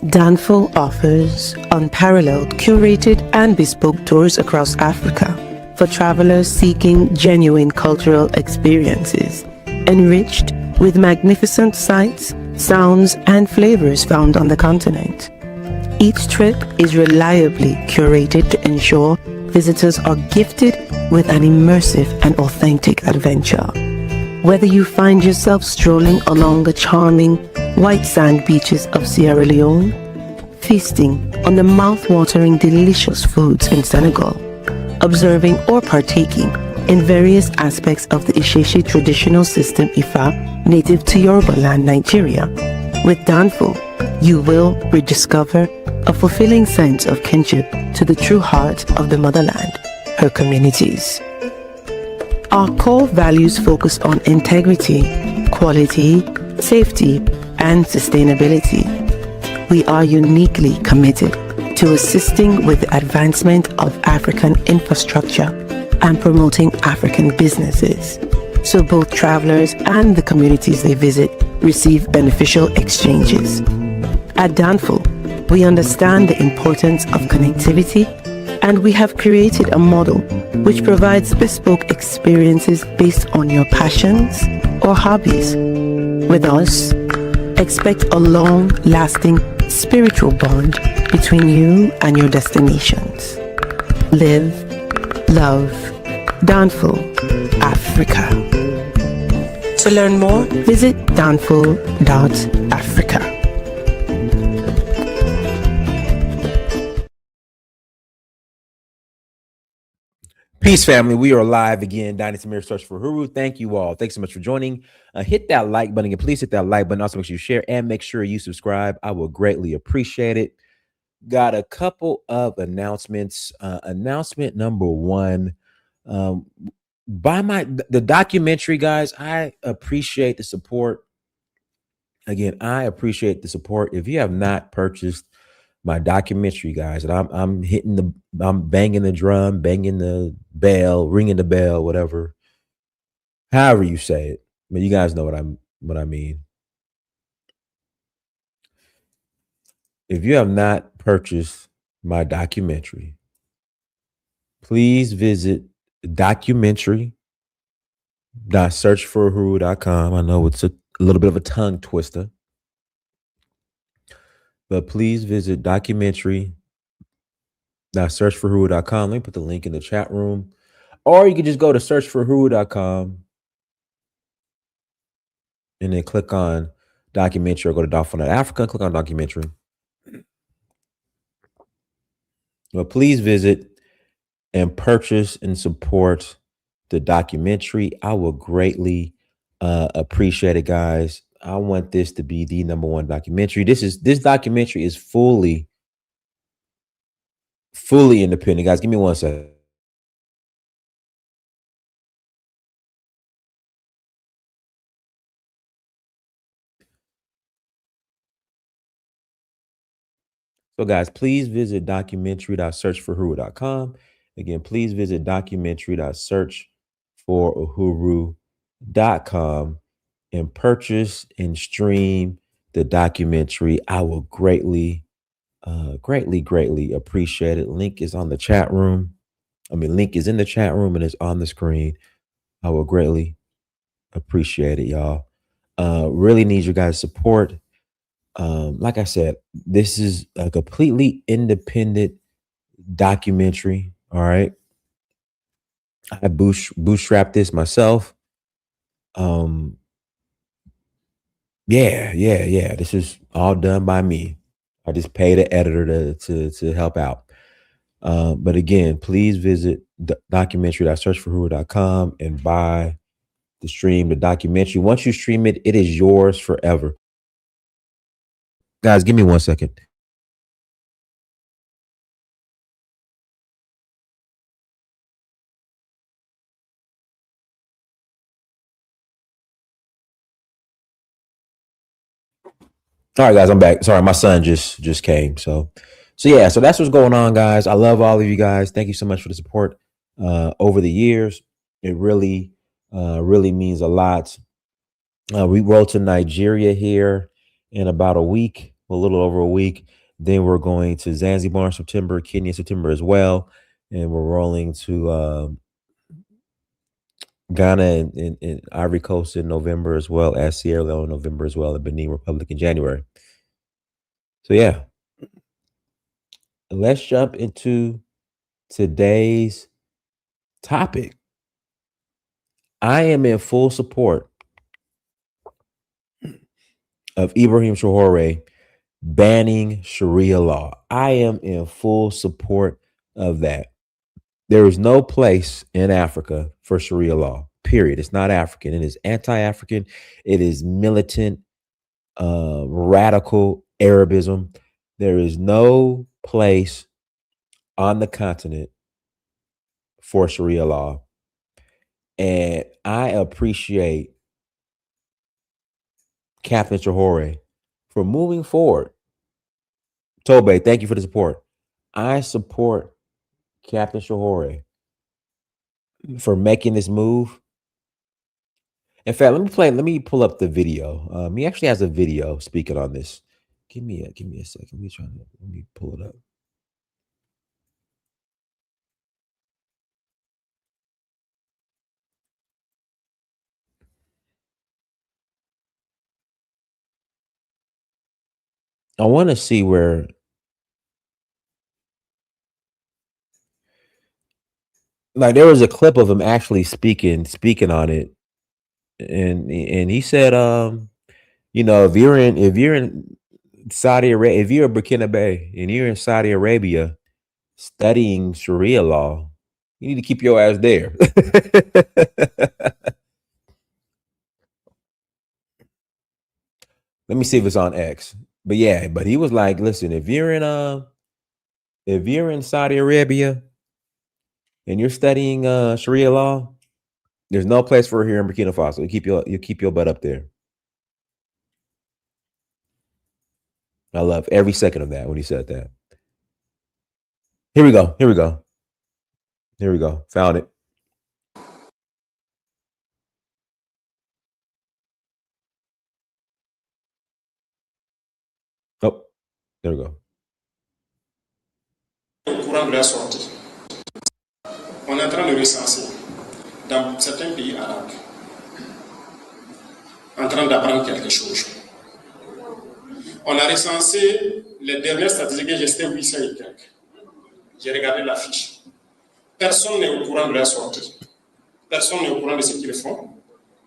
Danfo offers unparalleled, curated and bespoke tours across Africa for travelers seeking genuine cultural experiences, enriched with magnificent sights, sounds and flavors found on the continent. Each trip is reliably curated to ensure visitors are gifted with an immersive and authentic adventure. Whether you find yourself strolling along the charming white sand beaches of Sierra Leone, feasting on the mouth-watering delicious foods in Senegal, observing or partaking in various aspects of the Isheshi traditional system Ifa native to Yoruba land, Nigeria, with Danfo, you will rediscover a fulfilling sense of kinship to the true heart of the motherland, her communities. Our core values focus on integrity, quality, safety, and sustainability. We are uniquely committed to assisting with the advancement of African infrastructure and promoting African businesses, so both travelers and the communities they visit receive beneficial exchanges. At Danfo, we understand the importance of connectivity, and we have created a model which provides bespoke experiences based on your passions or hobbies. With us, expect a long-lasting spiritual bond between you and your destinations. Live, love, Danfo, Africa. To learn more, visit danfo.africa. Peace, family. We are live again. Dynasty Mirror Search for Huru. Thank you all. Thanks so much for joining. Hit that like button and please hit that like button. Also, make sure you share and make sure you subscribe. I will greatly appreciate it. Got a couple of announcements. Announcement number one, the documentary, guys. I appreciate the support. Again, I appreciate the support. If you have not purchased my documentary, guys, and I'm banging the drum, banging the bell, ringing the bell, whatever, however you say it. But you guys know what I mean. If you have not purchased my documentary, please visit documentary.searchforhuru.com. I know it's a little bit of a tongue twister, but please visit documentary.searchforhuru.com. Let me put the link in the chat room. Or you can just go to searchforhuru.com and then click on documentary, or go to Africa, click on documentary. Well, please visit and purchase and support the documentary. I will greatly appreciate it, guys. I want this to be the #1 documentary. This documentary is fully independent, guys. Give me 1 second. So, guys, please visit documentary.searchforhuru.com. Again, please visit documentary.searchforhuru.com and purchase and stream the documentary. I will greatly appreciate it. Link is on the chat room. Link is in the chat room and it's on the screen. I will greatly appreciate it, y'all. Really need your guys' support. Like I said, this is a completely independent documentary. All right. I bootstrapped this myself. Yeah. This is all done by me. I just paid an editor to help out. But again, please visit documentary.searchforhuru.com and buy the documentary. Once you stream it, it is yours forever. Guys, give me 1 second. All right, guys, I'm back. Sorry, my son just came. So that's what's going on, guys. I love all of you guys. Thank you so much for the support over the years. It really means a lot. We roll to Nigeria here in about a week. a little over a week. Then we're going to Zanzibar in September, Kenya in September as well, and we're rolling to Ghana and Ivory Coast in November, as well as Sierra Leone in November, as well, and Benin Republic in January. So yeah, let's jump into today's topic. I am in full support of Ibrahim Traoré banning Sharia law. I am in full support of that. There is no place in Africa for Sharia law, period. It's not African. It is anti-African. It is militant, radical Arabism. There is no place on the continent for Sharia law. And I appreciate Captain Traoré for moving forward. Tobe, thank you for the support. I support Captain Traoré for making this move. In fact, let me pull up the video. He actually has a video speaking on this. Give me a second. Let me pull it up. I want to see where, like, there was a clip of him actually speaking on it, and he said, if you're in Saudi Arabia, if you're in Burkina Faso and you're in Saudi Arabia studying Sharia law, you need to keep your ass there. Let me see if it's on X. But yeah, but he was like, listen, if you're in Saudi Arabia and you're studying Sharia law, there's no place for it here in Burkina Faso. You keep your butt up there. I love every second of that when he said that. Here we go. Found it. Oh, there we go. Au courant de la sortie, on est en train de recenser dans certains pays arabes, en train d'apprendre quelque chose. On a recensé les dernières statistiques, j'étais 800 et quelques. J'ai regardé la fiche. Personne n'est au courant de la sortie. Personne n'est au courant de ce qu'ils font.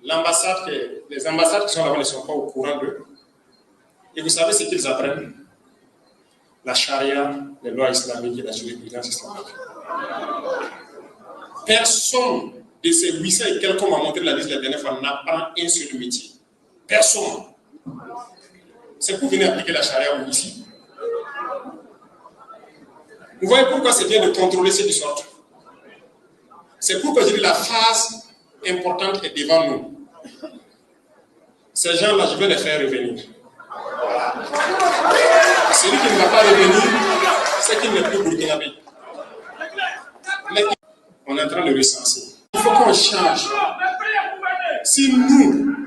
Les ambassades qui sont là-bas ne sont pas au courant d'eux. Et vous savez ce qu'ils apprennent? La Sharia, les lois islamiques et la jurisprudence islamique. Personne de ces 800 et quelques, comme a montré la liste la dernière fois, n'apprend un seul métier. Personne. C'est pour venir appliquer la Sharia ici. Vous voyez pourquoi c'est bien de contrôler ceux qui sortent. C'est pourquoi je dis la phase importante est devant nous. Ces gens-là, je vais les faire revenir. Celui qui ne va pas revenir, c'est qu'il n'est plus burkinabé. Mais on est en train de recenser. Il faut qu'on change. Si nous,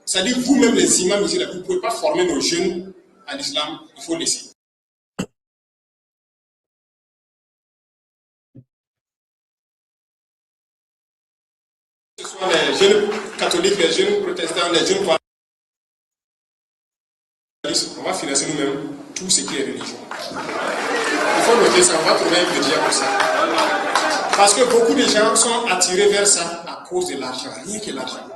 c'est-à-dire vous-même les imams ici, vous ne pouvez pas former nos jeunes à l'islam, il faut laisser. Que ce soit les jeunes catholiques, les jeunes protestants, les jeunes on va financer nous-mêmes tout ce qui est religion. Il faut noter ça, on va trouver un budget pour ça. Parce que beaucoup de gens sont attirés vers ça à cause de l'argent, rien que l'argent.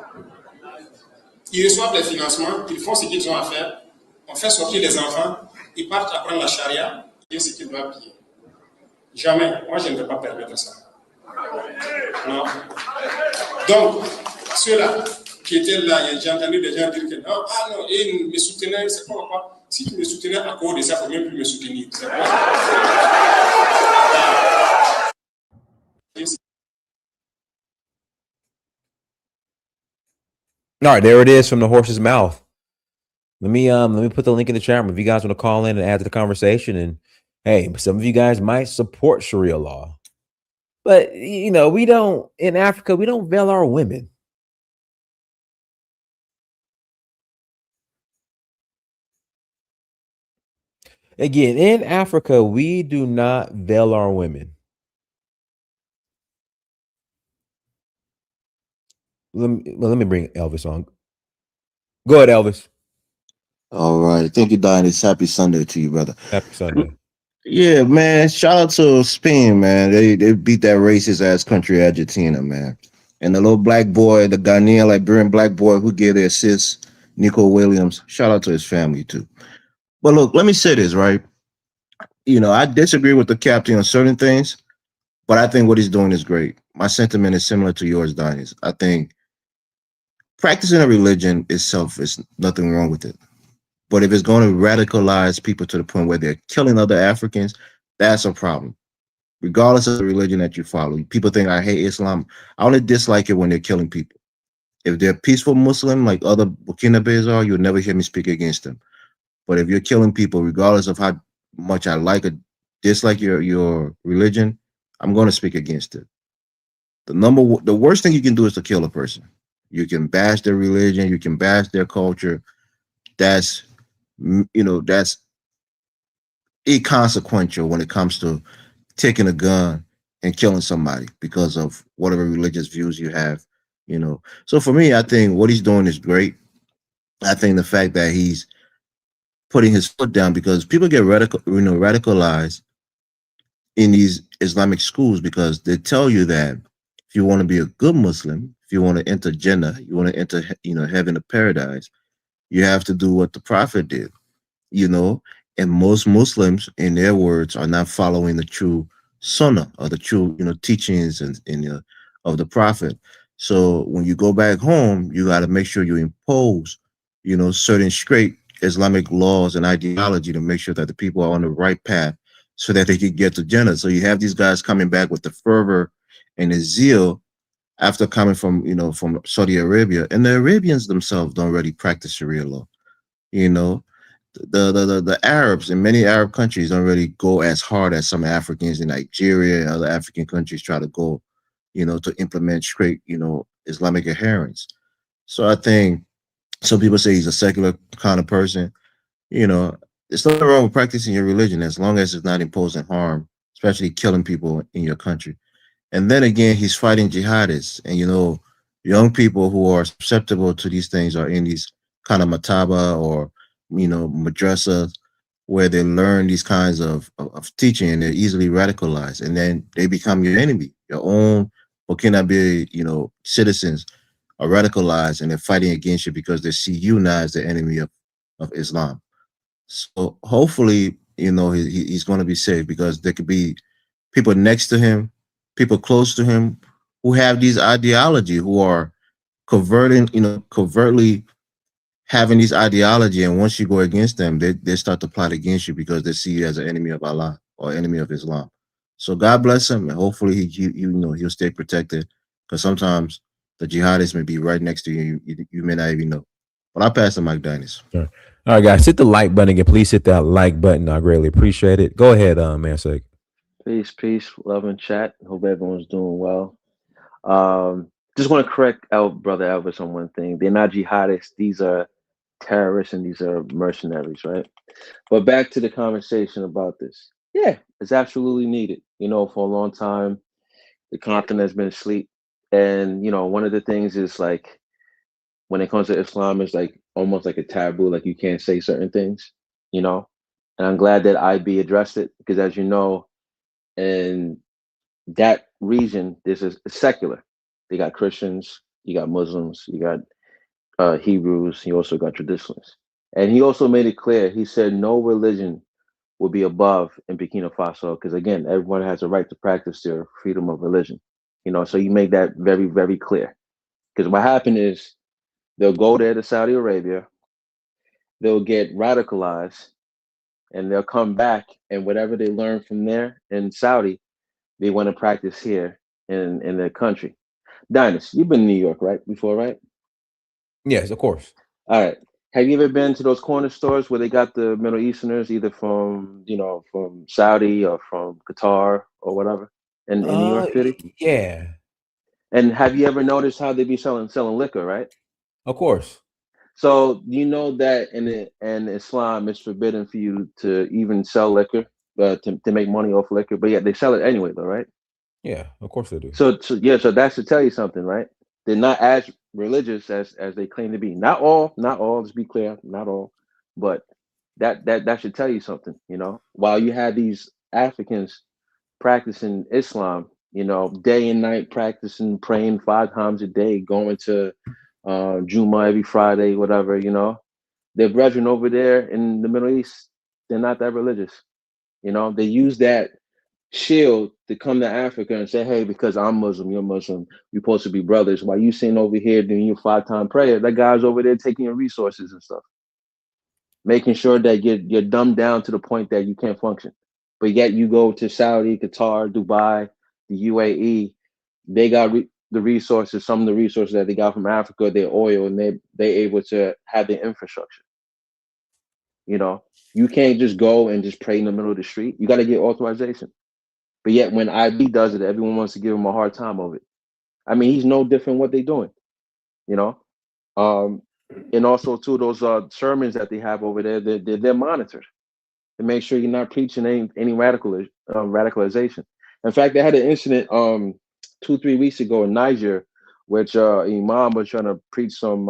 Ils reçoivent des financements, ils font ce qu'ils ont à faire, on fait sortir les enfants, ils partent apprendre la charia, et ce qu'ils doivent payer. Jamais, moi je ne vais pas permettre ça. Non. Donc, ceux-là qui étaient là, j'ai entendu des gens dire que non, ils me soutenaient, c'est quoi? Si tu me soutenais à cause de ça, il ne faut même plus me soutenir. All right, there it is from the horse's mouth. Let me put the link in the chat room if you guys want to call in and add to the conversation. And hey, some of you guys might support Sharia law, but we don't, in Africa, we don't veil our women. Again, in Africa, we do not veil our women. Let me bring Elvis on. Go ahead, Elvis. All right. Thank you, Donnie. Happy Sunday to you, brother. Happy Sunday. Yeah, man. Shout out to Spain, man. They beat that racist ass country, Argentina, man. And the little black boy, the Ghanaian Liberian black boy who gave the assist, Nico Williams. Shout out to his family too. But look, let me say this, right? I disagree with the captain on certain things, but I think what he's doing is great. My sentiment is similar to yours, Donnie's. I think practicing a religion itself is nothing wrong with it. But if it's going to radicalize people to the point where they're killing other Africans, that's a problem. Regardless of the religion that you follow, people think I hate Islam. I only dislike it when they're killing people. If they're peaceful Muslim like other Burkina Faso are, you'll never hear me speak against them. But if you're killing people, regardless of how much I like or dislike your religion, I'm going to speak against it. The worst thing you can do is to kill a person. You can bash their religion, you can bash their culture. That's that's inconsequential when it comes to taking a gun and killing somebody because of whatever religious views you have. So for me, I think what he's doing is great. I think the fact that he's putting his foot down, because people get radicalized in these Islamic schools because they tell you that if you want to be a good Muslim, if you want to enter Jannah, you want to enter heaven or paradise, you have to do what the Prophet did. you know, and most Muslims, in their words, are not following the true sunnah or the true, teachings of the Prophet. So when you go back home, you got to make sure you impose, certain straight Islamic laws and ideology to make sure that the people are on the right path so that they can get to Jannah. So you have these guys coming back with the fervor and the zeal after coming from Saudi Arabia, and the Arabians themselves don't really practice Sharia law. You know, the Arabs in many Arab countries don't really go as hard as some Africans in Nigeria and other African countries try to go, to implement straight, Islamic adherence. So I think some people say he's a secular kind of person. You know, it's nothing wrong with practicing your religion as long as it's not imposing harm, especially killing people in your country. And then again, he's fighting jihadists. And, young people who are susceptible to these things are in these kind of mataba or, madrasa, where they learn these kinds of teaching and they're easily radicalized. And then they become your enemy. Your own Burkina citizens are radicalized and they're fighting against you because they see you now as the enemy of Islam. So hopefully, he's going to be safe, because there could be people next to him, people close to him who have these ideology, who are covertly having these ideology. And once you go against them, they start to plot against you because they see you as an enemy of Allah or enemy of Islam. So God bless him, and hopefully he'll stay protected, because sometimes the jihadists may be right next to you. You may not even know. But I'll pass the mic, Dennis. Sure. All right, guys, hit the like button again. Please hit that like button. I greatly appreciate it. Go ahead, Mansake. Peace, love and chat. Hope everyone's doing well. Just want to correct our brother Elvis on one thing. They're not jihadists. These are terrorists and these are mercenaries, right? But back to the conversation about this. Yeah, it's absolutely needed. For a long time, the continent has been asleep. And, one of the things is like, when it comes to Islam, it's like almost like a taboo, like you can't say certain things, And I'm glad that IB addressed it, because as you know, in that region, this is secular. They got Christians, you got Muslims, you got Hebrews, you also got traditionalists. And he also made it clear, he said no religion will be above in Burkina Faso, because again, everyone has a right to practice their freedom of religion. So you make that very, very clear. Because what happened is they'll go there to Saudi Arabia, they'll get radicalized, and they'll come back, and whatever they learn from there in Saudi, they want to practice here in their country. Dinus, you've been in New York, right? Before, right? Yes, of course. All right. Have you ever been to those corner stores where they got the Middle Easterners, either from Saudi or from Qatar or whatever in New York City? Yeah. And have you ever noticed how they be selling liquor, right? Of course. So you know that in Islam, it's forbidden for you to even sell liquor, to make money off liquor, but yet they sell it anyway, though, right? Yeah, of course they do. So yeah, so that should tell you something, right? They're not as religious as they claim to be. Not all, not all. Let's be clear, not all, but that should tell you something. You know, while you have these Africans practicing Islam, you know, day and night practicing, praying 5 times a day, going to Juma every Friday, whatever. You know, their brethren over there in the Middle East, they're not that religious. You know, they use that shield to come to Africa and say, hey, because I'm Muslim, you're Muslim, we're supposed to be brothers. While you sitting over here doing your 5-time prayer, that guy's over there taking your resources and stuff, making sure that you're dumbed down to the point that you can't function. But yet you go to Saudi, Qatar, Dubai, the UAE, they got the resources, some of the resources that they got from Africa, their oil, and they able to have their infrastructure. You know, you can't just go and just pray in the middle of the street. You got to get authorization. But yet when IB does it, everyone wants to give him a hard time of it. I mean, he's no different what they're doing, you know? And also too, those sermons that they have over there, they're monitored to make sure you're not preaching any radicalization. In fact, they had an incident 2-3 weeks ago in Niger, which Imam was trying to preach some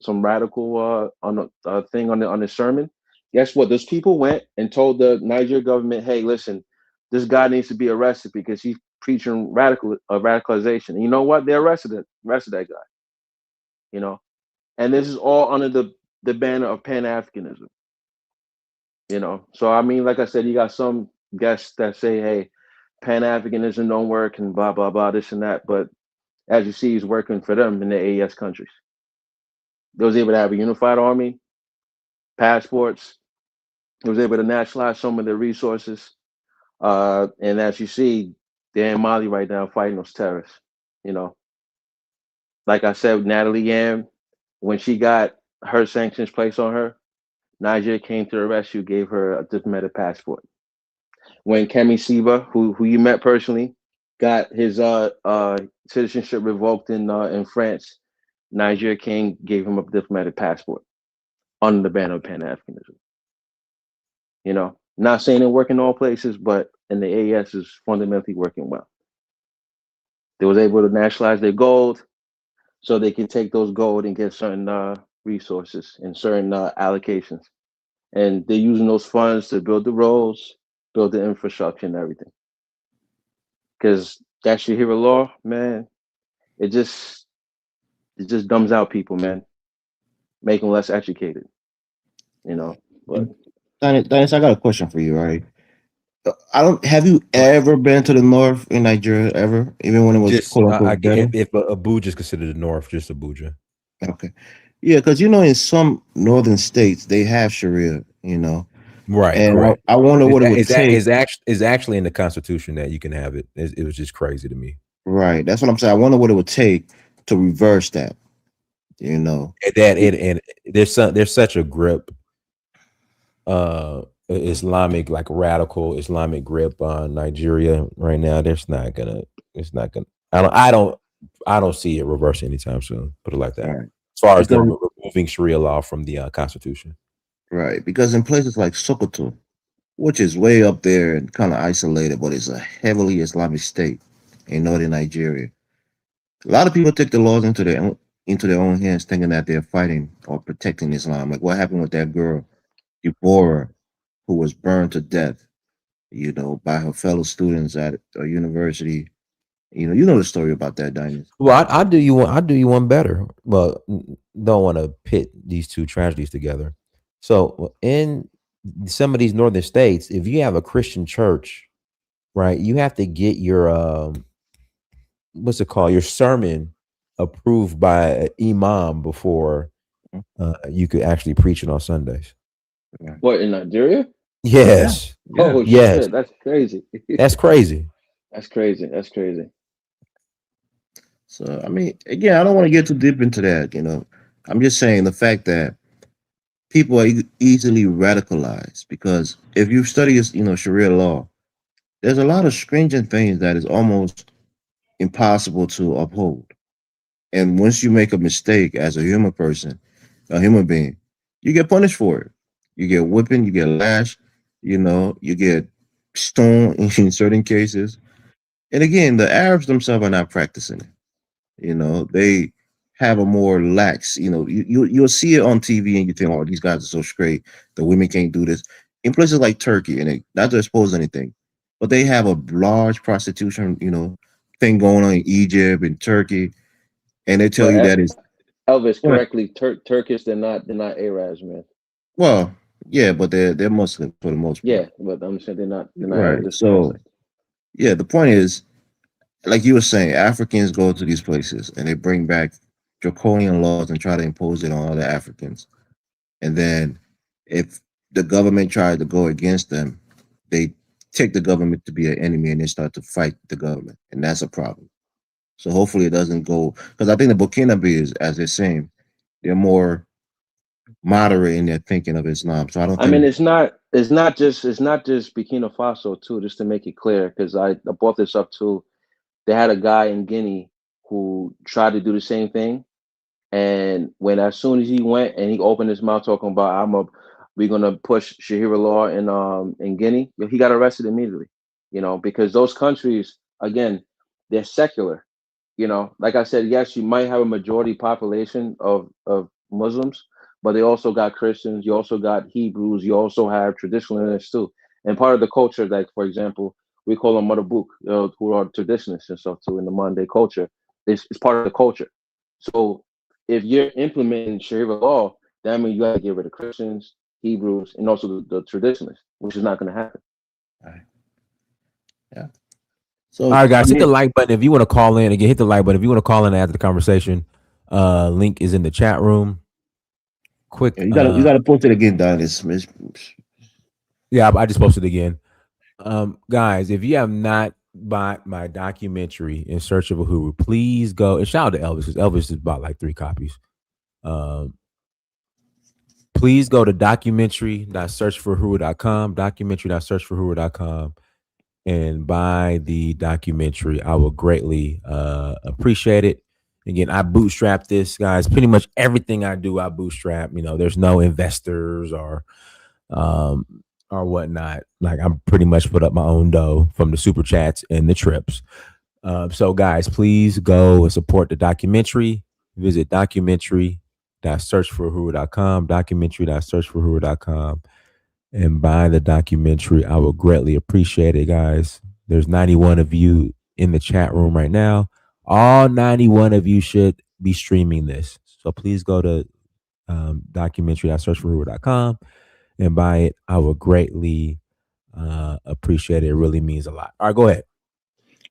radical on a thing on the sermon. Guess what? Those people went and told the Niger government, "Hey, listen, this guy needs to be arrested because he's preaching radicalization." And you know what? They arrested that guy. You know, and this is all under the banner of Pan Africanism. You know, so I mean, like I said, you got some guests that say, "Hey, Pan Africanism don't work," and blah blah blah, this and that. But as you see, he's working for them in the AES countries. They was able to have a unified army, passports. They was able to nationalize some of their resources. And as you see, they're in Mali right now fighting those terrorists. You know, like I said, Natalie Yam, when she got her sanctions placed on her, Nigeria came to the rescue, gave her a diplomatic passport. When Kemi Siba, who you met personally, got his citizenship revoked in France, Nigeria King gave him a diplomatic passport under the banner of Pan Africanism. You know, not saying it work in all places, but in the AES is fundamentally working well. They was able to nationalize their gold, so they can take those gold and get certain resources and certain allocations, and they're using those funds to build the roads, build the infrastructure, and everything. Because that Sharia law, man, it just dumbs out people, man, make them less educated. You know, but Dennis, I got a question for you, right? I don't. Have you ever been to the north in Nigeria ever, even when it was Just quote I unquote better? if Abuja is considered the north, just Abuja. Okay, yeah, because you know, in some northern states they have Sharia, you know, Right, and correct. I wonder what it would take. Is actually in the Constitution that you can have it. It was just crazy to me. Right, that's what I'm saying. I wonder what it would take to reverse that. You know, And there's such a grip, Islamic, like radical Islamic grip on Nigeria right now. It's not gonna. I don't see it reversing anytime soon. Put it like that. right? As far as them Because removing Sharia law from the Constitution. right, because in places like Sokoto, which is way up there and kind of isolated, but it's a heavily Islamic state in northern Nigeria. A lot of people take the laws into their own hands, thinking that they're fighting or protecting Islam. Like what happened with that girl, Deborah, who was burned to death, you know, by her fellow students at a university. You know the story about that, Diamond. Well, I do you one better. Well, don't want to pit these two tragedies together. So in some of these northern states, if you have a Christian church, right, you have to get your what's it called, your sermon approved by an imam before you could actually preach it on Sundays. what, in Nigeria? Yes, Oh yes, shit, that's crazy. that's crazy. That's crazy. That's crazy. So I mean, again, I don't want to get too deep into that. You know, I'm just saying the fact that people are easily radicalized because if you study, Sharia law, there's a lot of stringent things that is almost impossible to uphold. And once you make a mistake as a human person, a human being, you get punished for it. You get whipping, you get lashed, you get stoned in certain cases. And again, the Arabs themselves are not practicing it. They have a more lax, you'll see it on TV and you think, oh, these guys are so straight. The women can't do this. In places like Turkey, and not to expose anything, but they have a large prostitution, thing going on in Egypt and Turkey, and they tell But you that is Elvis, well, correctly, Turkish. They're not Arabs, man. well, yeah, but they're Muslim for the most Yeah, part. but I'm saying they're not Right. Arabs. Just for So context. yeah, the point is, like you were saying, Africans go to these places and they bring back draconian laws and try to impose it on other Africans. And then if the government tried to go against them, they take the government to be an enemy and they start to fight the government. And that's a problem. So hopefully it doesn't go, because I think the Burkinabes, as they're saying, they're more moderate in their thinking of Islam. So I don't I mean, think, it's not just Burkina Faso too. Just to make it clear, because I brought this up too. They had a guy in Guinea who tried to do the same thing, and when as soon as he went and he opened his mouth talking about we're gonna push Sharia law in Guinea, he got arrested immediately. Because those countries, again, they're secular. Like I said, yes, you might have a majority population of Muslims, but they also got Christians. You also got Hebrews. You also have traditionalists too. And part of the culture, like for example, we call them Marabuk, who are traditionalists and stuff too in the modern day culture. It's part of the culture. So if you're implementing Sharia law, that means you got to get rid of Christians, Hebrews, and also the traditionalists, which is not going to happen. right, yeah. All So right, I guys, hit the mean, like button if you want to call in. Again, hit the like button if you want to call in after the conversation. Link is in the chat room. Quick, yeah, you gotta post it again, Don. yeah, I just posted it again. Guys, if you have not bought my documentary In Search of a Huru, please go and shout out to Elvis because Elvis has bought like 3 copies. Um, please go to documentary.searchforhuru.com, documentary.searchforhuru.com, and buy the documentary. I will greatly appreciate it. Again, I bootstrap this, guys. Pretty much everything I do, I bootstrap. There's no investors um, or whatnot. Like I'm pretty much put up my own dough from the super chats and the trips. So, guys, please go and support the documentary. Visit documentary.searchforhuru.com, documentary.searchforhuru.com, and buy the documentary. I will greatly appreciate it, guys. There's 91 of you in the chat room right now. All 91 of you should be streaming this. So please go to documentary.searchforhuru.com and buy it. I will greatly appreciate it. It really means a lot. All right, go ahead.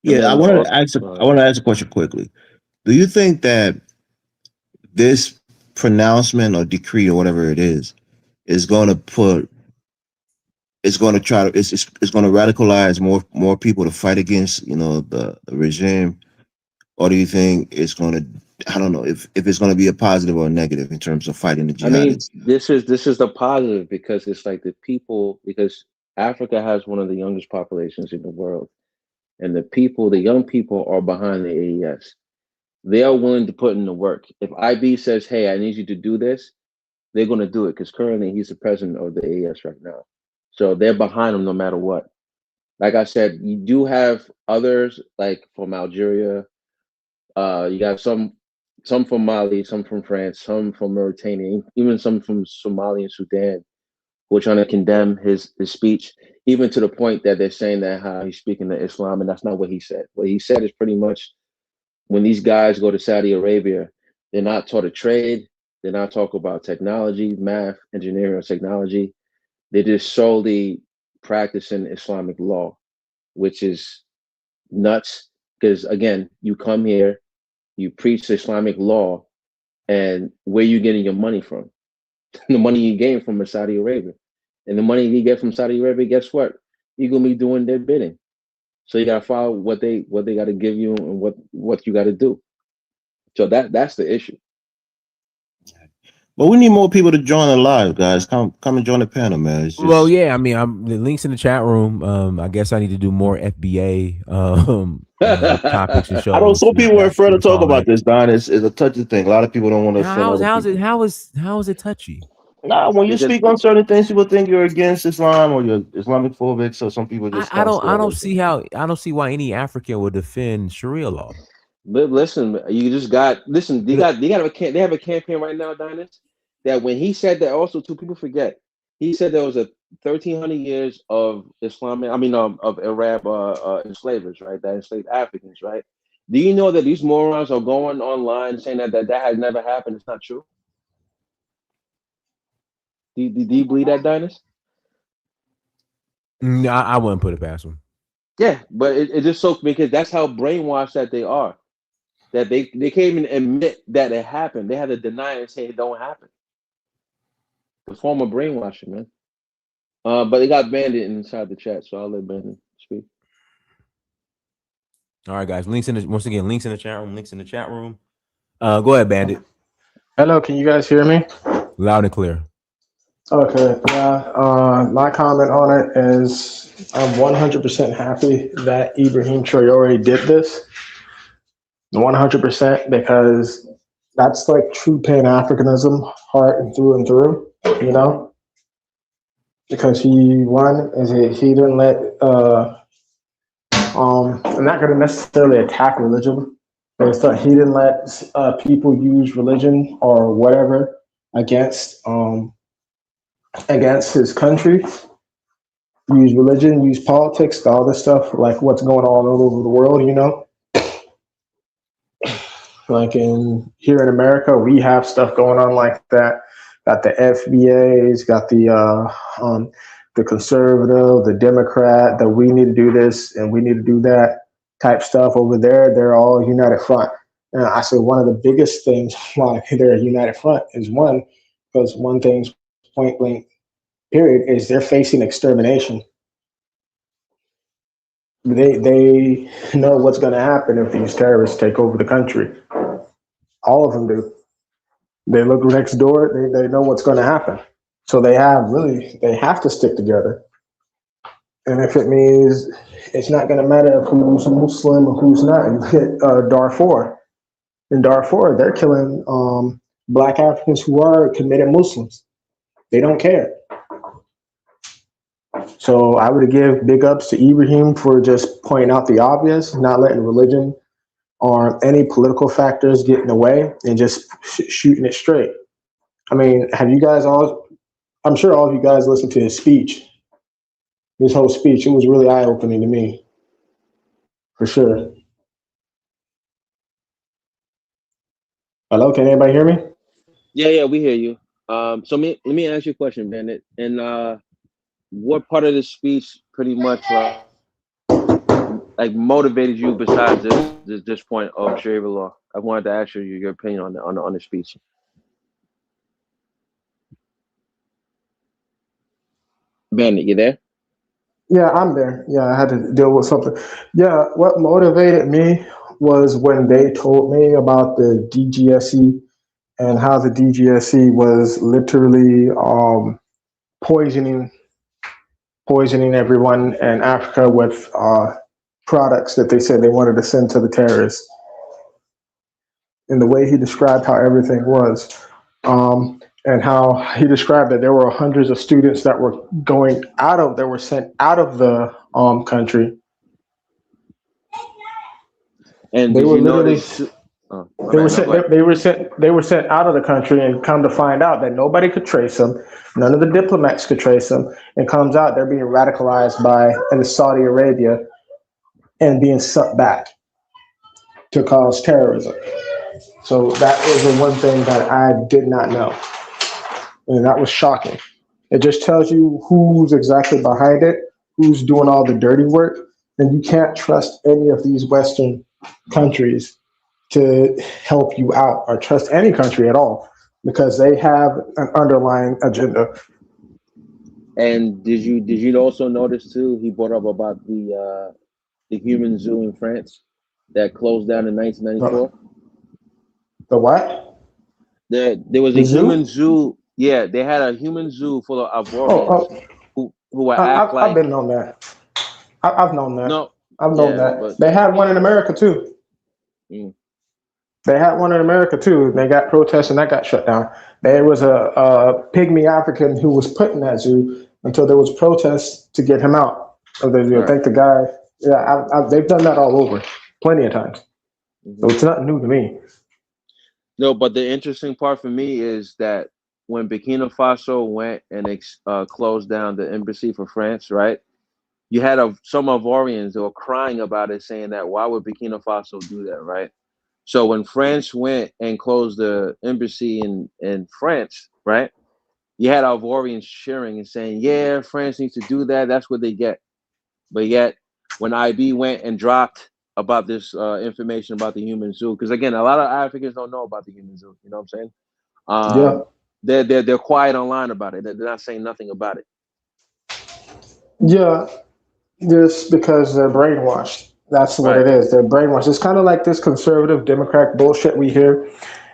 And yeah, I then wanted to also, ask. I want to ask a question quickly. Do you think that this pronouncement or decree or whatever it is going to put it's going to try to it's going to radicalize more people to fight against the regime, or do you think it's going to, I don't know if it's going to be a positive or a negative in terms of fighting the I mean, jihadists? this is the positive because it's like the people because Africa has one of the youngest populations in the world, and the young people are behind the AES. They are willing to put in the work. If IB says, "Hey, I need you to do this," they're going to do it because currently he's the president of the AES right now. So they're behind him no matter what. Like I said, you do have others like from Algeria. You got some from Mali, some from France, some from Mauritania, even some from Somalia and Sudan, who are trying to condemn his speech, even to the point that they're saying that how he's speaking to Islam, and that's not what he said. What he said is pretty much when these guys go to Saudi Arabia, they're not taught a trade, they're not talking about technology, math, engineering, or technology. They're just solely practicing Islamic law, which is nuts. Because again, you come here, you preach Islamic law, and where you getting your money from? The money you gain from Saudi Arabia, and the money you get from Saudi Arabia, guess what? You're gonna be doing their bidding. So you gotta follow what they got to give you and what you got to do. So that's the issue. But we need more people to join the live, guys. Come and join the panel, man. It's just, Well, yeah, I mean, the links in the chat room. I guess I need to do more FBA topics and shows. I don't. Some people are afraid to talk about this. this, Don. It's a touchy thing. A lot of people don't want to offend other people. How is it touchy? Nah, when you Because- speak on certain things, people think you're against Islam or you're Islamic phobic. So some people just I don't see why any African would defend Sharia law. But listen, you just got listen. They have a campaign right now, Dinas, that when he said that, also too, people forget. He said there was a 1,300 years of Islamic, of Arab enslavers, right? That enslaved Africans, right? Do you know that these morons are going online saying that has never happened? It's not true. Do you believe that, Dinas? I wouldn't put it past them. Yeah, but it just so because that's how brainwashed that they are. That they can't even admit that it happened. They had to deny it and say it don't happen. The form of brainwashing, man. But they got Bandit inside the chat, so I'll let Bandit speak. All right, guys. Links in the chat room. Go ahead, Bandit. Hello, can you guys hear me? Loud and clear. Okay, yeah. My comment on it is I'm 100% happy that Ibrahim Traoré did this. 100% because that's like true Pan-Africanism, heart and through, you know? Because he didn't let, I'm not gonna necessarily attack religion, but it's that he didn't let people use religion or whatever against his country, use religion, use politics, all this stuff, like what's going on all over the world, you know? Like here in America, we have stuff going on like that. Got the FBAs, got the conservative, the Democrat, that we need to do this and we need to do that type stuff. Over there, they're all united front. And I say one of the biggest things why they're a united front is because one thing's point blank period is they're facing extermination. They know what's going to happen if these terrorists take over the country. All of them do. They look next door. They know what's going to happen. So they have to stick together. And if it means it's not going to matter who's Muslim or who's not, you hit Darfur. In Darfur, they're killing Black Africans who are committed Muslims. They don't care. So I would give big ups to Ibrahim for just pointing out the obvious, not letting religion or any political factors get in the way and just shooting it straight. I mean, I'm sure all of you guys listened to his speech, his whole speech. It was really eye-opening to me, for sure. Hello, can anybody hear me? Yeah, we hear you. So let me ask you a question, Bandit. And what part of the speech pretty much like motivated you besides this point of Sharia law? I wanted to ask you your opinion on the speech. Bandit, you there? Yeah, I'm there. Yeah, I had to deal with something. Yeah, what motivated me was when they told me about the DGSE and how the DGSE was literally poisoning everyone in Africa with products that they said they wanted to send to the terrorists. And the way he described how everything was, and how he described that there were hundreds of students that were sent out of the country. And they were literally they were sent out of the country, and come to find out that nobody could trace them, none of the diplomats could trace them, and comes out they're being radicalized in Saudi Arabia and being sent back to cause terrorism. So that was the one thing that I did not know, and that was shocking. It just tells you who's exactly behind it, who's doing all the dirty work, and you can't trust any of these Western countries to help you out, or trust any country at all, because they have an underlying agenda. And did you also notice too? He brought up about the human zoo in France that closed down in 1994. The what? There was The a zoo? human zoo. Yeah, they had a human zoo full of Ivorians Oh, who would act I've like been on that. I've known that. no, I've known yeah, that. but They had one in America too. mm, They had one in America too. They got protests and that got shut down. There was a pygmy African who was put in that zoo until there was protests to get him out of the zoo. I right. think the guy, yeah, they've done that all over, plenty of times. So hmm it's not new to me. No, but the interesting part for me is that when Burkina Faso went and closed down the embassy for France, right? You had some Ivorians that were crying about it, saying that why would Burkina Faso do that, right? So when France went and closed the embassy in France, right? You had Ivorians cheering and saying, "Yeah, France needs to do that. That's what they get." But yet, when IB went and dropped about this information about the human zoo, because again, a lot of Africans don't know about the human zoo. You know what I'm saying? Yeah, They're quiet online about it. They're not saying nothing about it. yeah, just because they're brainwashed. That's what Right. it is. They're brainwashed. It's kind of like this conservative Democrat bullshit we hear,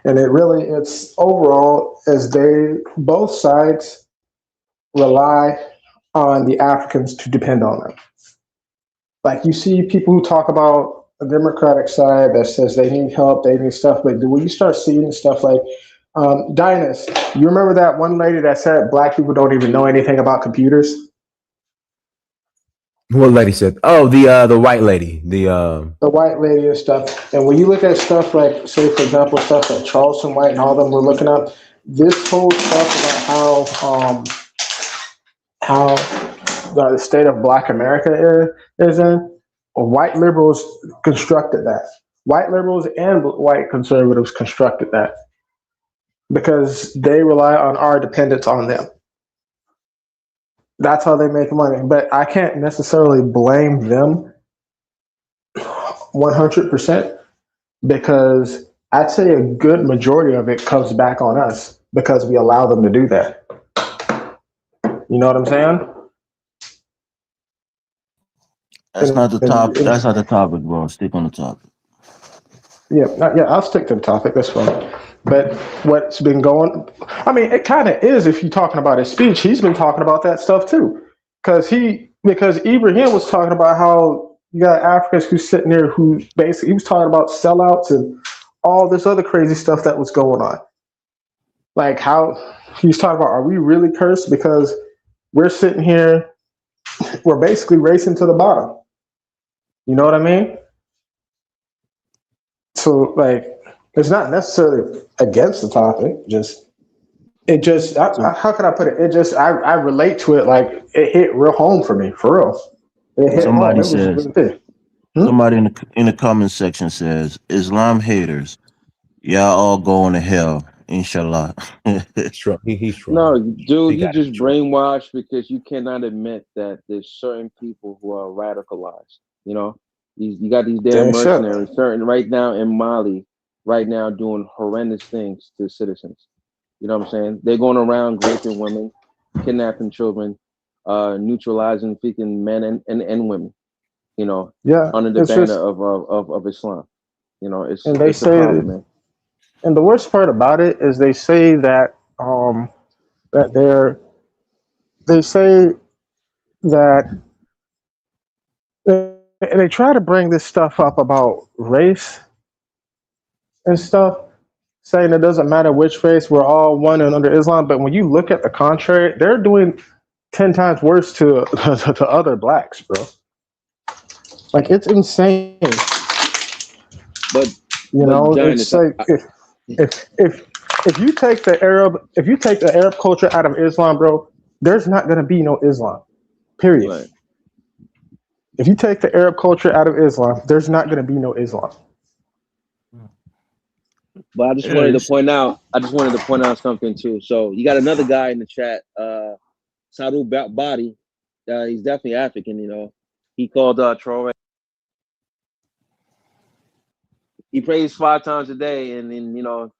and it's overall as they both sides rely on the Africans to depend on them. Like you see people who talk about the Democratic side that says they need help, they need stuff, but when you start seeing stuff like Dinus, you remember that one lady that said black people don't even know anything about computers? What lady said? Oh, the white lady. The white lady and stuff. And when you look at stuff like, say, for example, stuff like Charleston White and all them we're looking up, this whole stuff about how the state of Black America is in, white liberals constructed that. White liberals and white conservatives constructed that because they rely on our dependence on them. That's how they make money. But I can't necessarily blame them 100% because I'd say a good majority of it comes back on us because we allow them to do that. You know what I'm saying? That's And, not the top. That's not the topic, bro. Stick on the topic. yeah, I'll stick to the topic. That's fine. But what's been going? I mean, it kind of is. If you're talking about his speech, he's been talking about that stuff too, because Ibrahim was talking about how you got Africans who's sitting there who basically he was talking about sellouts and all this other crazy stuff that was going on. Like how he's talking about, are we really cursed because we're sitting here, we're basically racing to the bottom. You know what I mean? So like, it's not necessarily against the topic. So How can I put it? It just, I relate to it. Like it hit real home for me, for real. It hit Right. home. somebody It was says, really big. Hmm? somebody in the comment section says, Islam haters, y'all all going to hell, inshallah. He's No, trolling. dude, He you got to be just trolling. brainwashed because you cannot admit that there's certain people who are radicalized. You know, you got these damn Dang shit. mercenaries, certain right now in Mali, right now doing horrendous things to citizens. You know what I'm saying? They're going around raping women, kidnapping children, neutralizing freaking men and women. You know, Yeah, under the it's banner just, of Islam. You know, and they it's a say, problem, man. and the worst part about it is they say that they say that they try to bring this stuff up about race and stuff, saying it doesn't matter which race, we're all one and under Islam. But when you look at the contrary, they're doing 10 times worse to to other blacks, bro. Like it's insane. But You but know, Giannis, it's like if if you take the Arab culture out of Islam, bro, there's not gonna be no Islam. Period. right. If you take the Arab culture out of Islam, there's not gonna be no Islam. But Yeah, it's, I just wanted to point out something too. So you got another guy in the chat, Saru Body. He's definitely African, you know. He called Traoré. He prays 5 times a day, and then you know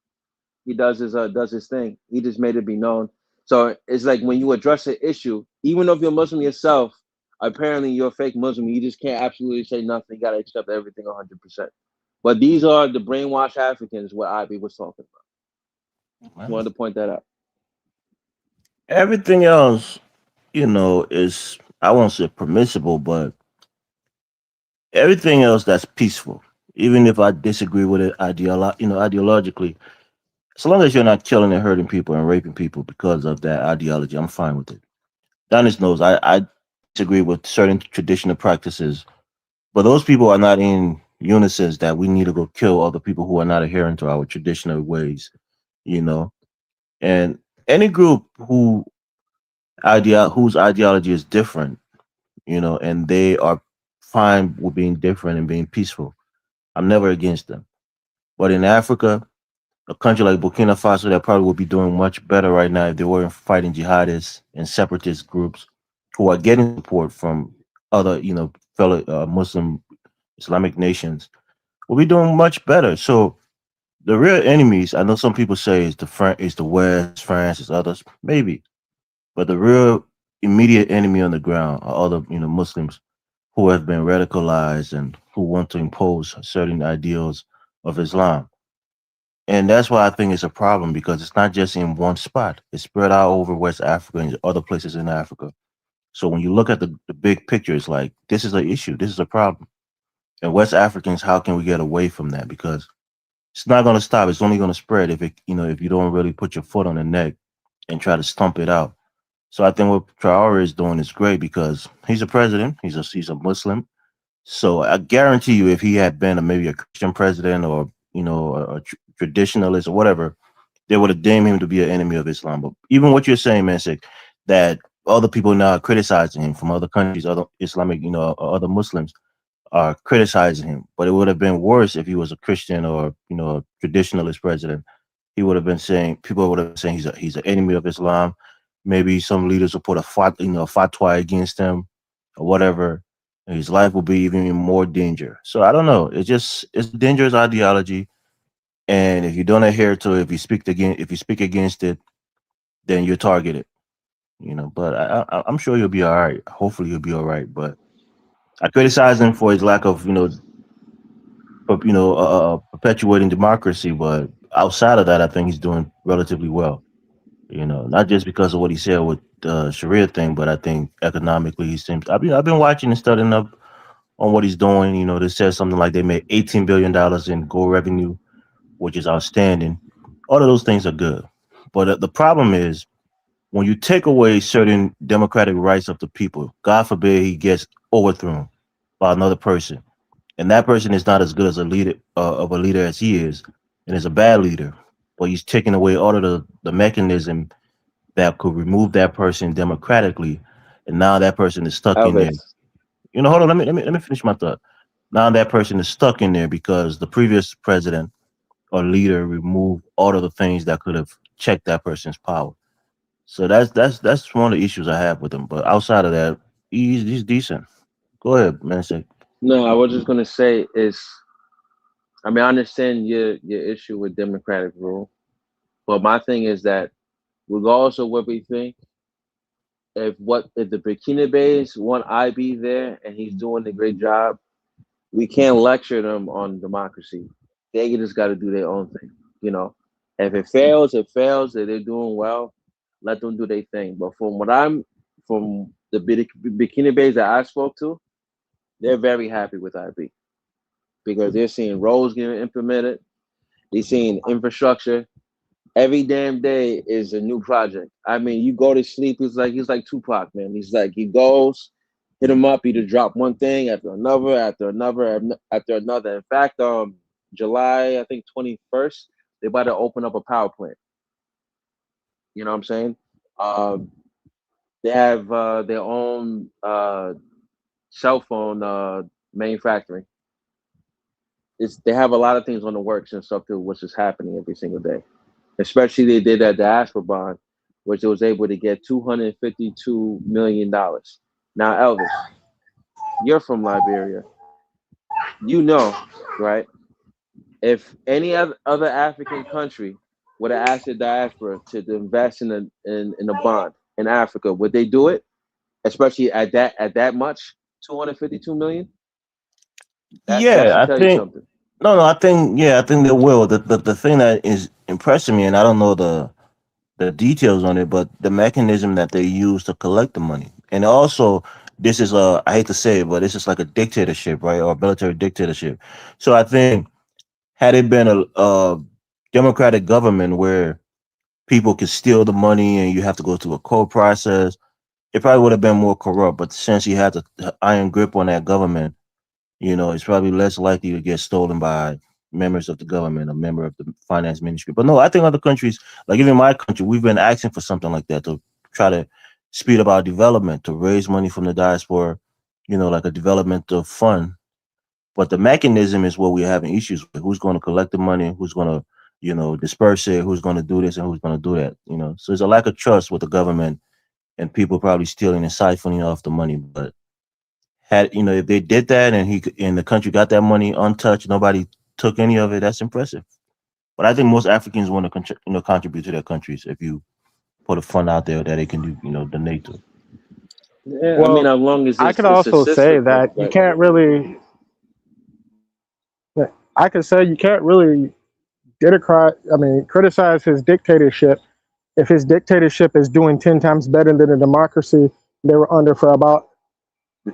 he does his thing. He just made it be known. So it's like when you address an issue, even though if you're Muslim yourself, apparently you're a fake Muslim. You just can't absolutely say nothing. You gotta accept everything 100%. But these are the brainwashed Africans. What Ivy was talking about. Just wanted to point that out. Everything else, is, I won't say permissible, but everything else that's peaceful, even if I disagree with it ideologically, as long as you're not killing and hurting people and raping people because of that ideology, I'm fine with it. Dennis knows I disagree with certain traditional practices, but those people are not in unison that we need to go kill other people who are not adhering to our traditional ways, you know. And any group whose ideology is different, and they are fine with being different and being peaceful. I'm never against them. But in Africa, a country like Burkina Faso that probably would be doing much better right now if they weren't fighting jihadists and separatist groups who are getting support from other, fellow Muslim Islamic nations, will be doing much better. So the real enemies, I know some people say is the West, France, is others, maybe, but the real immediate enemy on the ground are other, Muslims who have been radicalized and who want to impose certain ideals of Islam. And that's why I think it's a problem because it's not just in one spot. It's spread out over West Africa and other places in Africa. So when you look at the big picture, it's like this is an issue. This is a problem. And West Africans, how can we get away from that? Because it's not going to stop. It's only going to spread if you don't really put your foot on the neck and try to stomp it out. So I think what Traoré is doing is great because he's a president. He's a Muslim. So I guarantee you, if he had been maybe a Christian president or a traditionalist or whatever, they would have deemed him to be an enemy of Islam. But even what you're saying, man, Sik, that other people now are criticizing him from other countries, other Islamic, or other Muslims are criticizing him. But it would have been worse if he was a Christian or a traditionalist president. He would have been saying people would have been saying he's an enemy of Islam. Maybe some leaders will put fatwa against him or whatever. And his life will be even in more danger. So I don't know. It's a dangerous ideology. And if you don't adhere to it, if you speak against it, then you're targeted. But I'm sure you'll be all right. Hopefully you'll be all right. But I criticize him for his lack of perpetuating democracy. But outside of that, I think he's doing relatively well. Not just because of what he said with the Sharia thing, but I think economically he seems. I've been watching and studying up on what he's doing. They said something like they made $18 billion in gold revenue, which is outstanding. All of those things are good, but the problem is when you take away certain democratic rights of the people. God forbid he gets overthrown by another person, and that person is not as good as a leader of a leader as he is, and is a bad leader. But he's taking away all of the mechanism that could remove that person democratically, and now that person is stuck in there. Elvis. Hold on. Let me finish my thought. Now that person is stuck in there because the previous president or leader removed all of the things that could have checked that person's power. So that's one of the issues I have with him. But outside of that, he's decent. Go ahead, man. Say. No, I was just gonna say is, I mean, I understand your issue with democratic rule, but my thing is that regardless of what we think, if the Burkina Faso want IB there and he's doing a great job, we can't lecture them on democracy. They just got to do their own thing. If it fails, it fails. If they're doing well, let them do their thing. But from the Burkina Faso that I spoke to, they're very happy with IB because they're seeing roads getting implemented. They're seeing infrastructure. Every damn day is a new project. I mean, you go to sleep. He's like Tupac, man. He goes, hit him up. He just drop one thing after another, after another, after another. In fact, July I think 21st, they about to open up a power plant. You know what I'm saying? Um, they have their own cell phone manufacturing. They have a lot of things on the works and stuff too, which is happening every single day. Especially they did that diaspora bond, which it was able to get $252 million. Now, Elvis, you're from Liberia. You know, right? If any other African country would have asked the diaspora to invest in a bond in Africa, would they do it? Especially at that much, 252 million. That Yeah, should I tell you think something. No, I think they will. The thing that is impressing me, and I don't know the details on it, but the mechanism that they use to collect the money, and also this is I hate to say it, but this is like a dictatorship, right, or a military dictatorship. So I think had it been a democratic government where people could steal the money and you have to go through a court process, it probably would have been more corrupt. But since you had the iron grip on that government, it's probably less likely to get stolen by members of the government, a member of the finance ministry. But no, I think other countries, like even my country, we've been asking for something like that to try to speed up our development, to raise money from the diaspora, like a developmental fund. But the mechanism is what we're having issues with. Who's going to collect the money? Who's going to, disperse it? Who's going to do this and who's going to do that? So there's a lack of trust with the government and people probably stealing and siphoning off the money. But had if they did that and the country got that money untouched, nobody took any of it, that's impressive. But I think most Africans want to contribute to their countries if you put a fund out there that they can donate to. Yeah, I Well, mean, as long as I it's, could it's also say assisted, that you but can't really. I could say you can't really criticize his dictatorship if his dictatorship is doing 10 times better than the democracy they were under for about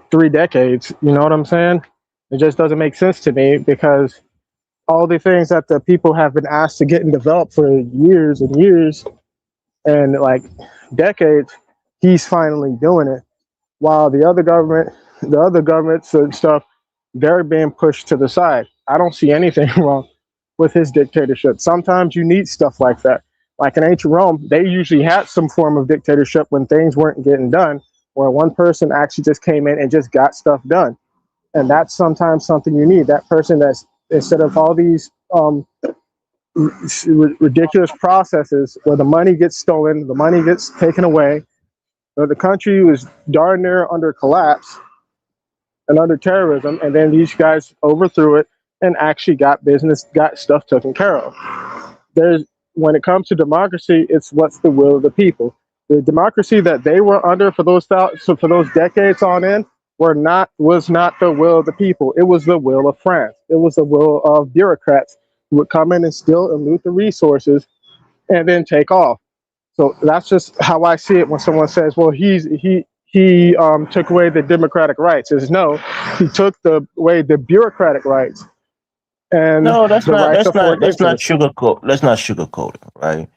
3 decades. You know what I'm saying? It just doesn't make sense to me because all the things that the people have been asked to get and develop for years and years and like decades, he's finally doing it. While the other governments and stuff, they're being pushed to the side. I don't see anything wrong with his dictatorship. Sometimes you need stuff like that. Like in ancient Rome, they usually had some form of dictatorship when things weren't getting done, where one person actually just came in and just got stuff done. And that's sometimes something you need. That person that's instead of all these ridiculous processes where the money gets stolen, the money gets taken away, the country was darn near under collapse and under terrorism, and then these guys overthrew it and actually got stuff taken care of. There's When it comes to democracy, it's what's the will of the people. The democracy that they were under for those decades on end was not the will of the people. It was the will of France. It was the will of bureaucrats who would come in and steal and loot the resources and then take off. So that's just how I see it when someone says, "Well, he took away the democratic rights." Is no, he took away the bureaucratic rights and No, that's the not rights of foreign that's not interests. sugarcoat. That's not sugarcoating, right?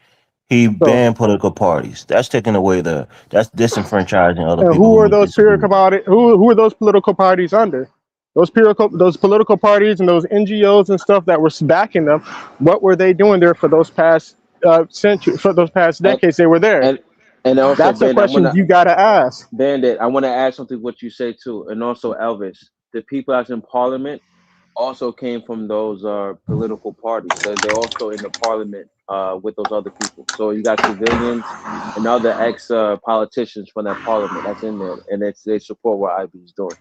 He So, banned political parties. That's taking away that's disenfranchising other and people who are who those disagree. who are those political parties under? Those political parties and those NGOs and stuff that were backing them. What were they doing there for those past for those past and decades? They were there. and and also, That's a Ben, I question wanna you gotta ask. Bandit, I want to add something to what you say too, and also Elvis. The people that's in Parliament also came from those political parties. They're also in the Parliament with those other people. So you got civilians and other ex politicians from that Parliament that's in there, and they support what IB is doing.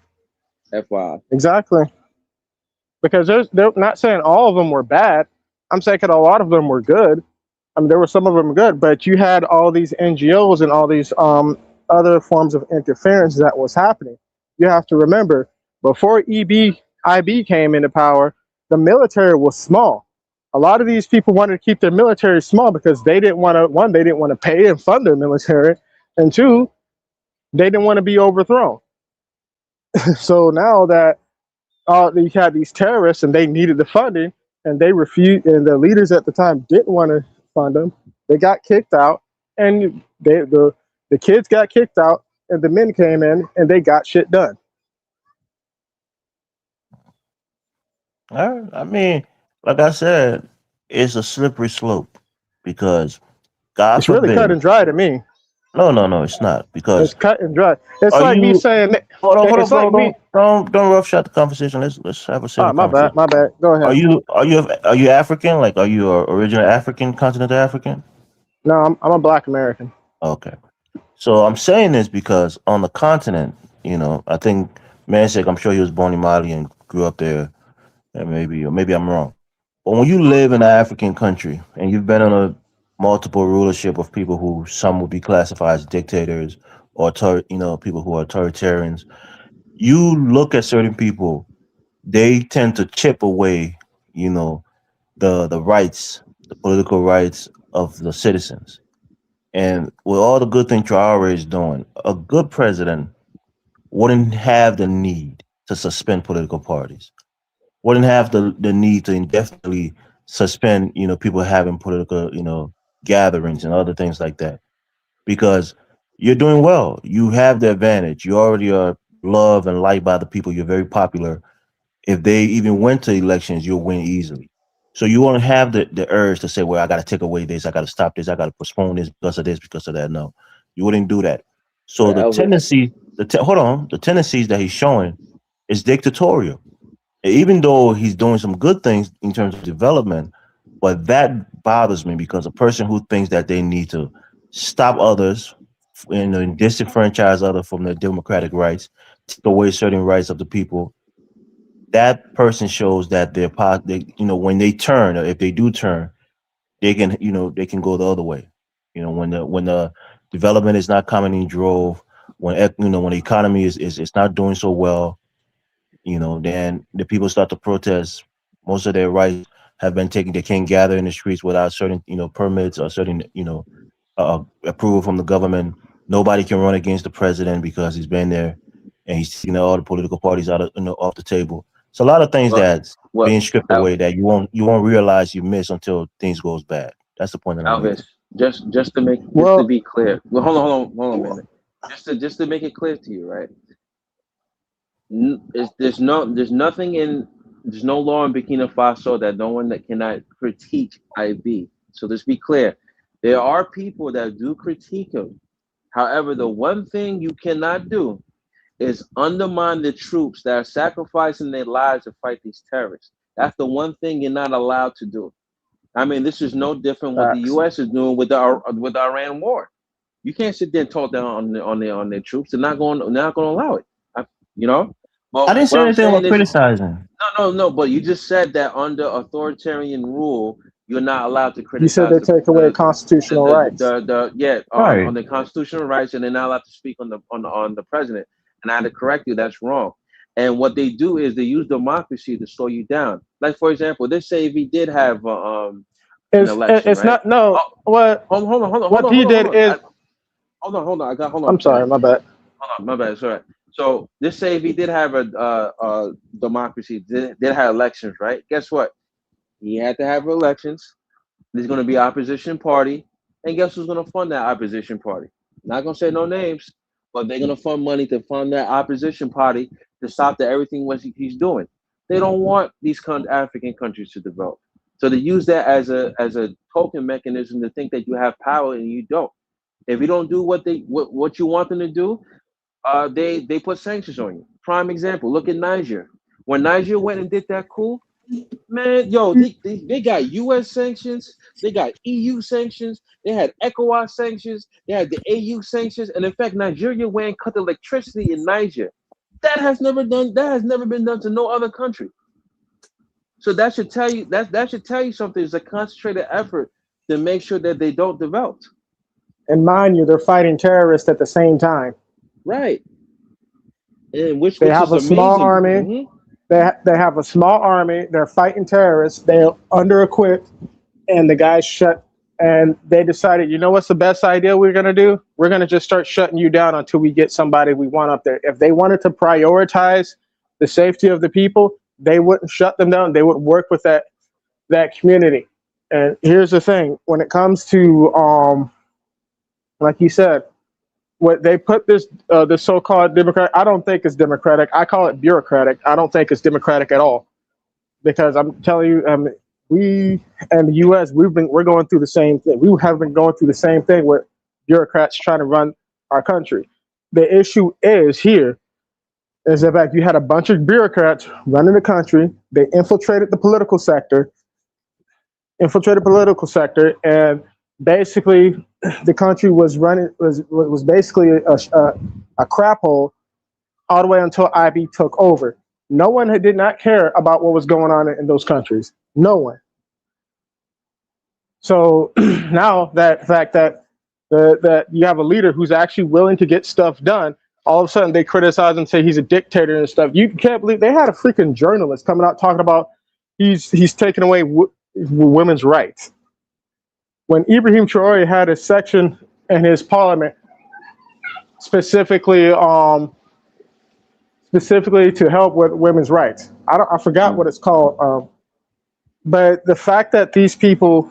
FYI. Exactly. Because they're not saying all of them were bad. I'm saying a lot of them were good. I mean, there were some of them good, but you had all these NGOs and all these other forms of interference that was happening. You have to remember, before IB came into power, the military was small. A lot of these people wanted to keep their military small because they didn't want to, one, they didn't want to pay and fund their military, and two, they didn't want to be overthrown. So now that you had these terrorists and they needed the funding and they refused, and the leaders at the time didn't want to fund them, they got kicked out, and the kids got kicked out, and the men came in and they got shit done. I mean, like I said, it's a slippery slope because God It's really cut forbid. and dry to me. No, it's not It's because cut and dry. It's are like me you? saying, Hold on, it's like bro. me. Don't roughshod the conversation. Let's have a Oh, civil conversation. my bad. Go Are ahead. you African? Like, are you a original African, continental African? No, I'm a black American. Okay. So I'm saying this because on the continent, I think Mansek, I'm sure he was born in Mali and grew up there, and maybe I'm wrong. But when you live in an African country and you've been in a multiple rulership of people who some would be classified as dictators or people who are authoritarians, you look at certain people, they tend to chip away, you know, the rights, the political rights of the citizens. And with all the good thing Traore is doing, a good president wouldn't have the need to suspend political parties, wouldn't have the need to indefinitely suspend, people having political, gatherings and other things like that. Because you're doing well. You have the advantage. You already are loved and liked by the people. You're very popular. If they even went to elections, you'll win easily. So you won't have the urge to say, well, I got to take away this, I got to stop this, I got to postpone this because of this, because of that. No, you wouldn't do that. So But the Elvis, tendency, the tendencies that he's showing is dictatorial. Even though he's doing some good things in terms of development, but that bothers me because a person who thinks that they need to stop others, and disenfranchise others from their democratic rights, take away certain rights of the people, that person shows that when they turn, or if they do turn, they can go the other way. When the development is not coming in drove, when the economy is not doing so well, then the people start to protest. Most of their rights have been taken. They can't gather in the streets without certain, permits or certain, approval from the government. Nobody can run against the president because he's been there and he's taking all the political parties out of, off the table. So a lot of things well, that's well, being stripped away that you won't realize you miss until things goes bad. That's the point that I'm Elvis, making. just to Well, be clear. Well, hold on a minute. Just to make it clear to you, right? There's no law in Burkina Faso that no one that cannot critique IB. So let's be clear. There are people that do critique him. However, the one thing you cannot do is undermine the troops that are sacrificing their lives to fight these terrorists. That's the one thing you're not allowed to do. I mean, this is no different what the facts. U.S. is doing with the Iran war. You can't sit there and talk down on their troops. They're not going to allow it. You know. I But didn't what say I'm anything saying about is, criticizing. no. But you just said that under authoritarian rule, you're not allowed to You said they criticize take away constitutional rights. on Right. the constitutional rights, and they're not allowed to speak on the president. And I had to correct you. That's wrong. And what they do is they use democracy to slow you down. Like for example, let's say if he did have an election, It's right? not no Oh, what what he did is hold on. Hold on. I'm sorry, my bad. Hold on, my bad. It's all right. So let's say if he did have a democracy, did have elections, right? Guess what? He had to have elections. There's going to be opposition party, and guess who's going to fund that opposition party? Not going to say no names, but they're going to fund money to fund that opposition party to stop everything what he's doing. They don't want these African countries to develop, so they use that as a token mechanism to think that you have power and you don't. If you don't do what you want them to do, they put sanctions on you. Prime example, look at Niger. When Niger went and did that coup, man, yo, they got U.S. sanctions, they got EU sanctions, they had ECOWAS sanctions, they had the AU sanctions, and in fact, Nigeria went and cut the electricity in Niger. That has never been done to no other country. So that should tell you something. It's a concentrated effort to make sure that they don't develop. And mind you, they're fighting terrorists at the same time. Right. And which They is have a amazing. small army. Mhm. They have a small army. They're fighting terrorists. They're under equipped, and the guys and they decided, you know what's the best idea we're gonna do? We're gonna just start shutting you down until we get somebody we want up there. If they wanted to prioritize the safety of the people, they wouldn't shut them down. They would work with that community. And here's the thing: when it comes to like you said, what they put this so-called democrat, I don't think it's democratic. I call it bureaucratic. I don't think it's democratic at all, because I'm telling you, we and the U.S. we're going through the same thing. We have been going through the same thing with bureaucrats trying to run our country. The issue is the fact you had a bunch of bureaucrats running the country. They infiltrated the political sector, and basically the country was basically a crap hole all the way until IB took over. No one did not care about what was going on in those countries. No one. So now that fact that you have a leader who's actually willing to get stuff done, all of a sudden they criticize and say he's a dictator and stuff. You can't believe they had a freaking journalist coming out talking about he's taken away women's rights. When Ibrahim Traoré had a section in his parliament specifically to help with women's rights. I forgot what it's called, but the fact that these people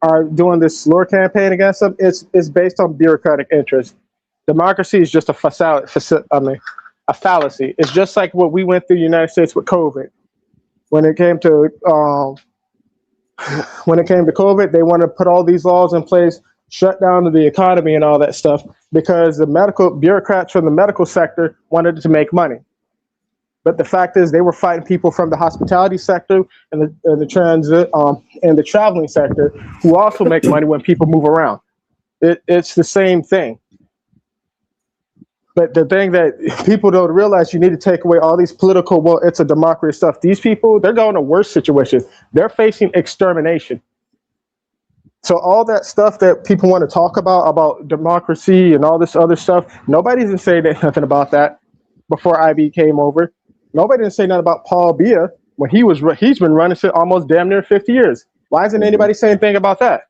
are doing this slur campaign against them is based on bureaucratic interest. Democracy is just a fallacy. It's just like what we went through in the United States with COVID. When it came to COVID, they want to put all these laws in place, shut down the economy and all that stuff, because the medical bureaucrats from the medical sector wanted to make money. But the fact is, they were fighting people from the hospitality sector and the transit and the traveling sector, who also make money when people move around. It's the same thing. But the thing that people don't realize, you need to take away all these political, well, it's a democracy stuff. These people, they're going to worse situations. They're facing extermination. So all that stuff that people want to talk about democracy and all this other stuff, nobody didn't say nothing about that before IB came over. Nobody didn't say nothing about Paul Biya when he's been running for almost damn near 50 years. Why isn't anybody saying anything about that?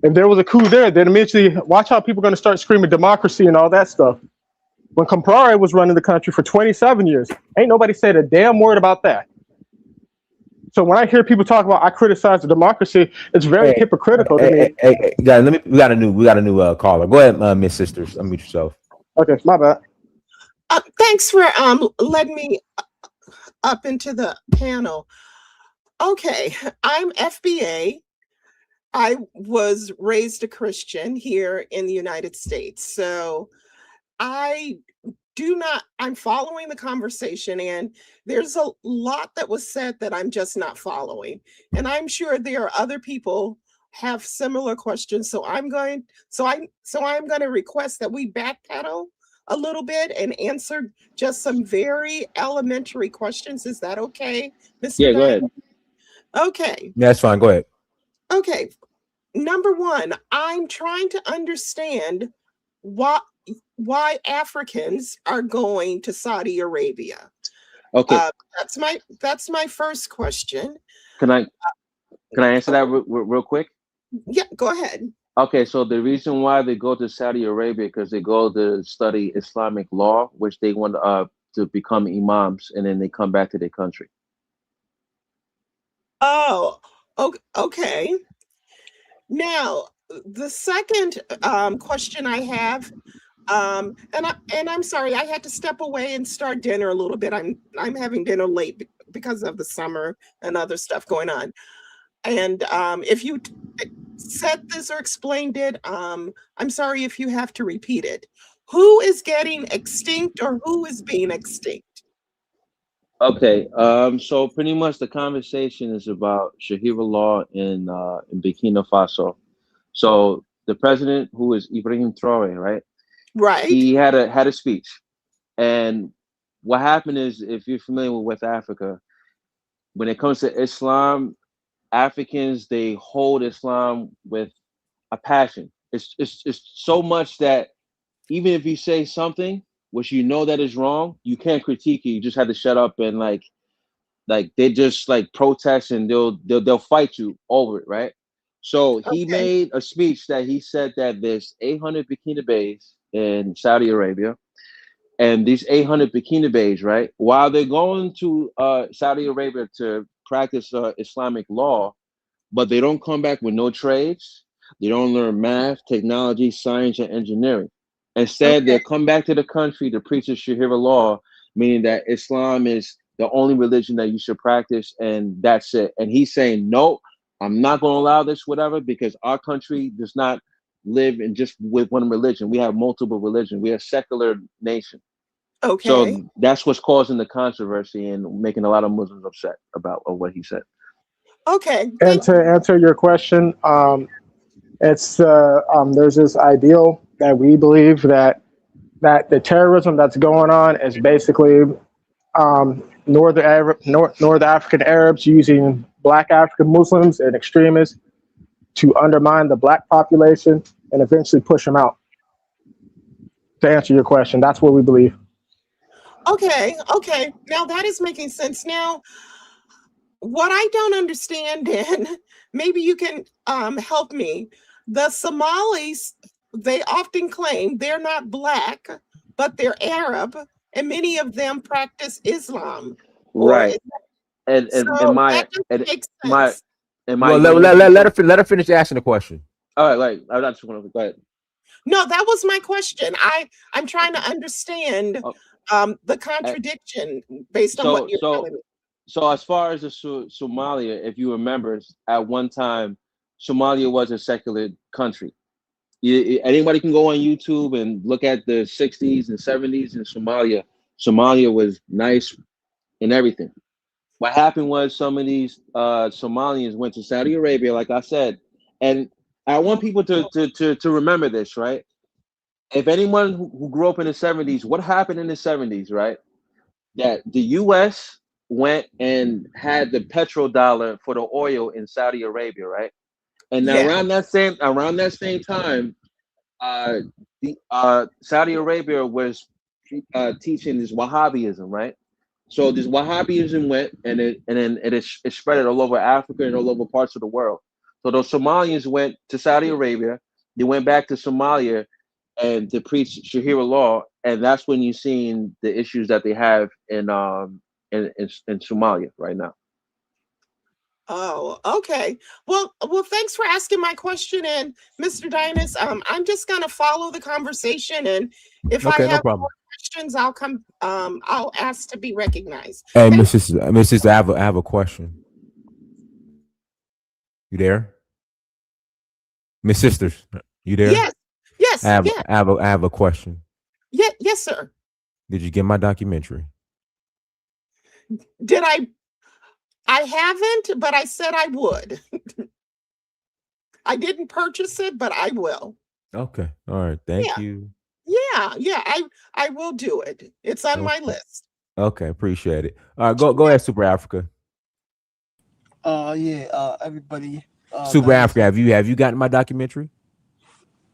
If there was a coup there, then immediately watch how people are going to start screaming democracy and all that stuff. When Compaore was running the country for 27 years, ain't nobody said a damn word about that. So when I hear people talk about I criticize the democracy, it's very hypocritical to me. Hey, guys, we got a new caller. Go ahead, Miss Sisters. Unmute yourself. Okay, my bad. Thanks for letting me up into the panel. Okay, I'm FBA. I was raised a Christian here in the United States. So I'm following the conversation, and there's a lot that was said that I'm just not following. And I'm sure there are other people have similar questions. So I'm going to request that we backpedal a little bit and answer just some very elementary questions. Is that okay, Mr. Yeah, go ahead. Okay. Yeah, that's fine. Go ahead. Okay. Number one, I'm trying to understand why Africans are going to Saudi Arabia. Okay. That's my first question. Can I answer that real quick? Yeah, go ahead. Okay, so the reason why they go to Saudi Arabia because they go to study Islamic law, which they want to become imams, and then they come back to their country. Oh, okay. Now, the second question I have, and I'm sorry, I had to step away and start dinner a little bit. I'm having dinner late because of the summer and other stuff going on. And if you said this or explained it, I'm sorry if you have to repeat it. Who is getting extinct or who is being extinct? Okay, so pretty much the conversation is about Sharia law in Burkina Faso. So the president, who is Ibrahim Traoré, right? Right. He had a speech, and what happened is, if you're familiar with West Africa, when it comes to Islam, Africans, they hold Islam with a passion. It's so much that even if you say something which you know that is wrong, you can't critique it. You just have to shut up and like they just like protest, and they'll fight you over it, right? So he made a speech that he said that there's 800 Burkina Faso in Saudi Arabia, and these 800 Burkina Faso, right, while they're going to Saudi Arabia to practice Islamic law, but they don't come back with no trades. They don't learn math, technology, science, and engineering. Instead, they'll come back to the country to preach the Sharia law, meaning that Islam is the only religion that you should practice, and that's it. And he's saying, no, I'm not going to allow this, whatever, because our country does not live in just with one religion. We have multiple religions. We are a secular nation. Okay. So that's what's causing the controversy and making a lot of Muslims upset about what he said. Okay. And to answer your question, it's there's this ideal that we believe that the terrorism that's going on is basically North African Arabs using Black African Muslims and extremists to undermine the Black population and eventually push them out. To answer your question, that's what we believe. Okay. Now that is making sense. Now, what I don't understand, and maybe you can help me, the Somalis, they often claim they're not Black, but they're Arab, and many of them practice Islam. Or Right. And so my that doesn't and make my sense. and my Well, you want me to let her finish asking the question. all right, like I just want to go ahead. No, that was my question. I'm trying to understand Oh, the contradiction based on what you're telling me. So as far as the Somalia, if you remember, at one time, Somalia was a secular country. Anybody can go on YouTube and look at the 60s and 70s in Somalia. Somalia was nice and everything. What happened was some of these Somalians went to Saudi Arabia, like I said, and I want people to remember this, right? If anyone who grew up in the 70s, what happened in the 70s, right? That the US went and had the petrodollar for the oil in Saudi Arabia, right? And now Yeah. around that same time, the Saudi Arabia was teaching this Wahhabism, right? So this Wahhabism went and it spread all over Africa and all over parts of the world. So those Somalians went to Saudi Arabia, they went back to Somalia and to preach Sharia law, and that's when you're seeing the issues that they have in Somalia right now. Oh, okay. Well, thanks for asking my question. And Mr. Dynas, I'm just gonna follow the conversation, and if I Okay, no have problem. more questions, I'll ask to be recognized. Hey, Thank Mrs. I have a question. You there? Miss Sisters, you there? Yes, yes, yeah, I have a question. yeah, yes, sir. Did you get my documentary? Did I haven't, but I said I would. I didn't purchase it, but I will. Okay. All right. Thank Yeah. you. Yeah, I will do it. It's on my list. Okay, appreciate it. All right, go ahead, Super Africa. Everybody. Super Africa, have you gotten my documentary?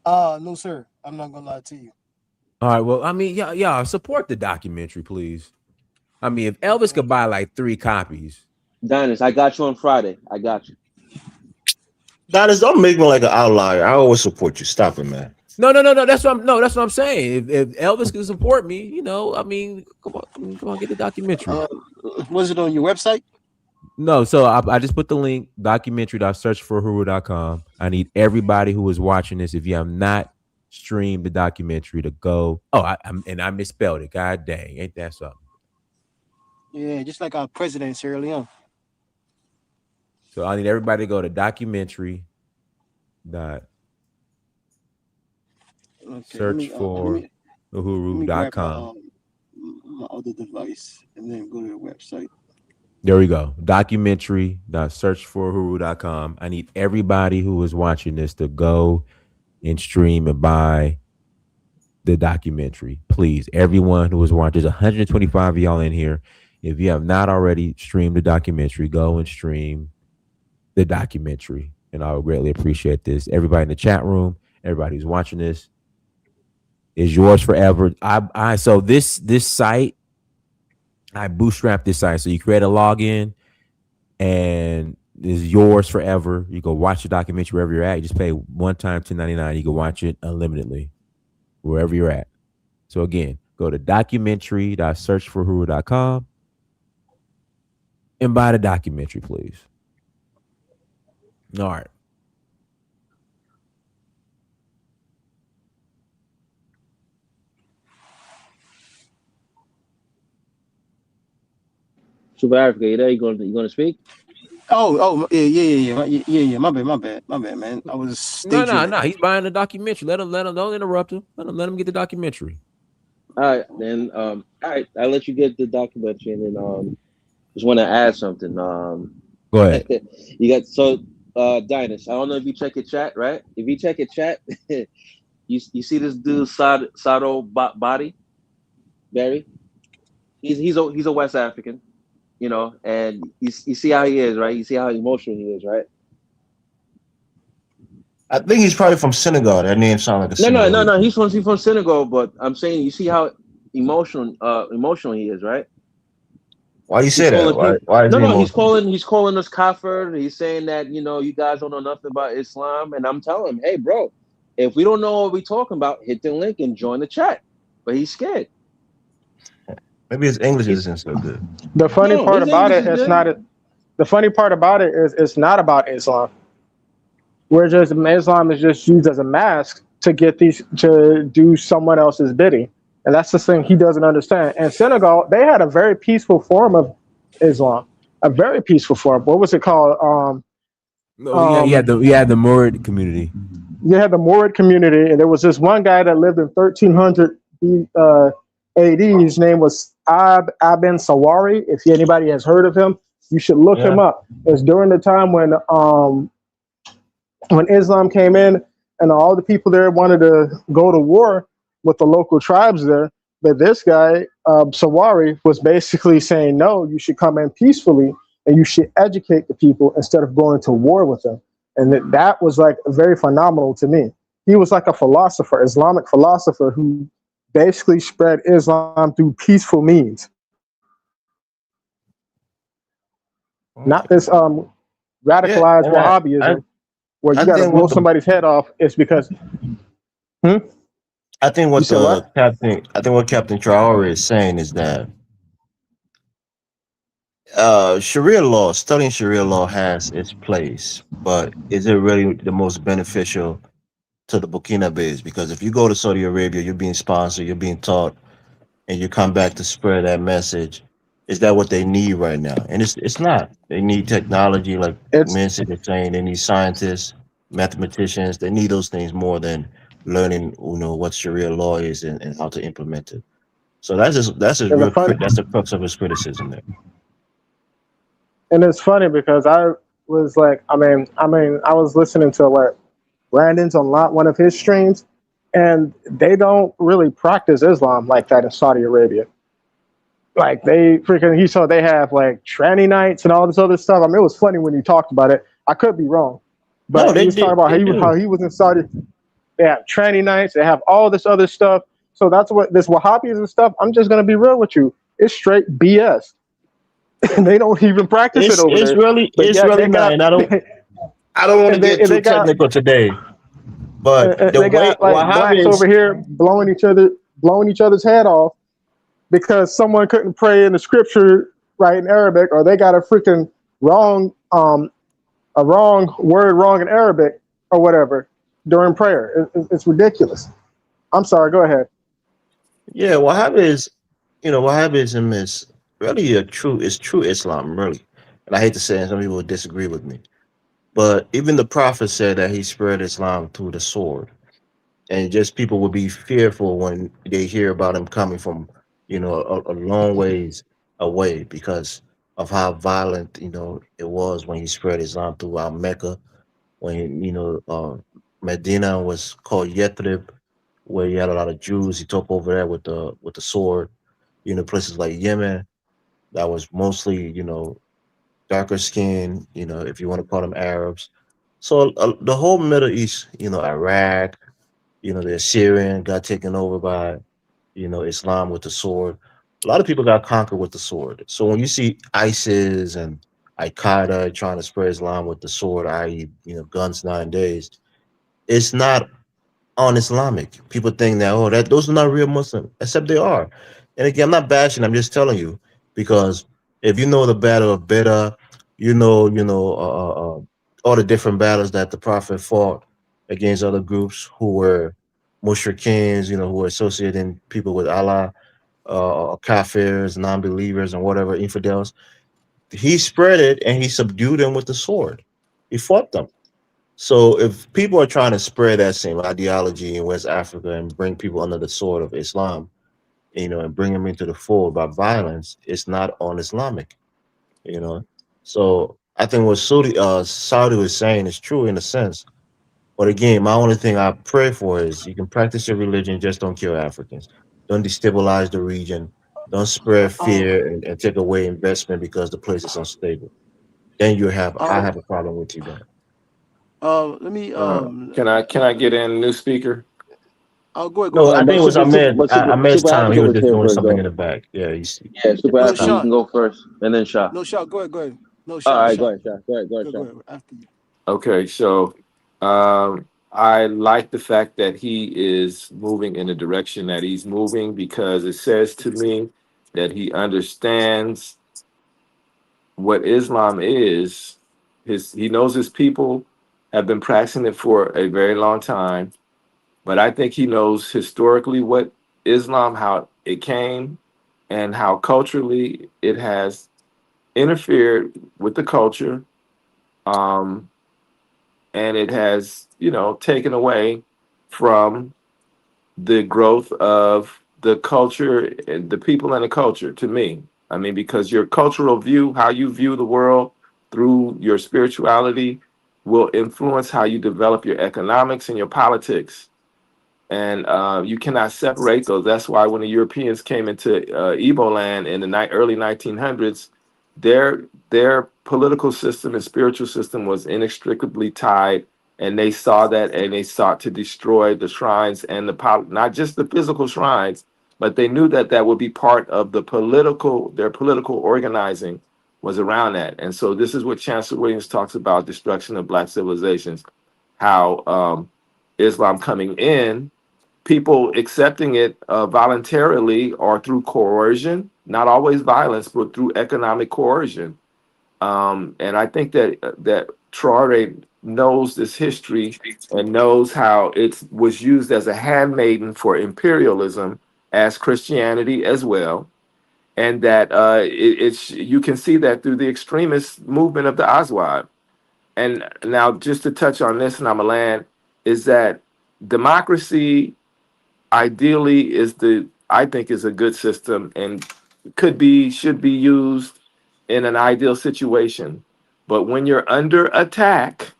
No, sir. I'm not gonna lie to you. All right. Well, I mean, yeah, support the documentary, please. I mean, if Elvis could buy like 3 copies. Dynas, I got you on Friday. I got you. Dynas, don't make me like an outlier. I always support you. Stop it, man. No. That's what I'm saying. If Elvis can support me, you know, I mean, come on, get the documentary. Was it on your website? No, so I just put the link, documentary.searchforhuru.com. I need everybody who is watching this, if you have not streamed the documentary, to go. Oh, I misspelled it. God dang, ain't that something? Yeah, just like our president, Sierra Leone. So I need everybody to go to documentary. Search for uhuru.com. My other device and then go to the website. There we go. Documentary.searchforhuru.com. I need everybody who is watching this to go and stream and buy the documentary. Please, everyone who is watching, there's 125 of y'all in here. If you have not already streamed the documentary, go and stream the documentary. And I would greatly appreciate this. Everybody in the chat room, everybody who's watching this, is yours forever. So this site, I bootstrapped this site. So you create a login and it's yours forever. You go watch the documentary wherever you're at. You just pay one time $10.99. You can watch it unlimitedly wherever you're at. So again, go to documentary.searchforhuru.com and buy the documentary, please. All right. Super Africa, you there? You gonna speak? Yeah. My bad, man. I was No. He's buying the documentary. Let him. Don't interrupt him. Let him get the documentary. All right, then. All right, I'll let you get the documentary, and then just want to add something. Go ahead. You got Dynas. I don't know if you check your chat, right? If you check your chat, you see this dude Sado Body, Barry. He's a West African, you know, and you see how he is, right? You see how emotional he is, right? I think he's probably from Senegal. That name sounds like a No. He's from Senegal, but I'm saying you see how emotional he is, right? Why do you say that? calling people. Why is he No, emotional? he's calling us kafir. He's saying that, you know, you guys don't know nothing about Islam, and I'm telling him, hey, bro, if we don't know what we're talking about, hit the link and join the chat. But he's scared. Maybe his English isn't so good. The funny No, part his about English it, is it's good. not. The funny part about it is it's not about Islam. We're just Islam is just used as a mask to get these to do someone else's bidding, and that's the thing he doesn't understand. And Senegal, they had a very peaceful form of Islam, a very peaceful form. What was it called? No, you had the Murid community. You had the Murid community, and there was this one guy that lived in 1300 AD. His name was Ibn Sawari. If anybody has heard of him, you should look him up. It's during the time when Islam came in, and all the people there wanted to go to war with the local tribes there. But this guy, Sawari, was basically saying, no, you should come in peacefully, and you should educate the people instead of going to war with them. And that was like very phenomenal to me. He was like a philosopher, Islamic philosopher, who basically spread Islam through peaceful means. Not this radicalized Wahhabism where you got to blow somebody's head off. It's because I think what Captain Traoré is saying is that Sharia law, studying Sharia law has its place, but is it really the most beneficial to the Burkinabes? Because if you go to Saudi Arabia, you're being sponsored, you're being taught, and you come back to spread that message. Is that what they need right now? And it's not. They need technology, like Mincy is saying. They need scientists, mathematicians. They need those things more than learning, you know, what Sharia law is and how to implement it. So that's the crux of his criticism there. And it's funny because I was like, I was listening to what Brandon's on one of his streams, and they don't really practice Islam like that in Saudi Arabia. Like they have like tranny nights and all this other stuff. I mean, it was funny when he talked about it. I could be wrong, but he was talking about how he was in Saudi. They have tranny nights. They have all this other stuff. So that's what this Wahhabism stuff. I'm just gonna be real with you. It's straight BS. They don't even practice it over there. It's really not. And I don't want to get too technical today. But they got like blacks over here blowing each other's head off because someone couldn't pray in the scripture right in Arabic, or they got a freaking wrong word wrong in Arabic or whatever during prayer. It's ridiculous. I'm sorry. Go ahead. Yeah, Wahhabism is really true Islam, really. And I hate to say it, some people would disagree with me. But even the Prophet said that he spread Islam through the sword. And just people would be fearful when they hear about him coming from, you know, a long ways away because of how violent, you know, it was when he spread Islam throughout Mecca, when, you know, Medina was called Yathrib, where you had a lot of Jews. He took over there with the sword. You know, places like Yemen, that was mostly, you know, darker skin, you know, if you want to call them Arabs. So the whole Middle East, you know, Iraq, you know, the Assyrian got taken over by, you know, Islam with the sword. A lot of people got conquered with the sword. So when you see ISIS and Al Qaeda trying to spread Islam with the sword, i.e., you know, guns nowadays, it's not un-Islamic. People think that those are not real Muslims, except they are. And again, I'm not bashing. I'm just telling you because if you know the battle of Bedr, you know, all the different battles that the Prophet fought against other groups who were mushrikins, you know, who were associating people with Allah, kafirs, non-believers, and whatever infidels. He spread it and he subdued them with the sword. He fought them. So if people are trying to spread that same ideology in West Africa and bring people under the sword of Islam, you know, and bring them into the fold by violence, it's not un-Islamic, you know. So I think what Saudi was saying is true in a sense. But again, my only thing I pray for is you can practice your religion, just don't kill Africans. Don't destabilize the region. Don't spread fear and take away investment because the place is unstable. Then I have a problem with you then. Let me Can I get in, new speaker? I'll go ahead. No, I But think it was Ahmed's Super time. He Africa was was just here doing first, something though. in the back. Yeah, Yeah, Super No, Africa. You Shah. can go first, and then Shah. No, Shah. Go ahead. No, All Shah. right, Shah. go ahead, Shah. Go ahead, Go Shah. ahead. After you. Okay, so I like the fact that he is moving in the direction that he's moving because it says to me that he understands what Islam is. He knows his people have been practicing it for a very long time, but I think he knows historically what Islam, how it came, and how culturally it has interfered with the culture. Um, and it has, taken away from the growth of the culture and the people and the culture to me. I mean, because your cultural view, how you view the world through your spirituality, will influence how you develop your economics and your politics. And you cannot separate those. That's why when the Europeans came into Igbo land in the early 1900s, their political system and spiritual system was inextricably tied, and they saw that and they sought to destroy the shrines and not just the physical shrines, but they knew that that would be part of their political organizing was around that. And so this is what Chancellor Williams talks about: destruction of Black civilizations, how Islam coming in, people accepting it voluntarily or through coercion, not always violence, but through economic coercion. And I think that Traoré knows this history and knows how it was used as a handmaiden for imperialism as Christianity as well. And that it's you can see that through the extremist movement of the Azawad. And now, just to touch on this, and I'm a land, is that democracy ideally I think is a good system and should be used in an ideal situation. But when you're under attack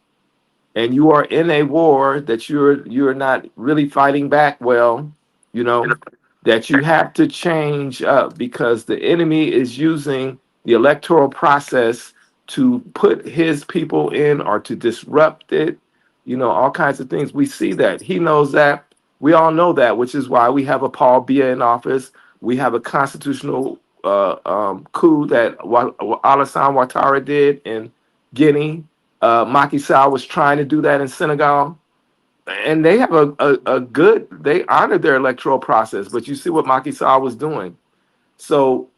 and you are in a war that you're not really fighting back well, you know, that you have to change up because the enemy is using the electoral process to put his people in or to disrupt it, all kinds of things. We see that. He knows that. We all know that, which is why we have a Paul Biya in office. We have a constitutional coup that Alassane Ouattara did in Guinea. Macky Sall was trying to do that in Senegal, and they have a good, they honored their electoral process, but you see what Macky Sall was doing. So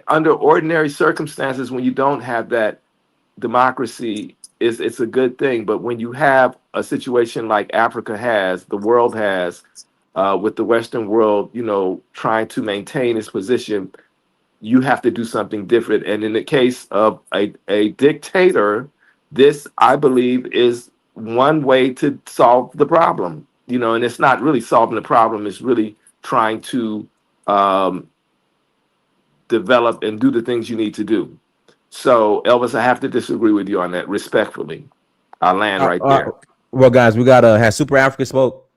under ordinary circumstances, when you don't have that democracy, it's a good thing. But when you have a situation like Africa has, the world has, with the Western world, trying to maintain its position, you have to do something different. And in the case of a dictator, this, I believe, is one way to solve the problem. And it's not really solving the problem, it's really trying to um, develop and do the things you need to do. So, Elvis, I have to disagree with you on that respectfully. I'll land right there. Well, guys, we got to have Super Africa spoke.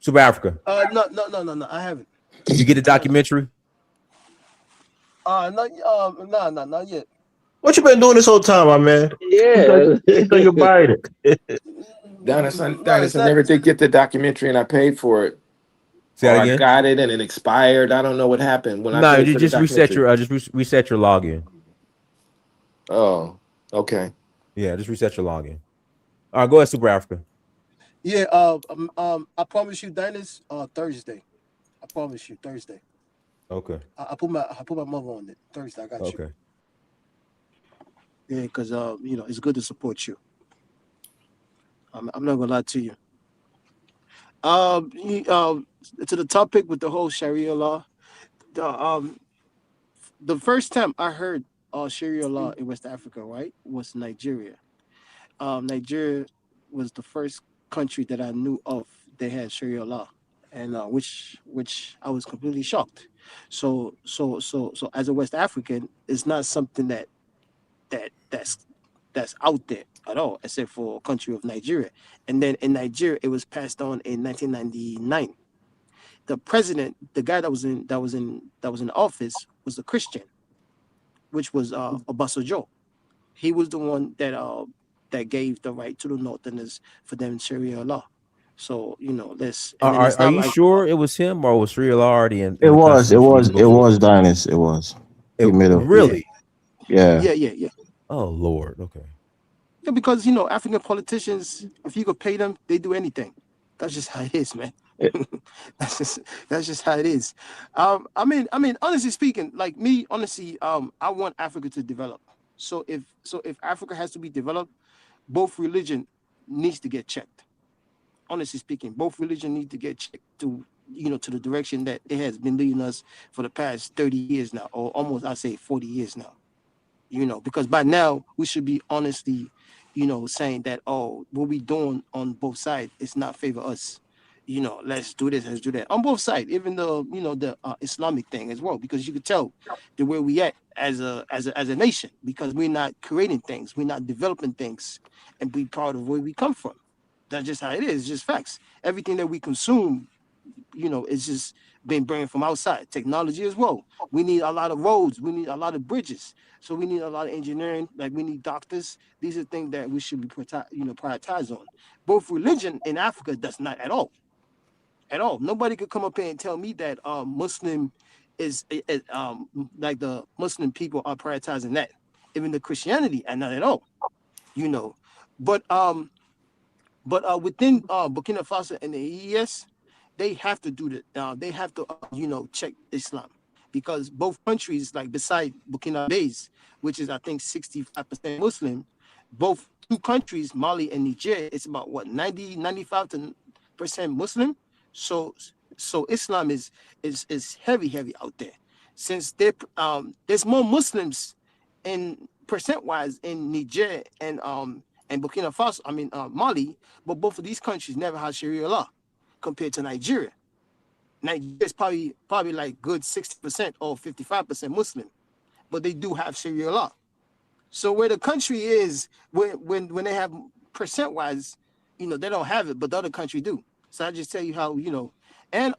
Super Africa. No. I haven't. Did you get the documentary? Not yet. What you been doing this whole time, my man? Yeah. Think about it. Dennis, I never did get the documentary, and I paid for it. Say that Or I again. got it and it expired. I don't know what happened when I No, paid you for the just reset documentary. your reset your login. Oh, okay. Yeah, just reset your login. All right, go ahead, Super Africa. Yeah. I promise you, Dennis. Thursday. I promise you, Thursday. Okay. I put my mother on it. Thursday. I got you. Okay. Yeah, because it's good to support you. I'm not gonna lie to you. To the topic with the whole Sharia law. The first time I heard Sharia law in West Africa, right, was Nigeria. Nigeria was the first country that I knew of that had Sharia law, and which I was completely shocked. So as a West African, it's not something that's out there at all, except for a country of Nigeria. And then in Nigeria, it was passed on in 1999. The president, the guy that was in office, was a Christian, which was Obasanjo. He was the one that gave the right to the Northerners for them Sharia law. So let's and then it's Are not you like sure it was him or was Sharia law already in It the was, Constitution even before? Dynasty. It was. He made a Really? yeah. yeah. Oh Lord. Okay. Yeah, because African politicians, if you could pay them, they do anything. That's just how it is, man. It- that's just how it is. I mean, honestly speaking, like me, honestly, I want Africa to develop. So if Africa has to be developed, both religion needs to get checked. Honestly speaking, both religion need to get checked to to the direction that it has been leading us for the past 30 years now, or almost I'd say 40 years now. Because by now we should be honestly, saying that, oh, what we doing on both sides is not favor us. Let's do this, let's do that on both sides, even the the Islamic thing as well, because you could tell the where we at as a nation, because we're not creating things, we're not developing things, and be proud of where we come from. That's just how it is. It's just facts. Everything that we consume, it's just been bringing from outside. Technology as well. We need a lot of roads. We need a lot of bridges. So we need a lot of engineering. Like we need doctors. These are things that we should be prioritized on. Both religion in Africa does not at all. At all. Nobody could come up here and tell me that Muslim is like the Muslim people are prioritizing that. Even the Christianity, and not at all. But within Burkina Faso and the EES, they have to do that. They have to, check Islam, because both countries, like beside Burkina Faso, which is I think 65% Muslim, both two countries, Mali and Niger, it's about what 95% Muslim. So Islam is heavy out there, since there's more Muslims in percent wise in Niger and Burkina Faso. I mean Mali, but both of these countries never had Sharia law compared to Nigeria. Nigeria is probably like good 60% or 55% Muslim, but they do have Sharia law. So where the country is, when they have percent wise, they don't have it, but the other country do. So I just tell you how and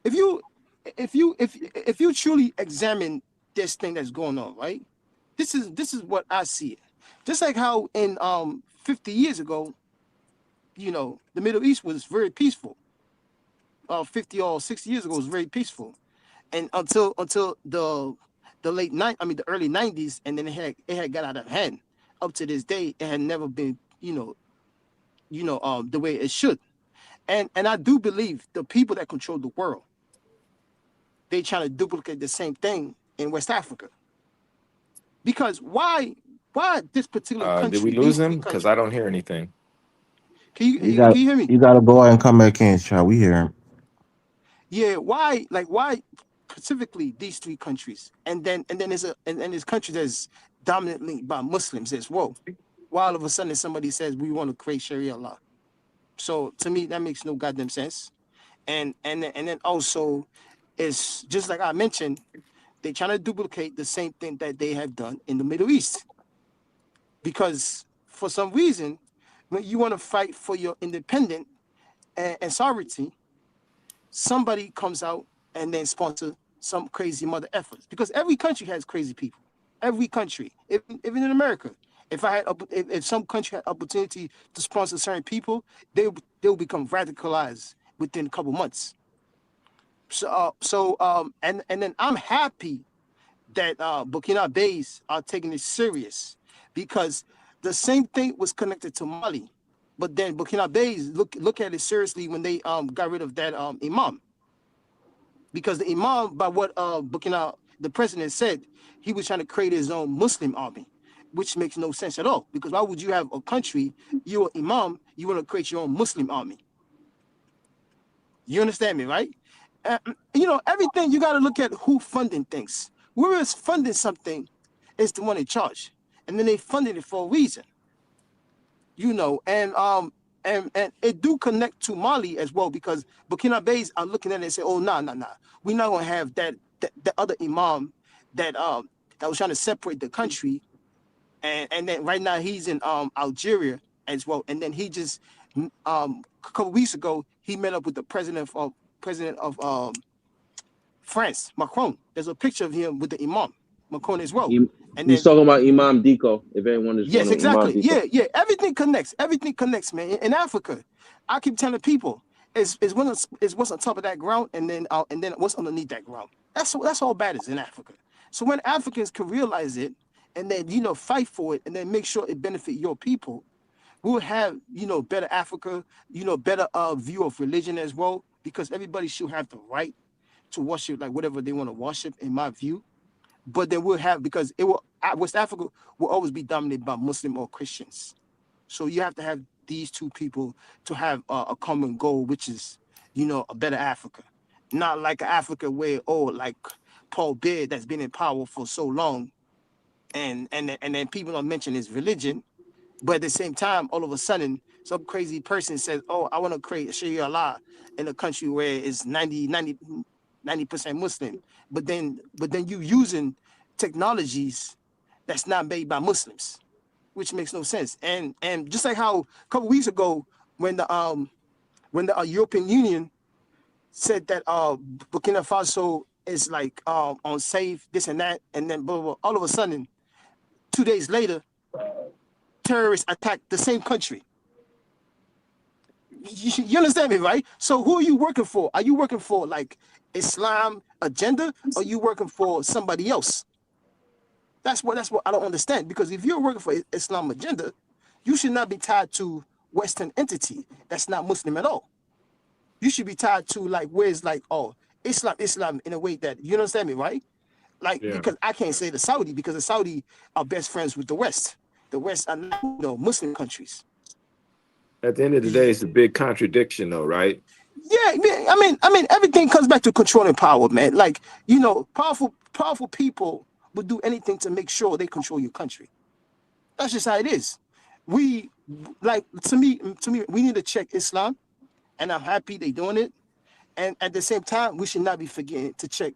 if you truly examine this thing that's going on, right? This is what I see it. Just like how in 50 years ago, the Middle East was very peaceful. 50 or 60 years ago was very peaceful, and until the early 90s, and then it had got out of hand. Up to this day, it had never been the way it should. And I do believe the people that control the world, they trying to duplicate the same thing in West Africa. Because why this particular country? Did we lose These three him? Because countries. I don't hear anything. Can you hear me? You gotta go out and come back in, child. We hear him. Yeah, why specifically these three countries, and then there's countries that's dominantly by Muslims as well. Why all of a sudden somebody says we want to create Sharia law? So to me that makes no goddamn sense. And then also, it's just like I mentioned, they're trying to duplicate the same thing that they have done in the Middle East. Because for some reason, when you want to fight for your independence and sovereignty, somebody comes out and then sponsor some crazy mother efforts. Because every country has crazy people. Every country, even in America. If some country had opportunity to sponsor certain people, they'll become radicalized within a couple months. And then I'm happy that Burkina Faso are taking it serious, because the same thing was connected to Mali, but then Burkina Faso look at it seriously when they got rid of that imam, because the imam, by what the president said, he was trying to create his own Muslim army, which makes no sense at all. Because why would you have a country, you're an imam, you want to create your own Muslim army? You understand me, right? Everything, you got to look at who funding things. Whoever is funding something is the one in charge, and then they funded it for a reason. And it do connect to Mali as well, because Burkina Faso are looking at it and say, oh, nah, we're not gonna have that other imam that was trying to separate the country, and then right now he's in Algeria as well, and then he just a couple weeks ago he met up with the president of France, Macron. There's a picture of him with the imam, Macron as well. And he's talking about Imam Diko. If anyone is yes, wondering, exactly. Imam Diko. Yeah. Everything connects, man. In Africa, I keep telling people, it's what's on top of that ground, and then what's underneath that ground. That's all bad is in Africa. So when Africans can realize it, and then fight for it, and then make sure it benefit your people, we'll have better Africa, better view of religion as well, because everybody should have the right to worship like whatever they want to worship, in my view. But then we'll have, because West Africa will always be dominated by Muslim or Christians. So you have to have these two people to have a common goal, which is a better Africa, not like an Africa where like Paul Bear that's been in power for so long, and then people don't mention his religion. But at the same time, all of a sudden, some crazy person says, "Oh, I want to create a Sharia law in a country where it's 90% Muslim." But then you using technologies that's not made by Muslims, which makes no sense. And just like how a couple weeks ago, when the European Union said that Burkina Faso is like unsafe, this and that, and then blah, blah, blah, all of a sudden, 2 days later, terrorists attacked the same country. You understand me, right? So who are you working for? Are you working for like Islam agenda, or are you working for somebody else? That's what I don't understand. Because if you're working for Islam agenda, you should not be tied to Western entity that's not Muslim at all. You should be tied to like where it's like, oh, Islam in a way that, you understand me, right? Like, because I can't say the Saudi, because the Saudi are best friends with the West. The West are not, Muslim countries. At the end of the day, it's a big contradiction, though, right? Yeah, I mean, everything comes back to controlling power, man. Like, powerful people would do anything to make sure they control your country. That's just how it is. We, like, to me, we need to check Islam, and I'm happy they're doing it. And at the same time, we should not be forgetting to check,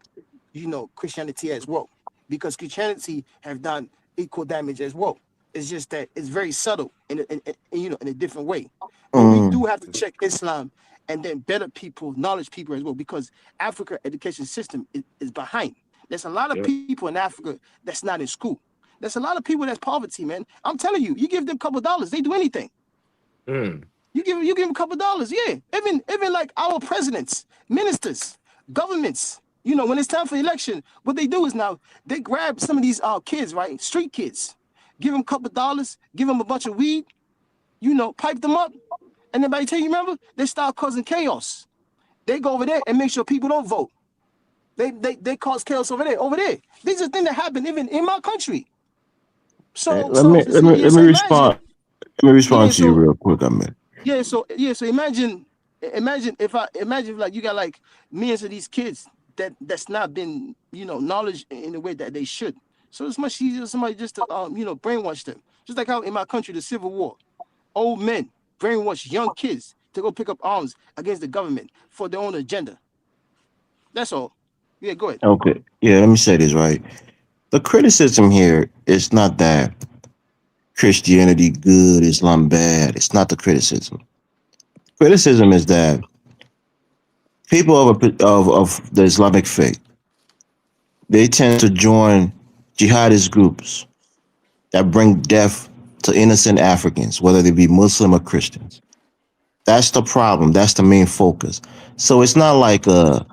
Christianity as well, because Christianity have done equal damage as well. It's just that it's very subtle in a different way. But we do have to check Islam, and then better people, knowledge people as well, because Africa education system is behind. There's a lot of people in Africa that's not in school. There's a lot of people that's poverty, man. I'm telling you, you give them a couple dollars, they do anything. You give them a couple dollars, yeah. Even like our presidents, ministers, governments, when it's time for election, what they do is now they grab some of these kids, right? Street kids, give them a couple dollars, give them a bunch of weed, pipe them up, and then by the time you remember, they start causing chaos. They go over there and make sure people don't vote. They cause chaos over there. These are things that happen even in my country. So let me respond. Let me respond to you real quick, Ahmed. So imagine if like you got like millions of these kids that's not been knowledge in the way that they should. So it's much easier for somebody just to brainwash them. Just like how in my country the Civil War, old men brainwash young kids to go pick up arms against the government for their own agenda. That's all. Yeah, go ahead. Okay. Yeah, let me say this right. The criticism here is not that Christianity good, Islam bad. It's not the criticism. Criticism is that people of the Islamic faith, they tend to join jihadist groups that bring death to innocent Africans, whether they be Muslim or Christians. That's the problem. That's the main focus. So it's not like a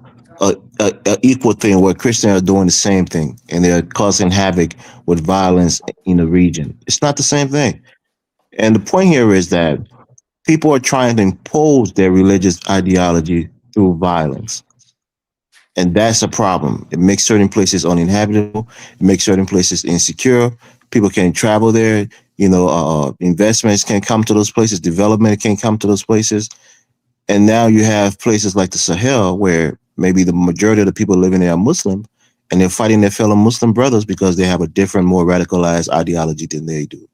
equal thing where Christians are doing the same thing and they're causing havoc with violence in the region. It's not the same thing. And the point here is that people are trying to impose their religious ideology through violence. And that's a problem. It makes certain places uninhabitable. It makes certain places insecure. People can't travel there. Investments can't come to those places. Development can't come to those places. And now you have places like the Sahel where maybe the majority of the people living there are Muslim, and they're fighting their fellow Muslim brothers because they have a different, more radicalized ideology than they do.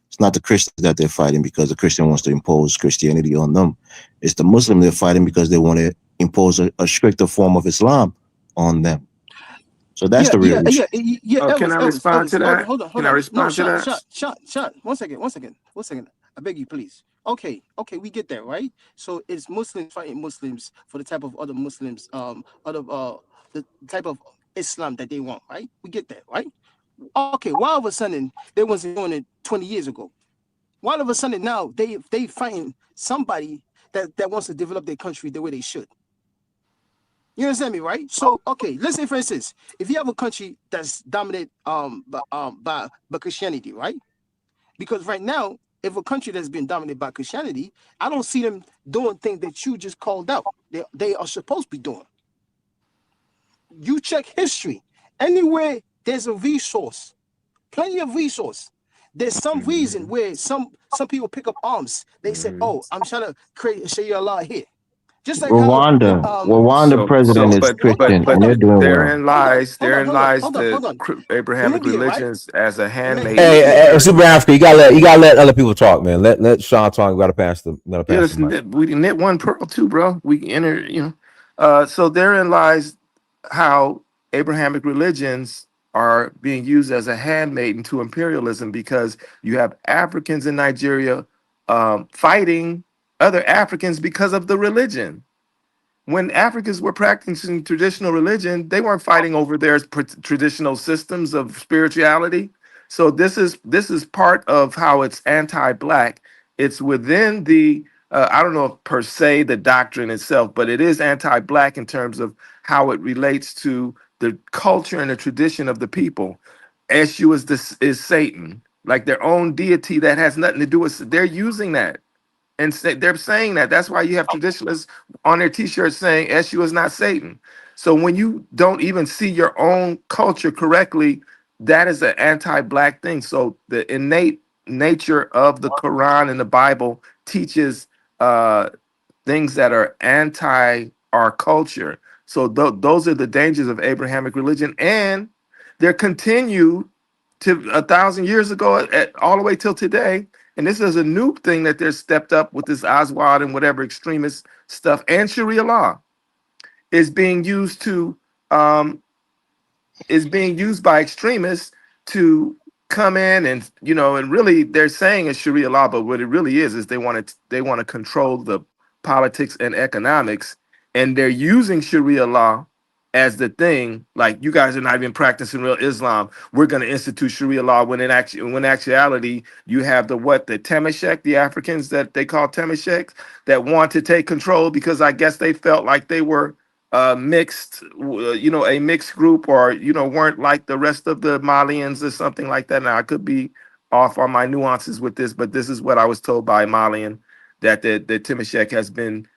It's not the Christians that they're fighting because the Christian wants to impose Christianity on them. It's the Muslim they're fighting because they want to impose a stricter form of Islam on them. So that's the real issue. Can I respond to that? Hold on. Can I respond to that? Shut. One second. I beg you, please. Okay, we get that, right? So it's Muslims fighting Muslims for the type of other Muslims, the type of Islam that they want, right? We get that, right? Okay, why all of a sudden they wasn't doing it 20 years ago? Why all of a sudden now they fighting somebody that wants to develop their country the way they should? You understand me, right? So, okay, let's say for instance, if you have a country that's dominated by Christianity, right? Because right now, if a country that's been dominated by Christianity, I don't see them doing things that you just called out. They are supposed to be doing. You check history. Anywhere there's a resource, plenty of resource. There's some reason where some people pick up arms. They say, "Oh, I'm trying to create a Sharia law here." Just like how Rwanda president is But Christian, and they're doing well. therein lies the hold on. Abrahamic Namibia, right? religions as a handmaid Hey, to Namibia. Super spiritual. Africa, you gotta let other people talk, man. Let Sean talk. We gotta Yeah, pass the listen, mic. we can knit one pearl too, bro. We can enter, you know. So therein lies how Abrahamic religions are being used as a handmaiden to imperialism, because you have Africans in Nigeria fighting other Africans because of the religion. When Africans were practicing traditional religion, they weren't fighting over their traditional systems of spirituality. So this is part of how it's anti-black. It's within the I don't know if per se the doctrine itself, but it is anti-black in terms of how it relates to the culture and the tradition of the people. Eshu is Satan, like their own deity that has nothing to do with. They're using that and they're saying that. That's why you have traditionalists on their t-shirts saying SU is not Satan. So when you don't even see your own culture correctly, that is an anti-black thing. So the innate nature of the Quran and the Bible teaches things that are anti our culture. So those are the dangers of Abrahamic religion, and they're continued to 1,000 years ago all the way till today. And this is a new thing that they're stepped up with this Oswald and whatever extremist stuff, and Sharia law is being used to is being used by extremists to come in and and really they're saying it's Sharia law, but what it really is they want to control the politics and economics, and they're using Sharia law as the thing. Like, you guys are not even practicing real Islam. We're going to institute Sharia law, when actuality you have the Temeshek, the Africans that they call Temeshek, that want to take control because I guess they felt like they were mixed, a mixed group, or weren't like the rest of the Malians or something like that. Now I could be off on my nuances with this, but this is what I was told by Malian, that the Timashek has been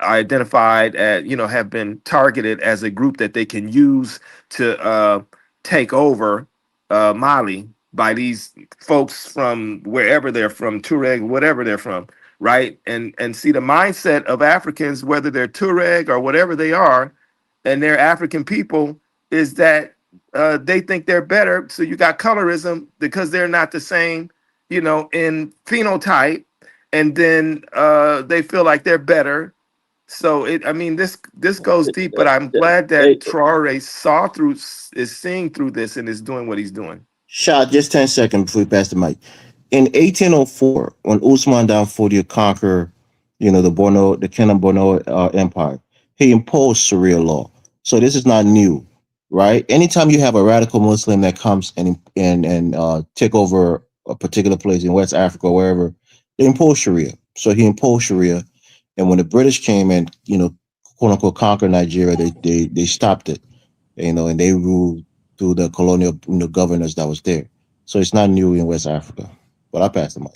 identified as, have been targeted as a group that they can use to take over Mali by these folks from wherever they're from, Tuareg, whatever they're from, right? And see the mindset of Africans, whether they're Tuareg or whatever they are, and they're African people, is that they think they're better. So you got colorism because they're not the same, in phenotype, and then they feel like they're better. So this goes deep, but I'm glad that Hey, Traoré is seeing through this and is doing what he's doing. Shot, just 10 seconds before we pass the mic. In 1804, when Usman Dan Fodio conquered, the Kingdom Borno Empire, he imposed Sharia law. So this is not new, right? Anytime you have a radical Muslim that comes and take over a particular place in West Africa or wherever, they impose Sharia. So he imposed Sharia, and when the British came and quote unquote conquered Nigeria, they stopped it, and they ruled through the colonial governors that was there. So it's not new in West Africa. But I pass the mic.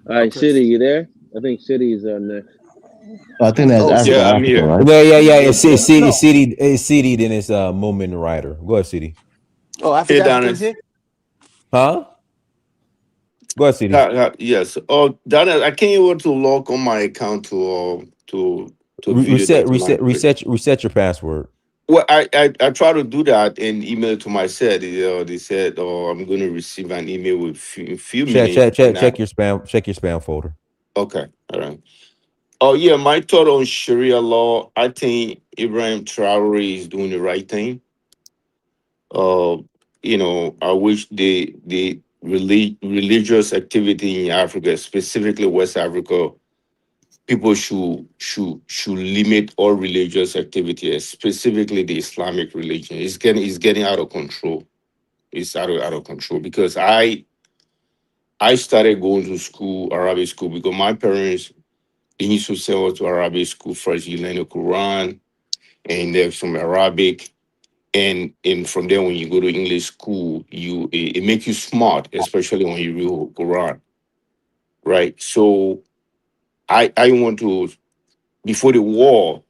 All right, Okay. City, you there? I think City is next. I think that's City. Africa, Yeah, I'm here. right? Yeah. No, It's CD. Then it's Moment Rider. Go ahead, CD. Oh, Hey, Africans Donna. here. Huh? Go ahead, CD. Yes. Oh, Daniel, I can't able to log on my account to video that my Reset your password. well, I try to do that and email it to myself. They said, "Oh, I'm going to receive an email with few minutes." Check your spam. Check your spam folder. Okay, all right. Oh yeah, my thought on Sharia law. I think Ibrahim Traoré is doing the right thing. Uh, I wish the religious activity in Africa, specifically West Africa, people should limit all religious activity, specifically the Islamic religion. It's getting out of control. It's out of control because I started going to school, Arabic school, because my parents they used to send us to Arabic school first. You learn the Quran and then some Arabic, and from there when you go to English school, it makes you smart, especially when you read Quran, right? So I want to before the war.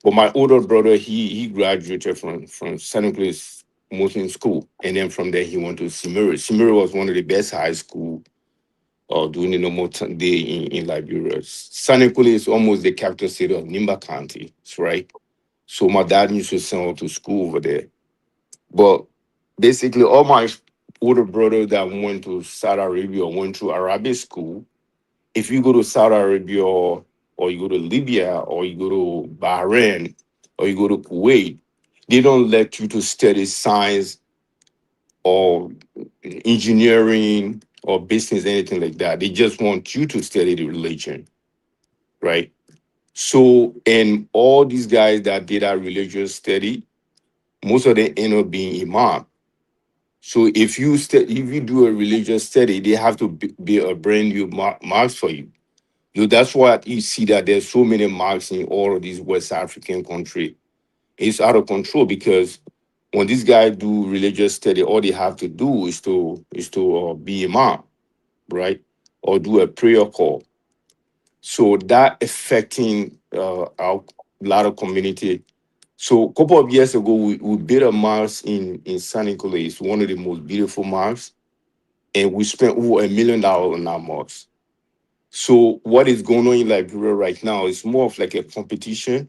But my older brother, he graduated from St. Louis Muslim School, and then from there he went to Simiri. Simiri was one of the best high school during the normal day in Liberia. St. Louis is almost the capital city of Nimba County, right? So my dad used to send us to school over there. But basically, all my older brothers that went to Saudi Arabia went to Arabic school. If you go to Saudi Arabia or you go to Libya or you go to Bahrain or you go to Kuwait, they don't let you to study science or engineering or business, anything like that. They just want you to study the religion, right? So, and all these guys that did that religious study, most of them end up being imam. So if you do a religious study, they have to be a brand new marks for you. That's why you see that there's so many marks in all of these West African countries. It's out of control because when these guys do religious study, all they have to do is to be imam, right, or do a prayer call. So that affecting our lot of community. So a couple of years ago, we built a mosque in San Nicolas, one of the most beautiful mosques, and we spent over $1 million on that mosque. So what is going on in Liberia right now is more of like a competition.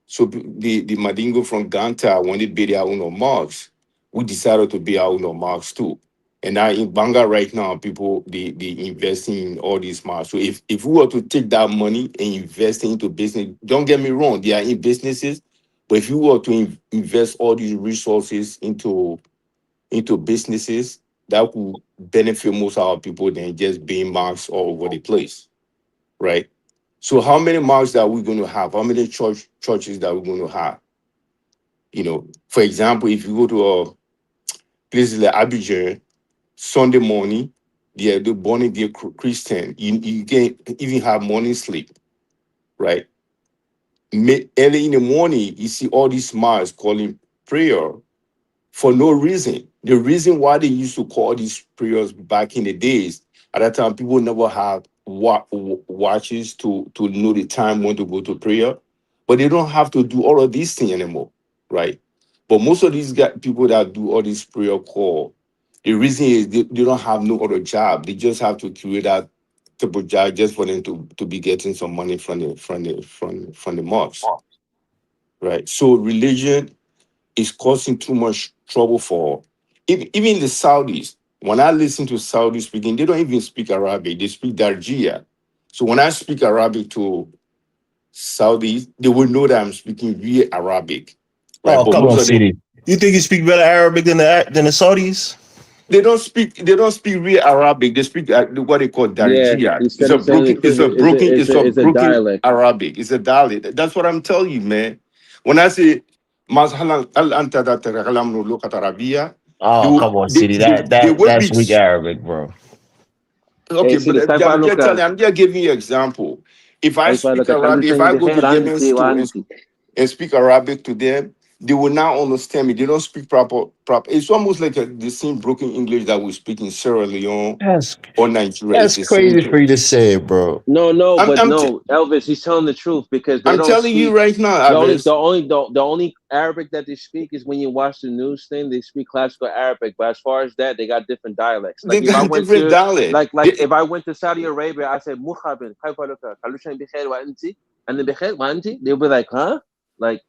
So the Madingo from Ganta, when they build their own marks, we decided to build our own marks too. And now in Banga right now, people they investing in all these marks. So if we were to take that money and invest into business, don't get me wrong, they are in businesses, but if you were to invest all these resources into businesses, that would benefit most of our people than just being marks all over the place, right? So how many marks that we're going to have? How many churches that we're going to have? For example, if you go to a place like Abidjan, Sunday morning, the born again Christian, you can even have morning sleep, right? Early in the morning, you see all these marks calling prayer for no reason. The reason why they used to call these prayers back in the days, at that time, people never had watches to know the time when to go to prayer, but they don't have to do all of these things anymore, right? But most of these people that do all these prayer call, the reason is they don't have no other job. They just have to create that type of job just for them to be getting some money from the mosque, right? So religion is causing too much trouble for even the Saudis. When I listen to Saudi speaking, they don't even speak Arabic. They speak Darija. So when I speak Arabic to Saudis, they will know that I'm speaking real Arabic, right? Oh, But come most on, of them CD. You think you speak better Arabic than the Saudis? they don't speak real Arabic. They speak what they call Yeah, Darija. he said saying the truth. It's a dialect. Arabic. It's a dialect. That's what I'm telling you, man. When I say "Mazhalan al anta tatakalam luqat Arabia," Oh, come on, CD. they will be That's weak Arabic, bro. okay. See But the Kaifa I'm just telling. Luka. I'm just giving you an example. If I Kaifa speak Luka. Arabic, if Kalushan I go to Beher Yemen Anti store Wanti. and speak Arabic to them, they will now understand me. They don't speak proper. It's almost like the same broken English that we speak in Sierra Leone That's or Nigeria. It's that's the same crazy for thing. you to say, bro. No, I'm but I'm t- no, Elvis, he's telling the truth because they I'm don't telling you speak. right now, The only, the Abbas. only, the only Arabic that they speak is when you watch the news thing. They speak classical Arabic, but as far as that, they got different dialects. Like They if I got went different to, dialect. like if I went to Saudi Arabia, I said Mukhabin, Kaifaluka, Kalushan Bikhair wa Anti, and the Bikhair wa Anti, they'll be like, huh? Like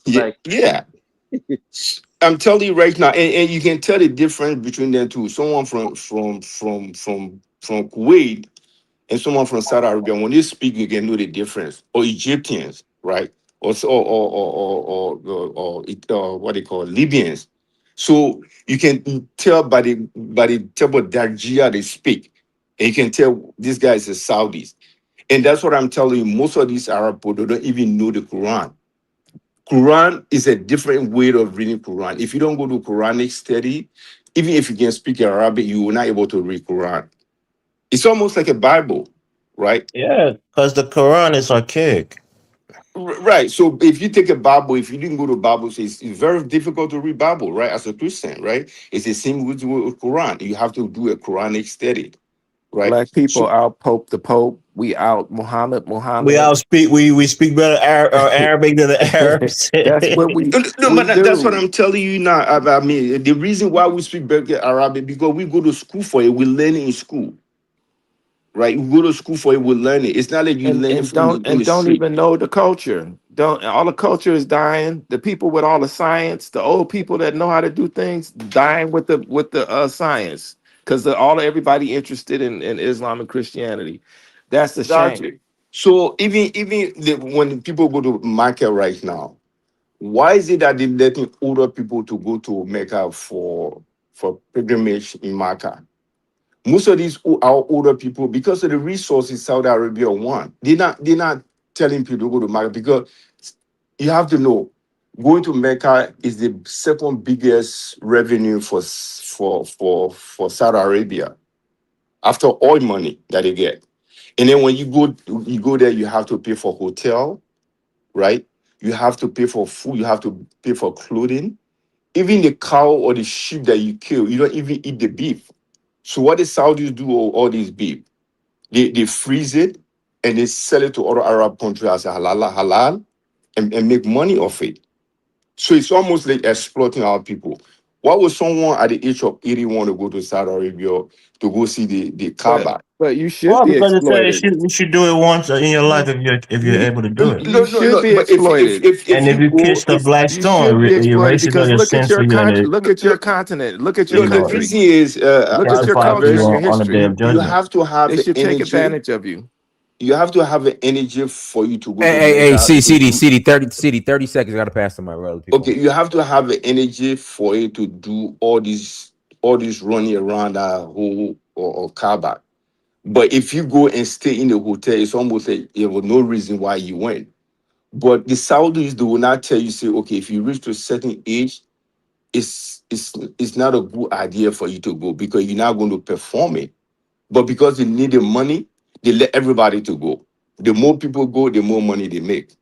Yeah, like yeah. I'm telling you right now, and you can tell the difference between them two. Someone from Kuwait and someone from Saudi Arabia, when they speak, you can know the difference. Or Egyptians, right? Or what they call Libyans. So you can tell by the type of Dargia they speak, and you can tell this guy is a Saudis. And that's what I'm telling you. Most of these Arab people they don't even know the Quran. Quran is a different way of reading Quran. If you don't go to Quranic study, even if you can speak Arabic, you will not able to read Quran. It's almost like a Bible, right? Yeah, because the Quran is archaic. Right. So if you take a Bible, if you didn't go to Bible, it's very difficult to read Bible, right? As a Christian, right? It's the same with Quran. You have to do a Quranic study, right? Black people So out Pope the Pope. We out Muhammad We Muhammad. all speak. We speak better Arabic than the Arabs. That's what no, we but that's what do. I'm telling you now. I mean, the reason why we speak better Arabic because we go to school for it. We learn it in school, right? We go to school for it. We learn it. It's not like you and learn it and from don't in and the don't street. even know the culture. Don't all the culture is dying. The people with all the science, the old people that know how to do things, dying with the science because everybody interested in Islam and Christianity. That's a shame. Exactly. So when people go to market right now, why is it that they're letting older people to go to Mecca for pilgrimage in Mecca? Most of these are older people because of the resources Saudi Arabia want. They're not telling people to go to Mecca because you have to know going to Mecca is the second biggest revenue for Saudi Arabia after oil money that they get. And then when you go there, you have to pay for hotel, right? You have to pay for food, you have to pay for clothing. Even the cow or the sheep that you kill, you don't even eat the beef. So what the Saudis do all these beef? They freeze it and they sell it to other Arab countries as a halal and make money off it. So it's almost like exploiting our people. Why would someone at the age of 80 want to go to Saudi Arabia to go see the Kaaba? But you should Well, be because it says exploited. you should do it once in your life You, if you're you, able to do it. you should No. be But exploited. if And if you you go, kiss the black You stone, should be you exploited erase it because on your sin for you, and it look at your continent, look at your you know the reason country, is look at your qualify for culture you and your on the day history. of you judgment. have to have They the should take energy. advantage of you. You have to have the energy for you to go to Hey, Mecca to CD, do. CD, 30 seconds. I gotta pass to my other Okay, people. you have to have the energy for it to do all these running around that whole or Kaaba. But if you go and stay in the hotel, it's almost like there was no reason why you went. But the Saudis they will not tell you, say, okay, if you reach to a certain age, it's not a good idea for you to go because you're not going to perform it. But because they need the money, they let everybody to go. The more people go, the more money they make.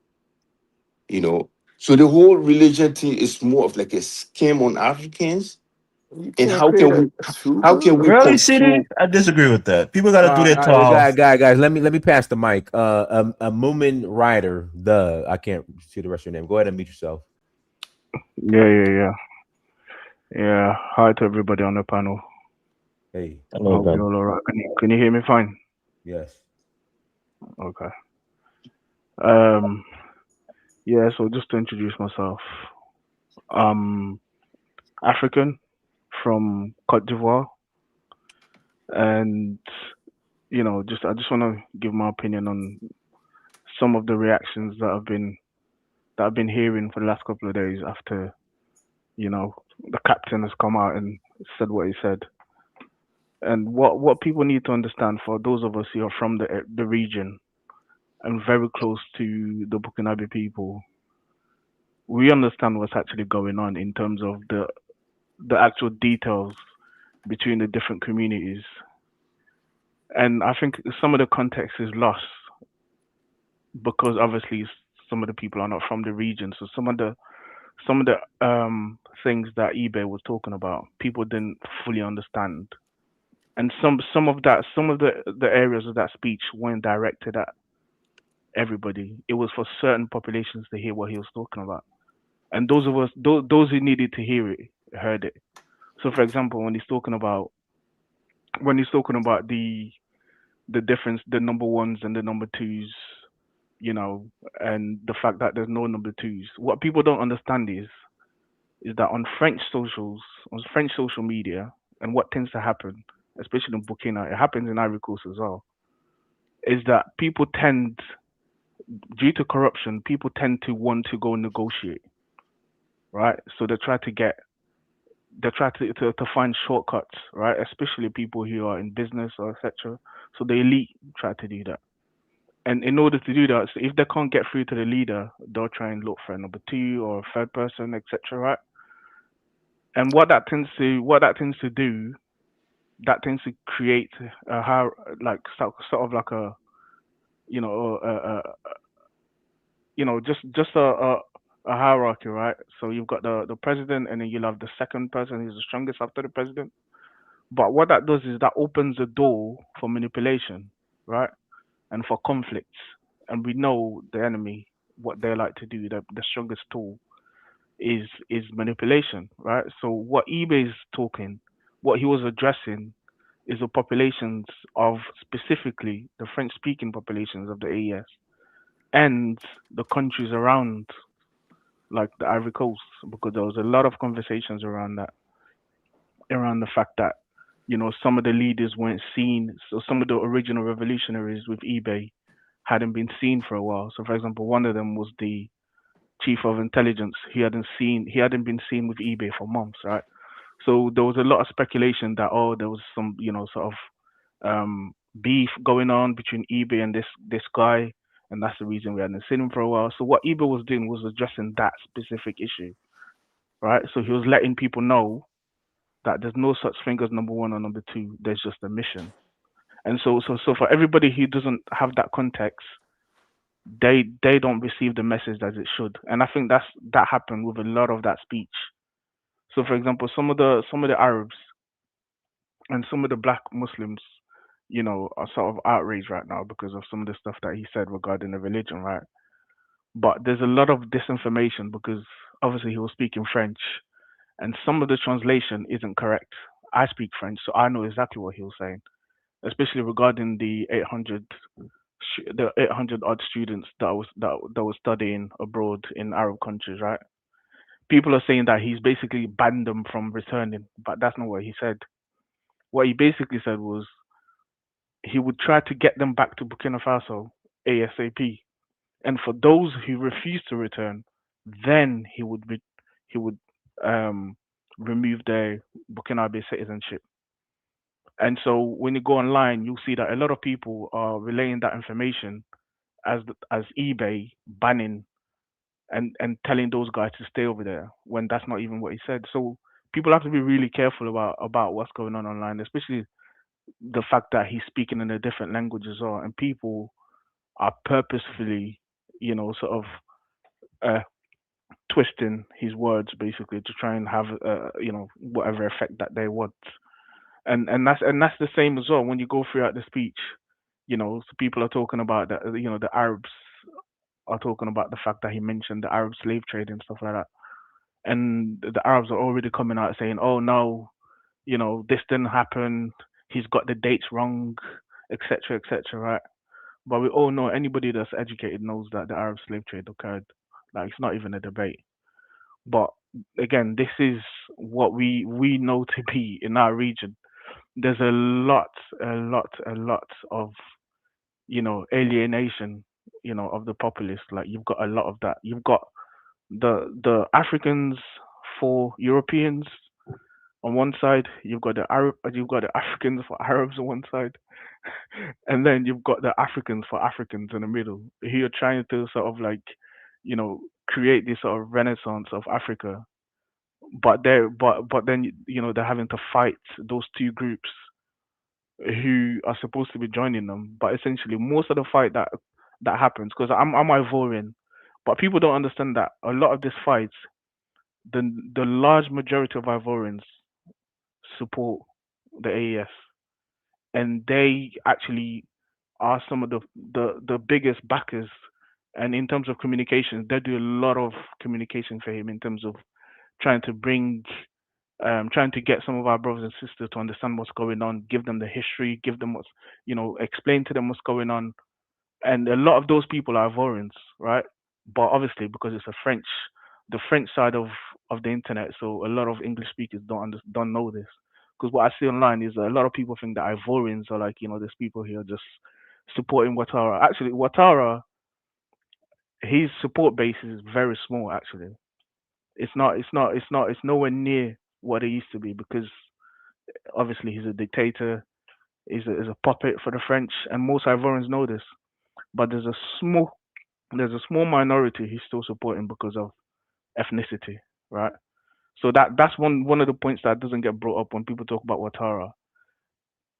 You know. So the whole religion thing is more of like a scam on Africans. You And can't create a how can tuba. we Really, CD? control? I disagree with that. People got to do their Guys, 12. guys, let me pass the mic. A Moomin Rider, I can't see the rest of your name. Go ahead and meet yourself. Yeah. Yeah. Hi to everybody on the panel. Hey, I I know hope that. you're all alright. Can you hear me fine? yes. Okay. Um. Yeah. So just to introduce myself, I'm African from Cote d'Ivoire, and I just want to give my opinion on some of the reactions that I've been hearing for the last couple of days after the captain has come out and said what he said. And what people need to understand, for those of us who are from the region and very close to the Burkinabe people, we understand what's actually going on in terms of the actual details between the different communities. And I think some of the context is lost because obviously some of the people are not from the region. So some of the things that eBay was talking about, people didn't fully understand. And some of the areas of that speech weren't directed at everybody. It was for certain populations to hear what he was talking about. And those of us, those who needed to hear it, heard it. So, for example, when he's talking about the difference, the number ones and the number twos, and the fact that there's no number twos. What people don't understand is that on French social media, and what tends to happen, especially in Burkina, it happens in Ivory Coast as well, is that due to corruption, people tend to want to go negotiate, right? So they try to find shortcuts, right? Especially people who are in business or etc. So the elite try to do that. And in order to do that, so if they can't get through to the leader, they'll try and look for a number two or a third person, etc. Right? And what that tends to do, that tends to create a how like sort of like a you know just a hierarchy, right? So you've got the president, and then you'll have the second person who's the strongest after the president. But what that does is that opens the door for manipulation, right? And for conflicts. And we know the enemy, what they like to do. The strongest tool is manipulation, right? So what eBay is talking, what he was addressing, is the populations of specifically the French-speaking populations of the AES and the countries around, like the Ivory Coast, because there was a lot of conversations around that, around the fact that some of the leaders weren't seen. So some of the original revolutionaries with eBay hadn't been seen for a while. So for example, one of them was the chief of intelligence. He hadn't been seen with eBay for months, right? So there was a lot of speculation that, oh, there was some sort of beef going on between eBay and this guy, and that's the reason we hadn't seen him for a while. So what eBay was doing was addressing that specific issue, right? So he was letting people know that there's no such thing as number one or number two. There's just a mission. And so for everybody who doesn't have that context, they don't receive the message as it should. And I think that happened with a lot of that speech. So for example, some of the Arabs and some of the black Muslims, are sort of outraged right now because of some of the stuff that he said regarding the religion, right? But there's a lot of disinformation because obviously he was speaking French, and some of the translation isn't correct. I speak French, so I know exactly what he was saying, especially regarding the 800 odd students that was studying abroad in Arab countries, right? People are saying that he's basically banned them from returning, but that's not what he said. What he basically said was he would try to get them back to Burkina Faso ASAP, and for those who refuse to return, then he would um, remove their Burkinabe citizenship. And so when you go online, you'll see that a lot of people are relaying that information as eBay banning and telling those guys to stay over there when that's not even what he said. So people have to be really careful about what's going on online, especially the fact that he's speaking in a different language as well, and people are purposefully, sort of uh, twisting his words basically to try and have whatever effect that they want. And that's the same as well when you go throughout the speech. So people are talking about that. The Arabs are talking about the fact that he mentioned the Arab slave trade and stuff like that. And the Arabs are already coming out saying, "Oh no, this didn't happen. He's got the dates wrong, etc., etc." Right? But we all know, anybody that's educated knows that the Arab slave trade occurred. Like, it's not even a debate. But again, this is what we know to be in our region. There's a lot of alienation, of the populace. Like, you've got a lot of that. You've got the Africans for Europeans on one side. You've got the Africans for Arabs on one side, and then you've got the Africans for Africans in the middle. Who are trying to sort of like, create this sort of renaissance of Africa. But then they're having to fight those two groups who are supposed to be joining them. But essentially, most of the fight that happens, because I'm Ivorian, but people don't understand that a lot of these fights, the large majority of Ivorians support the AES, and they actually are some of the biggest backers. And in terms of communication, they do a lot of communication for him in terms of trying to trying to get some of our brothers and sisters to understand what's going on, give them the history, give them explain to them what's going on. And a lot of those people are Ivorians, right? But obviously, because it's the French side of the internet, so a lot of English speakers don't know this. Because what I see online is a lot of people think that Ivorians are like, there's people here just supporting Ouattara. Actually, Ouattara, his support base is very small. Actually, it's nowhere near what it used to be, because obviously he's a dictator, is a puppet for the French, and most Ivorians know this. but there's a small minority he's still supporting because of ethnicity, right? So that's one of the points that doesn't get brought up when people talk about Ouattara,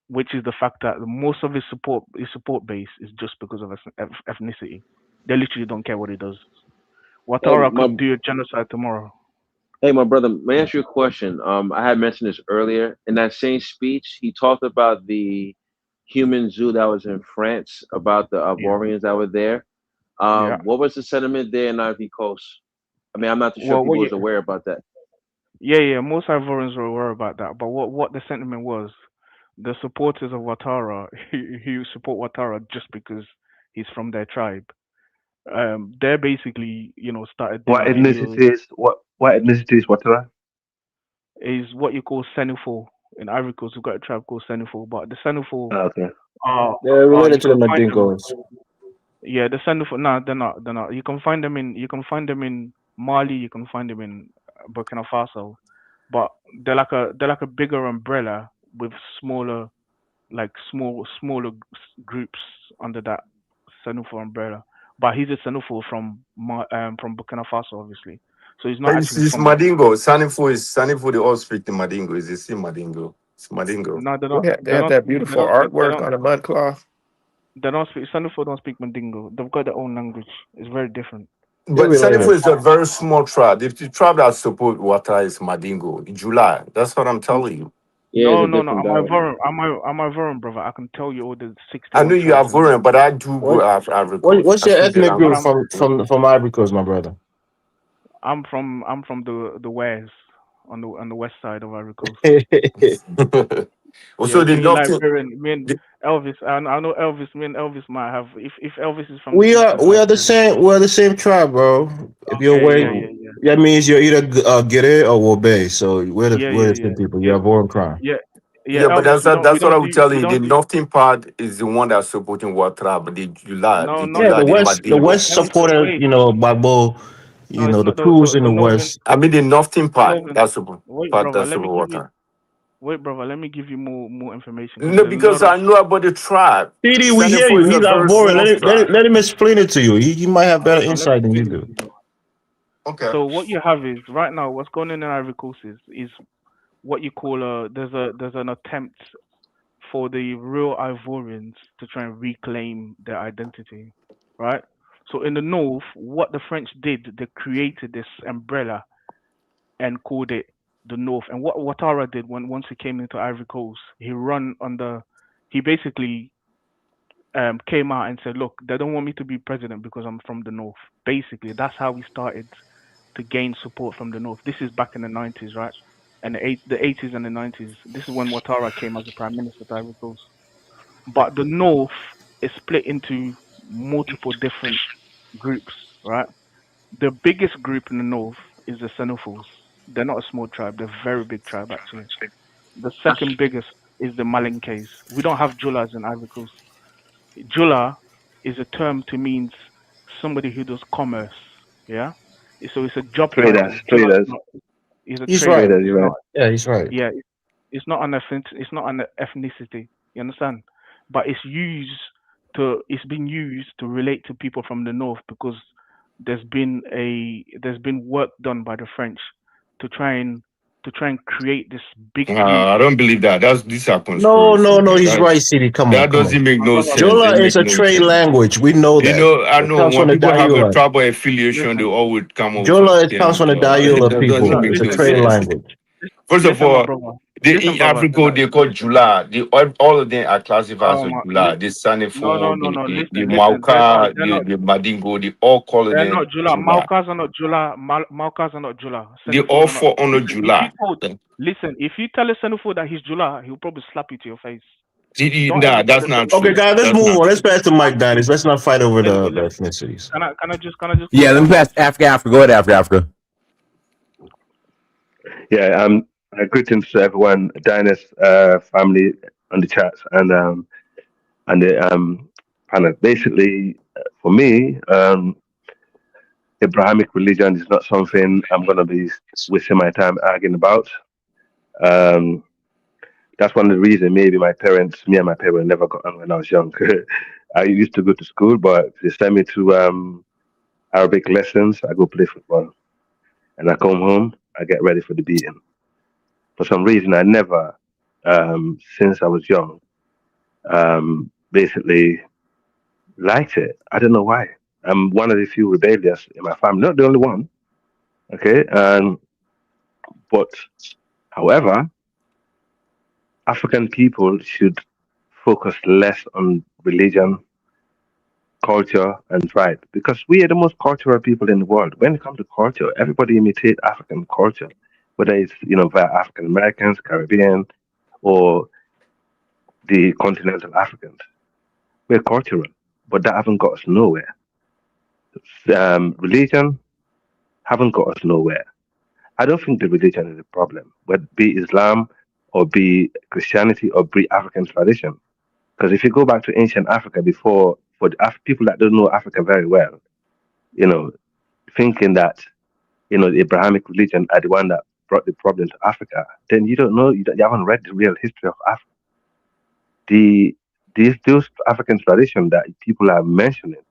which is the fact that most of his support base is just because of ethnicity. They literally don't care what he does. Hey, Ouattara could do a genocide tomorrow. my brother, may I ask you a question? I had mentioned this earlier. In that same speech, he talked about the human zoo that was in France, about the Yeah, Ivorians that were there. yeah. What was the sentiment there in Ivory Coast? I mean, I'm not too sure Well, people was aware about that. yeah. Most Ivorians were aware about that, but what the sentiment was, the supporters of Ouattara, who support Ouattara just because he's from their tribe, they're basically, started What doing videos. ethnicity is what ethnicity is Ouattara? Is what you call Senufo in Ivory Coast. We've got a tribe called Senufo, but the Senufo Okay. are They're you related to the can find them. Mandingos. Yeah, the Senufo. No, they're not. They're not. You can find them in Mali. You can find them in Burkina Faso, but they're like a bigger umbrella with smaller, like smaller groups under that Senufo umbrella. But he's a Senufo from Burkina Faso, obviously. So he's not actually It's from that Madingo. tribe. Sanifo, they all speak the Madingo. It's the same Madingo. It's Madingo. No, they don't. They They have don't that speak. They beautiful don't speak. They artwork don't. on the mud cloth. They don't speak. Sanford don't speak Mandingo. They've got their own language. It's very different. They're But Sanifo related. is a very small tribe. The tribe that support water is Madingo. In July. That's what I'm telling you. Yeah, it's No, a no, no. different I'm dialect. Ivorian. I'm Ivorian, brother. I can tell you all the I know 61 you are tribes in Ivorian, Africa. but I do go Ivory Coast. What's I your speak the ethnic But group language. from Ivory Coast, my brother? I'm from the West on the west side of Ivory Coast. Yeah, Also, the fully north. Liberian. Me and Elvis. I know Elvis. Me and Elvis might have. If Elvis is from the we are eastern we side, are the then same. We're the same tribe, bro. If you're yeah, yeah, way, yeah, yeah, that means you're either Gere or Wobe. So yeah, we're yeah, the yeah, same people. yeah, You're born crime. yeah, yeah. Yeah, but Elvis, that's what I was we telling you. The don't do. northern part is the one that's supporting water, but No, The not Yeah, July, the the let me West Madingo. let me supported, wait. Babo, No, it's the not crews in the the northern. West. I mean, the northern The part. northern. That's support Wait, part brother. that's support water. Wait, brother. Let me give you more information because No, there's a lot because of. I know about the tribe. PD, we hear Sanifo you. is a He's very outgoing. small tribe. Let him explain it to you. He might have better Hold on. Let me insight than you explain it do. to you. Okay. So what you have is right now. What's going on in Ivory Coast is what you call a. There's an attempt for the real Ivorians to try and reclaim their identity, right? So in the north, what the French did, they created this umbrella and called it the North. And what Ouattara did once he came into Ivory Coast, he basically came out and said, "Look, they don't want me to be president because I'm from the North." Basically, that's how he started to gain support from the North. This is back in the 90s, right? And the 80s and the 90s. This is when Ouattara came as the prime minister to Ivory Coast. But the North is split into multiple different groups, right? The biggest group in the North is the Senufos. They're not a small tribe; they're a very big tribe actually. The second biggest is the Malinques. We don't have Julas in Ivory Coast. Jula is a term to means somebody who does commerce. Yeah, so it's a job title. Jula Traders. is a He's trader. right. Traders, you're right. Yeah, he's right. Yeah, it's not an ethnicity. You understand? But it's been used to relate to people from the north because there's been work done by the French to try and create this big I unity. don't believe that. These are No, conspiracy. no, he's That right, City. that Come on. doesn't make My no brother, sense. Jola It is make a no trade sense. language. We know that. I It know comes from when the people have a Dayula. tribal affiliation, they listen, all would come over to Jola, it comes stand. from the Dayula That doesn't people. make It's a no trade sense. language. First of listen, my all, brother, in Then Africa they call Jula. All of them are classified as oh my, Jula. The no, no, Sanifo, no, no. the Listen. Mauka, the Madingo, they all call They're them not Jula. Jula. Malkas are not Jula. Malkas are not Jula. They Senufo all are not. fall under Listen, Jula. if you tell a Senufo that he's Jula, he'll probably slap you to your face. Don't ever Nah, tell that's a not Okay, true. Senufo. guys, let's That's move not on. Let's true. pass to Mike Dennis. Let's not fight over Let, the let, ethnicities. can I just Yeah, let me quickly pass Africa. Go ahead, Africa. Yeah, greetings to everyone, Dinus family on the chats and the panel. Basically, for me, Abrahamic religion is not something I'm gonna be wasting my time arguing about. Um, that's one of the reasons maybe me and my parents never got on when I was young. I used to go to school, but they send me to Arabic lessons. I go play football, and I come home. I get ready for the beating. For some reason, I never, since I was young, basically liked it. I don't know why. I'm one of the few rebellious in my family, not the only one. Okay, but however, African people should focus less on religion, culture, and pride because we are the most cultural people in the world. When it comes to culture, everybody imitates African culture, whether it's via African Americans, Caribbean, or the continental Africans. We're cultural, but that haven't got us nowhere. Religion haven't got us nowhere. I don't think the religion is a problem, whether it be Islam or be Christianity or be African tradition. Because if you go back to ancient Africa before, for the people that don't know Africa very well, you know, thinking that the Abrahamic religion are the one that brought the problem to Africa, then you don't know, you haven't read the real history of Africa. Those African traditions that people are mentioning,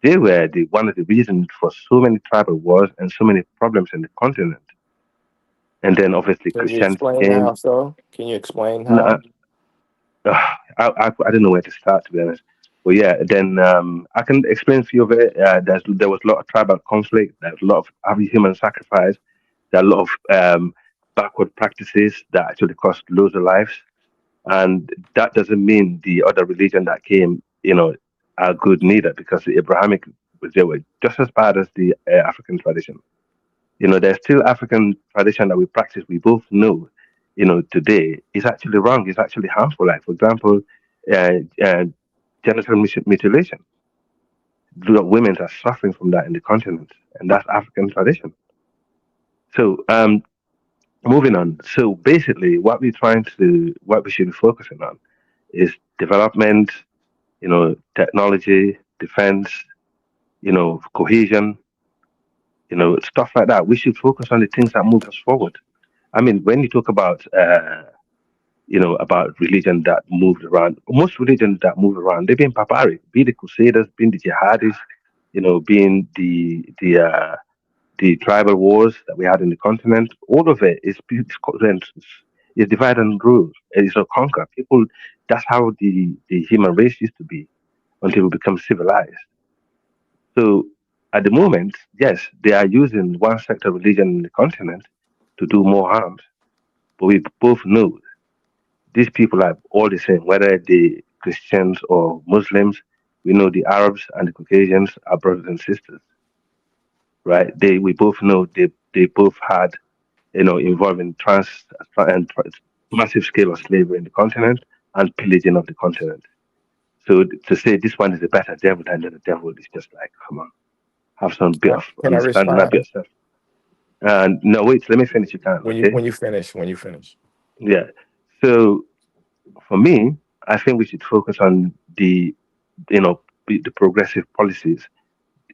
they were one of the reasons for so many tribal wars and so many problems in the continent. And then obviously Can you Christianity explain came. how so? Can you explain No, how? I don't know where to start, to be honest. But yeah, then I can explain a few of it. There was a lot of tribal conflict. There's a lot of human sacrifice. There are a lot of backward practices that actually cost loads of lives. And that doesn't mean the other religion that came, are good neither, because the Abrahamic, they were just as bad as the African tradition. There's still African tradition that we practice. We both know, today is actually wrong. It's actually harmful. Like, for example, uh, uh, genital mutilation. Women are suffering from that in the continent, and that's African tradition. So, moving on. So, basically, what we should be focusing on is development, technology, defense, cohesion, stuff like that. We should focus on the things that move us forward. I mean, when you talk about religion that moved around, most religions that move around, they've been barbaric, be the Crusaders, being the jihadis, being the tribal wars that we had in the continent. All of it is divide and rule. It is not conquer. People, that's how the human race used to be until we become civilized. So at the moment, yes, they are using one sector of religion in the continent to do more harm. But we both know these people are all the same, whether they Christians or Muslims. We know the Arabs and the Caucasians are brothers and sisters, right? We both know they both had involving and massive scale of slavery in the continent and pillaging of the continent. So to say this one is a better devil than the devil is just like, come on, have some bit of Can I understanding, a bit respond of stuff. And no, wait, let me finish. You can, when you okay? when you finish? When you finish. Yeah. So for me, I think we should focus on the progressive policies,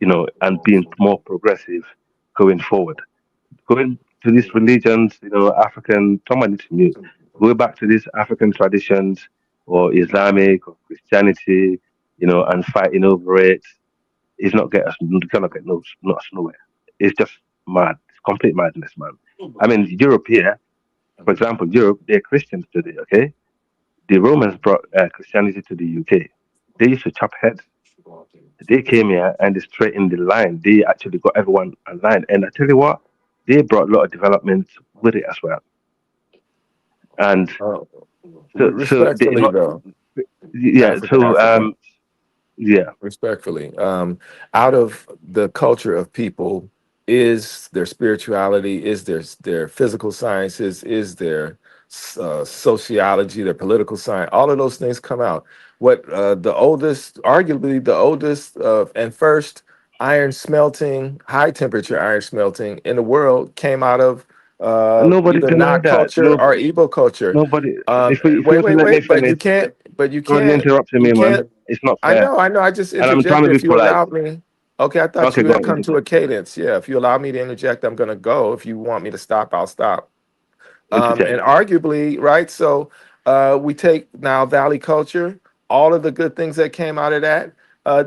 and being more progressive going forward. Going to these religions, African, someone needs to mute. Going back to these African traditions or Islamic or Christianity, and fighting over it is not get us, gonna get no, not us nowhere. It's just mad. It's complete madness, man. I mean, Europe here, for example, Europe, they're Christians today, okay? The Romans brought Christianity to the UK. They used to chop heads. They came here and they straightened the line. They actually got everyone aligned. And I tell you what, they brought a lot of development with it as well. And Uh, so they Respectfully, not, though, yeah. African So African. yeah. Respectfully, out of the culture of people is their spirituality, is their physical sciences, is their sociology, their political science. All of those things come out. What arguably the oldest and first iron smelting, high temperature iron smelting in the world came out of Nobody either deny Nile that. culture or Igbo culture. Nobody. If you Wait, want to wait, let me wait, but finish, you you're already can't, interrupting you me, man. can't. It's not I fair. know, I know. I just And I'm trying to interjected. be If you polite. allowed me, okay. I thought Okay, you go had on. come to a cadence. Yeah, if you allow me to interject, I'm going to go. If you want me to stop, I'll stop. Interject. And arguably, right? So we take now Valley culture. all of the good things that came out of that.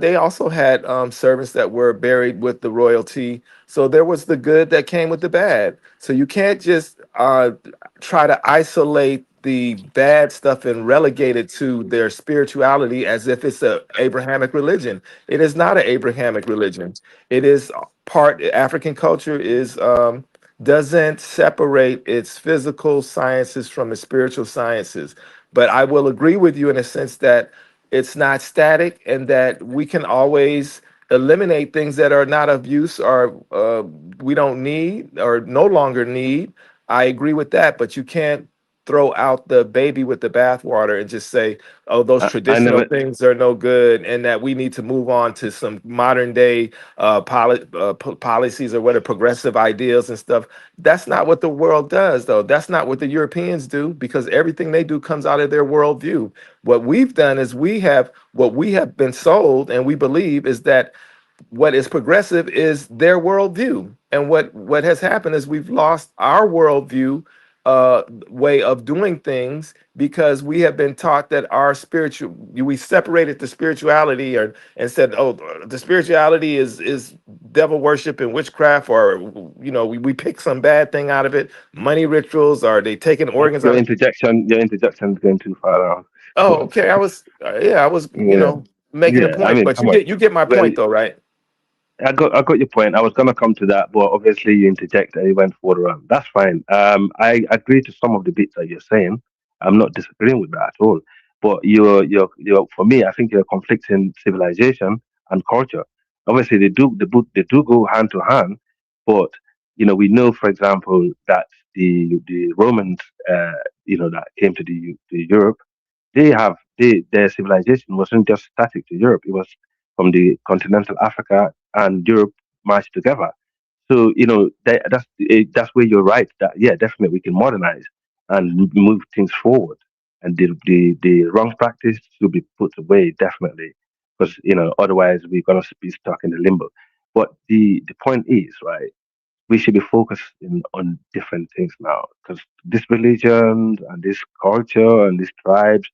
They also had servants that were buried with the royalty. So there was the good that came with the bad. So you can't just try to isolate the bad stuff and relegate it to their spirituality as if it's a Abrahamic religion. It is not an Abrahamic religion. It is part African culture is doesn't separate its physical sciences from the spiritual sciences. But I will agree with you in a sense that it's not static and that we can always eliminate things that are not of use or we don't need or no longer need. I agree with that, but you can't throw out the baby with the bathwater and just say, oh, those I traditional never. things are no good and that we need to move on to some modern day policies or what are progressive ideals and stuff. That's not what the world does, though. That's not what the Europeans do because everything they do comes out of their worldview. What we've done is what we have been sold and we believe is that what is progressive is their worldview. And what has happened is we've lost our worldview way of doing things because we have been taught that our spiritual we separated the spirituality or and said, oh, the spirituality is devil worship and witchcraft, or we pick some bad thing out of it, money rituals, or they taking organs out of. Your interjection is going too far now. Oh, okay. I was Yeah, making a yeah. I point, mean, but come on. you get my Well, point though, right? I got your point. I was gonna come to that, but obviously you interject and you went forward around. That's fine. I agree to some of the bits that you're saying. I'm not disagreeing with that at all. But you're for me, I think you're conflicting civilization and culture. Obviously, they do go hand to hand. But we know, for example, that the Romans, that came to the Europe, their civilization wasn't just static to Europe. It was from the continental Africa and Europe marched together. So that's where you're right. That yeah, definitely we can modernize and move things forward, and the wrong practice should be put away definitely, because otherwise we're gonna be stuck in the limbo. But the point is right. We should be focusing on different things now, because this religion and this culture and these tribes,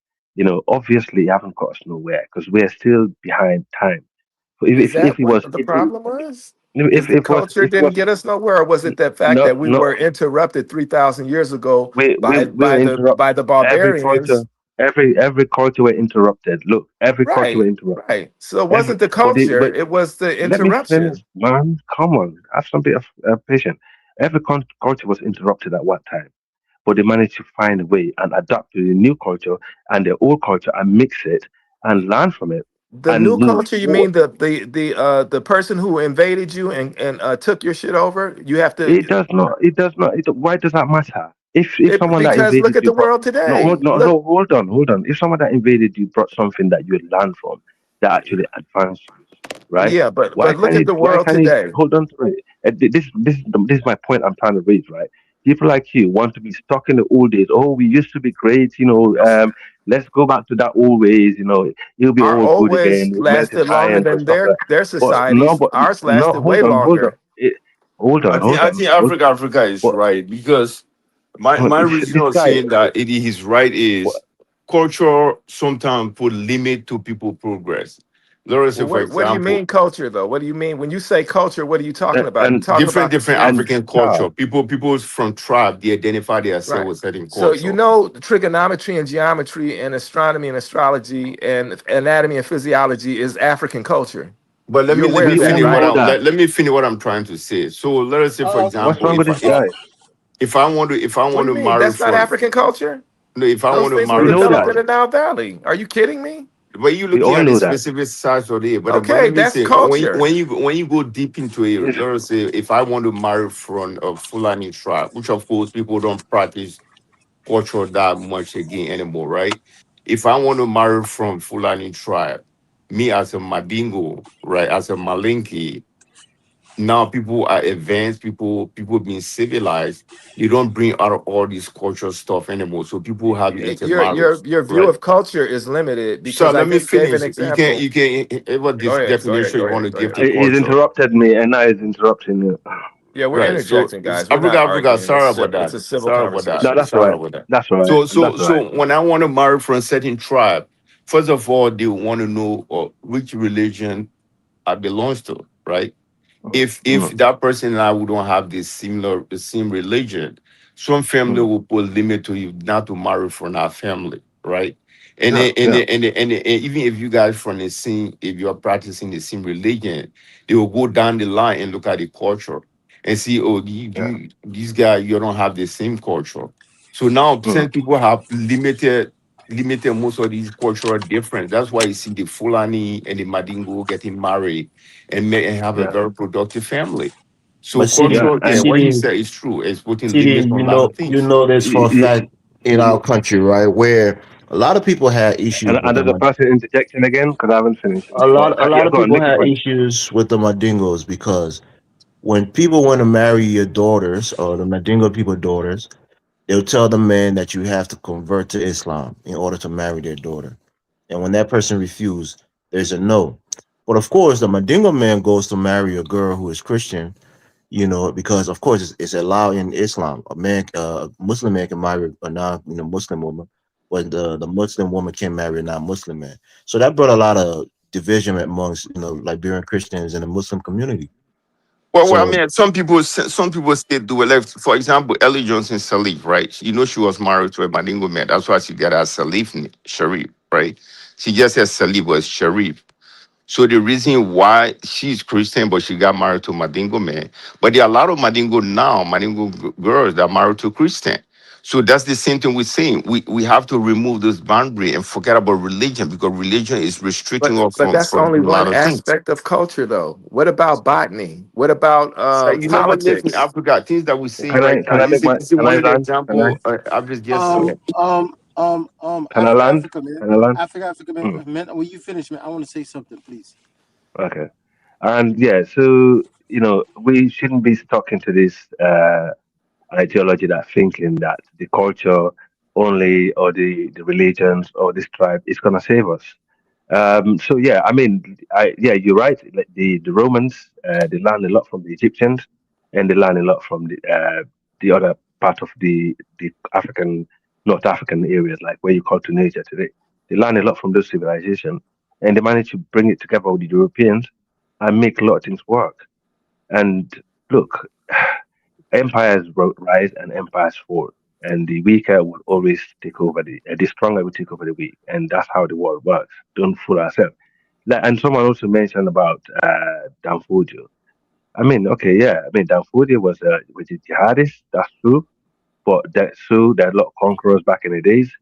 obviously haven't got us nowhere because we're still behind time. So Is if that it what was the problem was? Is if the it was culture if it didn't was get us nowhere, or was it the fact no that we no were interrupted 3,000 years ago we were interrupt by the every culture barbarians? every culture were interrupted. Look, every culture were Right, interrupted. right. So it Every wasn't the but culture, it was the let me finish, interruption. man. Come on, have some bit of patience. Every culture was interrupted at one time, but they managed to find a way and adapt to the new culture and the old culture and mix it and learn from it The and new move culture, you forward. mean the person who invaded you and took your shit over? You have to It does not. It does not. Why does that matter? If someone that because look invaded at you the brought world no, today. Look, no, hold on. If someone that invaded you brought something that you had learned from that actually advanced you, right? yeah, but look at the Why world can he today. hold on to it? This is my point I'm trying to raise, right? People like you want to be stuck in the old days. Oh, we used to be great, let's go back to that old ways, it'll be Our all old good ways again with mental lasted longer science and than stuff like that. their But no, societies. but Ours no, lasted way hold on. longer. I think Hold on. Africa is But, right because but my reason this of guy, saying that it is right what, is culture sometimes put limit to people progress. Let us say, Well, for what do you example, mean culture though? What do you mean when you say culture? What are you talking about? You and talking about the different three, and African Star. culture. People from tribe they identify themselves right? with certain So culture. trigonometry and geometry and astronomy and astrology and anatomy and physiology is African culture. But You're let aware me of We that, all finish right? what know that. let me finish what I'm trying to say. So let us say, for What's example, wrong with this guy? if I What do want you to mean? marry That's not from African culture. no, if I Those want to things were We marry know developed that. in from the Nile Valley. Are you kidding me? but you We looking all at the know that. specific size of it. But Okay, let me that's say culture. when you go deep into it, It's, let us say if I want to marry from a Fulani tribe, which of course people don't practice culture that much again anymore, right? If I want to marry from Fulani tribe, me as a Madingo, right, as a Malinki, now people are advanced, people being civilized. You don't bring out all this cultural stuff anymore. So people have intermarriage, Your view right? of culture is limited So because I let me just gave an finish. example. You can what Go this ahead, go ahead, definition go you want ahead, to go give ahead. to he's culture. interrupted me, and now he's interrupting you. Yeah, we're Right. So interjecting, guys. We're Africa, not Africa, arguing. sorry about It's that. a civil Sorry about that. No, conversation. that's all Sorry right. about that. That's all right. So That's all right. when I want to marry from a certain tribe, First of all, they want to know which religion I belongs to, right? If that person and I would don't have the same religion, some family will put limit to you not to marry from our family, right? And Yeah, then, and, yeah, then, and, then, and, then, and even if you guys from the same, if you are practicing the same religion, they will go down the line and look at the culture and see, oh, yeah. these guys, you don't have the same culture. So now, since people have limited most of these cultural difference, that's why you see the Fulani and the Madingo getting married and have a Yeah, very productive family. So But yeah, cultural, yeah, and what he CD, said is true. It's putting CD, limits on a lot of you things. know this for a y- fact in our country, right? Where a lot of people had issues with and them. there's a person interjecting again because I haven't finished. A lot Yeah, of go on, people make your had point. issues with the Mandingos because when people want to marry your daughters or the Mandingo people daughters, they'll tell the man that you have to convert to Islam in order to marry their daughter. And when that person refuses, there's a no. But of course, the Mandingo man goes to marry a girl who is Christian, because of course it's allowed in Islam. A Muslim man can marry a non Muslim woman, but the Muslim woman can marry a non-Muslim man. So that brought a lot of division amongst Liberian Christians in the Muslim community. I So mean, some people still do it. Like, for example, Ellie Johnson Salif, right? You know, she was married to a Madingo man. That's why she got a Salif Sharif, right? She just said Salif was Sharif. So the reason why she's Christian, but she got married to Madingo man. But there are a lot of Madingo now, Madingo girls that are married to Christian. So that's the same thing we're saying. We have to remove this boundary and forget about religion because religion is restricting us But that's from only doing a lot one of things. aspect of culture, though. What about botany? What about Like you never lived in politics? Africa. Things that we see Can right I now. can I make my This is can one I of the land? Can I example I've just Um, said. um, can I land? Africa, man. Can I land? Africa, man. Mm, Man, when you finish, man, I want to say something, please. okay. And yeah, so we shouldn't be stuck into this ideology that thinking that the culture only or the religions or this tribe is gonna save us. So yeah, I mean, yeah, you're right. Like the Romans, they learned a lot from the Egyptians, and they learned a lot from the other part of the African, North African areas, like where you call Tunisia today. They learned a lot from those civilizations, and they managed to bring it together with the Europeans and make a lot of things work. And look, empires rise and empires fall, and the weaker will always take over the stronger will take over the weak, and that's how the world works. Don't fool ourselves. Like, and someone also mentioned about Danfodio. I mean, okay, yeah, I mean Danfodio was a jihadist. That's true, but that's true. There are a lot of conquerors back in the days.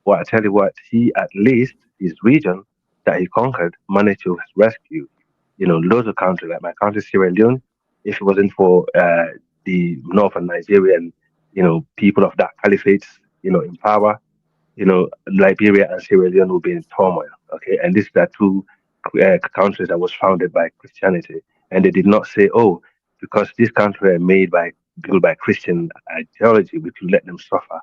But I tell you what, he at least his region that he conquered managed to rescue, loads of countries like my country Sierra Leone. If it wasn't for the northern Nigerian, people of that caliphate, in power, Liberia and Sierra Leone would be in turmoil. Okay, and these are two countries that was founded by Christianity, and they did not say, "Oh, because these countries are built by Christian ideology, we should let them suffer."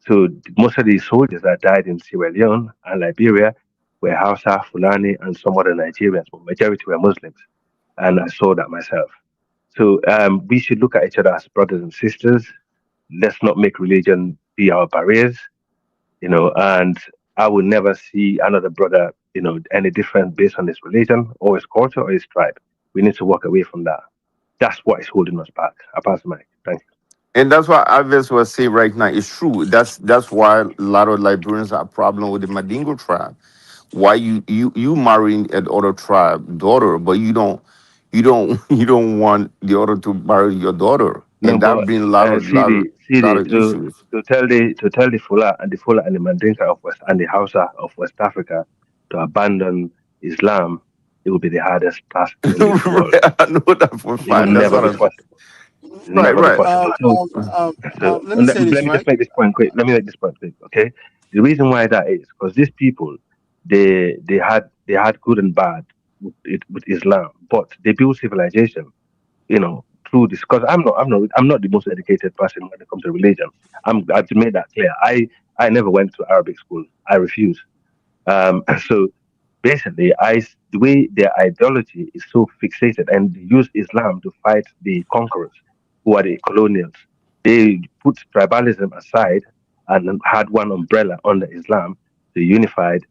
So most of these soldiers that died in Sierra Leone and Liberia were Hausa, Fulani, and some other Nigerians, but majority were Muslims, and I saw that myself. So we should look at each other as brothers and sisters. Let's not make religion be our barriers, and I will never see another brother, any different based on his religion or his culture or his tribe. We need to walk away from that. That's what is holding us back. I pass the mic. Thank you. And that's why Alves was saying right now. It's true. That's why a lot of Liberians have problem with the Madingo tribe. Why you marrying an other tribe daughter, but you don't want the other to marry your daughter, No, and that but brings a lot of CD issues. to tell the Fula and the Mandinka of West and the Hausa of West Africa to abandon Islam, it will be the hardest task in this world. I know that for a It will fact. That's never what be I'm. possible. It will Right, never be right. possible. So Let me say let this, me just right? make this point quick. Let me make this point quick. Okay, the reason why that is because these people, they had good and bad with Islam, but they built civilization, through this. Because I'm not the most educated person when it comes to religion. I've made that clear. I never went to Arabic school. I refuse. So basically, the way their ideology is so fixated, and they use Islam to fight the conquerors, who are the colonials. They put tribalism aside and had one umbrella under Islam. They unified,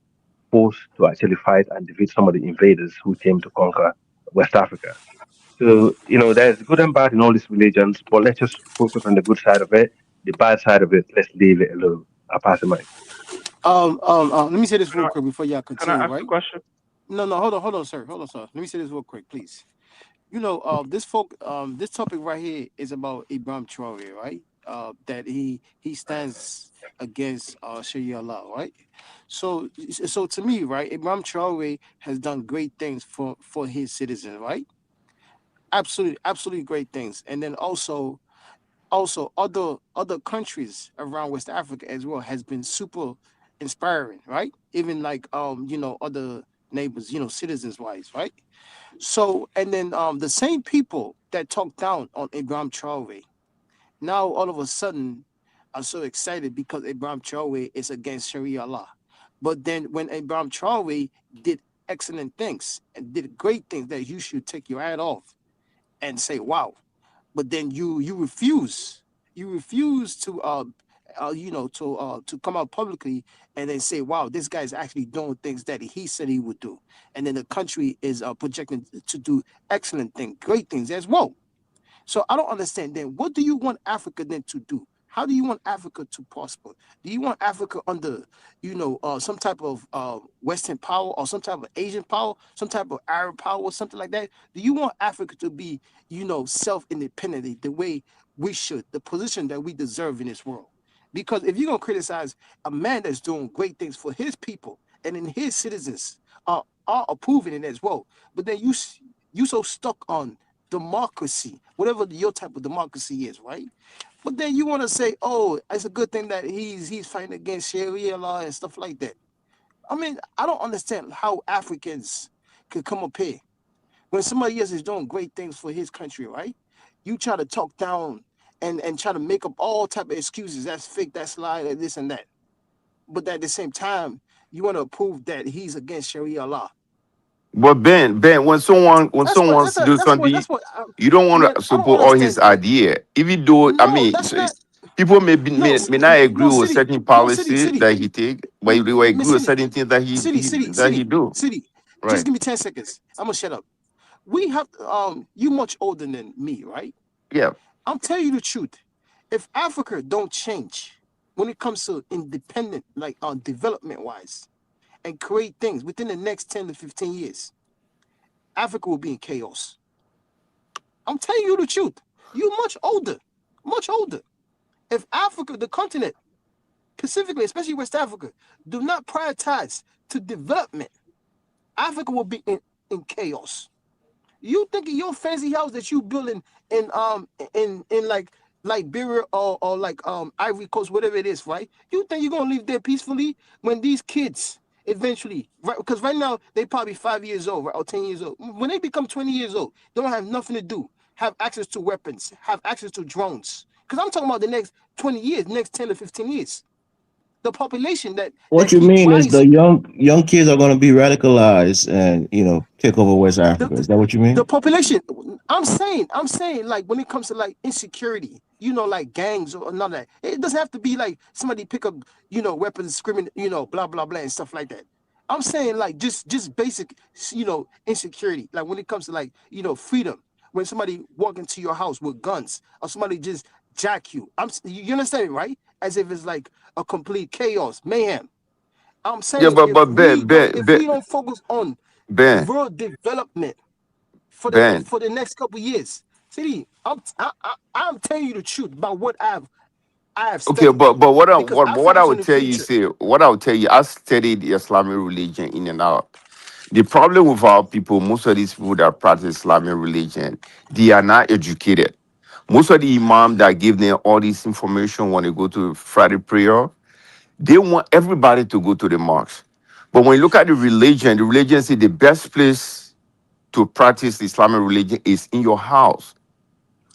forced to actually fight and defeat some of the invaders who came to conquer West Africa. So, there's good and bad in all these religions, but let's just focus on the good side of it. The bad side of it, let's leave it alone. I'll pass the mic. Let me say this Can real I quick before y'all can I continue, ask a right? question? No, hold on, sir. Hold on, sir. Let me say this real quick, please. This topic right here is about Ibrahim Traoré, right? That he stands against Sharia law, right? So to me, right, Ibrahim Traoré has done great things for his citizens, right? Absolutely great things. And then also other countries around West Africa as well has been super inspiring, right? Even like other neighbors, citizens wise, right? So and then the same people that talk down on Ibrahim Traoré now all of a sudden are so excited because Ibrahim Traoré is against Sharia law. But then when Ibrahim Traoré did excellent things and did great things that you should take your hat off and say, wow, but then you refuse to to come out publicly and then say, wow, this guy's actually doing things that he said he would do, and then the country is projecting to do excellent things, great things as well. So I don't understand then. What do you want Africa then to do? How do you want Africa to prosper? Do you want Africa under, some type of Western power or some type of Asian power, some type of Arab power, or something like that? Do you want Africa to be, self-independent the way we should, the position that we deserve in this world? Because if you're gonna criticize a man that's doing great things for his people and then his citizens are approving it as well, but then you so stuck on democracy, whatever your type of democracy is, right? But then you want to say, oh, it's a good thing that he's fighting against Sharia law and stuff like that. I mean, I don't understand how Africans could come up here when somebody else is doing great things for his country, right? You try to talk down and try to make up all type of excuses. That's fake, that's lie, that this and that. But at the same time, you want to prove that he's against Sharia law. But Ben, when That's someone what wants to do something, that's what you don't want man, to I don't support all his understand. idea. Even though I No, mean, that's not. people may not agree No, with city, certain no, city, policy city, that he take, but they will agree with city, certain things that city, city, he city, do. city. Just Right. give me 10 seconds. I'm gonna shut up. We have you much older than me, right? Yeah. I'm telling you the truth. If Africa don't change when it comes to independent, like development wise, and create things within the next 10 to 15 years, Africa will be in chaos. I'm telling you the truth. You much older, much older. If Africa, the continent, specifically, especially West Africa, do not prioritize to development, Africa will be in chaos. You think of your fancy house that you building in like Liberia or like Ivory Coast, whatever it is, right? You think you're gonna live there peacefully when these kids eventually, right? Because right now they probably 5 years old, right, or 10 years old. When they become 20 years old, they don't have nothing to do. Have access to weapons, have access to drones. Because I'm talking about the next 20 years, next 10 to 15 years. The population What that you keep mean is the rising. young kids are going to be radicalized and take over West the, Africa. Is that what you the mean? population. I'm saying like when it comes to like insecurity, like gangs or none of that. It doesn't have to be like somebody pick up, weapons, screaming, blah blah blah and stuff like that. I'm saying like just basic, insecurity. Like when it comes to like, freedom. When somebody walk into your house with guns or somebody just jack you. You understand me, right? As if it's like a complete chaos, mayhem. I'm Yeah, saying but if we don't focus on Ben, world development Ben. for the next couple of years. See, I'm telling you the truth about what I have Okay, studied but because what I Africa's in would the tell you, future. say what I would tell you, I studied the Islamic religion in and out. The problem with our people, most of these people that practice Islamic religion, they are not educated. Most of the imam that give them all this information when they go to Friday prayer, they want everybody to go to the mosque. But when you look at the religion say the best place to practice the Islamic religion is in your house.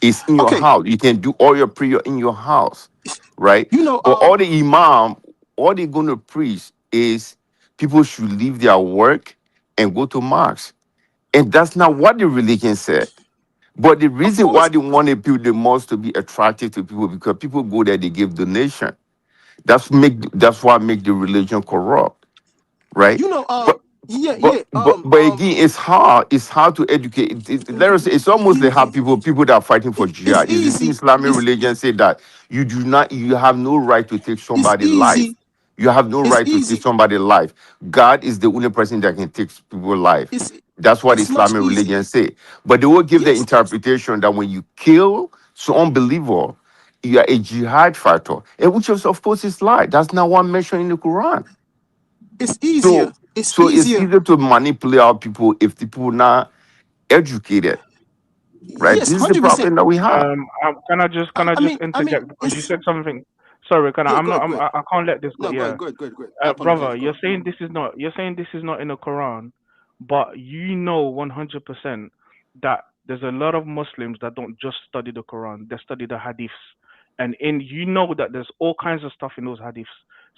It's in your Okay, house. You can do all your prayer in your house, right? you know, But all they're going to preach is people should leave their work and go to mosque. And that's not what the religion said. But the of reason why course, they want to build the mosque to be attractive to people because people go there, they give donation. That's why make the religion corrupt, right? You know, But but again, it's hard to educate. Let us say it's almost like how people that are fighting for it's jihad. Is the same easy. Islamic religion say that you have no right to take It's somebody's life. easy. You have no It's right to take easy. somebody's life. God is the only person that can take people's life. It's That's what it's much Islamic easy. religion say. But they will give the Yes, interpretation that when you kill some unbeliever, you are a jihad fighter, and which is of course is lie. That's not one mentioned in the Quran. it's So easier. It's so it's easier. easier to manipulate our people if people not educated, right? Yes, This is the 100%. problem that we have. Can I I just I mean, interject because you it's said something? Sorry, can I? yeah. I'm Go not. ahead, go ahead. I can't let this go. No, go Yeah, ahead, go ahead, go ahead, go ahead. I brother, apologize. Go you're ahead. saying this is not. You're saying this is not in the Quran, but you know 100% that there's a lot of Muslims that don't just study the Quran; they study the Hadiths, and you know that there's all kinds of stuff in those Hadiths.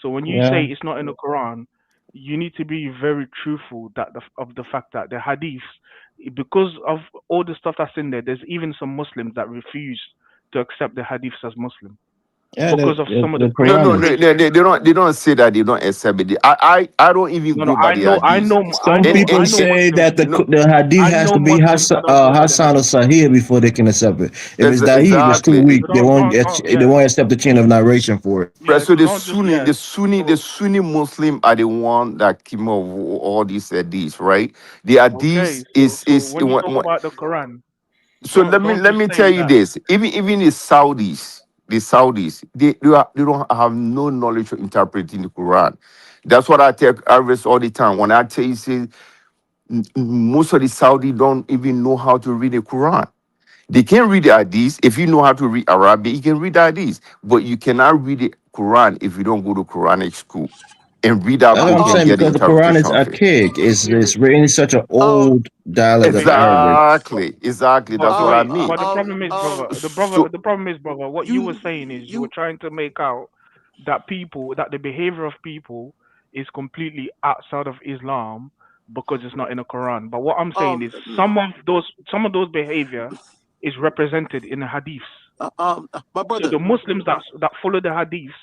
So when you say Yeah. it's not in the Quran, you need to be very truthful of the fact that the Hadiths, because of all the stuff that's in there, there's even some Muslims that refuse to accept the Hadiths as Muslim Yeah, because of some of the the No, crazy, no, Quran is. crazy. they don't say that they don't accept it. I don't even No, no, go by the ideas. Some people And say Muslims. that the no, the hadith I has know to be Muslims that don't go by the Hassan or Hadith. Sahih before they can accept it. If it's Da'if, it's too exactly. weak. So don't, They yeah, won't accept the chain of narration for it. Right, yeah. so So don't just, yeah. The So Sunni Muslim are the one that came up with all these hadiths, right? The okay. hadith So is when you talk about the Quran, so don't let just me tell say you that. this. Even the Saudis, they don't have no knowledge of interpreting the Quran. That's what I tell Arabs all the time. When I tell you, say most of the Saudi don't even know how to read the Quran. They can read the hadith. If you know how to read Arabic, you can read the hadith. But you cannot read the Quran if you don't go to Quranic school and read that That's what book I'm and saying get the because the Quran is interpretation of it. archaic. Okay, It's written in such an old dialect of okay, Arabic. Exactly. but That's what I wait, mean. but the problem is, So the problem is, brother. What you were saying is you were You trying to make out that the behavior of people is completely outside of Islam because it's not in the Quran. But what I'm saying is some of those behavior is represented in the Hadiths. my So brother. the Muslims that follow the Hadiths,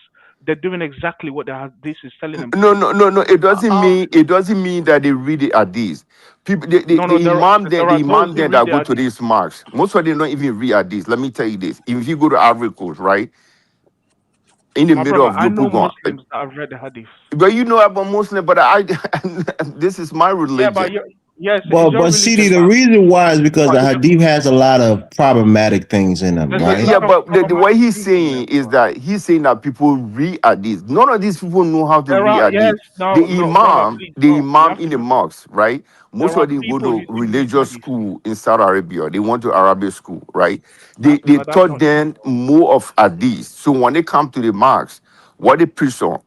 they're doing exactly what the Hadith is telling them to no, do. no, no, no. It doesn't mean that they read the hadith. People, No, no, there the are those imam who then read that the go to Hadith. these marks. Most of them don't even read hadith. Let me tell you this: if you go to Ivory Coast, right, in the My middle brother, of I know Yopougon, Muslims that have read the Hadiths. but you know I'm a Muslim, but I this is my Yeah, but religion. yes, it's your But CD, religion, the reason why is because the but hadith has a lot of problematic things in them, there's a right? Yeah, lot of but the way problematic he's things in there, saying is brother. that he's saying that people read hadith. None of these people know how to There read are, yes, hadith. no, no, brother, please, The no. You imam have in to the listen. mosque, right? Most There of are them go people to using these religious Hadiths. school in Saudi Arabia. They went to Arabic school, right? They That's taught not true. them more of hadith. So when they come to the mosque, what they preach on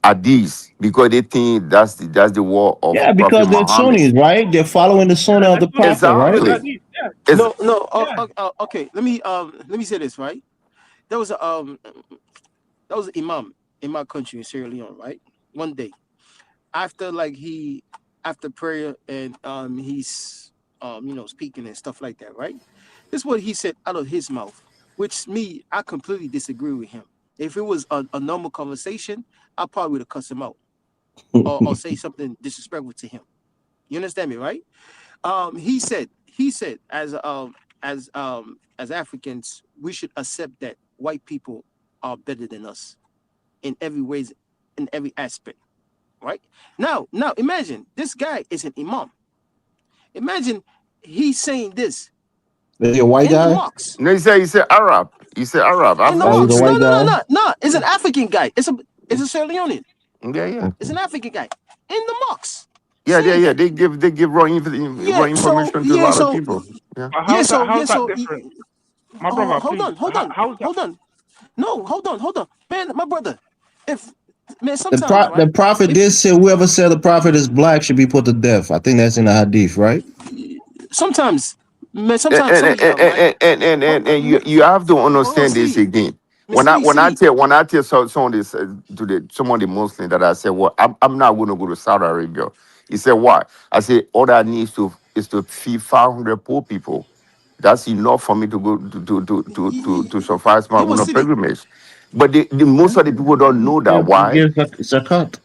hadith because they think that's the word of Yeah, Prophet because they're Muhammad. Sunnis, right? They're following the Yeah, sunnah of they're the Sunnis. prophet, They follow right? the Exactly. Hadith. Yeah, Ex- No, no. yeah. Okay. Let me say this right. There was a that was an imam in my country in Sierra Leone, right? One day after after prayer and he's speaking and stuff like that, right? This is what he said out of his mouth, which I completely disagree with him. If it was a normal conversation, I probably would have cussed him out or say something disrespectful to him. You understand me, right? He said as Africans, we should accept that white people are better than us in every ways, in every aspect, right? Now imagine this guy is an imam. Imagine he's saying this Is he a white in the guy? mosque. no, he said Arab. He said Arab. In the I've He's a mosque. seen No, white no, no, guy. no, no. It's an African guy. It's a Sierra Leonean. yeah, yeah. It's an African guy in the mosque saying Yeah. that. They give wrong, Yeah. wrong So information to a yeah. lot of So people. Yeah. But yeah. So how's yeah. that So different? My brother, hold please. on. Hold on. How's that? Hold on. No. Hold on. Man, my brother. If man, sometimes The right. prophet If did say whoever said the prophet is black should be put to death. I think that's in the hadith, right? sometimes man, sometimes some of y'all right. And you have to Hold on, understand this CD. again. Miss CD. When I tell some of this some of the Muslims that I said, well, I'm not going to go to Saudi Arabia. He said, why? I said, all I need is to feed 500 poor people. That's enough for me to go to suffice my Yeah, but own CD. pilgrimage. But the most of the people don't know that. He Why? gives zakat.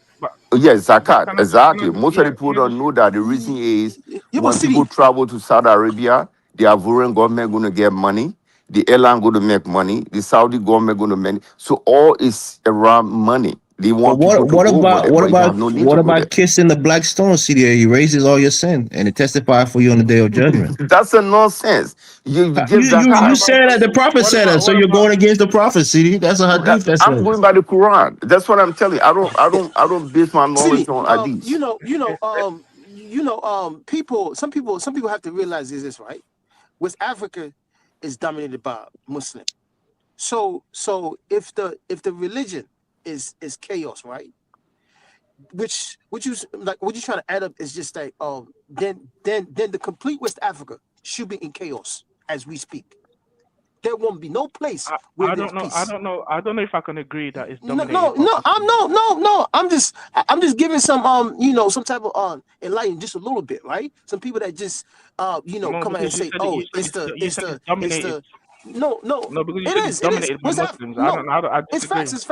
Yes, But zakat. can Exactly. I Most of the people just don't know that. The reason is Yeah, but when people city. travel to Saudi Arabia, the Ivorian government going to get money. The airline going to make money. The Saudi government going to make. So all is around money. They But want people to go over there, but you have no need to go there. kissing the black stone? See there, he erases all your sin and it testify for you on the day of judgment. That's a nonsense. You give You zakat. saying that the prophet said that, so you're going against the prophet, see? That's a hadith that I'm says. going by the Quran. That's what I'm telling you. I don't base my knowledge City. on hadith. People. Some people have to realize is this, right? West Africa is dominated by Muslim. So if the religion is chaos, right? Which you like what you trying to add up is just like then the complete West Africa should be in chaos as we speak. There won't be no place where I there's don't know. peace. I don't know if I can agree that it's No, dominated by Muslims. I'm just giving some some type of enlighten just a little bit, right? Some people that just No, come out and because say, you oh, said it's it's dominated. the no, No, because you it said it's is dominated by what's that? Muslims. No, I it's facts, disagree. it's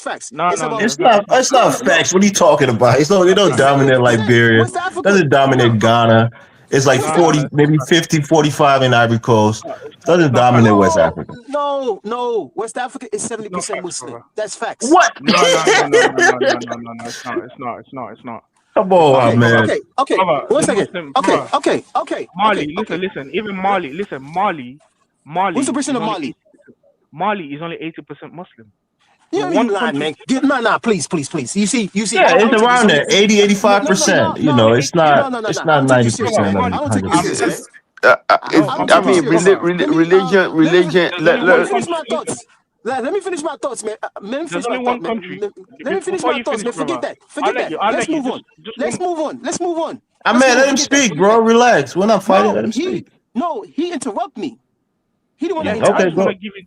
facts. No, It's no, about no. It's not no. facts. What are you talking about? They don't dominate Liberia. West Africa. Doesn't dominate Ghana. It's like West 40, Africa. maybe 50, 45 in Ivory Coast. It's Doesn't not dominate facts. West Africa. No. West Africa is It's not 70% facts, Muslim. brother. That's facts. What? No. It's not. Come It's on, not, Okay, brother. man. okay. Brother, 1 the second. Muslim, Okay. brother. Mali, listen. Even Mali, listen. Mali What's the is percent of only Mali? 80%. Mali is only 80% Muslim. You The know you one lying, country. man. Please. You see. Yeah, I it's don't take you around there, serious. 80, No. 85%. You know, it's not I don't take you serious, Brother, man. 90% Mali. I don't take you of serious, man. 100%. It's, No, I I'm don't take talking you about, serious. brother. Let me religion. There's only one finish country. my Listen, thoughts. Let me finish my thoughts, man. Let me there's finish my only one thought, man. country. Let me finish Before my you thoughts, finish, man. brother, Forget that. I'll Let's let you. move on. Just Let's one. move on. Let's move on. I Let's mean, move on. let him Forget that. speak, bro. Relax. We're not fighting. Let No, him speak. he interrupt me. He didn't want Yeah, to I Okay, interrupt just want me. to go. give you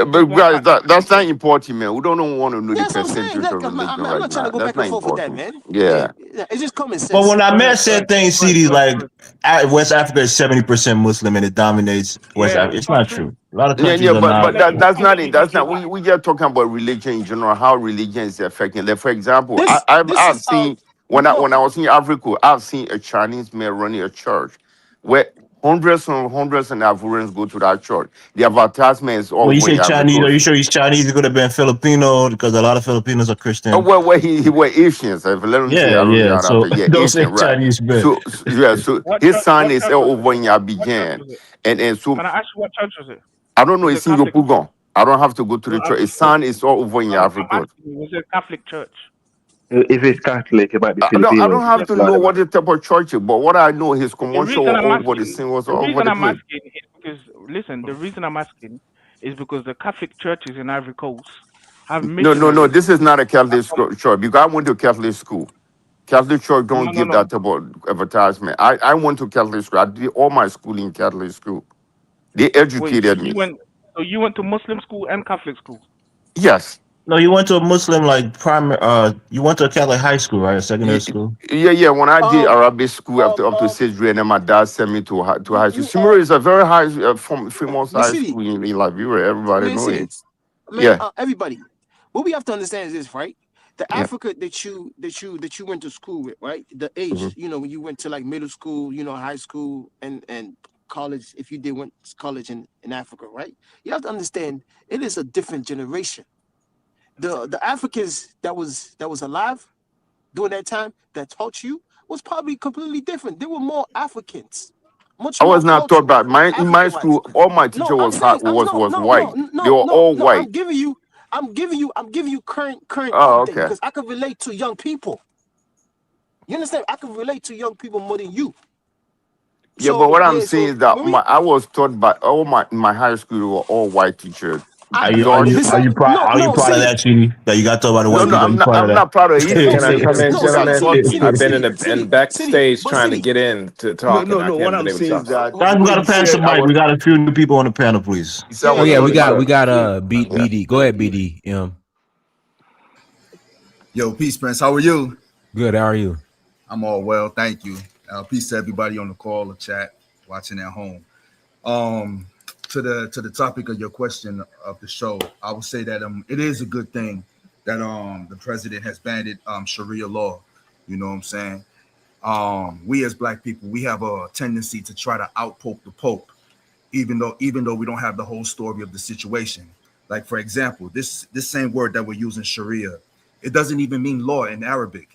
But just one guys, fact. that's not important, man. We don't want to know the That's what I'm saying. percentage of Look, religion I'm right not trying now. to go That's back not and forth with that, important. man. Yeah. It's just common But sense. when Go Ahmed ahead. said things, CDs Go like ahead. West Africa is 70% Muslim and it dominates West Yeah, Africa, it's it's not not true. true. A lot of Yeah, countries are but not. that's I'll not let it. you know That's the not. fact. We just talking about religion in general. How religion is affecting. Like for example, This I've is seen when I no. was in Africa, I've seen a Chinese man running a church where hundreds and hundreds of Ivorians go to that church. The advertisements all When you over say in Ivory Chinese, are you Coast. sure he's Chinese? He could have been Filipino because a lot of Filipinos are Oh, Christian. well, he were Asians. If let him say, I don't know Yeah. how to So say, yeah, don't say Asian, right? Chinese, man. So his son What is church was it, over in brother? What church Abidjan, was it? and so Can I ask you what church was it? I don't know. Was it It's in Catholic? Yopougon. I don't have to go to No, the church. His son is all over in I'm Africa. asking you, was it a Catholic church? If it's Catholic, it might be I don't Filipinos. have Yes. to Or know no? what the type of church is, but what I know, his The commercial reason all I'm over the asking, scene was all over the place. is because listen, the reason I'm asking is because the Catholic churches in Ivory Coast have No. missionaries. This is not a That Catholic come, church because I went to Catholic school. Catholic church don't give no. that type of advertisement. I went to Catholic school. I did all my schooling in Catholic school. They Wait, educated me. so you went to Muslim school and Catholic school? Yes. No, you went to a Muslim like primary. You went to a Catholic high school, right? Secondary Ye- school. Yeah. When I did Um Arabic school um up to um sixth grade, and then my dad sent me to high school. you Simura is a very high, famous man high city school in Liberia. Everybody man know city it. man Yeah. everybody. What we have to understand is this, right? The Yeah. Africa that you went to school with, right? The hmm age, when you went to like middle school, high school and college, if you did went to college in Africa, right? You have to understand it is a different generation. The Africans that was alive during that time that taught you was probably completely different. They were more Africans, much I more was not taught cultural, by in my Africanized. school. All my No, teacher I'm was saying, was no, no, white. no, They no, were no, all no. white. I'm giving you current Oh, update okay. because I can relate to young people. You understand? I can relate to young people more than you. Yeah, but So what I'm yeah, saying so is that when we, I was taught by all my high school were all white teachers. I, George. this Are you no proud of city. that, Chidi? That you got told by the No, white no, people? Are you proud of I'm that? not proud of it. He's No Can I stupid. come city. in, No This guy city. gentlemen? taught City. me. City. I've been City. in City. City. backstage But trying to city. get in to No, talk, no, and I no. What haven't been I'm able to saying is talk. that Guys, we when gotta he pass the said I mic. was, We got a few new people on the panel, please. he said I Oh was yeah, proud of we himself. got Yeah. BD. Go ahead, BD. Yo, peace, Prince. How are you? Good. How are you? I'm all well, thank you. Peace to everybody on the call, the chat, watching at home. To the topic of your question of the show, I would say that it is a good thing that the president has banned Sharia law. You know what I'm saying? We as black people, we have a tendency to try to outpoke the Pope, even though we don't have the whole story of the situation. Like, for example, this same word that we're using, Sharia, it doesn't even mean law in Arabic.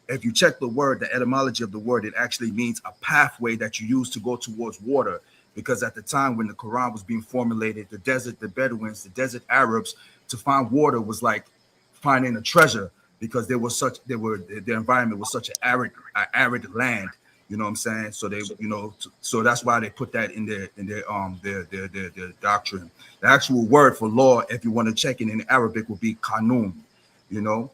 If you check the word, the etymology of the word, it actually means a pathway that you use to go towards water. Because at the time when the Quran was being formulated, the Bedouins, the desert Arabs, to find water was like finding a treasure, because their environment was such an arid land. You know what I'm saying? So they, so that's why they put that in their doctrine. The actual word for law, if you want to check it in Arabic, would be kanun. We know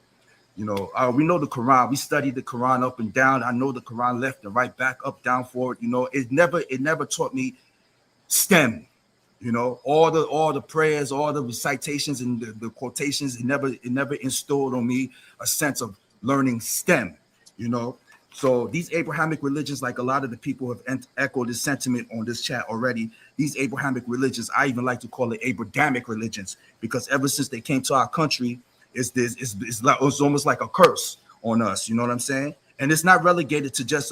the Quran. We studied the Quran up and down. I know the Quran left and right, back, up, down, forward. It never taught me STEM. All the prayers, all the recitations and the quotations, it never installed on me a sense of learning STEM. So these Abrahamic religions, like a lot of the people have echoed this sentiment on this chat already, these Abrahamic religions, I even like to call it Abrahamic religions, because ever since they came to our country, it's almost like a curse on us. You know what I'm saying? And it's not relegated to just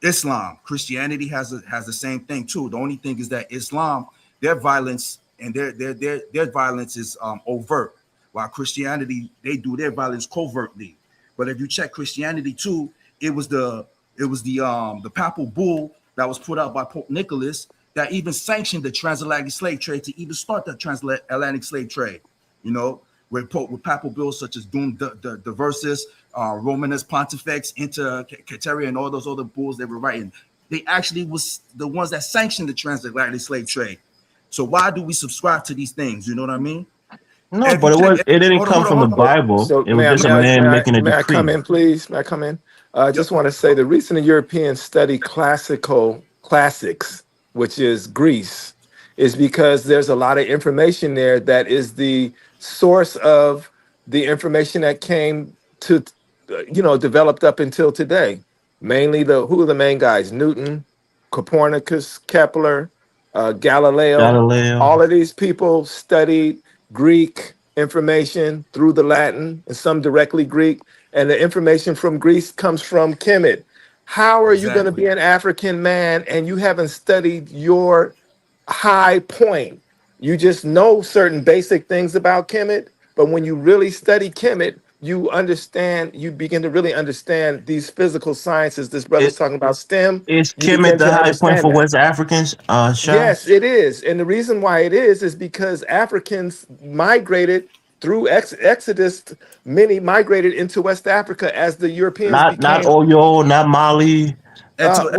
Islam. Christianity has the same thing too. The only thing is that Islam, their violence and their violence is overt, while Christianity, they do their violence covertly. But if you check Christianity too, it was the papal bull that was put out by Pope Nicholas that even sanctioned the transatlantic slave trade, to even start the transatlantic slave trade. With papal bills such as Dum Diversis, Romanus Pontifex, Inter Cateria, and all those other bulls they were writing. They actually was the ones that sanctioned the transatlantic slave trade. So why do we subscribe to these things? You know what I mean? No, but it didn't come from the Bible. So It was just a man making a may I come decree. in, please? May I come in? I just want to say the reason the Europeans study classics, which is Greece, is because there's a lot of information there that is the source of the information that came to, developed up until today. Mainly who are the main guys? Newton, Copernicus, Kepler, Galileo. Galileo. All of these people studied Greek information through the Latin, and some directly Greek. And the information from Greece comes from Kemet. How are you going to be an African man and you haven't studied your high point? You just know certain basic things about Kemet, but when you really study Kemet, you begin to really understand these physical sciences. This brother's talking about STEM. Is You Kemet begin the to high point understand for that. West Africans, Sha? Yes, it is. And the reason why it is because Africans migrated through Exodus. Many migrated into West Africa as the Europeans Not became. Oyo, not Mali. No.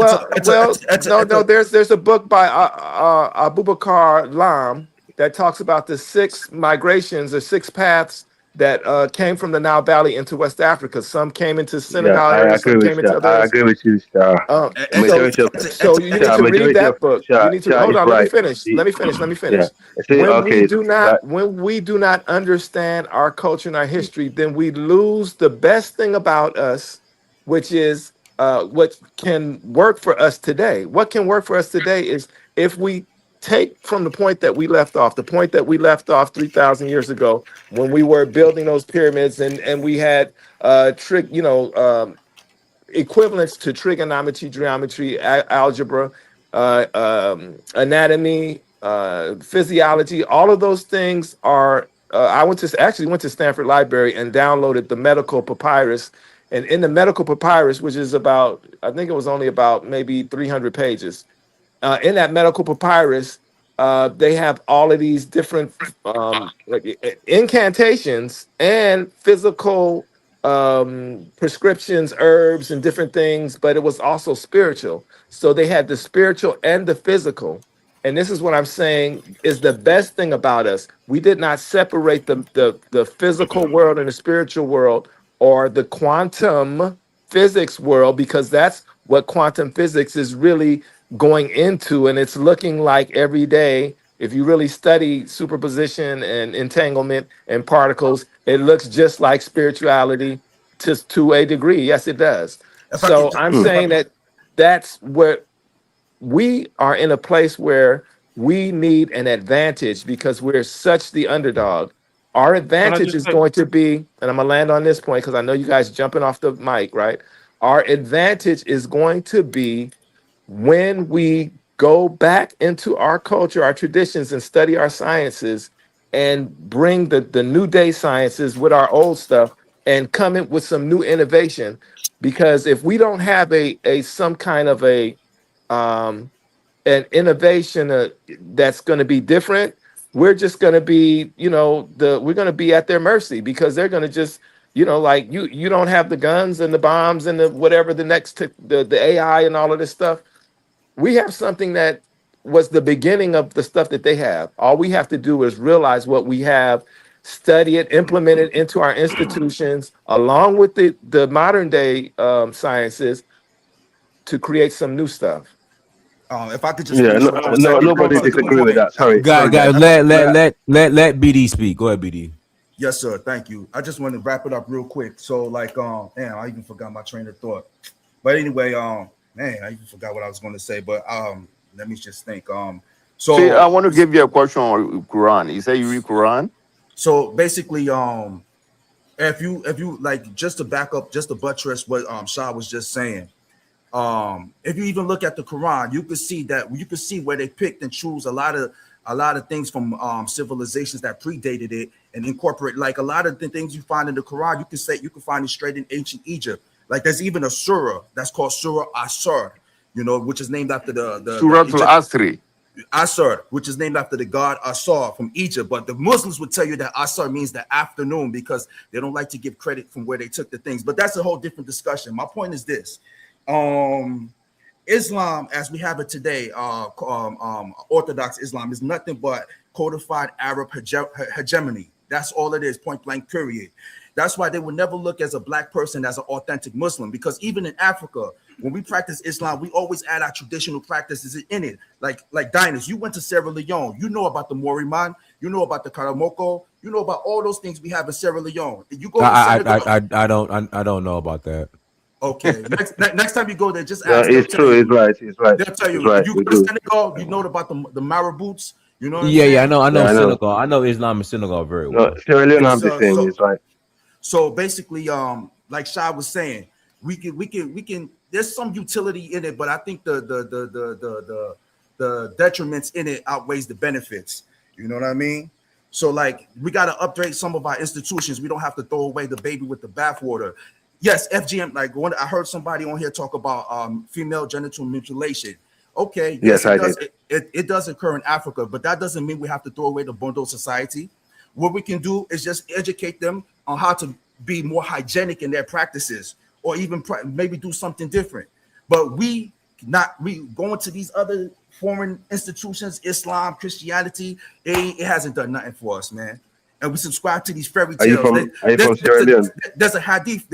There's a book by Abubakar Lam that talks about the 6 migrations or 6 paths that came from the Nile Valley into West Africa. Some came into Yeah, Senegal I area, agree some with came into you. other I areas. agree with you, Sha. So you need to read that book. You need to Sha hold is on. Let me right. finish. Let me finish. See, okay, When we do not understand our culture and our history, then we lose the best thing about us, which is what can work for us today. What can work for us today is if we take from the point that we left off, 3,000 years ago, when we were building those pyramids and we had equivalents to trigonometry, geometry, algebra, anatomy, physiology. All of those things are. I went to Stanford Library and downloaded the medical papyrus. And in the medical papyrus, which is about, I think it was only about maybe 300 pages. In that medical papyrus, they have all of these different incantations and physical prescriptions, herbs, and different things, but it was also spiritual. So they had the spiritual and the physical. And this is what I'm saying is the best thing about us. We did not separate the physical world and the spiritual world, or the quantum physics world, because that's what quantum physics is really going into. And it's looking like every day, if you really study superposition and entanglement and particles, it looks just like spirituality to a degree. Yes, it does. So I'm saying that's where we are in a place where we need an advantage because we're such the underdog. Our Can I advantage just is say? going to be, and I'm gonna land on this point because I know you guys jumping off the mic, right? Our advantage is going to be when we go back into our culture, our traditions, and study our sciences and bring the new day sciences with our old stuff and come in with some new innovation. Because if we don't have a some kind of um, an innovation that's going to be different, we're just going to be, we're going to be at their mercy because they're going to just, like you don't have the guns and the bombs and the whatever the next the AI and all of this stuff. We have something that was the beginning of the stuff that they have. All we have to do is realize what we have, study it, implement it into our institutions, along with the modern day sciences, to create some new stuff. If I could just Yeah, finish no, what I was no, saying nobody to the disagree with point. that. Sorry, Guys, sorry, guys. guys, let BD speak. Go ahead, BD. Yes, sir. Thank you. I just want to wrap it up real quick. So, like, damn, I even forgot my train of thought. But anyway, man, I even forgot what I was going to say. But let me just think. See, I So, want to give you a question on Quran. You say you read Quran? so basically, if you like, just to back up, just to buttress what Shah was just saying. If you even look at the Quran, you could see where they picked and choose a lot of things from civilizations that predated it and incorporate, like a lot of the things you find in the Quran. You can find it straight in ancient Egypt. Like there's even a surah that's called Surah Asar, which is named after the Surah Egypt. Al-Asri. Asar, which is named after the god Asar from Egypt. But the Muslims would tell you that Asar means the afternoon because they don't like to give credit from where they took the things. But that's a whole different discussion. My point is this. Islam, as we have it today, Orthodox Islam, is nothing but codified Arab hegemony. That's all it is, point blank, period. That's why they would never look as a black person as an authentic Muslim, because even in Africa, when we practice Islam, we always add our traditional practices in it. Like Diners, you went to Sierra Leone, you know about the Moriman, you know about the Karamoko, you know about all those things we have in Sierra Leone. You go to Senegal. I don't know about that. Okay, next time you go there, just No, ask. They'll it's tell true. you. It's right. It's right. They'll tell It's you. right. You We go to do. Senegal, you know about the marabouts. You know what I'm Yeah, saying? I know Yeah, I know. Senegal. I know Islam and Senegal very No, well. Sierra Leone Yes, have the sir. same. It's right. So basically, like Shai was saying, we can. There's some utility in it, but I think the detriments in it outweighs the benefits. You know what I mean? So like we got to upgrade some of our institutions. We don't have to throw away the baby with the bathwater. Yes, FGM. Like I heard somebody on here talk about female genital mutilation. Okay, yes, Yes, it I does. did. It does occur in Africa, but that doesn't mean we have to throw away the Bondo society. What we can do is just educate them on how to be more hygienic in their practices, or even maybe do something different. But we going to these other foreign institutions, Islam, Christianity, it hasn't done nothing for us, man. And we subscribe to these fairy Are you tales. from Sierra Leone? There's a hadith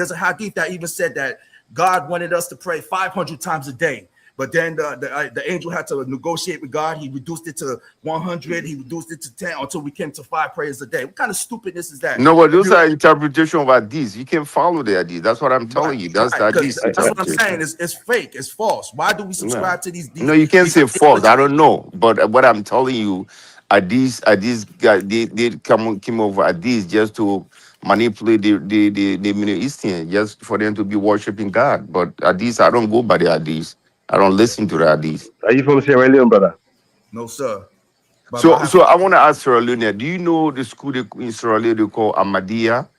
that even said that God wanted us to pray 500 times a day. But then the angel had to negotiate with God. He reduced it to 100. He reduced it to 10 until we came to 5 prayers a day. What kind of stupidness is that? No, but those are interpretation of hadith. You can follow the hadith. That's what I'm telling you. That's the Right, because hadith that's what I'm saying. interpretation. It's fake. It's false. Why do we No, subscribe to these no, you can't these say false. I ideologies? don't know, but what I'm telling you, hadith guys, they came over hadith just to manipulate the Middle Eastern, just for them to be worshiping God. But hadith, I don't go by the hadith. I don't listen to the hadith. Are you from Sierra Leone, brother? No, sir. But I So, have so I want to ask Sierra Leone. Do you know the school in Sierra Leone they call Ahmadiyya?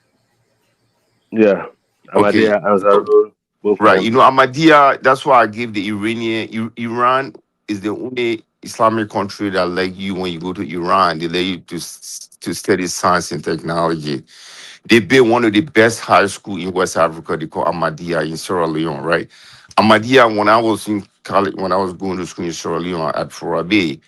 Yeah. Okay, Ahmadiyya and Zarur, both of right. them. You know Ahmadiyya. That's why I gave the Iranian. Iran is the only Islamic country that let you, when you go to Iran, they let you to study science and technology. They built one of the best high school in West Africa. They call Ahmadiyya in Sierra Leone, right? Ahmadiyya, when I was in college, when I was going to school in Sierra Leone at Forabe,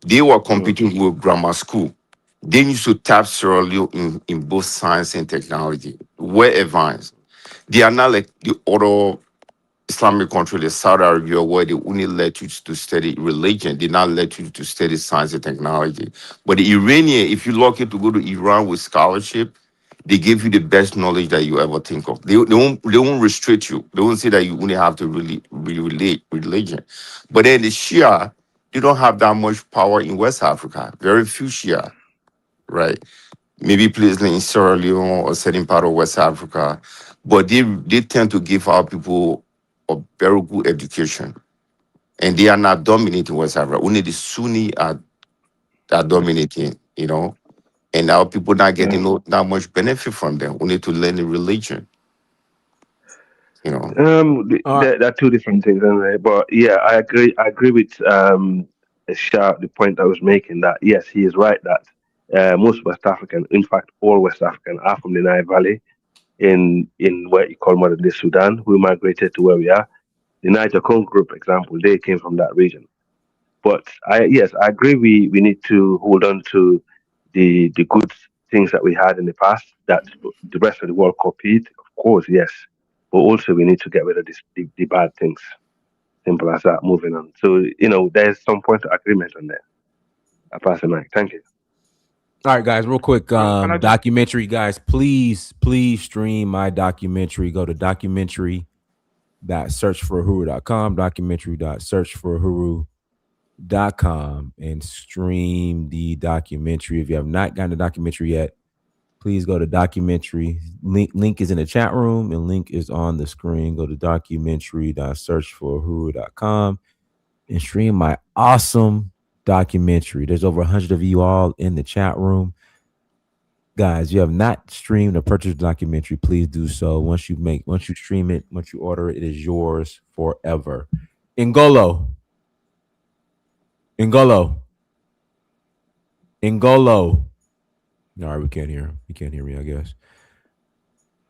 they were competing with grammar school. They used to tap Sierra Leone in both science and technology. Well advanced. They are not like the other Islamic country, like Saudi Arabia, where they only let you to study religion. They not let you to study science and technology. But the Iranian, if you're lucky to go to Iran with scholarship, they give you the best knowledge that you ever think of. They won't restrict you. They won't say that you only have to really relate religion. But then the Shia, they don't have that much power in West Africa. Very few Shia, right? maybe places like in Sierra Leone or certain part of West Africa, but they tend to give our people a very good education, and they are not dominating West Africa. Only the Sunni are dominating, and our people not getting not much benefit from them. We need to learn the religion, you know. All right. They're two different things, anyway. But yeah, I agree. I agree with Sha, the point I was making, that yes, he is right that most West African, in fact, all West African, are from the Nile Valley in what you call modern day Sudan, who migrated to where we are. The Niger Congo group, example, they came from that region. But yes, I agree. We need to hold on to the good things that we had in the past that the rest of the world copied. Of course, yes, but also we need to get rid of the bad things. Simple as that. Moving on. So there's some point of agreement on there. I pass the mic. Thank you. All right, guys, real quick. Can I just Documentary, guys, please stream my documentary. Go to documentary.searchforhuru.com, documentary.searchforhuru.com, and stream the documentary. If you have not gotten the documentary yet, please go to documentary. Link is in the chat room and link is on the screen. Go to documentary.searchforhuru.com and stream my awesome documentary. There's over 100 of you all in the chat room. Guys, you have not streamed or purchased the documentary, please do so. Once you stream it, once you order it, it is yours forever. Ngolo. All right, we can't hear him. He can't hear me, I guess.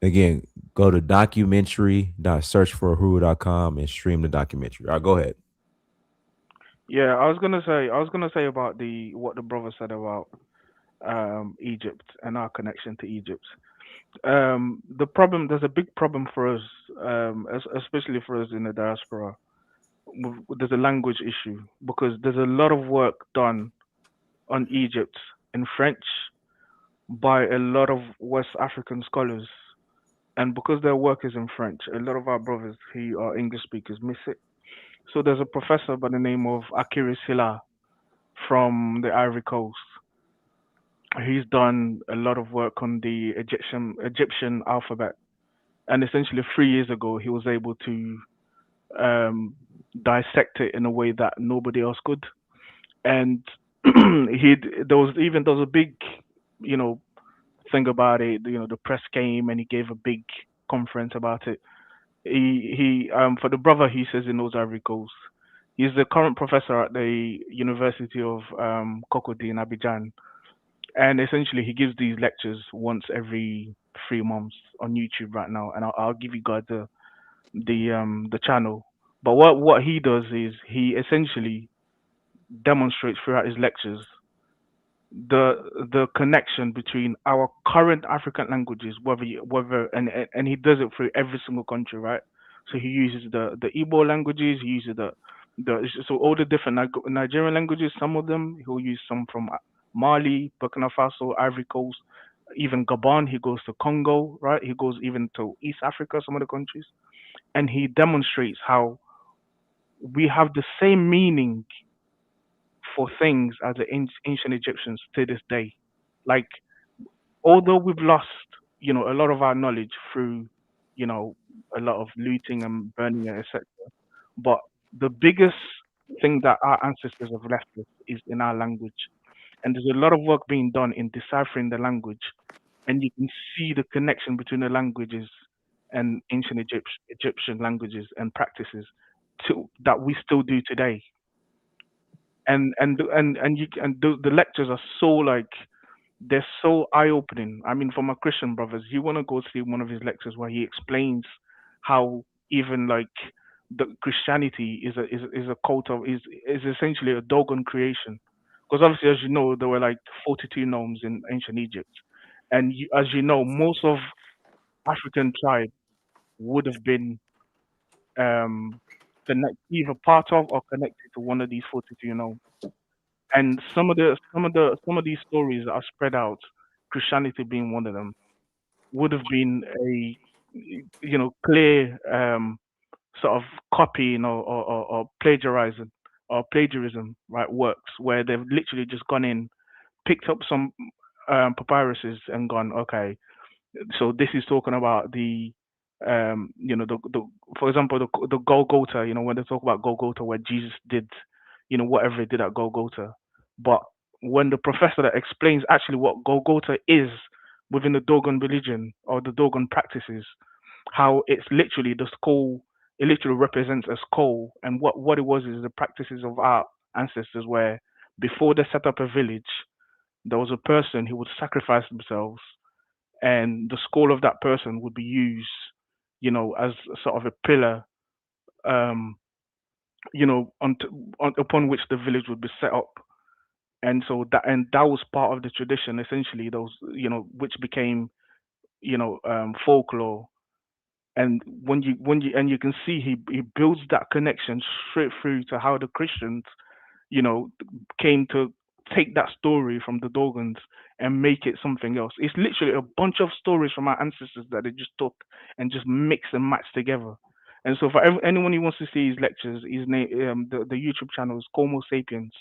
Again, go to documentary.searchforhuru.com and stream the documentary. All right, go ahead. Yeah, I was gonna say about what the brother said about Egypt and our connection to Egypt. There's a big problem for us, especially for us in the diaspora. There's a language issue because there's a lot of work done on Egypt in French by a lot of West African scholars, and because their work is in French, a lot of our brothers who are English speakers miss it. So there's a professor by the name of Akiri Silla from the Ivory Coast. He's done a lot of work on the Egyptian alphabet, and essentially 3 years ago he was able to um, dissect it in a way that nobody else could. And there was a big, you know, thing about it. The press came and he gave a big conference about it. He for the brother, he says he knows Ivory Coast. He's the current professor at the University of Cocody in Abidjan, and essentially he gives these lectures once every 3 months on YouTube right now. And I'll give you guys the channel. But what he does is he essentially demonstrates throughout his lectures the connection between our current African languages, whether and he does it through every single country, right? So he uses the Igbo languages, he uses the so all the different Nigerian languages. Some of them he'll use some from Mali, Burkina Faso, Ivory Coast, even Gabon. He goes to Congo, right? He goes even to East Africa, some of the countries, and he demonstrates how we have the same meaning for things as the ancient Egyptians to this day. Like, although we've lost, a lot of our knowledge through, you know, a lot of looting and burning, etc. But the biggest thing that our ancestors have left us is in our language. And there's a lot of work being done in deciphering the language. And you can see the connection between the languages and ancient Egyptian languages and practices that we still do today. And the lectures are so, like, they're so eye opening. I mean, for my Christian brothers, you want to go see one of his lectures where he explains how even, like, the Christianity is a cult of is essentially a dogon creation. Because obviously, as you know, there were like 42 nomes in ancient Egypt, and as you know, most of African tribes would have been um either part of or connected to one of these 42 nomes. And some of these stories that are spread out, Christianity being one of them, would have been a clear sort of copying or plagiarism, right, works where they've literally just gone in, picked up some papyruses and gone, okay, so this is talking about the for example, the Golgotha, when they talk about Golgotha, where Jesus did, whatever he did at Golgotha. But when the professor that explains actually what Golgotha is within the Dogon religion or the Dogon practices, how it's literally the skull, it literally represents a skull, and what it was is the practices of our ancestors, where before they set up a village, there was a person who would sacrifice themselves, and the skull of that person would be used, as sort of a pillar, um, upon which the village would be set up. And so that was part of the tradition, essentially. Those, which became, folklore. And when you can see he builds that connection straight through to how the Christians, you know, came to take that story from the Dogons and make it something else. It's literally a bunch of stories from our ancestors that they just took and just mix and match together. And so for anyone who wants to see his lectures, his name, the YouTube channel is Como Sapiens.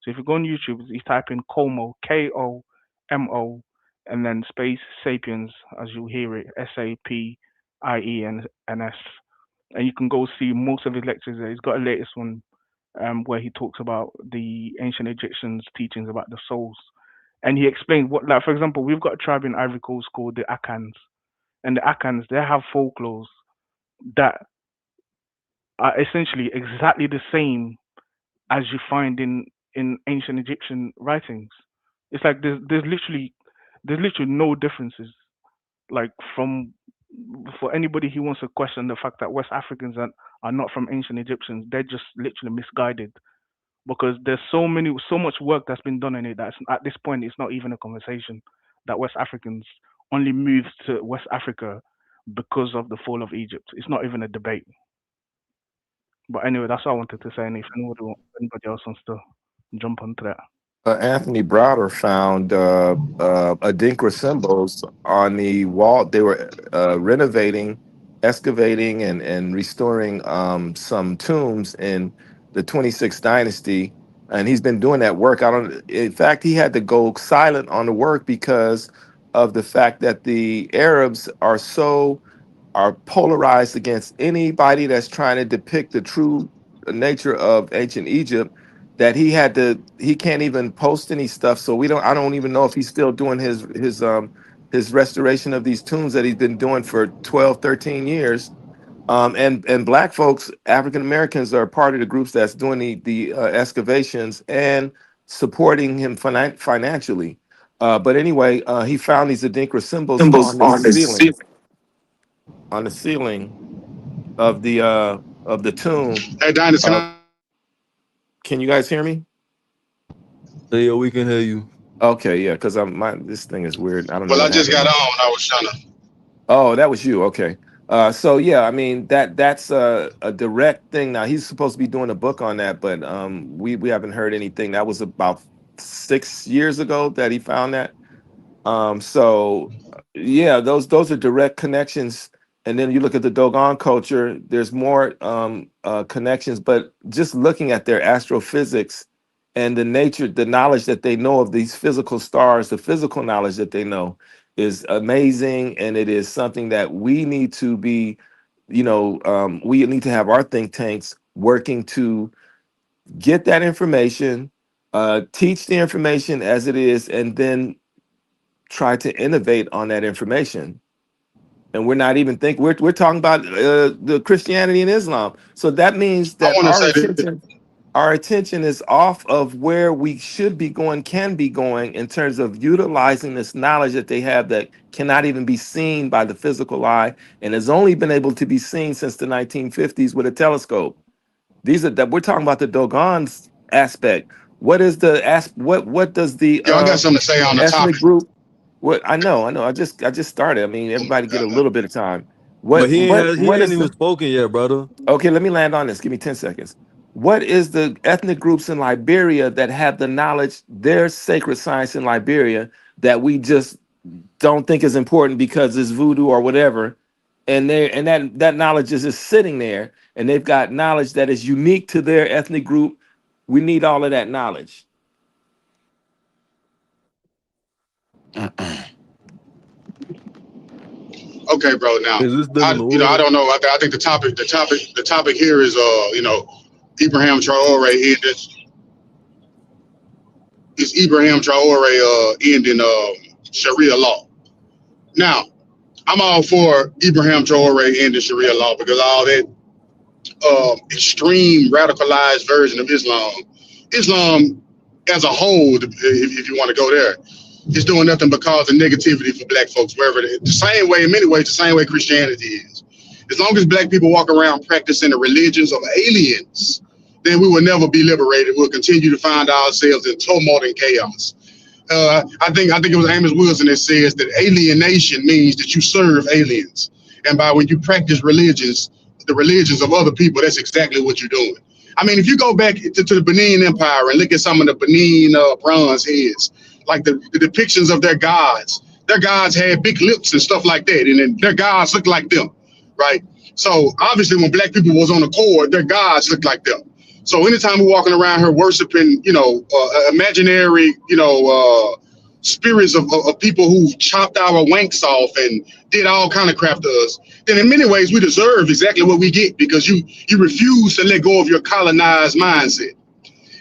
So if you go on YouTube, you type in Como, Komo, and then space Sapiens, as you hear it, Sapiens, and you can go see most of his lectures there. He's got a latest one where he talks about the ancient Egyptians' teachings about the souls. And he explained what, like, for example, we've got a tribe in Ivory Coast called the Akans. And the Akans, they have folklores that are essentially exactly the same as you find in ancient Egyptian writings. It's like there's literally no differences. Like, from for anybody who wants to question the fact that West Africans are not from ancient Egyptians, they're just literally misguided, because there's so much work that's been done in it that at this point it's not even a conversation that West Africans only moved to West Africa because of the fall of Egypt. It's not even a debate. But anyway, that's all I wanted to say. And if anybody else wants to jump onto that. Anthony Browder found Adinkra symbols on the wall. They were renovating, excavating, and restoring some tombs in the 26th dynasty. And he's been doing that work. In fact, he had to go silent on the work because of the fact that the Arabs are polarized against anybody that's trying to depict the true nature of ancient Egypt, that he can't even post any stuff. So I don't even know if he's still doing his restoration of these tombs that he's been doing for 12, 13 years. And black folks, African Americans, are part of the groups that's doing the excavations and supporting him financially. But anyway, he found these Adinkra symbols Symbols on the ceiling. on the ceiling of the tomb. Hey, Dinus, can I? Can you guys hear me? Yeah, we can hear you. Okay, yeah, because this thing is weird. I don't know Well, I what just got happened. on. I was trying to. Oh, that was you. Okay. So yeah, I mean that's a direct thing. Now he's supposed to be doing a book on that, but we haven't heard anything. That was about 6 years ago that he found that. So yeah, those are direct connections. And then you look at the Dogon culture, there's more connections, but just looking at their astrophysics and the knowledge that they know of these physical stars, the physical knowledge that they know is amazing. And it is something that we need to be, we need to have our think tanks working to get that information, teach the information as it is, and then try to innovate on that information. And we're not even think we're talking about the Christianity and Islam. So that means I that want to say that. our attention is off of where we should be going, can be going, in terms of utilizing this knowledge that they have that cannot even be seen by the physical eye and has only been able to be seen since the 1950s with a telescope. These are that we're talking about the Dogon's aspect. What is what does the Yo, I got something to say on the ethnic topic. group? What I know. I just started. I mean, everybody get a little bit of time. But he What ain't is even the spoken yet, brother. Okay, let me land on this. Give me 10 seconds. What is the ethnic groups in Liberia that have the knowledge, their sacred science in Liberia, that we just don't think is important because it's voodoo or whatever? And that knowledge is just sitting there, and they've got knowledge that is unique to their ethnic group. We need all of that knowledge. Okay, bro. Now, Is this still in I order? don't know. I think the topic here is, Ibrahim Traoré ended. Is Ibrahim Traoré ending Sharia law? Now, I'm all for Ibrahim Traoré ending Sharia law because all that extreme radicalized version of Islam as a whole, if you want to go there, is doing nothing but causing negativity for black folks wherever it is. The same way, in many ways, the same way Christianity is. As long as black people walk around practicing the religions of aliens, then we will never be liberated. We'll continue to find ourselves in tumult and chaos. I think it was Amos Wilson that says that alienation means that you serve aliens, and by when you practice the religions of other people, that's exactly what you're doing. I mean, if you go back to the Benin Empire and look at some of the Benin bronze heads, like the depictions of their gods had big lips and stuff like that, and then their gods looked like them, right? So obviously, when black people was on the court, their gods looked like them. So anytime we're walking around here worshiping, imaginary, spirits of people who've chopped our wanks off and did all kind of crap to us, then in many ways we deserve exactly what we get because you refuse to let go of your colonized mindset.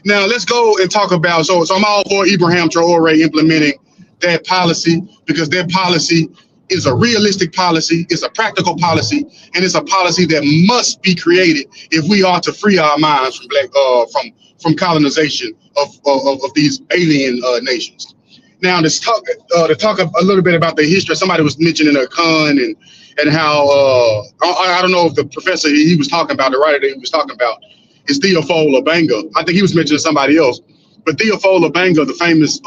Now let's go and talk about, so I'm all for Ibrahim Traoré implementing that policy because that policy is a realistic policy, it's a practical policy, and it's a policy that must be created if we are to free our minds from colonization of these alien nations. Now, to talk a little bit about the history, somebody was mentioning Khan and how I don't know if the professor he was talking about, the writer that he was talking about, is Theophile Obenga. I think he was mentioning somebody else, but Theophile Obenga, the famous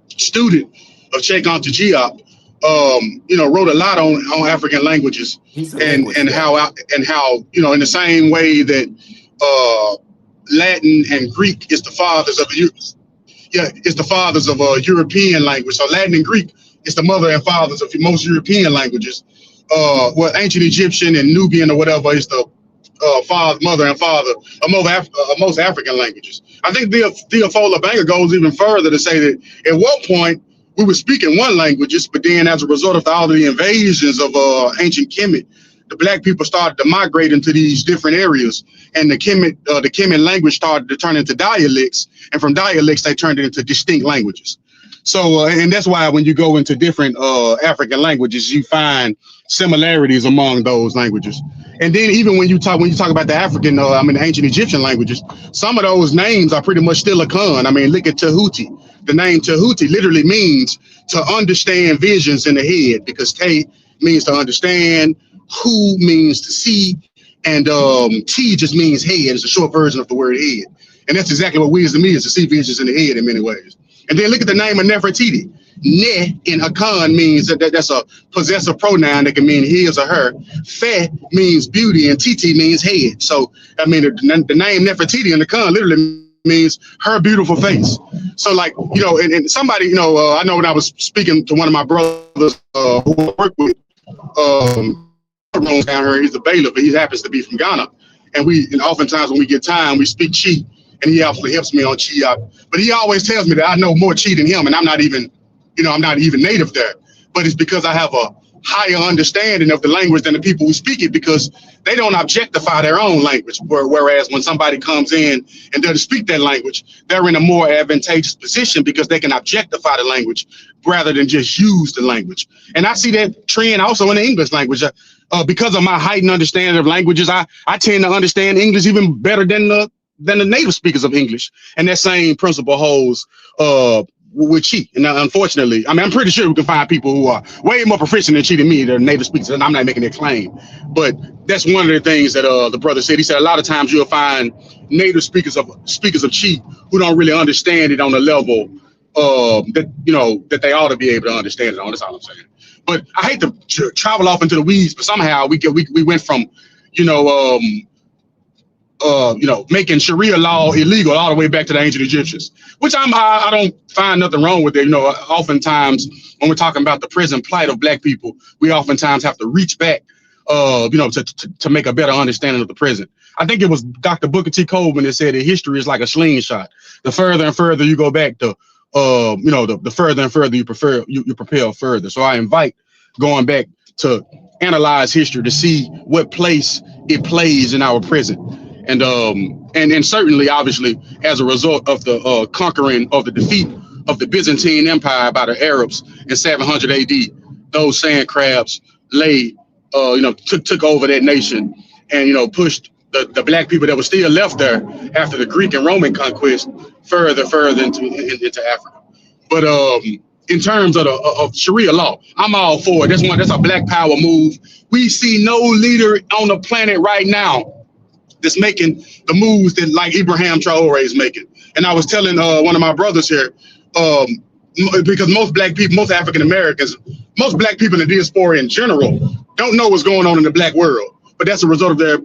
student of Cheikh Anta Diop, wrote a lot on African languages and how in the same way that Latin and Greek is the fathers of European language. So Latin and Greek is the mother and fathers of most European languages. Ancient Egyptian and Nubian or whatever is the mother and father of most African languages. I think Theophile Obenga goes even further to say that at one point we were speaking one languages, but then as a result of all of the invasions of ancient Kemet, the black people started to migrate into these different areas, and the Kemet language started to turn into dialects, and from dialects they turned into distinct languages. So, and that's why when you go into different African languages, you find similarities among those languages. And then even when you talk about the African, the ancient Egyptian languages, some of those names are pretty much still Akan. I mean, look at Tahuti. The name Tahuti literally means to understand visions in the head, because Te means to understand, Hu means to see, and T just means head. It's a short version of the word head. And that's exactly what wisdom is, to see visions in the head in many ways. And then look at the name of Nefertiti. Ne in Akan means that's a possessive pronoun that can mean his or her. Fe means beauty, and Titi means head. So, I mean, the name Nefertiti in Akan literally means her beautiful face. So, like, and somebody, I know when I was speaking to one of my brothers who I work with, down here, he's a bailiff, but he happens to be from Ghana. And oftentimes when we get time, we speak Chi, and he actually helps me on Chi. But he always tells me that I know more Chi than him, and I'm not even native there. But it's because I have a higher understanding of the language than the people who speak it, because they don't objectify their own language. Whereas when somebody comes in and doesn't speak that language, they're in a more advantageous position because they can objectify the language rather than just use the language. And I see that trend also in the English language. Because of my heightened understanding of languages, I tend to understand English even better than the native speakers of English. And that same principle holds with Chi. And unfortunately, I'm pretty sure we can find people who are way more proficient in Chi than me, they're native speakers, and I'm not making that claim. But that's one of the things that the brother said. He said a lot of times you'll find native speakers of Chi who don't really understand it on the level that they ought to be able to understand it on. That's all I'm saying. But I hate to travel off into the weeds, but somehow we went from making Sharia law illegal all the way back to the ancient Egyptians, which I don't find nothing wrong with it. Oftentimes when we're talking about the present plight of black people, we oftentimes have to reach back, to make a better understanding of the present. I think it was Dr. Booker T. Coleman that said that history is like a slingshot. The further and further you go back, the the further and further you propel further. So I invite going back to analyze history to see what place it plays in our present. And certainly, obviously, as a result of the conquering of the defeat of the Byzantine Empire by the Arabs in 700 AD, those sand crabs took over that nation and, pushed the black people that were still left there after the Greek and Roman conquest further into Africa. But in terms of Sharia law, I'm all for it. That's a black power move. We see no leader on the planet right now that's making the moves that like Ibrahim Traoré is making. And I was telling one of my brothers here, because most black people, most African Americans, most black people in the diaspora in general don't know what's going on in the black world. But that's a result of their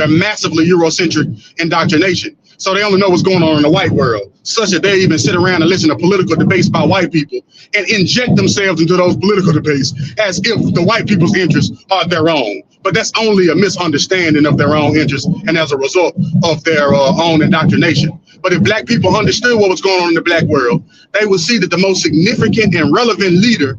massively Eurocentric indoctrination. So they only know what's going on in the white world, such that they even sit around and listen to political debates by white people and inject themselves into those political debates as if the white people's interests are their own. But that's only a misunderstanding of their own interests and as a result of their own indoctrination. But if black people understood what was going on in the black world, they would see that the most significant and relevant leader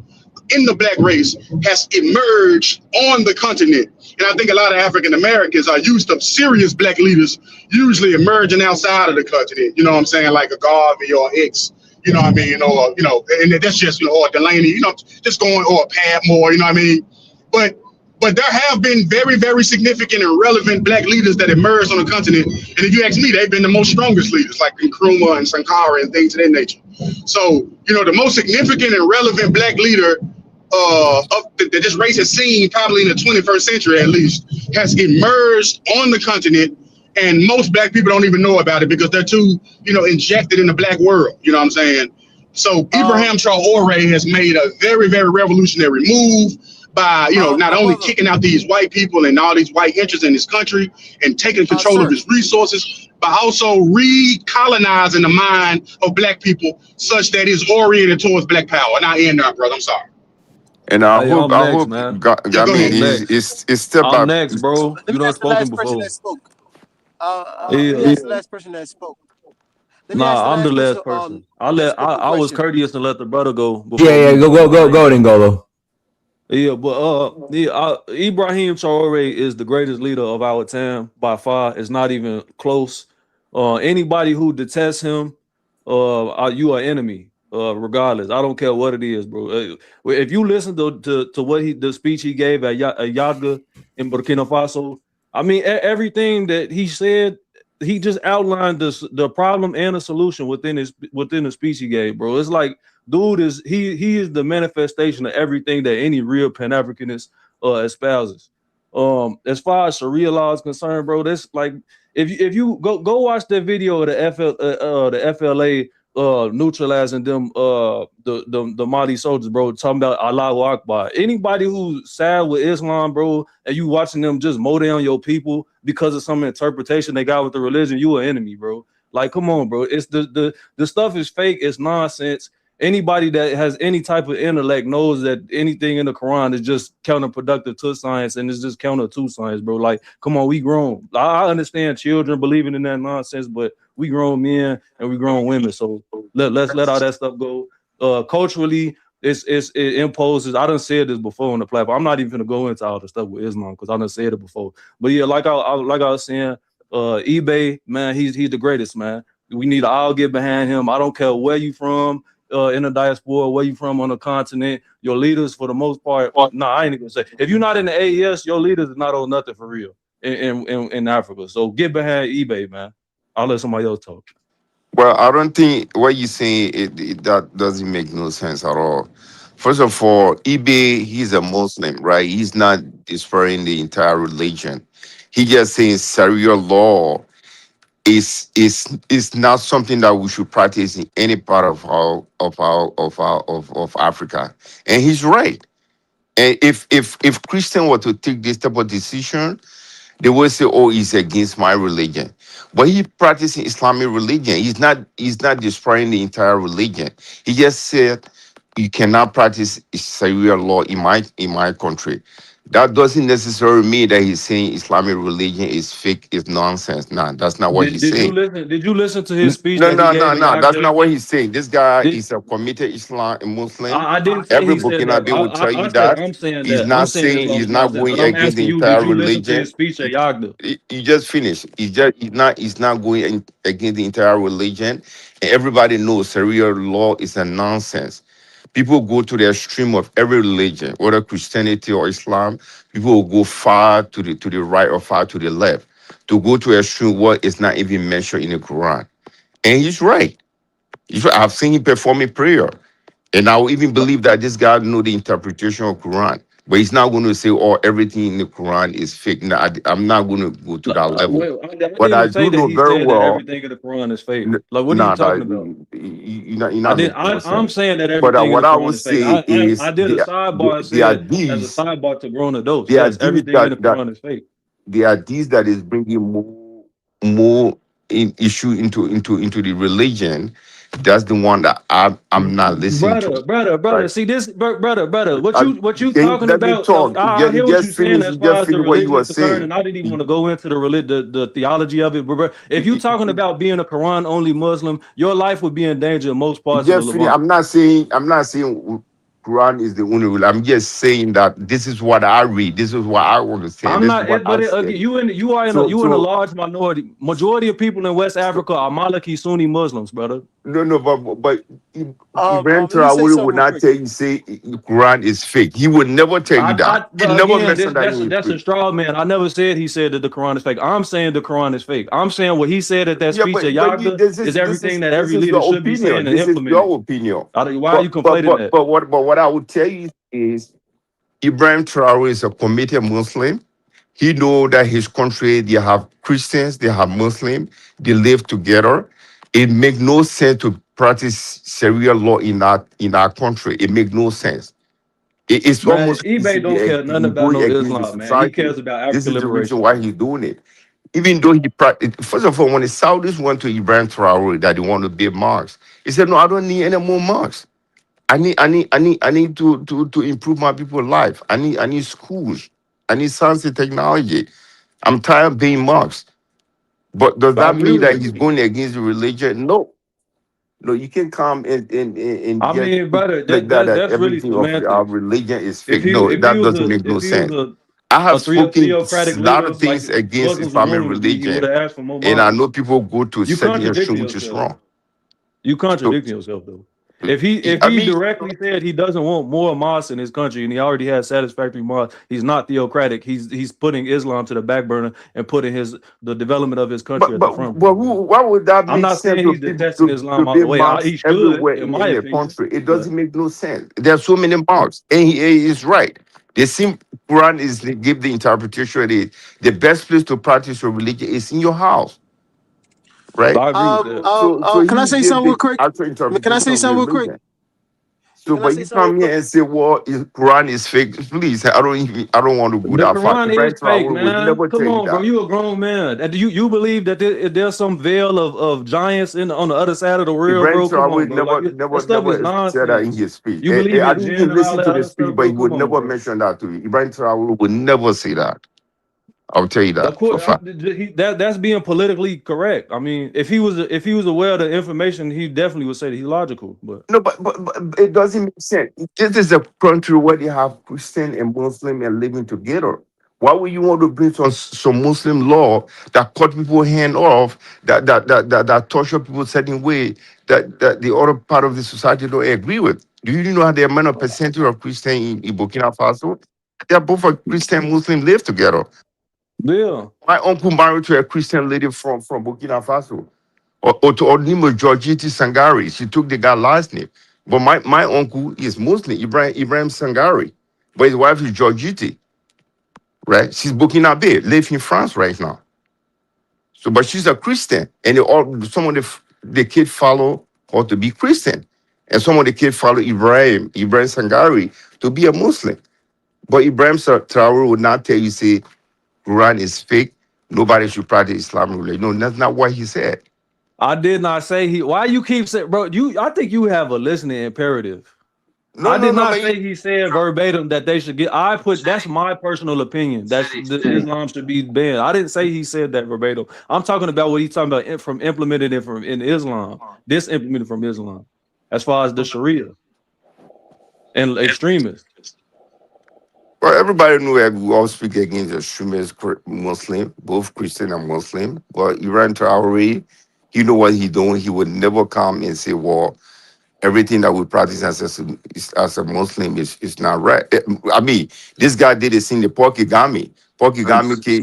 in the black race has emerged on the continent. And I think a lot of African Americans are used to serious black leaders usually emerging outside of the continent, you know what I'm saying, like a Garvey or X, you know what I mean, or, and that's just, or Delaney, just going, or Padmore, you know what I mean? But there have been very, very significant and relevant black leaders that emerged on the continent. And if you ask me, they've been the most strongest leaders, like Nkrumah and Sankara and things of that nature. So, the most significant and relevant black leader that this race has seen probably in the 21st century at least has emerged on the continent, and most black people don't even know about it because they're too injected in the black world, you know what I'm saying? So Ibrahim Traoré has made a very, very revolutionary move by not only kicking out these white people and all these white interests in this country and taking control of its resources, but also recolonizing the mind of black people such that it's oriented towards black power. And I end there, brother, I'm sorry. And I hope, man. Yeah, go ahead. it's step I'm by. next, bro. Let You me done ask the last spoken person before. that spoke. Let me ask the last person that spoke. Let me ask the Nah, I'm the last last person person. that spoke a I was question. courteous and let the brother go Yeah, before yeah, me. go, Dingolo. Yeah, but Ibrahim Traoré is the greatest leader of our time by far. It's not even close. Anybody who detests him, you are enemy. Regardless, I don't care what it is, bro. If you listen to what the speech he gave at Yaga in Burkina Faso, I mean everything that he said, he just outlined the problem and the solution within the speech he gave, bro. It's like, dude he is the manifestation of everything that any real Pan-Africanist espouses. As far as Sharia law is concerned, bro, that's like if you go watch that video of the FLA neutralizing them the Mali soldiers, bro, talking about Allahu Akbar. Anybody who side with Islam, bro, and you watching them just mow down your people because of some interpretation they got with the religion, you an enemy, bro. Like, come on, bro. It's the stuff is fake, it's nonsense. Anybody that has any type of intellect knows that anything in the Quran is just counterproductive to science and it's just counter to science, bro. Like, come on, we grown. I understand children believing in that nonsense, but we grown men and we grown women. So let's let all that stuff go. Culturally, it imposes. I done said this before on the platform. I'm not even gonna go into all the stuff with Islam because I done said it before. But yeah, like I was saying, eBay, man, he's the greatest, man. We need to all get behind him. I don't care where you from. In the diaspora, where you from on the continent, your leaders for the most part. I ain't even gonna say. If you're not in the AES, your leaders is not on nothing for real in Africa. So get behind eBay, man. I'll let somebody else talk. Well, I don't think what you saying that doesn't make no sense at all. First of all, eBay, he's a Muslim, right? He's not destroying the entire religion. He just saying Sharia law is not something that we should practice in any part of Africa. And he's right. And if Christian were to take this type of decision, they will say, "Oh, he's against my religion," but he practicing Islamic religion. He's not destroying the entire religion. He just said, you cannot practice Sharia law in my country. That doesn't necessarily mean that he's saying Islamic religion is fake, is nonsense. No, that's not what he's Did you saying. listen? Did you listen to his speech No, that he no, no, gave in no. That's Yagda? not what he's saying. This guy Did is a committed Islam Muslim. I didn't say Every he said that. Burkinabe will tell I you said that. I'm saying He's that. I'm not saying saying Islam he's is not nonsense. going But I'm against asking the you, did entire you listen to his religion. speech at Yagda? You just finished. He's not going against the entire religion. And everybody knows Sharia law is a nonsense. People go to the extreme of every religion, whether Christianity or Islam. People will go far to the right or far to the left to go to extreme what is not even mentioned in the Quran. And he's right. I've seen him performing prayer. And I will even believe that this guy know the interpretation of Quran. But he's not going to say, oh, everything in the Quran is fake. No, I'm not going to go to that level. Well, I But I didn't say do that know he very said that well, everything in the Quran is fake. n- Like, what are you nah, talking that about? you're not making no I'm sense. saying that But everything in what the I Quran would is fake. say is I did a sidebar and the said as a hadith, sidebar to grown adults, the yes, hadith everything in the Quran is fake. the hadith that is bringing more in issue into the religion, that's the one that I'm not listening to. Brother. Right? See this, brother. What I, you can you talking let me about? talk? I hear what you're saying You as far just as the finish what you religion were is concerned, saying. and I didn't even want to go into the theology of it. But if you're talking about being a Quran only Muslim, your life would be in danger in most You parts of the just finish. Levant. I'm not saying Quran is the only rule. I'm just saying that this is what I read. This is what I understand. I'm This is not, what I again, say. you are in So a large minority. Majority of people in West Africa are Maliki Sunni Muslims, brother. no, but Ibrahim Let me say Traoré would something real not quick. tell you say Quran is fake. He would never tell you that. He But never again, mentioned that in his that's a speech. straw man. I never said he said that the Quran is fake. I'm saying the Quran is fake. I'm saying what he said at that Yeah, speech at but you Yagda is everything that this every is leader your should be saying opinion. and This is implementing. your opinion. Why are you conflating that? What I would tell you is Ibrahim Traoré is a committed Muslim. He know that his country, they have Christians, they have Muslim, they live together. It makes no sense to practice Sharia law in our country. It makes no sense. It's Man, almost eBay don't care nothing about going no against the Islam, man. He society. cares about This African is the reason liberation. why he's doing it. Even though first of all, when the Saudis went to Ibrahim Traoré that they want to build mosques, he said, "No, I don't need any more mosques. I need to improve my people's life. I need schools. I need science and technology. I'm tired of being mosques." But does I that agree mean with that you. he's going against the religion? No. No, you can come and I just mean, brother, like that that's really everything of our semantics. religion is fake. No, that doesn't make no If he was sense. I have a spoken theocratic a lot leader of like things against Muslims would Islamic want him to be, he would religion, have asked for more and I mosques. know people go to You certain contradicting extreme, which is yourself. wrong. You So, contradicting yourself though. If I he mean, directly said he doesn't want more mosques in his country and he already has satisfactory mosques, he's not theocratic. He's putting Islam to the back burner and putting the development of his country at the front burner. why would that I'm make not sense saying to he's detesting to Islam all the build way. mosques He should, everywhere in my in the opinion. country? It But doesn't make no sense. There are so many mosques, and he is right. The same Quran is they give the interpretation. The best place to practice your religion is in your house, right? I agree with that. So Can he I will say give something real the quick? actual Can I interpretation say of the something real quick? religion. So, Can I but say you something real come quick? here and say, "Well, Quran is fake." Please, I don't want to go The that far. Quran Ibrahim is fake, Traoré would man. never Come tell you on, bro. that. You a grown man. And do you believe that there's some veil of giants on the other side of the world, Ibrahim bro? Come on, Traoré bro. Like that stuff is never said that in nonsense. his speech. You believe I in didn't jinn even and all listen that to the other speech, stuff, but bro? he would Come on, never bro. mention that to you. Ibrahim Traoré would never say that. I'll tell you Of that for a course, fact. that's being politically correct. I mean, if he was aware of the information, he definitely would say that he's logical. But No, but it doesn't make sense. This is a country where they have Christian and Muslim and living together. Why would you want to bring some Muslim law that cut people hand off, that torture people certain way that the other part of the society don't agree with? Do you know how the amount of percentage of Christian in Burkina Faso? They are both a Christian and Muslim live together. yeah, My uncle married to a Christian lady from Burkina Faso. Or to Onimo Georgiti Sangari. She took the guy's last name. But my uncle is Muslim, Ibrahim Sangari. But his wife is Georgiti, right? She's Burkinabe, live in France right now. So, but she's a Christian. And some of the kids follow her to be Christian. And some of the kids follow Ibrahim Sangari to be a Muslim. But Ibrahim Traoré would not tell you, say, Quran is fake. Nobody should practice Islamic religion. No, that's not what he said. I did not say he. Why you keep saying, bro? I think you have a listening imperative. I did not say he said verbatim that they should get. That's my personal opinion. That's the Islam should be banned. I didn't say he said that verbatim. I'm talking about what he's talking about from implemented it from in Islam. This implemented from Islam, as far as the Sharia and extremists. Well, everybody knew that we all speak against extremist Muslim, both Christian and Muslim. But Ibrahim Traoré, you know what he's doing. He would never come and say, well, everything that we practice as a Muslim is not right. I mean, this guy did this in the Porkigami.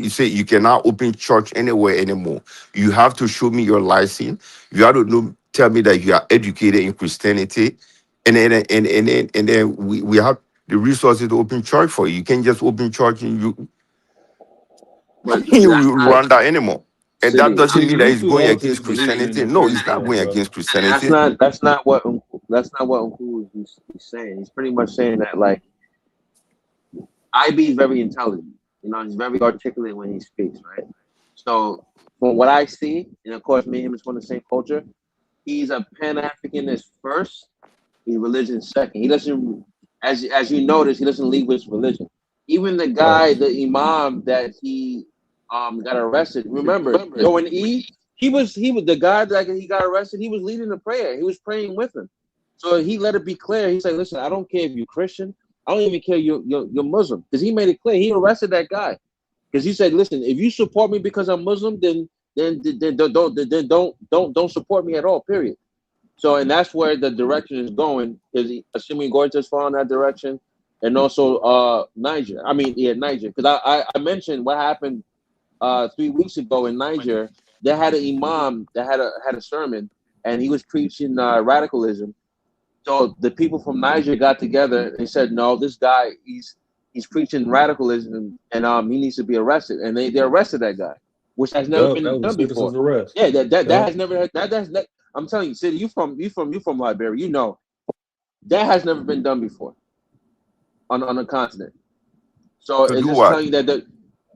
You say you cannot open church anywhere anymore. You have to show me your license. You have to tell me that you are educated in Christianity, and then we have the resources to open church for you. You can't just open church and you run that anymore. And that doesn't mean that he's going against Christianity. No, he's not going against Christianity. That's not what Uncle is saying. He's pretty much saying that, like, IB is very intelligent. You know, he's very articulate when he speaks, right? So from what I see, and of course me and him is from the same culture, he's a Pan-Africanist first, he's religion second. He doesn't, as you notice, he doesn't lead with religion. Even the guy, the imam that he got arrested. Remember, Joe E, he was the guy that he got arrested. He was leading the prayer. He was praying with him. So he let it be clear. He said, "Listen, I don't care if you're Christian. I don't even care you're Muslim." Because he made it clear. He arrested that guy because he said, "Listen, if you support me because I'm Muslim, then don't support me at all. Period." So, and that's where the direction is going. Because assuming Gorgeous fall in that direction, and also Niger. Niger. Because I mentioned what happened 3 weeks ago in Niger. They had an imam that had a sermon, and he was preaching radicalism. So the people from Niger got together and said, "No, this guy he's preaching radicalism, and he needs to be arrested." And they arrested that guy, which has never been done before. Arrest. Yeah, that has never that. I'm telling you, City, you from Liberia, you know that has never been done before on the continent. So it's just telling you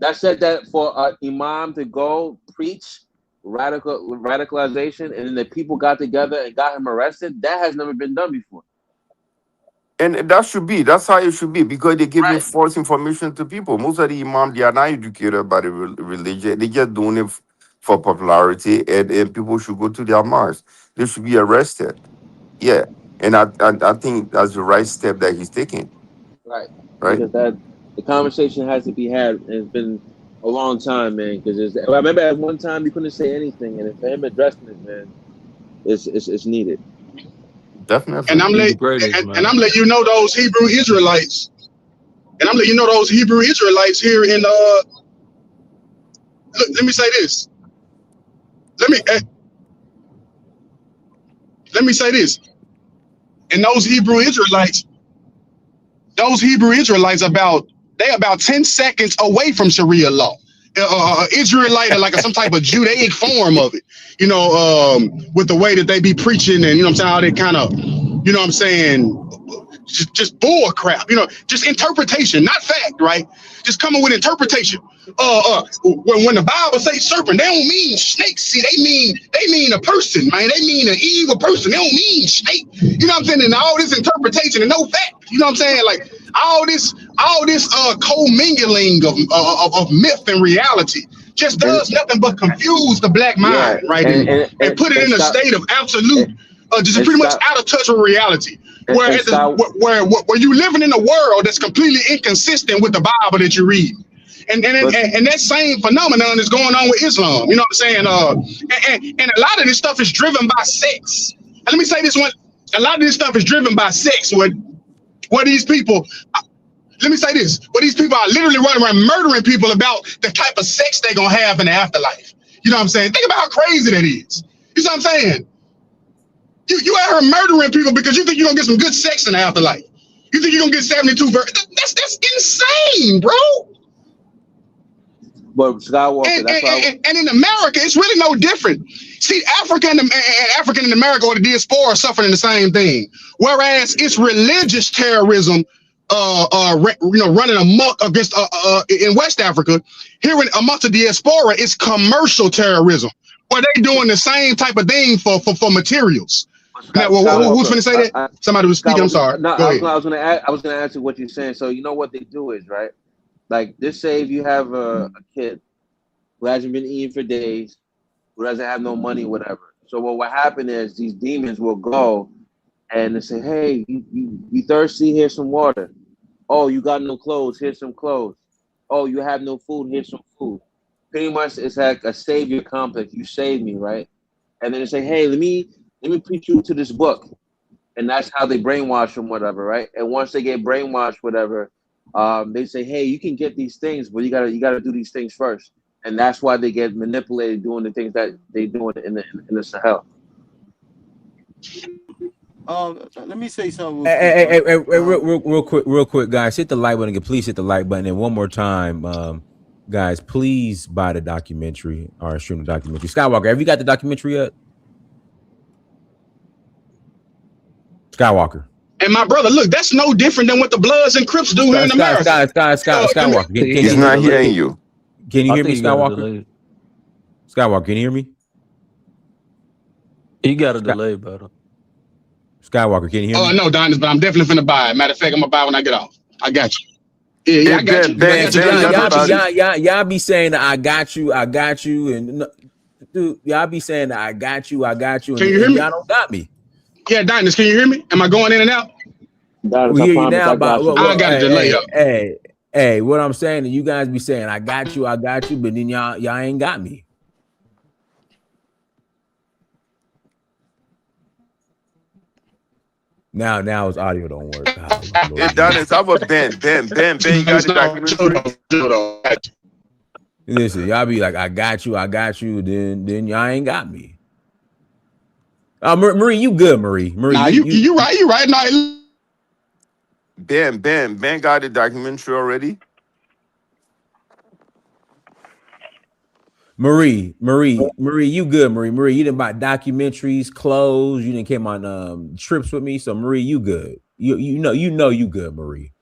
that said that for an imam to go preach radicalization, and then the people got together and got him arrested, that has never been done before. And that's how it should be, because they give false information to people. Most of the imams, they are not educated by the religion. They just doing it for popularity, and people should go to their mosques. They should be arrested. Yeah. And I think that's the right step that he's taking. Right. Because the conversation has to be had, and it's been a long time, man. Because I remember at one time you couldn't say anything, and for him addressing it, man, it's needed. Definitely. And I'm letting you know those Hebrew Israelites. And I'm letting you know those Hebrew Israelites here in look, let me say this. Let me say this. And those Hebrew Israelites about 10 seconds away from Sharia law. Israelite, like some type of Judaic form of it, with the way that they be preaching, and I'm saying, how they kind of, I'm saying, just bull crap, just interpretation, not fact, right? Just coming with interpretation. When the Bible says serpent, they don't mean snakes. See, they mean a person, man. They mean an evil person. They don't mean snake. You know what I'm saying? And all this interpretation and no fact. You know what I'm saying? Like all this co-mingling of myth and reality just does nothing but confuse the black mind, right? And put it in a state of absolute, just pretty much out of touch with reality. Where you living in a world that's completely inconsistent with the Bible that you read. And that same phenomenon is going on with Islam. You know what I'm saying? And a lot of this stuff is driven by sex. And let me say this one. A lot of this stuff is driven by sex. Where these people, let me say this. Where these people are literally running around murdering people about the type of sex they're going to have in the afterlife. You know what I'm saying? Think about how crazy that is. You know what I'm saying? You out here murdering people because you think you're going to get some good sex in the afterlife. You think you're going to get 72 verses. That's insane, bro. But Skywalker, and in America, it's really no different. See, African in America or the diaspora are suffering the same thing. Whereas it's religious terrorism, running amok against in West Africa. Here amongst the diaspora, it's commercial terrorism, where they doing the same type of thing for materials. Now, who's finna say that? Somebody was speaking. I'm sorry. No, Go ahead. I was gonna answer what you're saying. So you know what they do is, right? Like, just say if you have a kid who hasn't been eating for days, who doesn't have no money, whatever. So what happened is these demons will go and they say, hey, you thirsty? Here's some water. Oh, you got no clothes? Here's some clothes. Oh, you have no food? Here's some food. Pretty much, it's like a savior complex. You saved me, right? And then they say, hey, let me preach you to this book. And that's how they brainwash them, whatever, right? And once they get brainwashed, whatever, they say, hey, you can get these things, but you gotta do these things first. And that's why they get manipulated doing the things that they do in the Sahel. Let me say something. Hey, real quick, guys. Hit the like button again. Please hit the like button. And one more time, guys, please buy the documentary or stream the documentary. Skywalker, have you got the documentary yet? Skywalker. And my brother, look, that's no different than what the Bloods and Crips do here in America. Skywalker. He's not hearing you. Can you hear me, Skywalker? Skywalker, can you hear me? He got a delay, brother. Skywalker, can you hear me? Oh, no, Dinas, but I'm definitely finna buy it. Matter of fact, I'm gonna buy it when I get off. I got you. Yeah, I got you. Y'all be saying that I got you, and dude, y'all be saying that I got you, and can you hear me? Y'all don't got me. Yeah, Dinas, can you hear me? Am I going in and out? We hear you now, but I got a delay up. Hey, what I'm saying is you guys be saying I got you, but then y'all ain't got me. Now his audio don't work. It done. It's how about Ben? Ben, you got the documentary. Listen, y'all be like, I got you, then y'all ain't got me. Marie, you good, Marie? Nah, you right. Nah, Ben got the documentary already. Marie, you good, Marie, you didn't buy documentaries, clothes, you didn't came on trips with me. So Marie, you good. You know you good, Marie.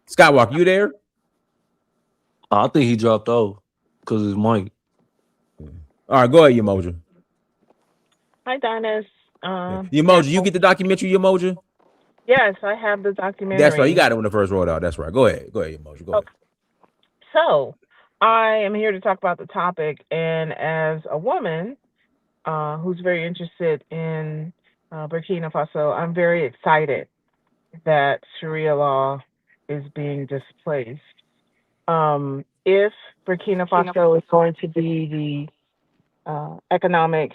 Skywalker, you there? I think he dropped off because his mic. All right, go ahead, Yamoja. Hi, Dinas. Yamoja, you get the documentary, Yamoja? Yes, I have the documentary. That's right. You got it when the first rolled out. That's right. Go ahead, Yamoja. Go ahead. So, I am here to talk about the topic, and as a woman who's very interested in Burkina Faso, I'm very excited that Sharia law is being displaced. If Burkina Faso is going to be the economic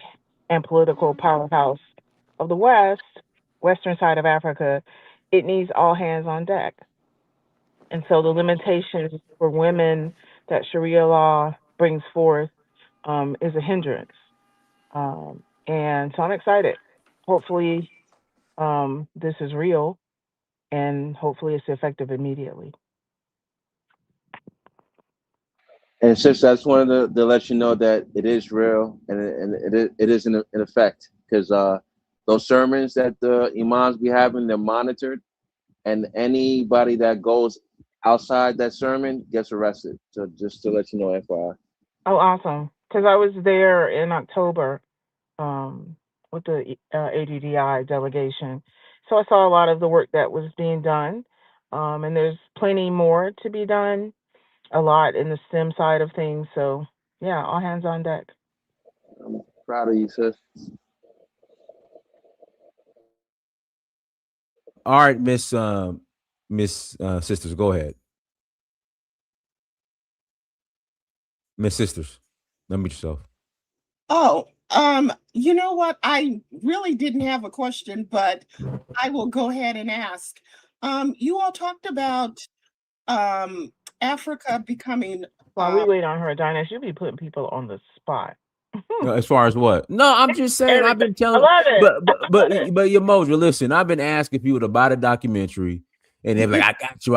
and political powerhouse of the western side of Africa, it needs all hands on deck. And so the limitations for women that Sharia law brings forth is a hindrance. And so I'm excited. Hopefully this is real, and hopefully it's effective immediately. And sister, I just wanted to let you know that it is real and it is in effect, because those sermons that the imams be having, they're monitored, and anybody that goes outside that sermon gets arrested. So just to let you know, FYI. Oh, awesome. Because I was there in October with the ADDI delegation. So I saw a lot of the work that was being done. And there's plenty more to be done, a lot in the STEM side of things. So, yeah, all hands on deck. I'm proud of you, sis. All right, Miss Sisters, go ahead. Miss Sisters, unmute yourself. Oh, you know what? I really didn't have a question, but I will go ahead and ask. You all talked about Africa becoming. While we wait on her, Dinah, you'll be putting people on the spot. As far as what? No, I'm just saying. I've been telling. I love it. But Yamoja, listen. I've been asking people to buy the documentary, and they're like, "I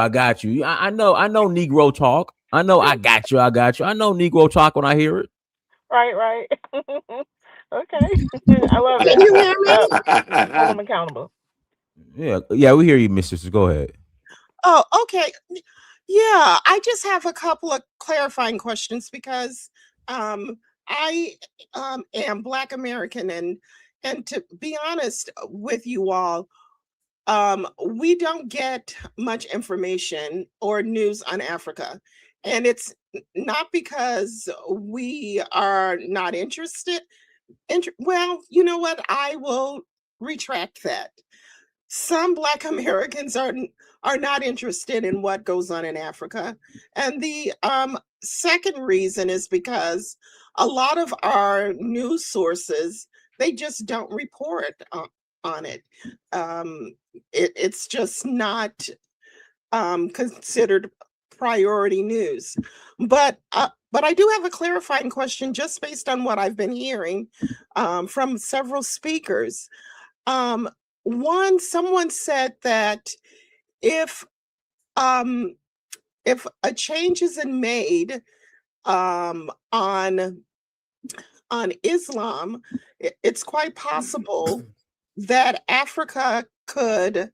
got you." I know Negro talk. I know I got you. I know Negro talk when I hear it. Right. Okay. I love it. Can you hear me? Hold them accountable. Yeah, we hear you, Miss Sisters. Go ahead. Oh, okay. Yeah, I just have a couple of clarifying questions because I am Black American, and And to be honest with you all, we don't get much information or news on Africa. And it's not because we are not interested. Well, you know what? I will retract that. Some Black Americans are not interested in what goes on in Africa. And the second reason is because a lot of our news sources, they just don't report on it. It's just not considered priority news. But I do have a clarifying question just based on what I've been hearing from several speakers. Someone said that if um, if a change isn't made on Islam, it's quite possible that Africa could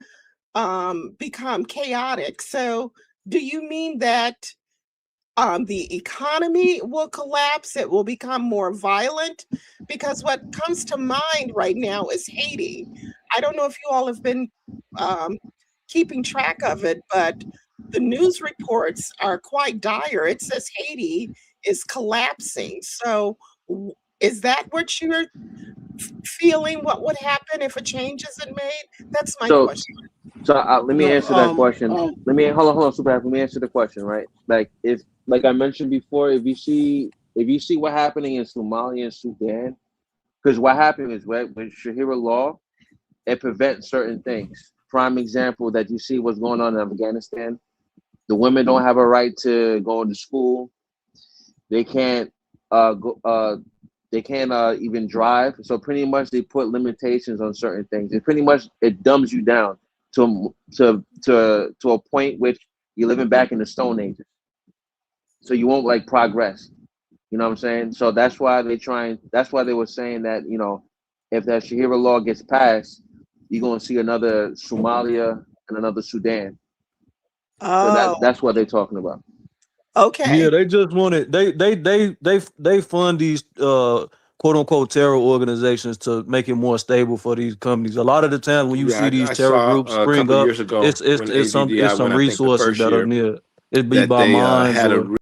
become chaotic. So, do you mean that the economy will collapse? It will become more violent? Because what comes to mind right now is Haiti. I don't know if you all have been keeping track of it, but the news reports are quite dire. It says Haiti is collapsing. So, is that what you're feeling? What would happen if a change isn't made? That's my So, question. let me No, answer that question. Let me hold on, super. Let me answer the question. Right, like if, like I mentioned before, if you see what happening in Somalia and Sudan, because what happened is with Sharia law, it prevents certain things. Prime example that you see what's going on in Afghanistan. The women don't have a right to go into school. They can't go. They can't even drive. So pretty much they put limitations on certain things. It pretty much it dumbs you down to a point which you're living back in the Stone Age. So you won't like progress. You know what I'm saying? So that's why that's why they were saying that, if that Sharia law gets passed, you're gonna see another Somalia and another Sudan. So Oh, that's what they're talking about. okay. Yeah, they just wanted they fund these quote unquote terror organizations to make it more stable for these companies. A lot of the times when you Yeah, see these I terror saw groups a spring couple up, years ago when it's AZDI some went, I think the resources first that are year, near. It be that by they mines had or a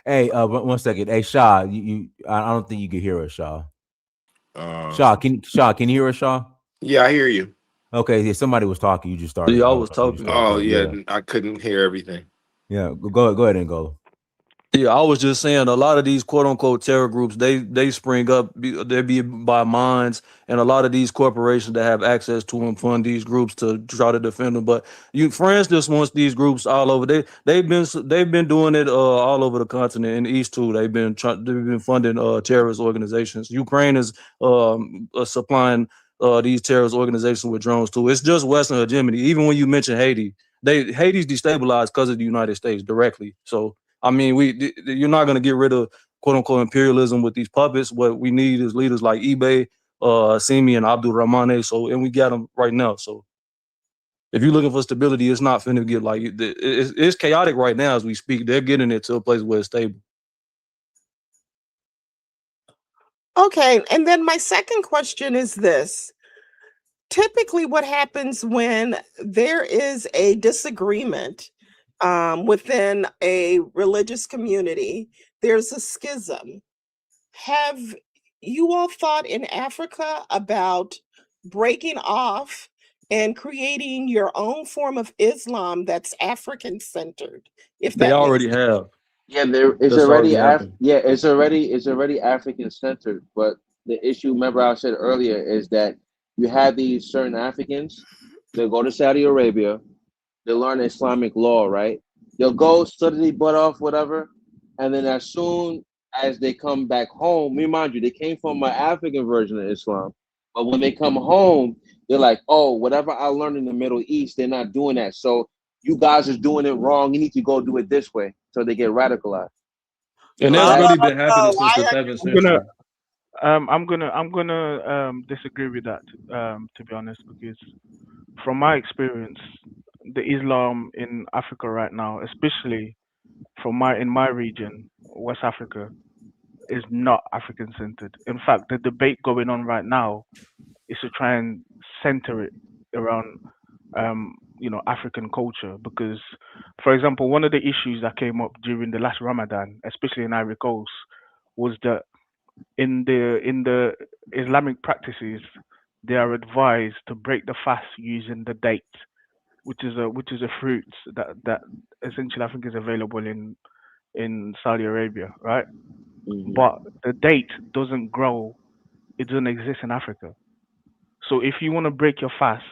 Hey, 1 second. Hey, Shaw, I don't think you can hear us, Shaw. uh, Shaw, can you hear us, Shaw? yeah, I hear you. Okay, yeah, somebody was talking. You just started. yeah, I was talking. Oh talking. yeah, Yeah, I couldn't hear everything. yeah. Go ahead and go. Yeah, I was just saying a lot of these quote unquote terror groups, they spring up, they be by minds, and a lot of these corporations that have access to and fund these groups to try to defend them. But France just wants these groups all over. They've been doing it all over the continent in the East too. They've been funding terrorist organizations. Ukraine is supplying these terrorist organizations with drones too. It's just Western hegemony. Even when you mention Haiti, Haiti's destabilized because of the United States directly. So. I mean, you're not going to get rid of quote unquote imperialism with these puppets. What we need is leaders like eBay, Simi, and Abdul Rahmane. So, and we got them right now. So, if you're looking for stability, it's not finna get like it's chaotic right now as we speak. They're getting it to a place where it's stable. Okay. And then my second question is this. Typically, what happens when there is a disagreement within a religious community, there's a schism. Have you all thought in Africa about breaking off and creating your own form of Islam that's African centered, if They that makes already have. Yeah, there is That's already already happened. it's already African centered. But the issue, remember I said earlier, is that you have these certain Africans, they go to Saudi Arabia, they learn Islamic law, right? They'll go study their butt off, whatever, and then as soon as they come back home, remind you, they came from an African version of Islam, but when they come home, they're like, oh, whatever I learned in the Middle East, they're not doing that. So you guys are doing it wrong. You need to go do it this way. So they get radicalized. And So that's that really been happening since the I 7th I'm gonna century. I'm gonna disagree with that, to be honest, because from my experience, the Islam in Africa right now, especially in my region, West Africa, is not African centered. In fact, the debate going on right now is to try and center it around African culture. Because, for example, one of the issues that came up during the last Ramadan, especially in Ivory Coast, was that in the Islamic practices, they are advised to break the fast using the date, which is a fruit that essentially I think is available in Saudi Arabia, right? Hmm. But the date doesn't grow; it doesn't exist in Africa. So if you want to break your fast,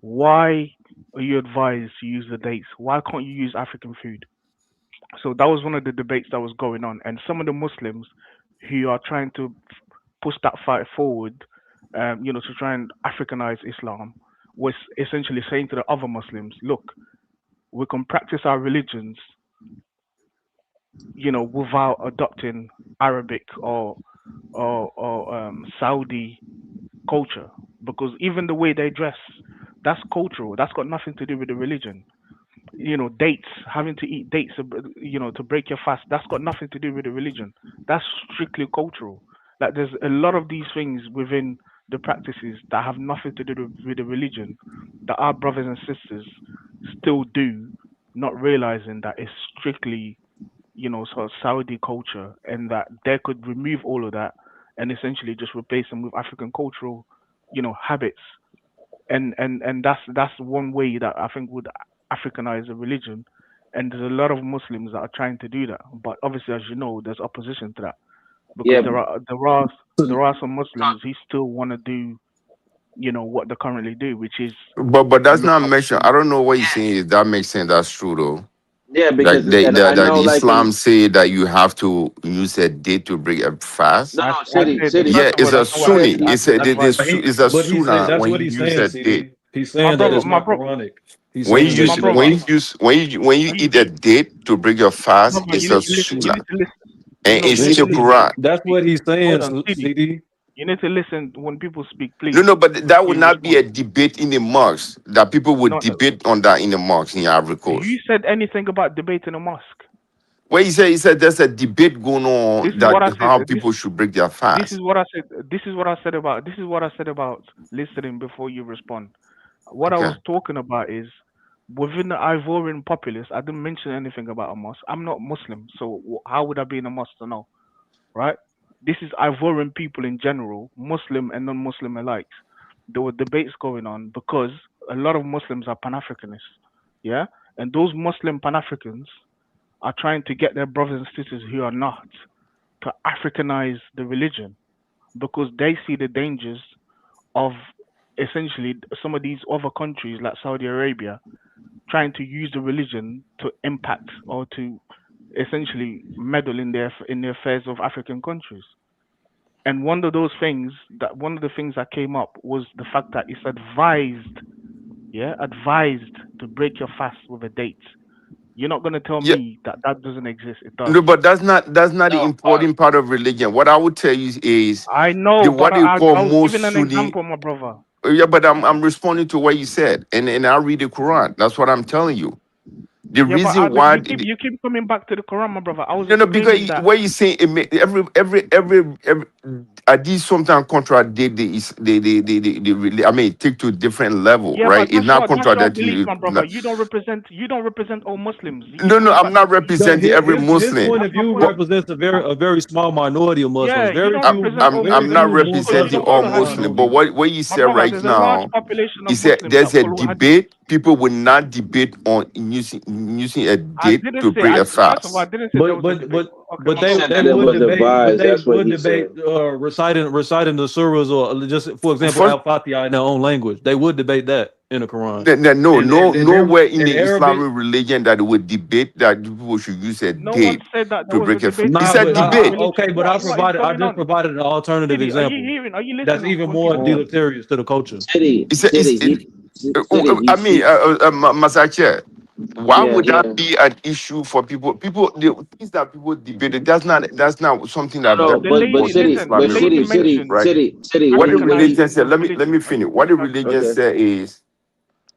why are you advised to use the dates? Why can't you use African food? So that was one of the debates that was going on, and some of the Muslims who are trying to push that fight forward, to try and Africanize Islam, was essentially saying to the other Muslims, look, we can practice our religions, without adopting Arabic or Saudi culture, because even the way they dress, that's cultural. That's got nothing to do with the religion. Dates, having to eat dates, to break your fast, that's got nothing to do with the religion. That's strictly cultural. Like there's a lot of these things within the practices that have nothing to do with the religion that our brothers and sisters still do, not realizing that it's strictly, sort of Saudi culture, and that they could remove all of that and essentially just replace them with African cultural, habits. And that's one way that I think would Africanize a religion. And there's a lot of Muslims that are trying to do that, but obviously, as you know, there's opposition to that because Yeah. there are some Muslims who still want to do what they currently do, which is But that's look not up mentioned. to. I don't know what he's saying. If that makes sense, that's true though. Yeah, Like because I that know, the like Islam in say that you have to use a date to break a fast. no, I no, I city, said city, Yeah, first of all, it's a that's not what I Sunni. said. I city. It's said a advice. it's a But he's saying sunnah that's when what you he's use saying, a date. CD. He's My saying that brother, it's my not bro, Quranic. He's When you saying my use it's not brother, when you eat a date to break your fast, brother, it's you need a to listen. You sunnah, need to listen. and No, it's you in need the to CD. listen Quran. when That's people what speak. he's saying, Hold on, CD. CD. You need to listen when people speak, No, please, no, but that before would you not be respond. a debate in the mosque. That people would No, no. debate on that in the mosque in Ivory Who Coast. said anything about debating a mosque? Where he said there's a debate going This on is that what I said. how This people should break their this is fast. what I said. This is what I said about. This is what I said about listening before you respond. What I Okay. was talking about is within the Ivorian populace. I didn't mention anything about a mosque. I'm not Muslim, so how would I be in a mosque to know, right? This is Ivorian people in general, Muslim and non-Muslim alike. There were debates going on because a lot of Muslims are Pan-Africanists, yeah, and those Muslim Pan-Africans are trying to get their brothers and sisters who are not to Africanize the religion because they see the dangers of essentially some of these other countries like Saudi Arabia trying to use the religion to impact or to essentially meddle in the affairs of African countries. And one of the things that came up was the fact that it's advised, yeah, advised to break your fast with a date. You're not gonna tell Yeah. me that that doesn't exist. It does. No, but that's not the No, important part of religion. What I would tell you is I the know, but what they call I was most giving an Sunni. example, my brother. Yeah, but I'm responding to what you said, and I read the Quran. That's what I'm telling you. The Yeah, but reason why you keep coming back to the Quran, my brother. I was because explaining that. what you say every these sometimes contradict I mean take to a different level, Yeah, right? but It's not that's your contradicting belief, you. my brother. You don't represent all Muslims. You keep No, coming I'm back to not the Quran. No, representing every his Muslim. point That's of my view point. What represents a very small minority of Muslims. Yeah, you Very don't I'm few, represent I'm all very I'm not Muslims few because you Muslims representing don't all follow are Hadith. Muslim, but minorities. what you My said brother, right there's a large now, population he of said Muslims that there's a follow Hadith. debate. People will not debate on using a I date didn't to say. break a First of all, I fast. didn't say there But was a but debate. but Okay, but my he they brother. said they that it would was debate, but advised. they That's what would he debate said. reciting the surahs, or just for example First, Al Fatiha in their own language. They would debate that in the Quran. no, And they're nowhere in in the Arabic. Islamic religion that would debate that people should use a No one date said that there to was a break a fast. debate in It's Nah, the a but Islamic debate. okay, religion. but What is I going just on? provided an alternative City, are you example hearing? Are you that's listening even when more people Uh, speak? deleterious to the culture. city, It's city, he, city. I mean, Masache, why Yeah, would that be an issue for people? People, the things that people debate, that's not something no, that no, that The would be but lady, taught in the city, listen. The but Islamic lady city, religion, city, mentioned right? city, city. What What the he religion mentioned. Africanizing said, of let me religion. Are finish. you What the okay? religion Okay. said is,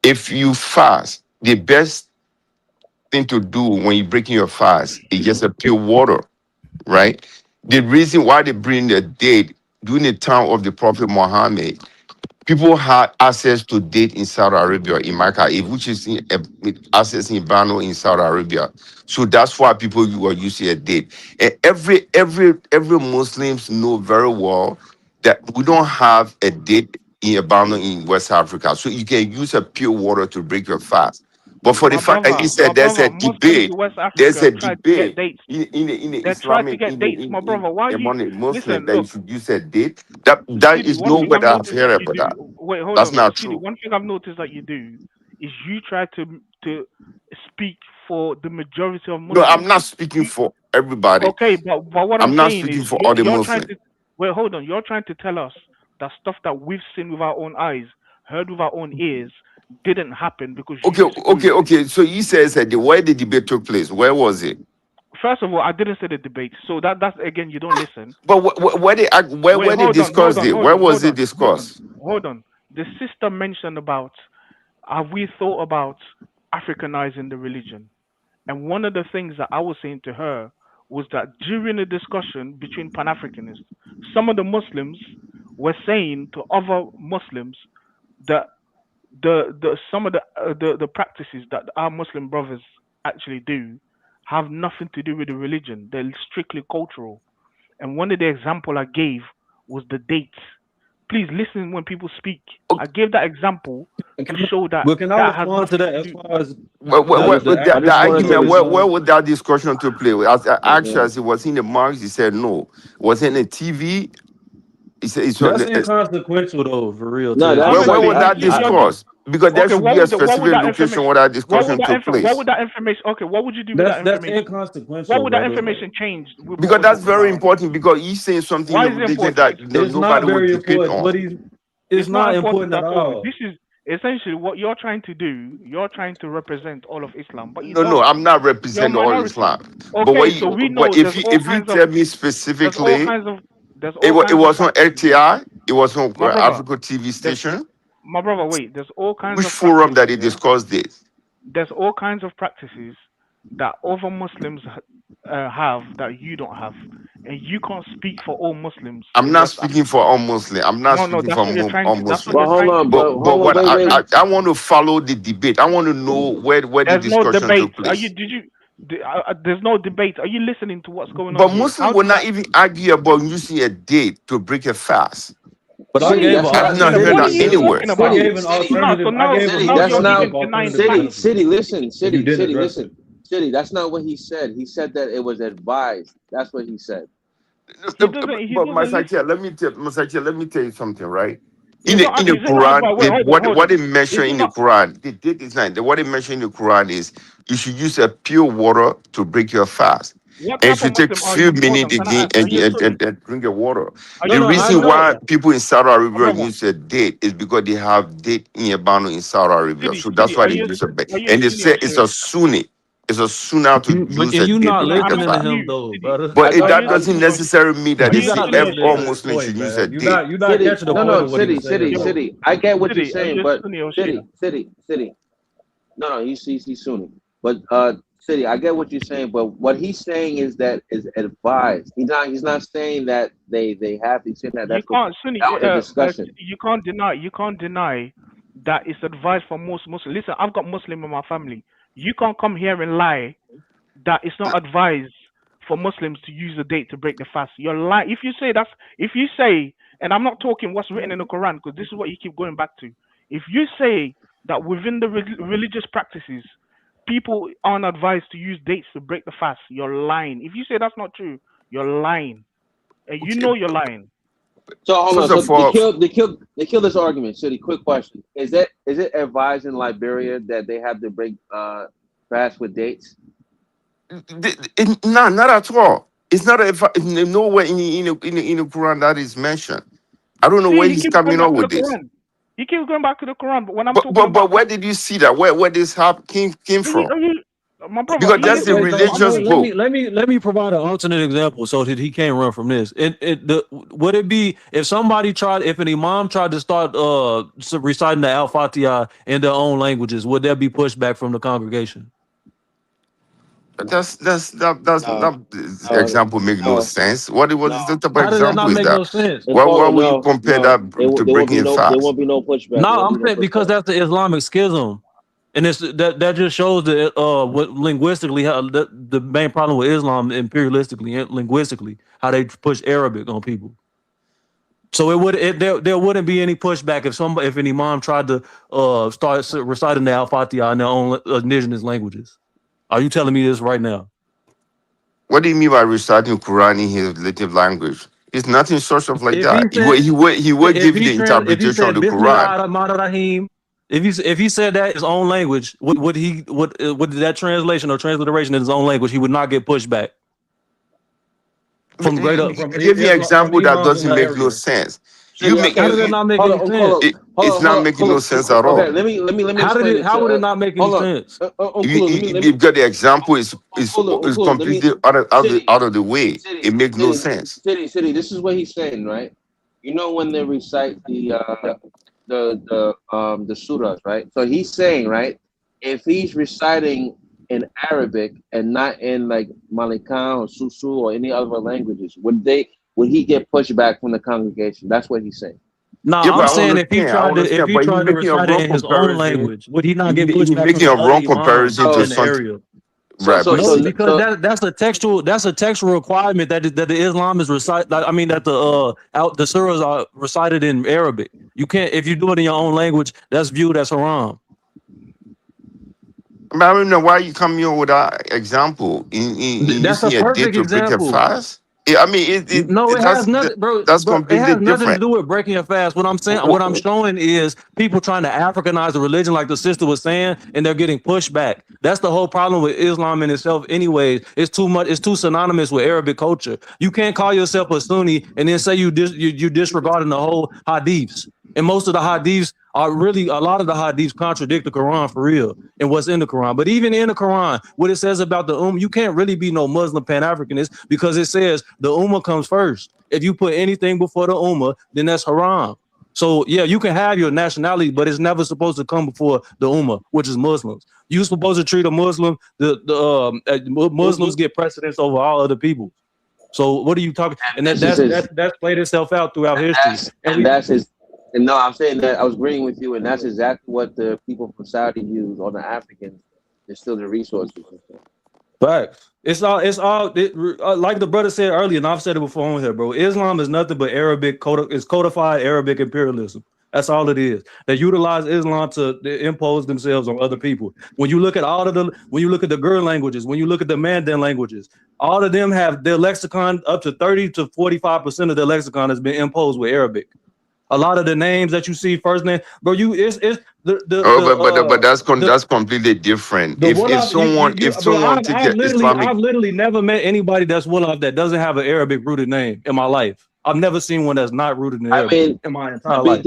if you fast, the best thing to do when you're breaking your fast is just a pure water, right? The reason why they bring the date during the time of the Prophet Muhammad, people had access to date in Saudi Arabia, in Mecca, which is access in Bano in Saudi Arabia. So that's why people were using a date. And every Muslims know very well that we don't have a date in Bano in West Africa. So you can use a pure water to break your fast. But for the fact that he said there's a Muslims debate, in West there's Africa a tried to get debate dates. in the They tried to Islamic get dates, my brother. Why you among the Muslim listen? that you Look, should use a date. That Sidi, is one thing nowhere I've that I've noticed that heard you about that. do. Wait, hold That's on, not Sidi. true. One thing I've noticed that you do is you try to speak for the majority of No, I'm Muslims. not speaking for everybody. Okay, but what I'm I'm not saying speaking is for all the you're trying Muslims. to wait. Hold on. You're trying to tell us that stuff that we've seen with our own eyes, heard with our own ears, didn't happen because you disagree with it. Okay. So he says that where the debate took place, where was it? First of all, I didn't say the debate, so that's again you don't listen. But where Wait, they discussed it? Where was it discussed? hold on. The sister mentioned about have we thought about Africanizing the religion? And one of the things that I was saying to her was that during the discussion between Pan Africanists, some of the Muslims were saying to other Muslims that some of the practices that our Muslim brothers actually do have nothing to do with the religion. They're strictly cultural. And one of the example I gave was the dates. Please listen when people speak. I gave that example to show that But can I that has respond to nothing that to as do. far as The argument, where would that discussion take place? I asked Yeah. us, it was in the marks. He said no. Was it in the TV? He said it's on that's the. inconsequential though, for real. No, that's Where that's would that discuss? Because there Okay, should be a what would specific that location information? where that discussion took What place. would that information? Okay, what would you do with that That's information? What inconsequential, would that brother. information change with what Because we're that's talking very about right now? important. Because he's saying something in Why the is it religion important? that It's nobody not would very debate important. on. What he's it's It's not not important important at at all. all. This is essentially what you're trying to do. You're trying to represent all of Islam, but you No, don't. I'm not You're a representing all minority. Islam. But Okay, so we know if you tell me specifically, there's all it kinds of was on practices. RTI, it was on My brother, Africa TV there's station. my brother. Wait, there's all kinds Which of forum that practices. they Yeah, discussed this? there's all kinds of practices that other Muslims have that you don't have, and you can't speak for all Muslims I'm in not West speaking Africa. for all Muslim. I'm not No, speaking that's for what you're trying all to. That's what Muslim. But you're hold trying to on, do. But hold on, what wait. I want to follow the debate. I want to know where the There's no discussion debate. took place. There's no debate. Are you listening to what's going on But here? Muslims will not even argue about using a date to break a fast. But I City, gave an that's I've not not heard What alternative are that you example. anywhere. talking I about? gave an alternative. I gave an City, that's You're not alternative even denying the alternative facts. City, listen, if you didn't City, address listen. it. City, that's not what he said. He said that it was advised. That's what he said. He doesn't listen. Let me tell you something, right? He's not. In the He's not Quran, advised. Wait, hold what on. they Is mention he in the not? Quran, the date is not. What they mention in the Quran is you should use a pure water to break your fast. What And it type of should take Muslim are few you? Hold on. minutes Can I again ask? Are you a Sunni? and drink your water. Are The you? No, Are I reason you a know. why Sunni? people in Saudi My Arabia brother. use a date is because they have date in Yabano in Saudi Arabia. So that's City. why they use a date. And they Sunni or say it's Shia? a Sunni. It's a sunnah to But use a you date not to City, break a I'm listening to fast. asking him you, though, City. brother. But Are that you a doesn't Sunni or necessarily mean that are they You you a say not Sunni or listening all to Shia? his Muslims point, should use a man. date. You're not City, catching the point no, of what he was saying, City, bro. City. I get what you're City, are saying, you a but Sunni or Shia? City. No, he's Sunni. But City, I get what you're saying, but what he's saying is that is advised. He's not saying that they have. He's saying that You that's what can't, Sunni. that was a discussion. You can't deny. You can't deny that it's advised for most Muslims. Listen, I've got Muslim in my family. You can't come here and lie that it's not advised for Muslims to use a date to break the fast. You're lying. If you say, and I'm not talking what's written in the Quran, because this is what you keep going back to. If you say that within the religious practices, people aren't advised to use dates to break the fast, you're lying. If you say that's not true, you're lying, and you Okay. know you're lying. So hold on. First So of all, they killed this argument. City, quick question: Is it advised in Liberia that they have to break fast with dates? not at all. It's not nowhere in the Quran that is mentioned. I don't know See, where he he's keeps going coming back up to the with this. Quran. He keeps going back to the Quran, but when I'm talking But about where did you see that? Where this came from? my brother, are Because you that's the listening Wait, to so what I'm religious saying? let me provide an alternate example so that he can't run from this. Would it be if an imam tried to start reciting the Al-Fatiha in their own languages, would there be pushback from the congregation? That No, example make no no, sense. What is no. the type of How does that not example is make that? no sense? And Why follow, would you no, compare no. that There, to there won't breaking be it no, there fast? won't be no pushback. No, There won't I'm be no saying because pushback. that's the Islamic schism, and it's that just shows that what linguistically how the main problem with Islam imperialistically and linguistically how they push Arabic on people. So there wouldn't be any pushback if an imam tried to start reciting the Al-Fatiha in their own indigenous languages. Are you telling me this right now? What do you mean by reciting Quran in his native language? It's nothing sort of like If he that. said He would give you the if he interpretation of said the Bismillah Quran. ar-Rahman ar-Rahim, if he said that in his own language, would that translation or transliteration in his own language, he would not get pushback from Give me an Islam, from example that imams in doesn't that make no area. sense. You City, make How okay. does that not make Hold any on, sense? it's not making no sense at Okay, all. let me explain it How to. would it not make any Hold on, sense? Uncle, let me. You've got the example is Uncle, let me. completely City, out of the way. city, It makes no city, sense. city. This is what he's saying, right? You know when they recite the surahs, right? So he's saying, right, if he's reciting in Arabic and not in like Malikan or Susu or any other languages, would he get pushback from the congregation? That's what he's saying. No, Yeah, but I'm I saying I if understand, he but he's tried to making a recite it wrong in his own comparison. language, would he not get He's pushback from making the a other wrong imams comparison to in the something. area? So Right, so but No, so because so that's a textual requirement that the Islam is recite. I mean that the surahs are recited in Arabic. You can't if you do it in your own language. That's viewed as haram. I don't know why you coming here with that example in That's a using a date perfect to break a example. fast. I mean, No, it has nothing, bro. that's Bro, it completely has nothing to different. do with breaking a fast. What I'm saying, what I'm showing is people trying to Africanize the religion, like the sister was saying, and they're getting pushed back. That's the whole problem with Islam in itself. Anyways, it's too much. It's too synonymous with Arabic culture. You can't call yourself a Sunni and then say you disregarding the whole hadiths. And most of the hadiths are really a lot of the hadiths contradict the Quran for real and what's in the Quran. But even in the Quran, what it says about the you can't really be no Muslim Pan-Africanist because it says the Ummah comes first. If you put anything before the Ummah, then that's haram. So yeah, you can have your nationality, but it's never supposed to come before the Ummah, which is Muslims. You're supposed to treat a Muslim, Muslims get precedence over all other people. So what are you talking? And this is his. that's played itself out throughout history. And that's his. And no, I'm saying that I was agreeing with you, and that's exactly what the people from Saudi use on the Africans to steal the resources. Facts. Like the brother said earlier, and I've said it before on here, bro. Islam is nothing but it's codified Arabic imperialism. That's all it is. They utilize Islam to impose themselves on other people. When you look at when you look at the Gur languages, when you look at the Mandan languages, all of them have their lexicon up to 30 to 45% of their lexicon has been imposed with Arabic. A lot of the names that you see first name, bro, it's But that's completely different. the If Wolof, if bro, someone take the Islamic, I've literally never met anybody that's Wolof that doesn't have an Arabic rooted name in my life. I've never seen one that's not rooted in I Arabic mean, in my entire life.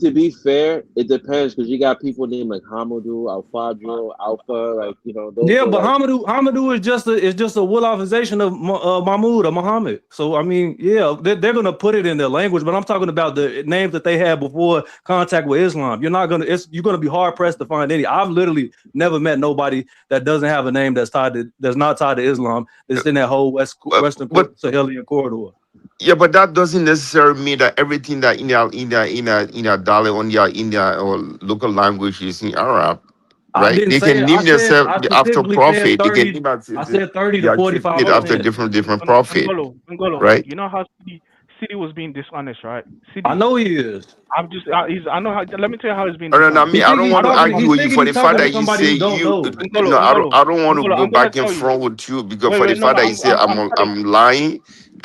to be fair, it depends because you got people named like Hamadou, Alfadro, Alpha, like those. Yeah, Are but like, Hamadou is just a Wolofization of Mahmud or Muhammad. So I mean, yeah, they're gonna put it in their language, but I'm talking about the names that they had before contact with Islam. You're gonna be hard pressed to find any. I've literally never met nobody that doesn't have a name that's not tied to Islam. That's in that whole Western Sahelian corridor. yeah, but that doesn't necessarily mean that everything that in their dialect in their or local language is in Arab, I right? didn't They say can it. name themselves I after specifically said prophet. They can 30. name I said 30 to their it after 45%. different prophet, Ngolo, right? you know how City was being dishonest, right? I City, know he is. I know how. Let me tell you how he's being And then, I dishonest. mean, I don't want to argue He's with you thinking for he's the fact talking to that you somebody say who don't you. know. No, I don't want to go I'm gonna back and tell you. front with you because for the Wait, no, fact no, that you say I'm telling, I'm lying,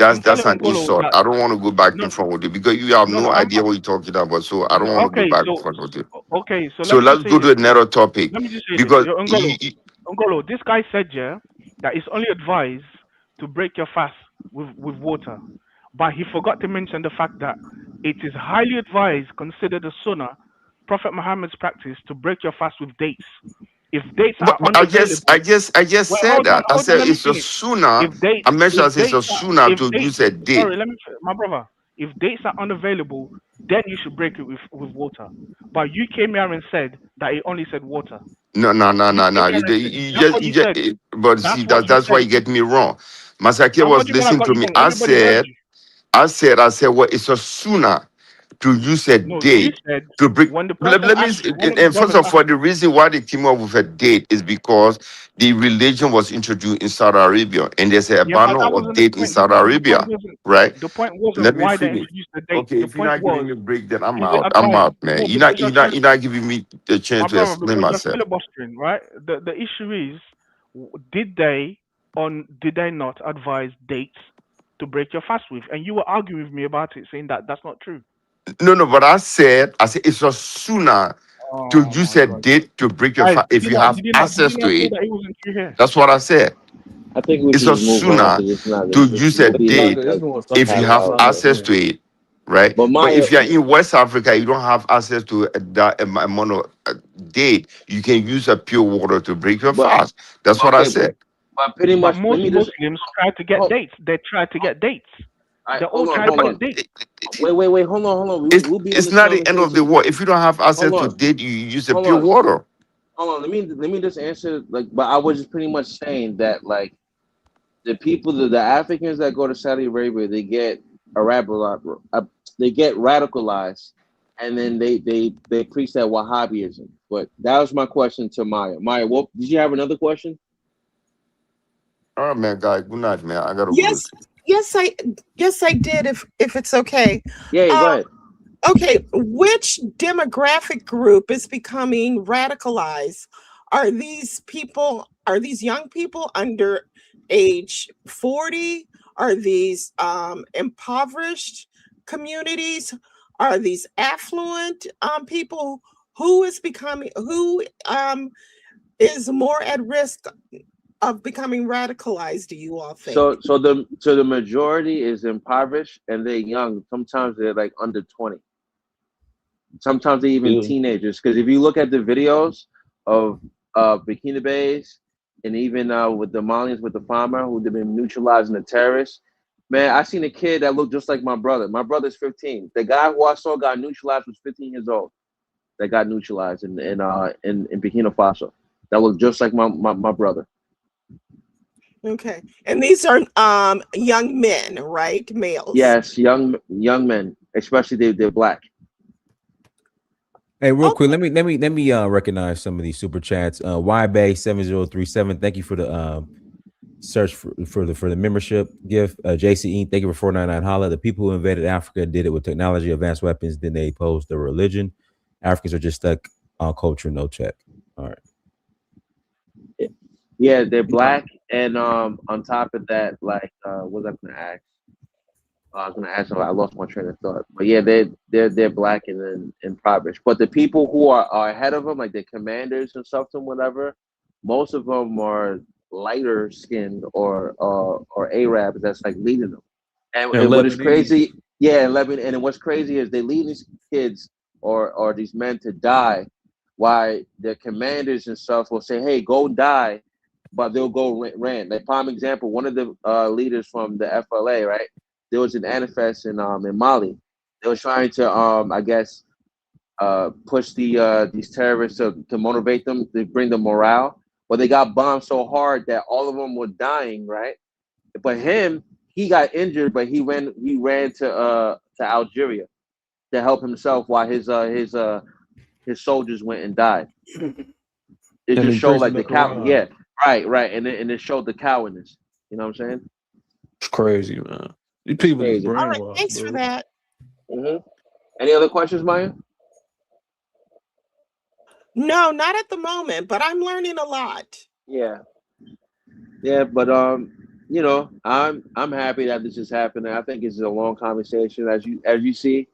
I'm that's telling an Ngolo insult. that I don't want to go back no, and front with you because you have no, no I'm idea what you're talking about. So I don't want to go okay. back and So front with you. okay, so let So me just let's say go this. to another topic Let me just say this. because Ngolo, this guy said, yeah, that it's only advised to break your fast with water. But he forgot to mention the fact that it is highly advised, considered a sunnah, Prophet Muhammad's practice, to break your fast with dates. If dates are but unavailable, I just wait, said that. I hold on, said let me it's a finish. sunnah. If dates, I mentioned if it's a dates are, sunnah if to dates, use a date. sorry, my brother, if dates are unavailable, then you should break it with water. But you came here and said that it only said water. No. That's what you said. But see, That's what you that's why said. you get me wrong. Masaki I was heard you when I listening got to you me. wrong. Let me break it down. I said, well, it's a sooner to use a No, you date said to bring. when the Let, person let me. asks you, one of the And first brothers of asks all, you. the reason why they came up with a date is because the religion was introduced in Saudi Arabia, and there's a Yeah, but banner that of wasn't the date in point. Saudi The point Arabia, wasn't. right? The point wasn't Let me why they finish. introduced the date. Okay, The if you're point not giving was, me a break, then I'm is it out. I'm advised? out, man. No, You're because not. you're You're not. trying, You're not giving me the my chance to brother, explain because you're myself. filibustering, right? The issue is, did they not advise dates to break your fast with? And you were arguing with me about it, saying that that's not true. No. But I said it's a sooner to Oh use my a God, date to break your guys, fast if you have did access he to not say it. that it wasn't true here? That's what I said. I think we It's should a just move on sooner because it's not. to It's use a be like date It's going to start if from you having the have our. top access again. to it, right? But But Maya, if you're in West Africa, you don't have access to a mono date. You can use a pure water to break your but fast. That's what I okay, said. but pretty But much. Let most me just Muslims try to get hold. dates. They try to get dates. They all Hold on, try to hold get on. dates. Wait. Hold on. We'll be in It's this not the end of the conversation. world. If you don't have access Hold to on, date, you use a hold pure on, water. hold on. Let me just answer. Like, but I was just pretty much saying that like the people, the Africans that go to Saudi Arabia, they get they get radicalized, and then they preach that Wahhabism. But that was my question to Maya. Maya, what did you have another question? All right, man, guy. Good night, man. I gotta go to Yes, sleep. yes, I did. If it's okay. Yeah, go ahead. Okay, which demographic group is becoming radicalized? Are these people, are these young people under age 40? Are these impoverished communities? Are these affluent people? Who is more at risk of becoming radicalized, do you all think? So the majority is impoverished and they're young. Sometimes they're like under 20. Sometimes they even Yeah. teenagers. Because if you look at the videos of Burkina Faso and even with the Malians with the farmer who've been neutralizing the terrorists, man, I seen a kid that looked just like my brother. My brother's 15. The guy who I saw got neutralized was 15 years old. That got neutralized in Burkina Faso. That looked just like my brother. Okay. And these are young men, right? Males. Yes, young men, especially they're black. Hey, real quick, let me recognize some of these super chats. YBay7037, thank you for the search for the membership gift. JCE, thank you for $4.99. Holla, the people who invaded Africa did it with technology, advanced weapons, then they posed their religion. Africans are just stuck on culture, no check. All right. Yeah, they're black, and on top of that, like, what was I gonna ask? I was gonna ask. I lost my train of thought. But yeah, they're black and then impoverished. But the people who are ahead of them, like the commanders and stuff and whatever, most of them are lighter skinned or Arabs that's like leading them. And And what is Lebanese. crazy, yeah, and Lebanon. And what's crazy is they lead these kids or these men to die, while their commanders and stuff will say, "Hey, go die," but they'll go rant. Like prime example, one of the leaders from the FLA, right? There was an manifest in Mali. They were trying to I guess push these terrorists to motivate them to bring the morale, but they got bombed so hard that all of them were dying, right? But he got injured, but he ran to Algeria to help himself while his soldiers went and died. It And just showed increasing like the the cow. Quran. Yeah, right, and it showed the cowardness. You know what I'm saying? It's crazy, man. These It's people is crazy. All right, brainwashed, thanks for bro. that. Mm-hmm. Any other questions, Maya? No, not at the moment, but I'm learning a lot. Yeah, but I'm happy that this is happening. I think it's a long conversation, as you see.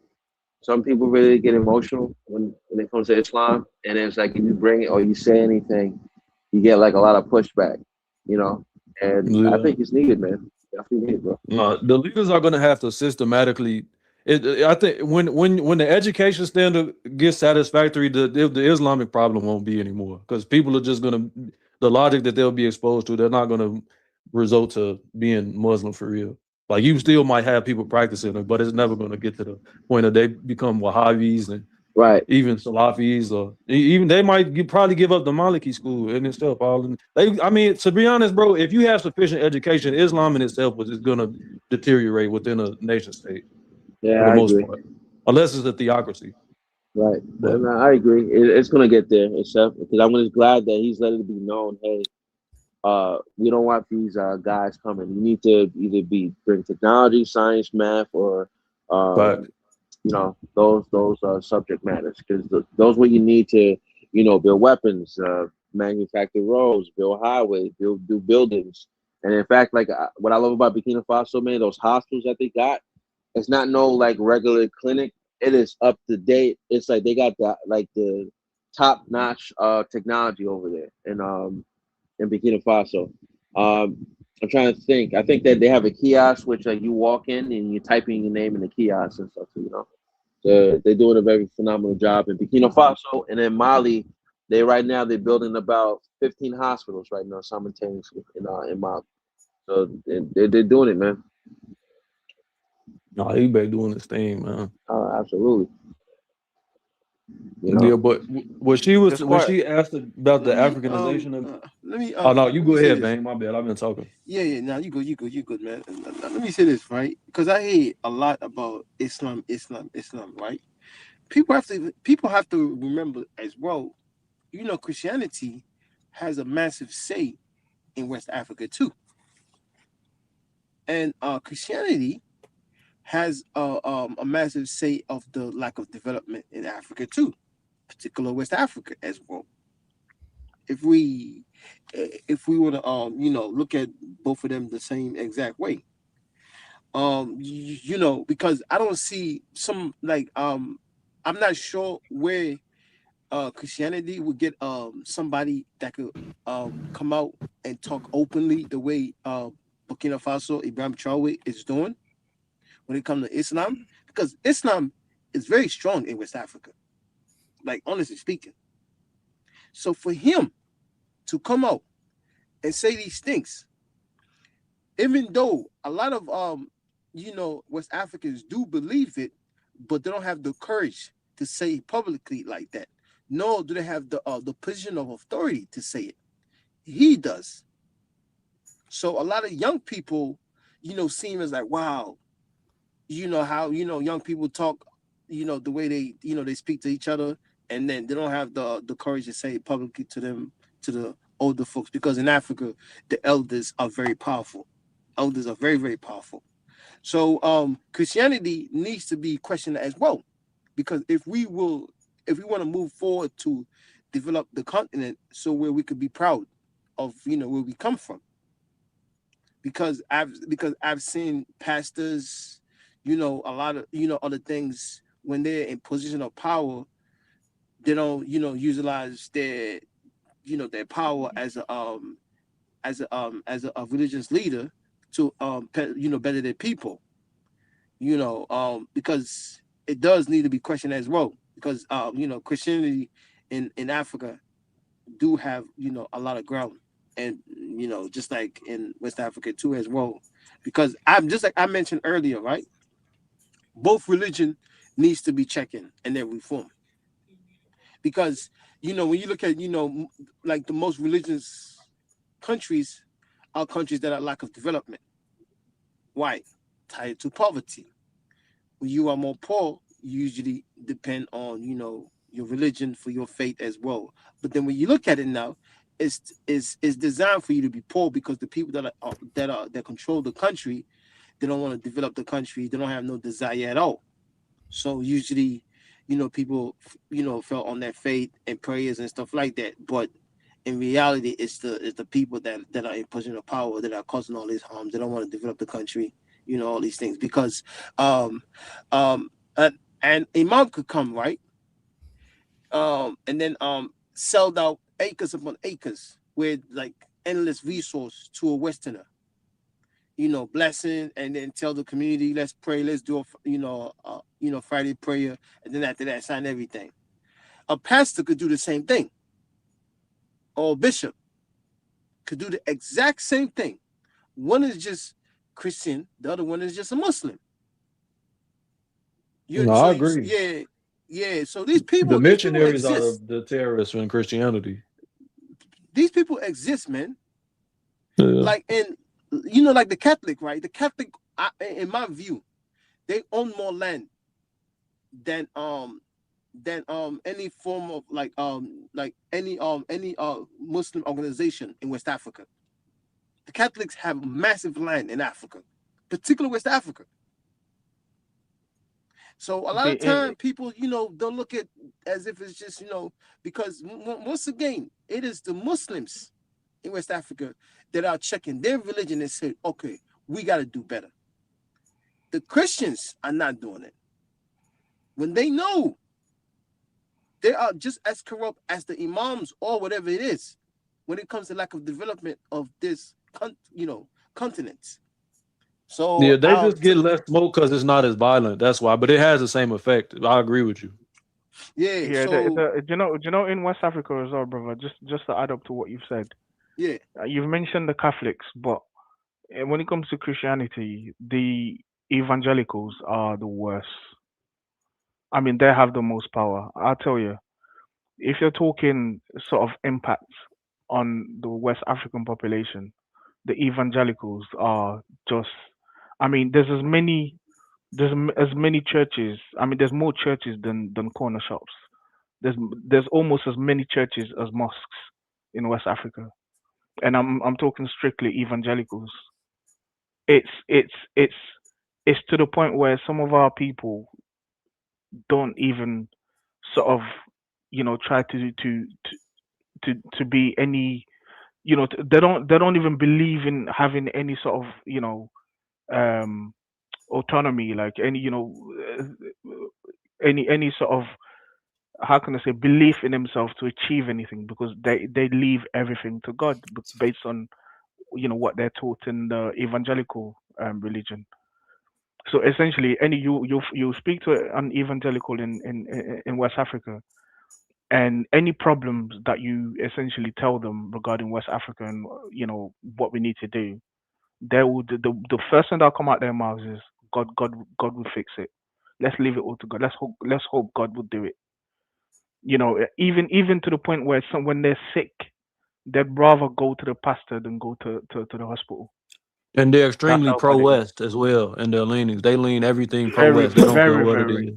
Some people really get emotional when it comes to Islam, and it's like if you bring it or you say anything, you get like a lot of pushback, and I Yeah. think it's needed, man. Definitely needed, bro. No, the leaders are going to have to systematically. I think when the education standard gets satisfactory, the Islamic problem won't be anymore because people are just going to the logic that they'll be exposed to. They're not going to result to being Muslim for real. Like you still might have people practicing it, but it's never going to get to the point that they become Wahhabis and Right. Even Salafis or even they might probably give up the Maliki school in itself. I mean, to be honest, bro, if you have sufficient education, Islam in itself is going to deteriorate within a nation state Yeah, for the I most agree. part, unless it's a theocracy. Right. But And I agree. It's going to get there, except because I'm just glad that he's letting it be known, hey, we don't want these guys coming. You need to either bring technology, science, math, or but you know, those subject matters, because those what you need to, you know, build weapons, manufacture roads, build highways, do buildings. And in fact, like what I love about Burkina Faso, man, those hospitals that they got, it's not no like regular clinic. It is up to date. It's like they got the top notch technology over there in Burkina Faso. I'm trying to think. I think that they have a kiosk which like you walk in and you type in your name in the kiosk and stuff. You know, so they're doing a very phenomenal job in Burkina Faso, and in Mali. They're building about 15 hospitals right now simultaneously in Mali. So they're doing it, man. no, he been doing his thing, man. Absolutely. You Yeah, know. but when Squad. she asked about the Let me Africanization of, oh no, you let me go say ahead, this. man. My bad, I've been talking. Yeah. Now you good, man. Let me say this, right? Because I hear a lot about Islam, right? People have to remember as well. You know, Christianity has a massive say in West Africa too, and Christianity has a massive say of the lack of development in Africa too, particular West Africa as well. If we want to look at both of them the same exact way, because I don't see some like I'm not sure where Christianity would get somebody that could come out and talk openly the way Burkina Faso Ibrahim Traoré is doing when it comes to Islam, because Islam is very strong in West Africa, like honestly speaking. So for him to come out and say these things, even though a lot of West Africans do believe it, but they don't have the courage to say it publicly like that. Nor do they have the position of authority to say it. He does. So a lot of young people, see him as like, wow, how young people talk, the way they speak to each other, and then they don't have the courage to say it publicly to the older folks, because in Africa the elders are very powerful. Elders are very, very powerful. So Christianity needs to be questioned as well, because if we want to move forward to develop the continent, so where we could be proud of where we come from, because I've seen pastors, a lot of other things, when they're in position of power, they don't utilize their power as a religious leader to better their people, because it does need to be questioned as well, because Christianity in Africa do have a lot of ground, and just like in West Africa too as well, because I'm just like I mentioned earlier, right? Both religion needs to be checking and then reform, because when you look at like the most religious countries are countries that are lack of development. Why? Tied to poverty. When you are more poor, you usually depend on your religion for your faith as well. But then when you look at it now, it's designed for you to be poor, because the people that control the country, they don't want to develop the country. They don't have no desire at all. So usually, people fell on their faith and prayers and stuff like that. But in reality, it's the people that are in position of power that are causing all these harms. They don't want to develop the country, all these things, because um um and Imam could come, right, and then sell out acres upon acres with like endless resource to a Westerner, blessing, and then tell the community, let's pray, let's do a Friday prayer, and then after that sign everything. A pastor could do the same thing, or a bishop could do the exact same thing. One is just Christian, the other one is just a Muslim. No, I agree. Yeah, Yeah, so these The people missionaries are exist. the terrorists in Christianity. These people exist, man. Yeah. Like, and you know, like the Catholic, right? The Catholic, in my view, they own more land than any form of like any Muslim organization in West Africa. The Catholics have massive land in Africa, particularly West Africa. So a lot of time people, you know, they'll look at as if it's just, you know, because once again, it is the Muslims in West Africa that are checking their religion and say, okay, we got to do better. The Christians are not doing it. When they know they are just as corrupt as the imams or whatever it is when it comes to lack of development of this, continent. So Yeah, they just get less smoke because it's not as violent. That's why, but it has the same effect. I agree with you. Yeah. So you know, in West Africa as well, brother. Just to add up to what you've said, yeah, you've mentioned the Catholics, but when it comes to Christianity, the evangelicals are the worst. I mean, they have the most power. I'll tell you, if you're talking sort of impact on the West African population, the evangelicals are just. I mean, as many churches. I mean, there's more churches than corner shops. There's almost as many churches as mosques in West Africa, and I'm talking strictly evangelicals. It's to the point where some of our people don't even sort of try to be any they don't even believe in having any sort of um autonomy, like any uh, any sort of, how can I say, belief in themselves to achieve anything, because they leave everything to God based on what they're taught in the evangelical religion. So essentially, you speak to an evangelical in West Africa, and any problems that you essentially tell them regarding West Africa and what we need to do, they will the first thing that'll come out their mouths is God will fix it. Let's leave it all to God. Let's hope God will do it. Even to the point where when they're sick, they'd rather go to the pastor than go to the hospital. And they're That's extremely how bad pro it is. West as well in their leanings. They lean everything pro Very, West. They don't care very, what it very, is.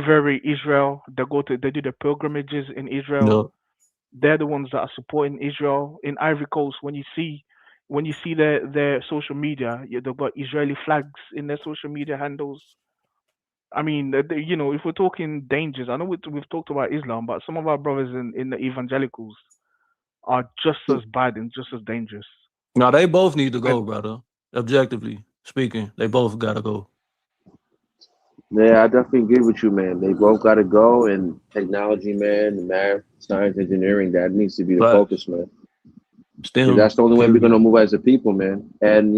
very Israel. They do the pilgrimages in Israel. No. They're the ones that are supporting Israel. In Ivory Coast, when you see their social media, they've got Israeli flags in their social media handles. I mean, if we're talking dangers, I know we've talked about Islam, but some of our brothers in the evangelicals are just as bad and just as dangerous. Now they both need to And go, brother. Objectively speaking, they both gotta go. Yeah, I definitely agree with you, man. They both got to go, and technology, man, math, science, engineering, that needs to be the Facts. focus, man. Because STEM, that's the only way we're period. gonna move as a people, man. And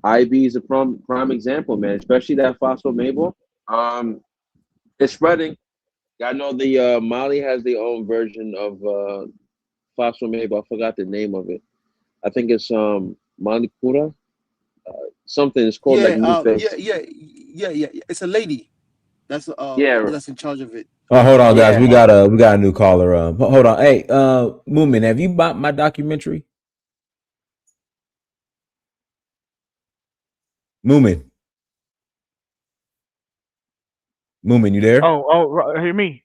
IB is a prime example, man. Especially that fossil Mabel. It's spreading. I know the Mali has their own version of fossil Mabel. I forgot the name of it. I think it's Malikura. Something. It's called like yeah, New yeah, Face. yeah. It's a lady Yeah, that's in charge of it. Oh, hold on, guys. yeah. We got a new caller. Hold on. Hey, Moomin, have you bought my documentary? Moomin, you there? oh, right, hear me?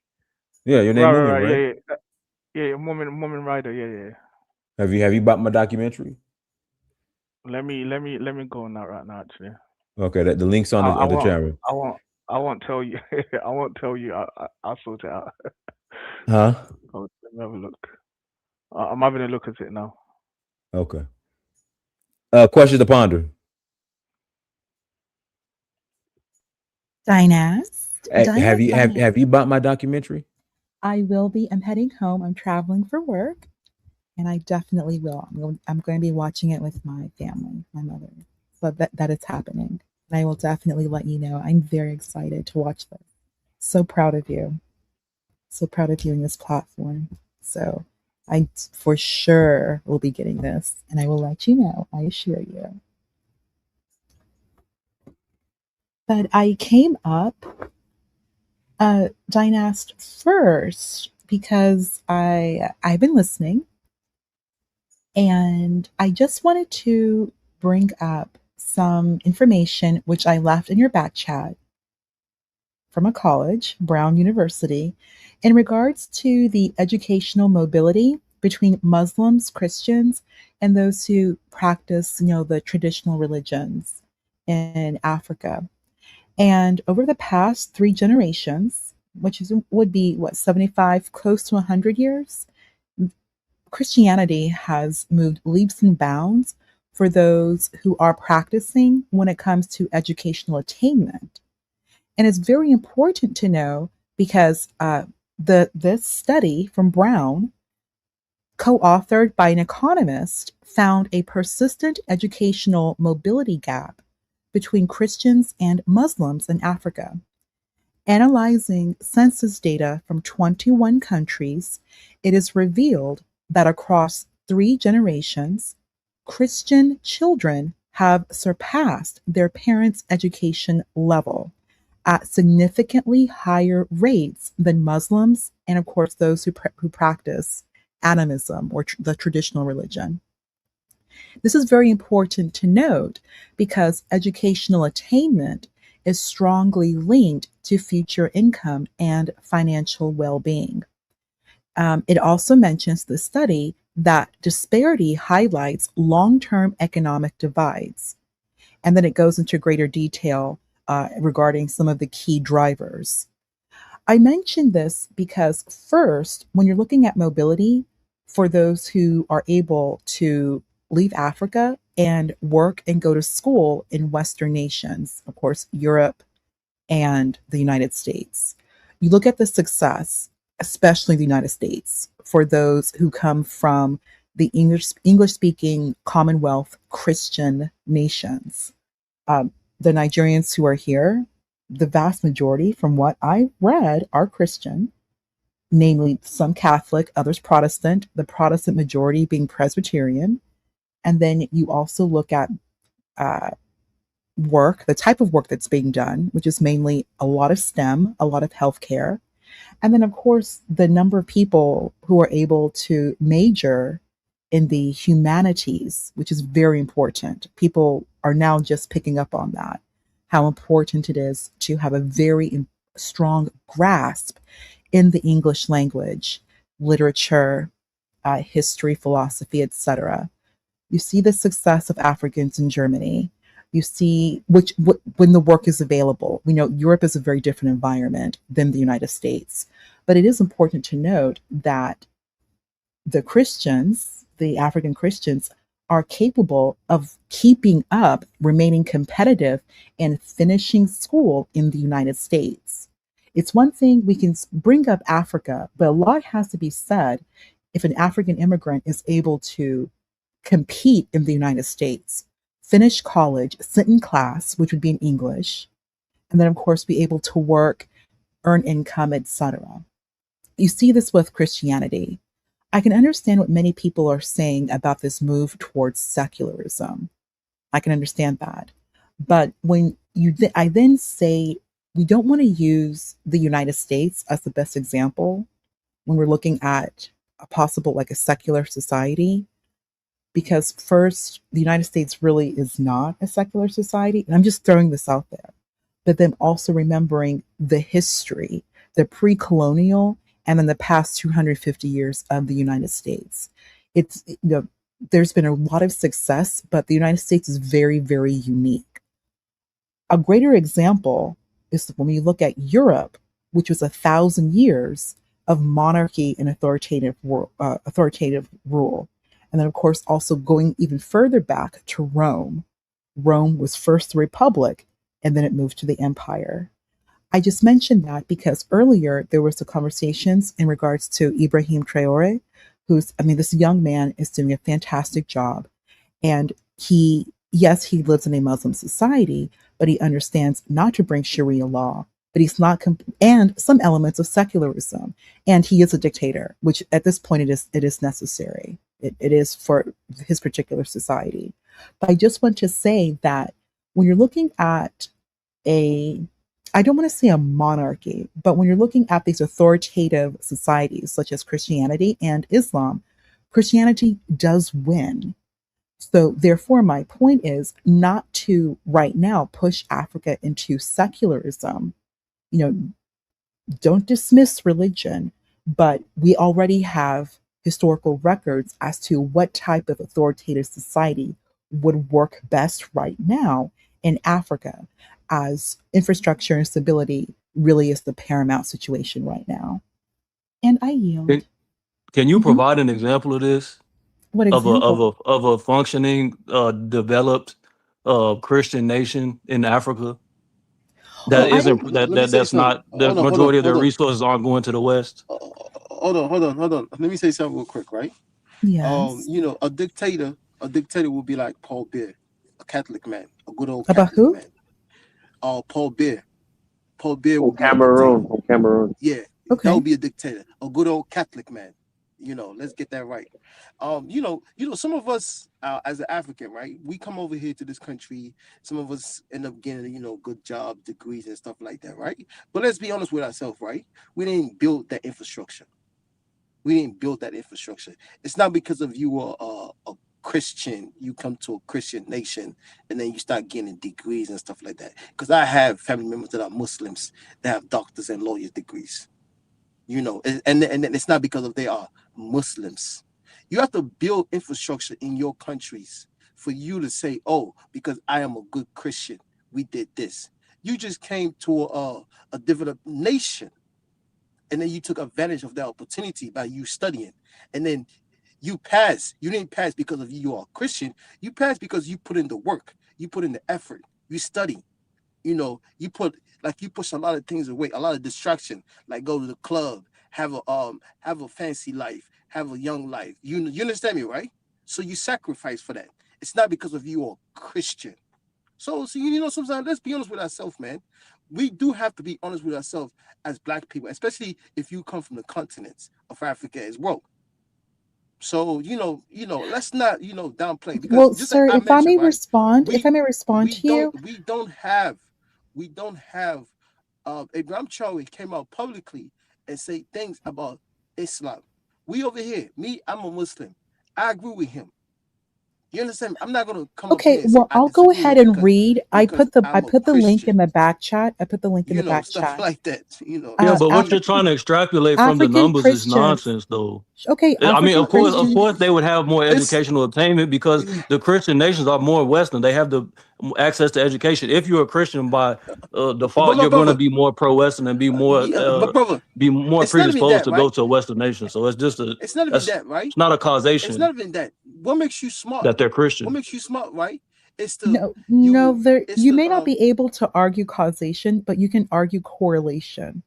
Yeah, your name Right, Moomin, right, right. right? Yeah. Woman rider. Yeah. Have you bought my documentary? Let me go on that right now. Actually, Okay, the link's on I, the I other won't. chat room. I won't. I won't tell you. I won't tell you. I'll sort it out. Huh? Let me have a look. I'm having a look at it now. Okay. Question to ponder. Dynast. Hey, have Dynast, you have Dynast. have you bought my documentary? I will be. I'm heading home. I'm traveling for work, and I definitely will. I'm going to be watching it with my family, my mother. So that is happening. And I will definitely let you know. I'm very excited to watch this. So proud of you. So proud of you in this platform. So I for sure will be getting this, and I will let you know. I assure you. But I came up Diane asked first because I've been listening, and I just wanted to bring up some information which I left in your back chat from a college, Brown University, in regards to the educational mobility between Muslims, Christians, and those who practice, the traditional religions in Africa. And over the past 3 generations, would be what, 75, close to 100 years, Christianity has moved leaps and bounds for those who are practicing when it comes to educational attainment. And it's very important to know because this study from Brown, co-authored by an economist, found a persistent educational mobility gap between Christians and Muslims in Africa. Analyzing census data from 21 countries, it is revealed that across 3 generations, Christian children have surpassed their parents' education level at significantly higher rates than Muslims and, of course, those who practice animism or the traditional religion. This is very important to note because educational attainment is strongly linked to future income and financial well-being. It also mentions the study that disparity highlights long-term economic divides. And then it goes into greater detail regarding some of the key drivers. I mention this because first, when you're looking at mobility for those who are able to leave Africa and work and go to school in Western nations, of course, Europe and the United States, you look at the success, especially the United States, for those who come from the English-speaking Commonwealth Christian nations. The Nigerians who are here, the vast majority, from what I read, are Christian, namely some Catholic, others Protestant, the Protestant majority being Presbyterian. And then you also look at work, the type of work that's being done, which is mainly a lot of STEM, a lot of healthcare. And then, of course, the number of people who are able to major in the humanities, which is very important. People are now just picking up on that, how important it is to have a very strong grasp in the English language, literature, history, philosophy, etc. You see the success of Africans in Germany. You see when the work is available. We know Europe is a very different environment than the United States. But it is important to note that the Christians, the African Christians, are capable of keeping up, remaining competitive, and finishing school in the United States. It's one thing we can bring up Africa, but a lot has to be said if an African immigrant is able to compete in the United States, finish college, sit in class, which would be in English, and then, of course, be able to work, earn income, etc. You see this with Christianity. I can understand what many people are saying about this move towards secularism. I can understand that. But when I then say we don't want to use the United States as the best example when we're looking at a possible, like a secular society, because first, the United States really is not a secular society. And I'm just throwing this out there. But then also remembering the history, the pre-colonial, and then the past 250 years of the United States. There's been a lot of success, but the United States is very, very unique. A greater example is when we look at Europe, which was 1,000 years of monarchy and authoritative rule. And then, of course, also going even further back to Rome. Rome was first the Republic, and then it moved to the Empire. I just mentioned that because earlier there was the conversations in regards to Ibrahim Traoré, this young man is doing a fantastic job. And he lives in a Muslim society, but he understands not to bring Sharia law, but he's not, and some elements of secularism. And he is a dictator, which at this point it is necessary. It is for his particular society. But I just want to say that when you're looking at a I don't want to say a monarchy, but when you're looking at these authoritative societies such as Christianity and Islam, Christianity does win. So, therefore, my point is not to right now push Africa into secularism. You know, don't dismiss religion, but we already have historical records as to what type of authoritative society would work best right now in Africa, as infrastructure and stability really is the paramount situation right now. And I yield. Can you Mhm. provide an example of this? What Of a example? functioning, developed, Christian nation in Africa that Well, I Oh, don't. isn't let me say that's something. not the Hold on, hold on, majority of their hold on. resources aren't going to the West. Hold on. Let me say something real quick, right? Yes. You know, a dictator will be like Paul Bear, a Catholic man, a good old About Catholic who? man. Paul Bear. Paul Bear will From be a dictator. Cameroon, from Cameroon. Yeah, that Okay. would be a dictator, a good old Catholic man. You know, let's get that right. Some of us as an African, right? We come over here to this country. Some of us end up getting, good job, degrees, and stuff like that, right? But let's be honest with ourselves, right? We didn't build that infrastructure. It's not because of you are a Christian, you come to a Christian nation, and then you start getting degrees and stuff like that. Because I have family members that are Muslims that have doctors and lawyers degrees. And it's not because of they are Muslims. You have to build infrastructure in your countries for you to say, oh, because I am a good Christian, we did this. You just came to a developed nation, and then you took advantage of that opportunity by you studying, and then you pass. You didn't pass because of you are a Christian. You passed because you put in the work, you put in the effort, you study. You push a lot of things away, a lot of distraction, like go to the club, have a fancy life, have a young life. You understand me, right? So you sacrifice for that. It's not because of you are Christian. So sometimes let's be honest with ourselves, man. We do have to be honest with ourselves as Black people, especially if you come from the continents of Africa as well. So let's not downplay, because Well, just like sir, I if I mentioned, may right? respond, if I We may respond we to you, don't have Ibrahim Traoré came out publicly and say things about Islam. We over here, I'm a Muslim. I agree with him. You understand? I'm not gonna come up okay, here and say well, I I'll go disagree with ahead him and because read. because I I'm a put the link Christian. in the back chat. I put the link in the back Stuff chat. like that. Yeah, but what you're African trying to extrapolate from the African numbers is Christians. nonsense, though. Okay, I mean, African of Christians. course, they would have more It's educational attainment because the Christian nations are more Western. They have the access to education. If you're a Christian by but default, my you're going to brother, be more pro-Western and yeah, but brother, be more it's not even predisposed that, to go right? to a Western nation. So It's not even that's that, right? it's not a It's causation not even that. What makes you smart? that they're What Christian. makes you smart, right? It's the No, no, there it's you the may not be able to argue causation, but you can argue correlation.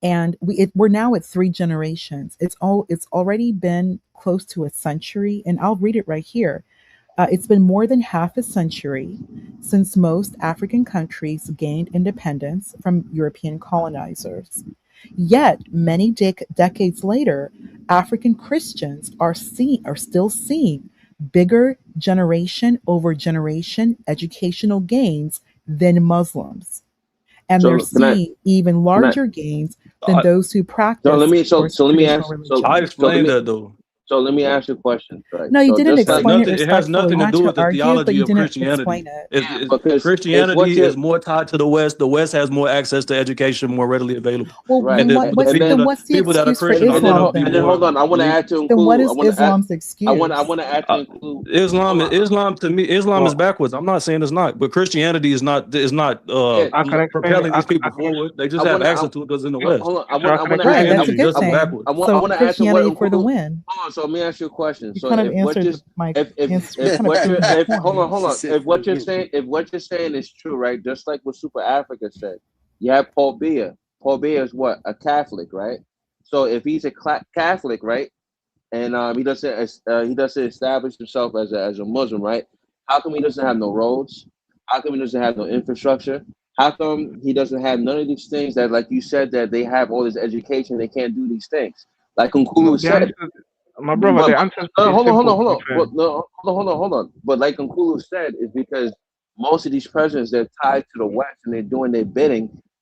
And we're now at 3 generations. It's already been close to a century, and I'll read it right here. It's been more than half a century since most African countries gained independence from European colonizers. Yet, many decades later, African Christians are still seeing bigger generation over generation educational gains than Muslims. And they're So can I seeing even can I larger gains than I, those who so let practice me so so let me traditional ask I religion. explained that though. let me ask you a question, right? No, you So didn't just like explain it It has respectfully, nothing to not do to with the argue, but theology you of didn't explain Christianity. it. because if what Christianity you're is more tied to the West. The West has more access to education, more readily available. Well, right, And then what, and then what's the people that are excuse for Christian are going Islam to be and then then? hold more on, I want to legal. add to Then what include. I is want to add. Islam's I excuse? want to add to include. Islam, Hold on. Islam to me, Islam is Well, backwards. I'm not saying it's not, but Christianity is not yeah. I can explain it. propelling these I people can, forward. They I just have want to. access to it because in the West. Hold on. so I I can want to Right, add. explain that's it a Christianity to is you. good just as thing. backwards. I So want to add to what Christianity for the include. win. Hold on. So let me ask you a question. You So kind of if what you answered my if kind of what you're proved my if point. hold on, if what you're saying is true, right? Just like what Super Africa said, you have Paul Bia. Paul Bia is what, a Catholic, right? So if he's a Catholic, right, and he doesn't establish himself as a Muslim, right? How come he doesn't have no roads? How come he doesn't have no infrastructure? How come he doesn't have none of these things that, like you said, that they have all this education, they can't do these things? Like No, Nkulu the said, answer, my brother, the answer is pretty hold on, hold simple. on, To hold be on. fair, But no, hold on. But like Nkulu said, is because most of these presidents they're tied to the West and they're doing their bidding,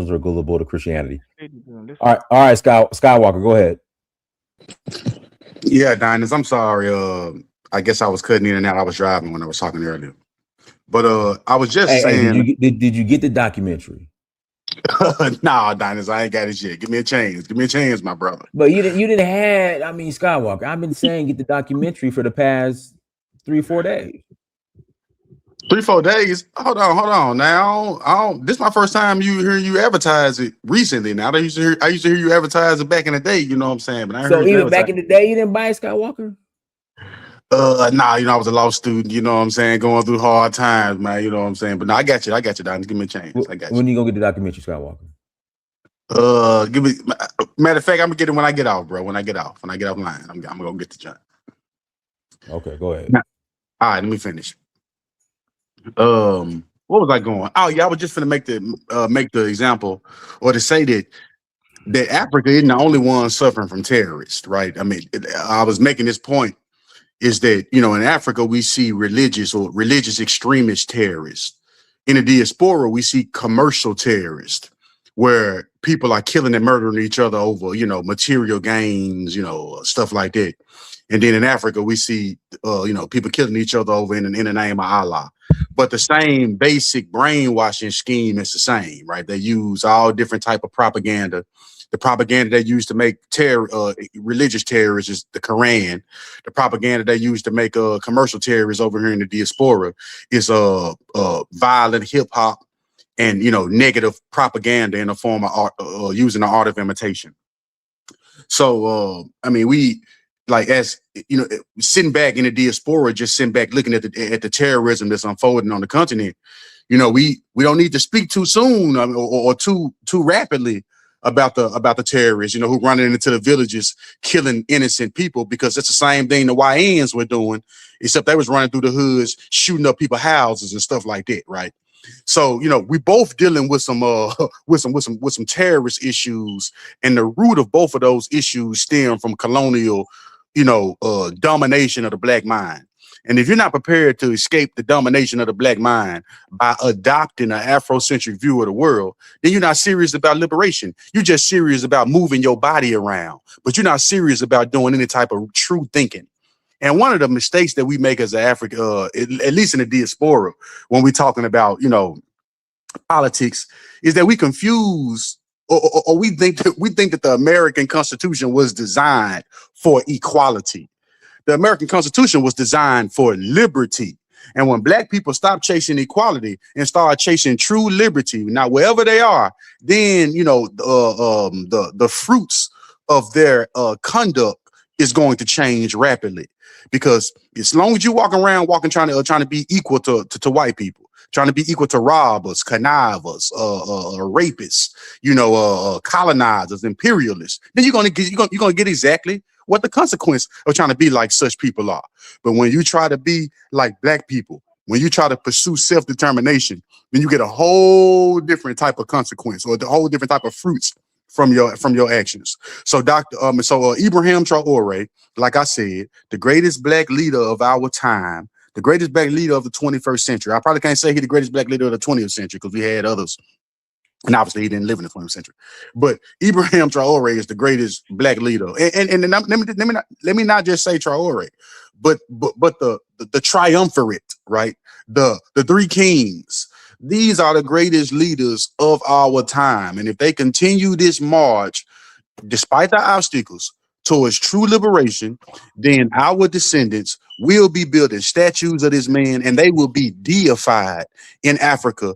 Muslims are gullible to Christianity. All right, Skywalker, go ahead. Yeah, Diners, I'm sorry. I guess I was cutting in and out. I was driving when I was talking earlier. But I was just saying. Did you get the documentary? Nah, Diners, I ain't got it yet. Give me a chance. Give me a chance, my brother. But you didn't have. I mean, Skywalker. I've been saying get the documentary for the past 3-4 days. 3-4 days. Hold on. Now, this is my first time hear you advertise it recently. Now, I used to hear you advertise it back in the day. You know what I'm saying? But I So heard even back in the day, you didn't buy it, Skywalker. Nah, I was a law student, you know what I'm saying, going through hard times, man, you know what I'm saying. But no, I got you, Don. Give me a chance. I got you. When you gonna get the documentary, Skywalker? Give me. Matter of fact, I'm gonna get it when I get off, bro. When I get off line, I'm gonna get the junk. Okay, go ahead. All right, let me finish. What was I going? Oh yeah, I was just gonna make the example, or to say that Africa isn't the only one suffering from terrorists, right? I mean, I was making this point is that in Africa we see religious extremist terrorists. In the diaspora, we see commercial terrorists, where people are killing and murdering each other over material gains, stuff like that. And then in Africa, we see people killing each other over in the name of Allah. But the same basic brainwashing scheme is the same, right? They use all different type of propaganda. The propaganda they use to make religious terrorists is the Quran. The propaganda they use to make commercial terrorists over here in the diaspora is violent hip hop and negative propaganda in the form of art, using the art of imitation. So I mean, we as sitting back in the diaspora, just sitting back looking at the terrorism that's unfolding on the continent. We don't need to speak too soon or too rapidly about the terrorists, who running into the villages, killing innocent people, because it's the same thing the YNs were doing, except they was running through the hoods, shooting up people's houses and stuff like that, right? So we both dealing with some terrorist issues, and the root of both of those issues stem from colonial, domination of the black mind. And if you're not prepared to escape the domination of the black mind by adopting an Afrocentric view of the world, then you're not serious about liberation. You're just serious about moving your body around, but you're not serious about doing any type of true thinking. And one of the mistakes that we make as an African, at least in the diaspora, when we're talking about, politics, is that we confuse or we think that the American Constitution was designed for equality. The American Constitution was designed for liberty. And when black people stop chasing equality and start chasing true liberty, now wherever they are, then the fruits of their conduct is going to change rapidly. Because as long as you trying to be equal to white people, trying to be equal to robbers, connivers, rapists, colonizers, imperialists, then you're gonna get exactly what the consequence of trying to be like such people are. But when you try to be like black people, when you try to pursue self-determination, then you get a whole different type of consequence, or the whole different type of fruits from your actions. So Ibrahim Traoré, like I said, the greatest black leader of our time, the greatest black leader of the 21st century. I probably can't say he's the greatest black leader of the 20th century, because we had others. And obviously he didn't live in the 20th century. But Ibrahim Traoré is the greatest black leader. And let me not just say Traoré, but the triumvirate, right? The three kings. These are the greatest leaders of our time. And if they continue this march, despite the obstacles, towards true liberation, then our descendants will be building statues of this man, and they will be deified in Africa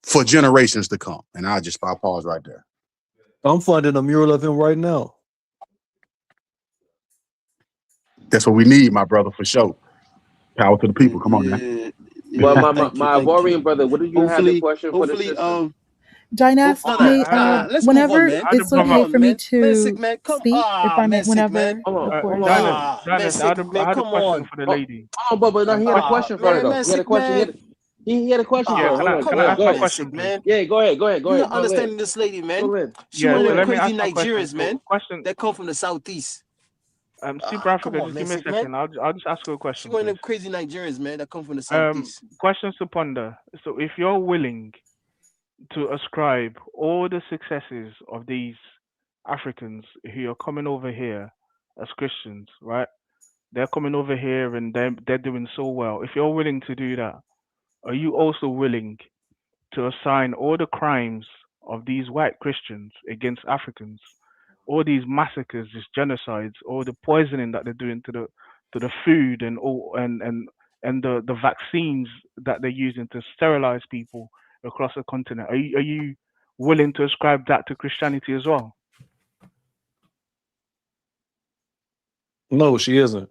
for generations to come. And I'll pause right there. I'm funding a mural of him right now. That's what we need, my brother, for sure. Power to the people. Come on, man. Well, my Ivorian brother, what did you have the question for the sister? Dinah, let's whenever move on, man. it's okay for me to speak, if I may, whenever. Hold on. I had a question for the lady. But no, he had a question for her, though. He had a question. He had a question for her. Can I ask my question, man? Yeah, go ahead. You're not understanding this lady, man. She one of them crazy Nigerians, man. That come from the southeast. Super Africa, just give me a second. I'll just ask her a question. She one of them crazy Nigerians, man, that come from the southeast. Questions to ponder. So if you're willing to ascribe all the successes of these Africans who are coming over here as Christians, right? They're coming over here and they're doing so well. If you're willing to do that, are you also willing to assign all the crimes of these white Christians against Africans, all these massacres, these genocides, all the poisoning that they're doing to the food and the vaccines that they're using to sterilize people across the continent? Are you willing to ascribe that to Christianity as well? No, she isn't.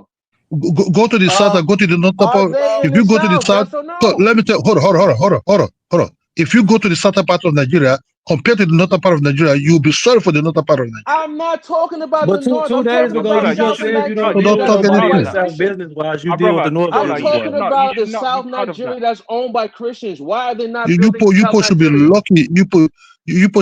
no? Go to the south and go to the north part. Are they in If the you go to the south? south, Yes or no? let me tell. Hold on. If you go to the southern part of Nigeria compared to the northern part of Nigeria, you'll be sorry for the northern part of Nigeria. I'm not talking about But the north. two I'm days talking ago, about you just South said you don't Nigeria deal with that's owned nobody in by the South Christians. business wise. You My deal with brother, the North I'm Tola, business you talking should wise. not. You about should the not South be proud of Nigeria that. that's owned by Christians. Why are they not You building South should be Nigeria? lucky. You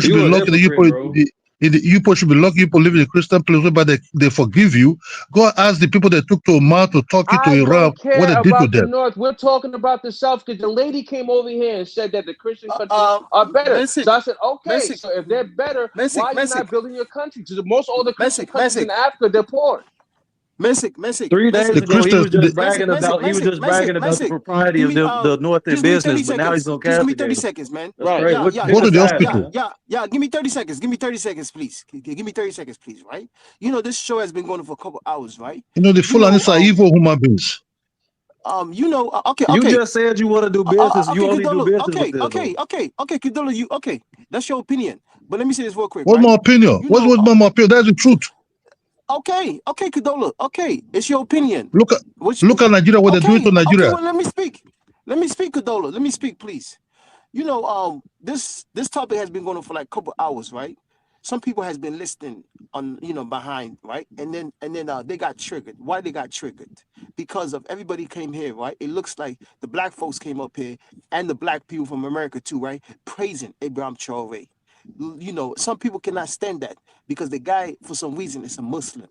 should be You a lucky that hypocrite, bro. you should be lucky. You live in a Christian place where they forgive you. Go and ask the people that took to Oman, to Turkey, to I Iran, don't what care they did to about the them. North. We're talking about the South because the lady came over here and said that the Christian countries are better. Basic, So I said, okay, basic, so if they're better, basic, why are you basic, not building your country? Because most all the Christian basic, countries basic, in Africa, they're poor. Messick. 3 days The ago, he was Christians, just bragging about the propriety of the North in Just give me 30 business, but now he's seconds. gonna Just give me 30 castigate him. seconds, man. That's Right. crazy. Yeah, Look, yeah, pick both a of y'all side, speaking. man. yeah. Give me 30 seconds. Give me 30 seconds, please. Give me 30 seconds, please. Right? You know, this show has been going on for a couple hours, right? You know, the Fulanis are evil human beings. You know, okay. You just said you want to do business. Okay, You only do Kudolo. business with them. Okay, Kudolo. Okay. That's your opinion. But let me say this real quick, What's right? my opinion? You What's know, my opinion? That's the truth. Okay, Kudolo. Okay, it's your opinion. Look at Nigeria, what they're doing to Nigeria. Okay, well, let me speak, Kudolo. Let me speak, please. You know, this topic has been going on for like a couple hours, right? Some people has been listening on, you know, behind, right? And then they got triggered. Why they got triggered? Because of everybody came here, right? It looks like the black folks came up here and the black people from America too, right? Praising Ibrahim Traoré. You know, some people cannot stand that because the guy, for some reason, is a Muslim.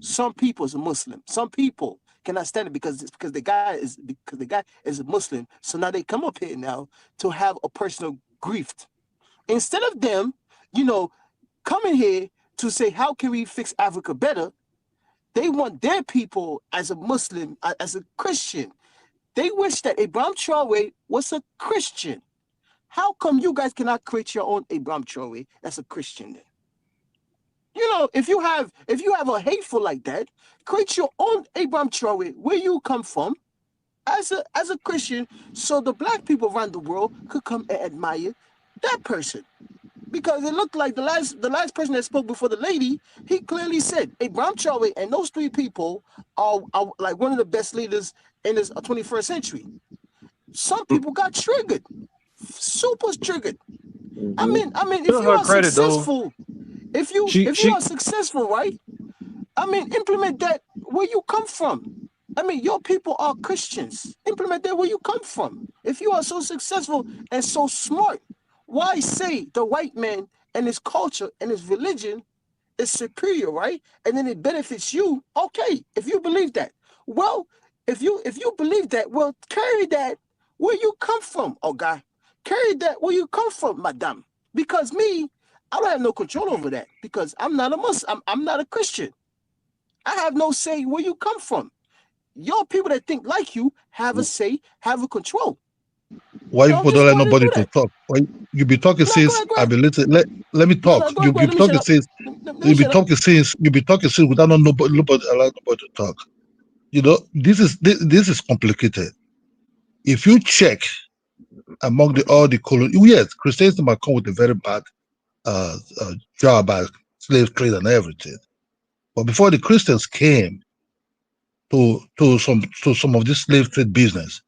Some people is a Muslim. Some people cannot stand it because the guy is a Muslim. So now they come up here now to have a personal grief. Instead of them, you know, coming here to say, how can we fix Africa better? They want their people as a Muslim, as a Christian. They wish that Ibrahim Traoré was a Christian. How come you guys cannot create your own Ibrahim Traoré that's a Christian then? You know, if you have a hateful like that, create your own Ibrahim Traoré where you come from as a Christian, so the black people around the world could come and admire that person. Because it looked like the last person that spoke before the lady, he clearly said Ibrahim Traoré and those three people are like one of the best leaders in this 21st century. Some people got triggered, super triggered. I mean, if you are successful, if you are successful, right? I mean, implement that where you come from. I mean, your people are Christians. Implement that where you come from. If you are so successful and so smart, why say the white man and his culture and his religion is superior, right? And then it benefits you. Okay, if you believe that. Well, if you believe that, well, carry that where you come from, oh guy. Carry that where you come from, madam. Because me, I don't have no control over that because I'm not a Muslim. I'm not a Christian. I have no say where you come from. Your people that think like you have a say, have a control. Why people don't let nobody to talk? Why you be talking since I be listening? Let me talk. You be talking since without nobody allow nobody to talk. You know, this is complicated. If you check among all the colonies, yes, Christianity might come with a very bad job by slave trade and everything. But before the Christians came to some of this slave trade business,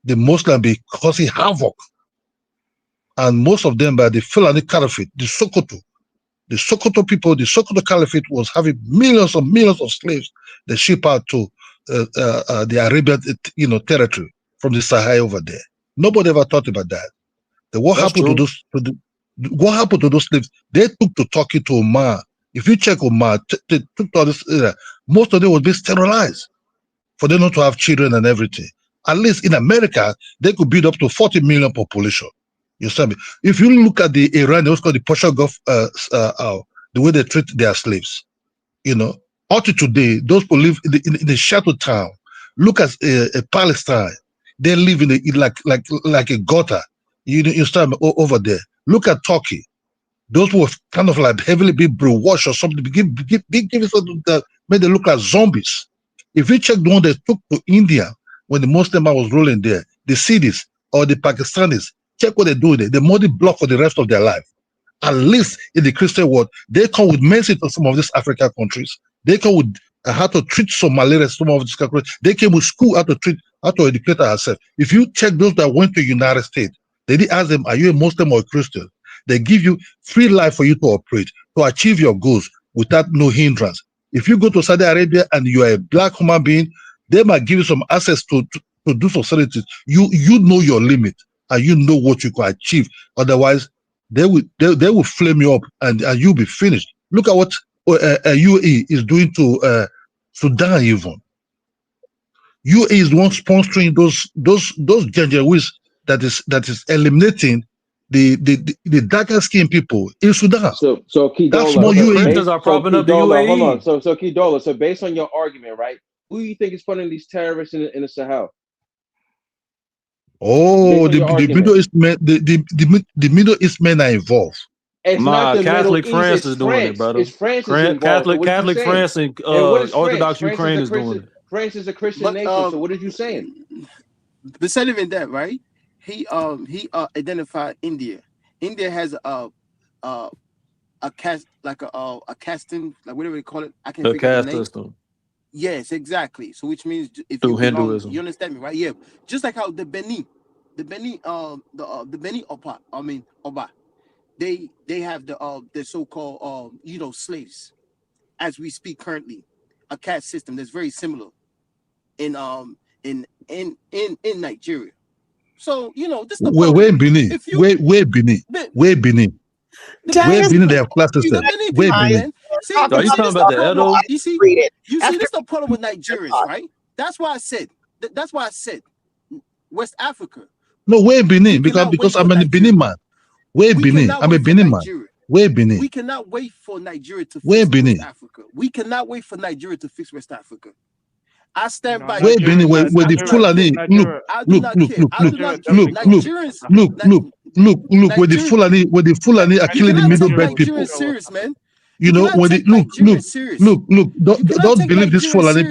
the Muslims be causing havoc. And most of them by the Fulani Caliphate, the Sokoto people, the Sokoto Caliphate was having millions of slaves they ship out to the Arabian, territory from the Sahel over there. Nobody ever thought about that. What happened to those slaves? They took to Turkey to Oman. If you check Oman, they took to this area. Most of them was being sterilized for them not to have children and everything. At least in America, they could build up to 40 million population. You understand me? If you look at the Iran, they also call the Persian Gulf, the way they treat their slaves, up to today, those who live in the shelter town, look at Palestine. They live in like a gutter. You understand me? Over there. Look at Turkey. Those who were kind of like heavily being brainwashed or something, give something that made them look like zombies. If you check the one they took to India when the Muslim man was ruling there, the cities or the Pakistanis, check what they're doing there. They're money blocked for the rest of their life. At least in the Christian world, they come with mercy to some of these African countries. They come with how to treat some malaria, some of these countries. They came with school how to educate ourselves. If you check those that went to the United States, they didn't ask them, are you a Muslim or a Christian? They give you free life for you to operate, to achieve your goals without no hindrance. If you go to Saudi Arabia and you are a black human being, they might give you some access to do facilities. You know your limit and you know what you can achieve. Otherwise, they will flame you up and you'll be finished. Look at what UAE is doing to Sudan even. UAE is the one sponsoring those Janjaweeds that is eliminating the darker skinned people in Sudan. So Kidola, That's more so Christians are propping up the Kidola, hold on. UAE. So Kidola, so based on your argument, right? Who do you think is funding these terrorists in the Sahel? Oh, the Middle East men, the Middle East men are involved. It's not the Catholic Middle East. France It's is doing it, France. brother. It's France is involved. So Catholic France and what is Orthodox France? Ukraine is doing it. France is a Christian nation. So what are you saying? Besides even that, right? He identified India. India has a cast like a casting, like whatever they call it. I can't figure out the name. System. Yes, exactly. So which means if through you belong, Hinduism, you understand me, right? Yeah. Just like how the Beni Oba, they have the so-called slaves, as we speak currently, a caste system that's very similar in Nigeria. So this the Where Benin? Where Benin? Where Benin? Where Benin they have class system? Where Benin? See, are you talking about the Edo? You see, this is the problem with Nigerians, right? That's why I said West Africa. No, where Benin? Because I'm a Benin man. Where Benin? I'm a Benin man. Where Benin? We cannot wait for Nigeria to fix West Africa. We cannot wait for Nigeria to fix West Africa. I stand by. Where Benin? Where the Fulani? Look. Where the Fulani are killing the middle belt people. Serious, man. You know, when they look, don't believe this Fulani.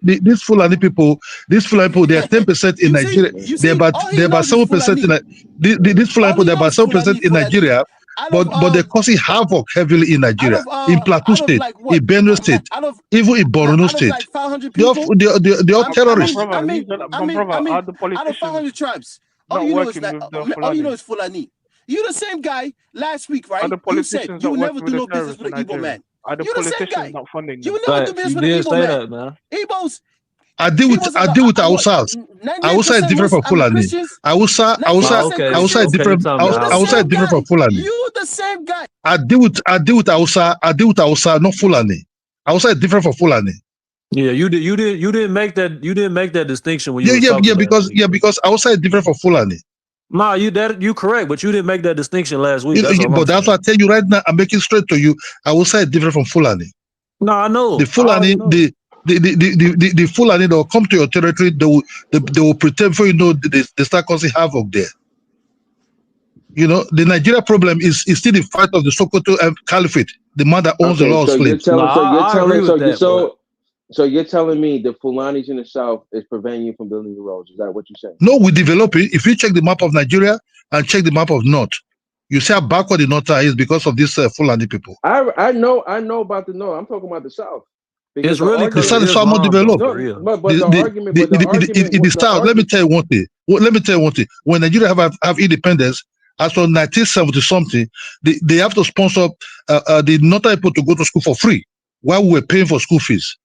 This Fulani people, they are 10% in Nigeria. They're about 7% in this Fulani people. They're about 7% in Nigeria, but they're causing havoc heavily in Nigeria, in Plateau State, in Benue State, even in Borno State. They're all terrorists. Out of 500 tribes, all you know is Fulani. You the same guy last week, right? You said you will never do no business with an Igbo man. You the same guy. You will never do business with an Igbo man. Igbos. I deal with Hausas. Hausa is different from Fulani. Hausa is different. Hausa is different from Fulani. You the same guy. I deal with Hausa, not Fulani. Hausa is different from Fulani. Yeah, you didn't make that distinction when you because Hausa is different from Fulani. Nah, you correct, but you didn't make that distinction last week. That's why I tell you right now. I'm making straight to you. Hausa is different from Fulani. No, I know. The Fulani, the Fulani, they'll come to your territory. They will pretend for they start causing havoc there. You know, the Nigeria problem is still the fight of the Sokoto Caliphate, the man that owns the law of slaves. So you're telling me the Fulanis in the south is preventing you from building your roads? Is that what you're saying? No, we develop it. If you check the map of Nigeria and check the map of North, you see how backward the North is because of these Fulani people. I know about the North. I'm talking about the south. Because it's really the south is far more developed. The south. Let me tell you one thing. When Nigeria have independence, as from 1970 something, they have to sponsor the Northern people to go to school for free while we were paying for school fees.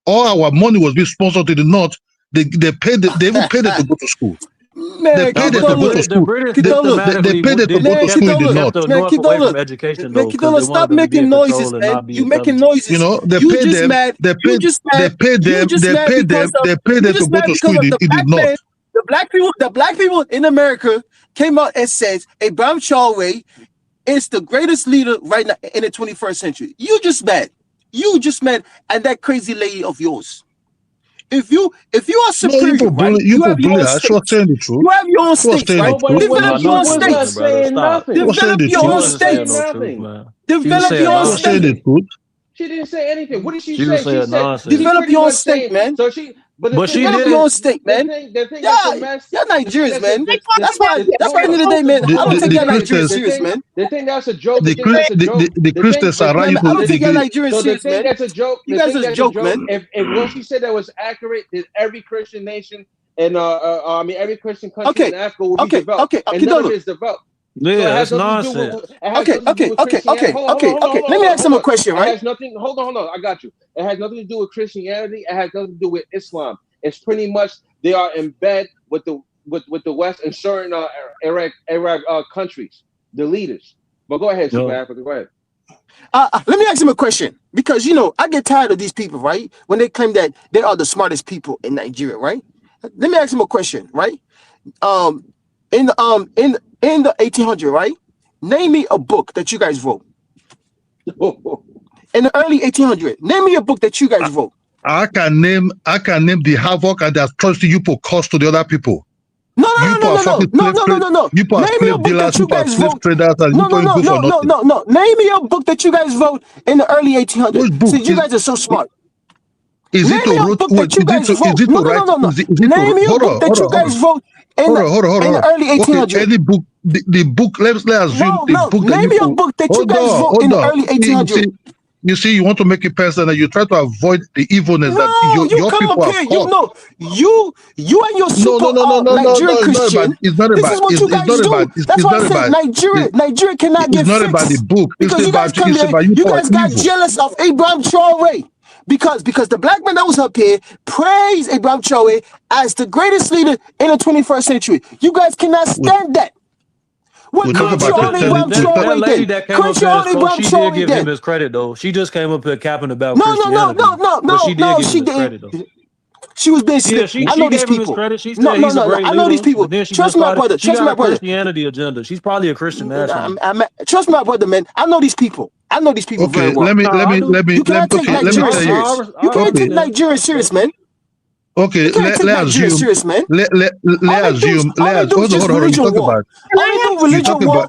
All our money was being sponsored to the North. They even paid them to go to school. Man, they paid them to go to school. They paid them to go to school in the North. Man, Kidola, stop making noises, man. You making noises. You know, they paid them. They paid them to go to school in the North. The black people in America came out and said, Ibrahim Traoré is the greatest leader right now in the 21st century. You just mad, and that crazy lady of yours. If you are superior, right? You have your own states. You have your own states, right? Develop your own states. Develop your own states. Develop your own states. She didn't say anything. What did she say? She said, develop your own state, man. So she, but she develop your own state, man. You're Nigerians, man. That's why at the end of the day, man, I don't take y'all Nigerians serious, man. They think that's a joke. The Christians are right. I don't take y'all Nigerians serious, man. That's a joke. You guys are a joke, man. If what she said that was accurate, then every Christian nation and every Christian country in Africa will be developed. And none of it is developed. Yeah, that's nonsense. Okay. Let me ask him a question, right? It has nothing. Hold on. I got you. It has nothing to do with Christianity. It has nothing to do with Islam. It's pretty much they are in bed with the West and certain Arab countries, the leaders. But go ahead, Super Africa. Go ahead. Let me ask him a question because I get tired of these people, right? When they claim that they are the smartest people in Nigeria, right? Let me ask him a question, right? In the 1800s, right? Name me a book that you guys wrote in the early 1800s. Name me a book that you guys wrote. I can name the havoc and the atrocity you put cost to the other people. No. You people are slave dealers, you are slave traders, and you people go for nothing. No. Name me a book that you guys wrote in the early 1800s. Which book? See, you guys are so smart. Is it to write? Name me a book that you guys wrote in the early 1800s. Okay, any book, the book. Let's assume the book. Name me a book that you guys wrote in the early 1800s. You see, you want to make it personal. You try to avoid the evilness that your people are caught. You and your super Nigerian Christian. It's not this is what you guys do. That's why I said Nigeria cannot get fixed. It's not about the book. Because you guys come there, you guys got jealous of Ibrahim Traoré. Because the black man that was up here praised Ibrahim Traoré as the greatest leader in the 21st century. You guys cannot stand that. What country only Ibrahim Traoré did? Country only Ibrahim Traoré did. Give him his credit though. She just came up here capping about Christianity. No, she didn't. She was being slick. I know these people. No, I know these people. Trust my brother. Trust my brother. Christianity agenda. She's probably a Christian nationalist. Trust my brother, man. I know these people. Very well. Let me. You can't take Nigeria serious. You can't take Nigeria serious, man. Okay, let's assume. Serious, man. Let's assume. Hold on. You talk about. Religion war.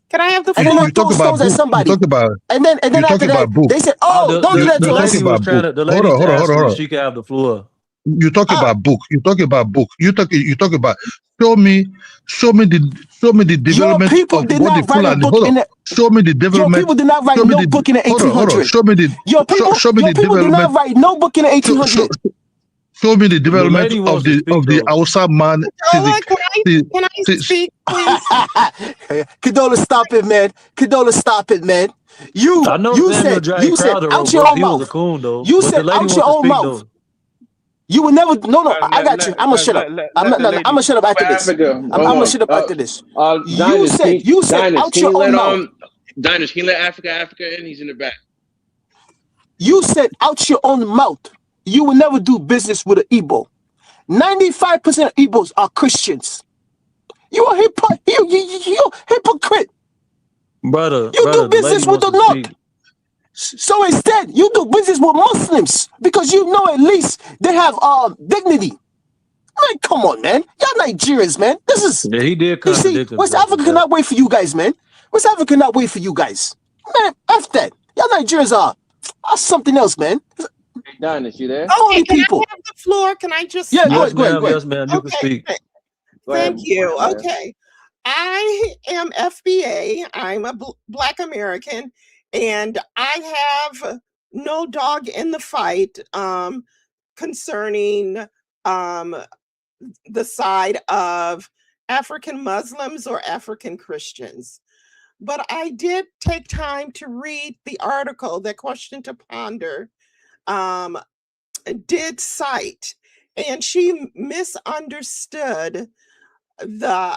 Can I have the floor? You talk about book. You talk about. And then after that, they said, "Oh, don't do that to us." The lady hold on. She can have the floor. You talk about book. You talk about book. You talk about. Show me the development of what the Fulani. Hold on. Show me the development. Your people did not write no book in the 1800s. Hold on. Show me the development. Did not write no book in the 1800s. Show me the development of the Hausa man. Can I speak, please? Kadola, stop it, man. You said out your own mouth. You said out your own mouth. You will never. No. I got you. I'm gonna shut up. I'm gonna shut up after this. I'm gonna shut up after this. You said out your own mouth. Diners, can you let Africa in? He's in the back. You said out your own mouth. You will never do business with an Igbo. 95% of Igbos are Christians. You a hypocrite. Brother, you do business with the North. So instead, you do business with Muslims because you know at least they have dignity. Man, come on, man. Y'all Nigerians, man. This is. Yeah, he did contradict. West Africa cannot wait for you guys, man. West Africa cannot wait for you guys. Man, F that. Y'all Nigerians are something else, man. Hey, Don, is you there? Okay, can I have the floor? Can I just? Yeah, go ahead. Yes, ma'am. You can speak. Thank you. Okay. I am FBA. I'm a Black American, and I have no dog in the fight concerning the side of African Muslims or African Christians. But I did take time to read the article that Question to Ponder did cite, and she misunderstood the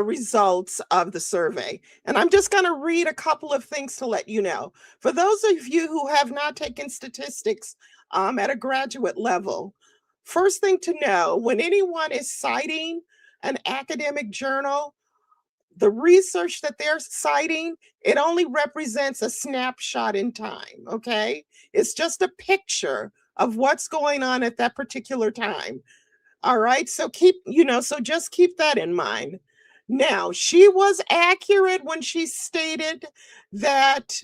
results of the survey. And I'm just going to read a couple of things to let you know. For those of you who have not taken statistics at a graduate level, first thing to know, when anyone is citing an academic journal, the research that they're citing, it only represents a snapshot in time, okay? It's just a picture of what's going on at that particular time. All right, so just keep that in mind. Now, she was accurate when she stated that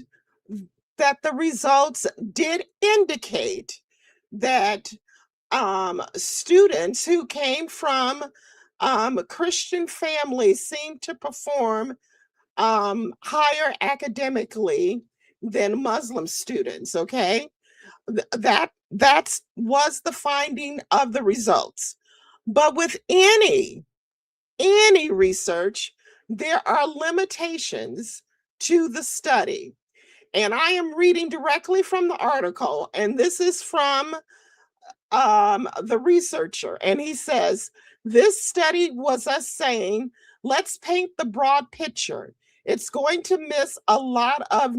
the results did indicate that students who came from Christian families seem to perform higher academically than Muslim students, okay? That was the finding of the results. But with any research, there are limitations to the study. And I am reading directly from the article, and this is from the researcher, and he says, this study was us saying, let's paint the broad picture. It's going to miss a lot of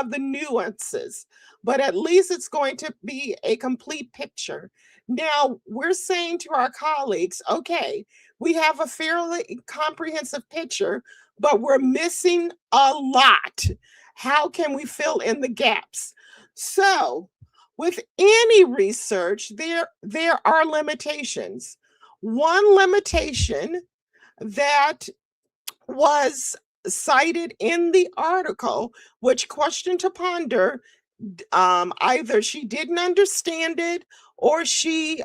the nuances, but at least it's going to be a complete picture. Now, we're saying to our colleagues, okay, we have a fairly comprehensive picture, but we're missing a lot. How can we fill in the gaps? So with any research, there are limitations. One limitation that was cited in the article, which question to ponder, either she didn't understand it or she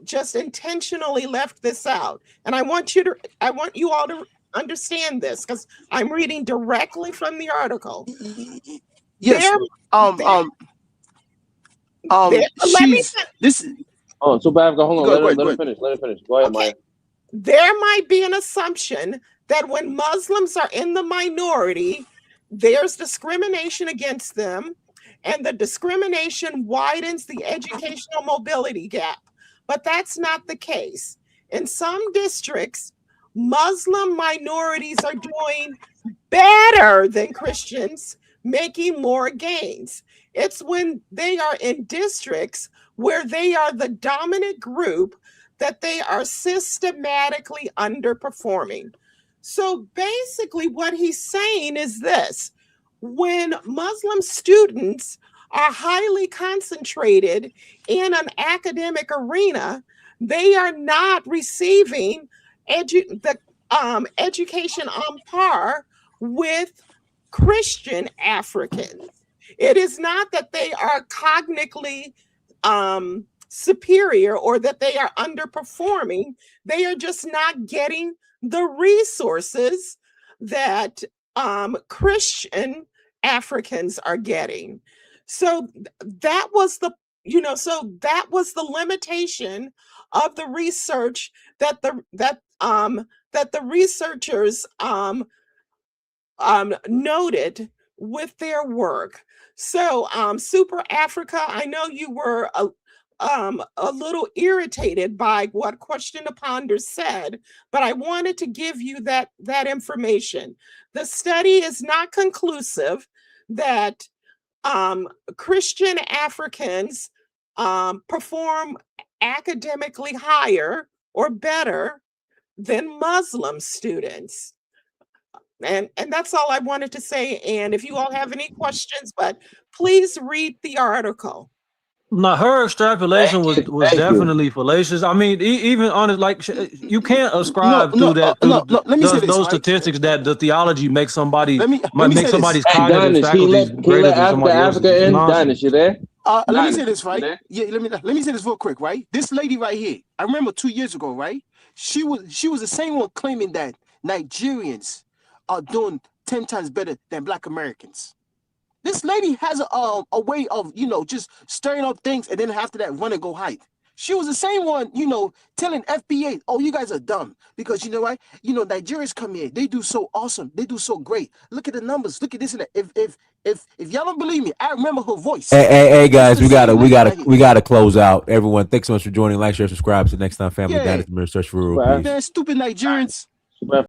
just intentionally left this out. And I want you all to understand this because I'm reading directly from the article. Yes. Oh, so bad. Hold on. Let her finish. Go ahead, Maya. There might be an assumption that when Muslims are in the minority, there's discrimination against them, and the discrimination widens the educational mobility gap. But that's not the case. In some districts, Muslim minorities are doing better than Christians, making more gains. It's when they are in districts where they are the dominant group that they are systematically underperforming. So basically what he's saying is this: when Muslim students are highly concentrated in an academic arena, they are not receiving education on par with Christian Africans. It is not that they are cognitively superior or that they are underperforming. They are just not getting the resources that Christian Africans are getting. So that was the limitation of the research that the researchers noted with their work. So Super Africa, I know you were a little irritated by what Question to Ponder said, but I wanted to give you that information. The study is not conclusive that Christian Africans perform academically higher or better than Muslim students. And that's all I wanted to say. And if you all have any questions, but please read the article. No, her extrapolation was definitely fallacious. I mean, even on it, like you can't ascribe those statistics that the theology makes somebody make somebody's cognitive faculties greater than somebody else's. Danish, you there? Let me say this, right? Yeah, let me say this real quick, right? This lady right here, I remember 2 years ago, right? She was the same one claiming that Nigerians are doing 10 times better than Black Americans. This lady has a way of, just stirring up things and then after that run and go hide. She was the same one, telling FBA, oh, you guys are dumb because you know what? Nigerians come here, they do so awesome, they do so great. Look at the numbers, look at this and that. If y'all don't believe me, I remember her voice. Hey guys, we gotta close out. Everyone, thanks so much for joining. Like, share, subscribe. See you next time, family. That is Mirror Search for Real Peace. Stupid Nigerians.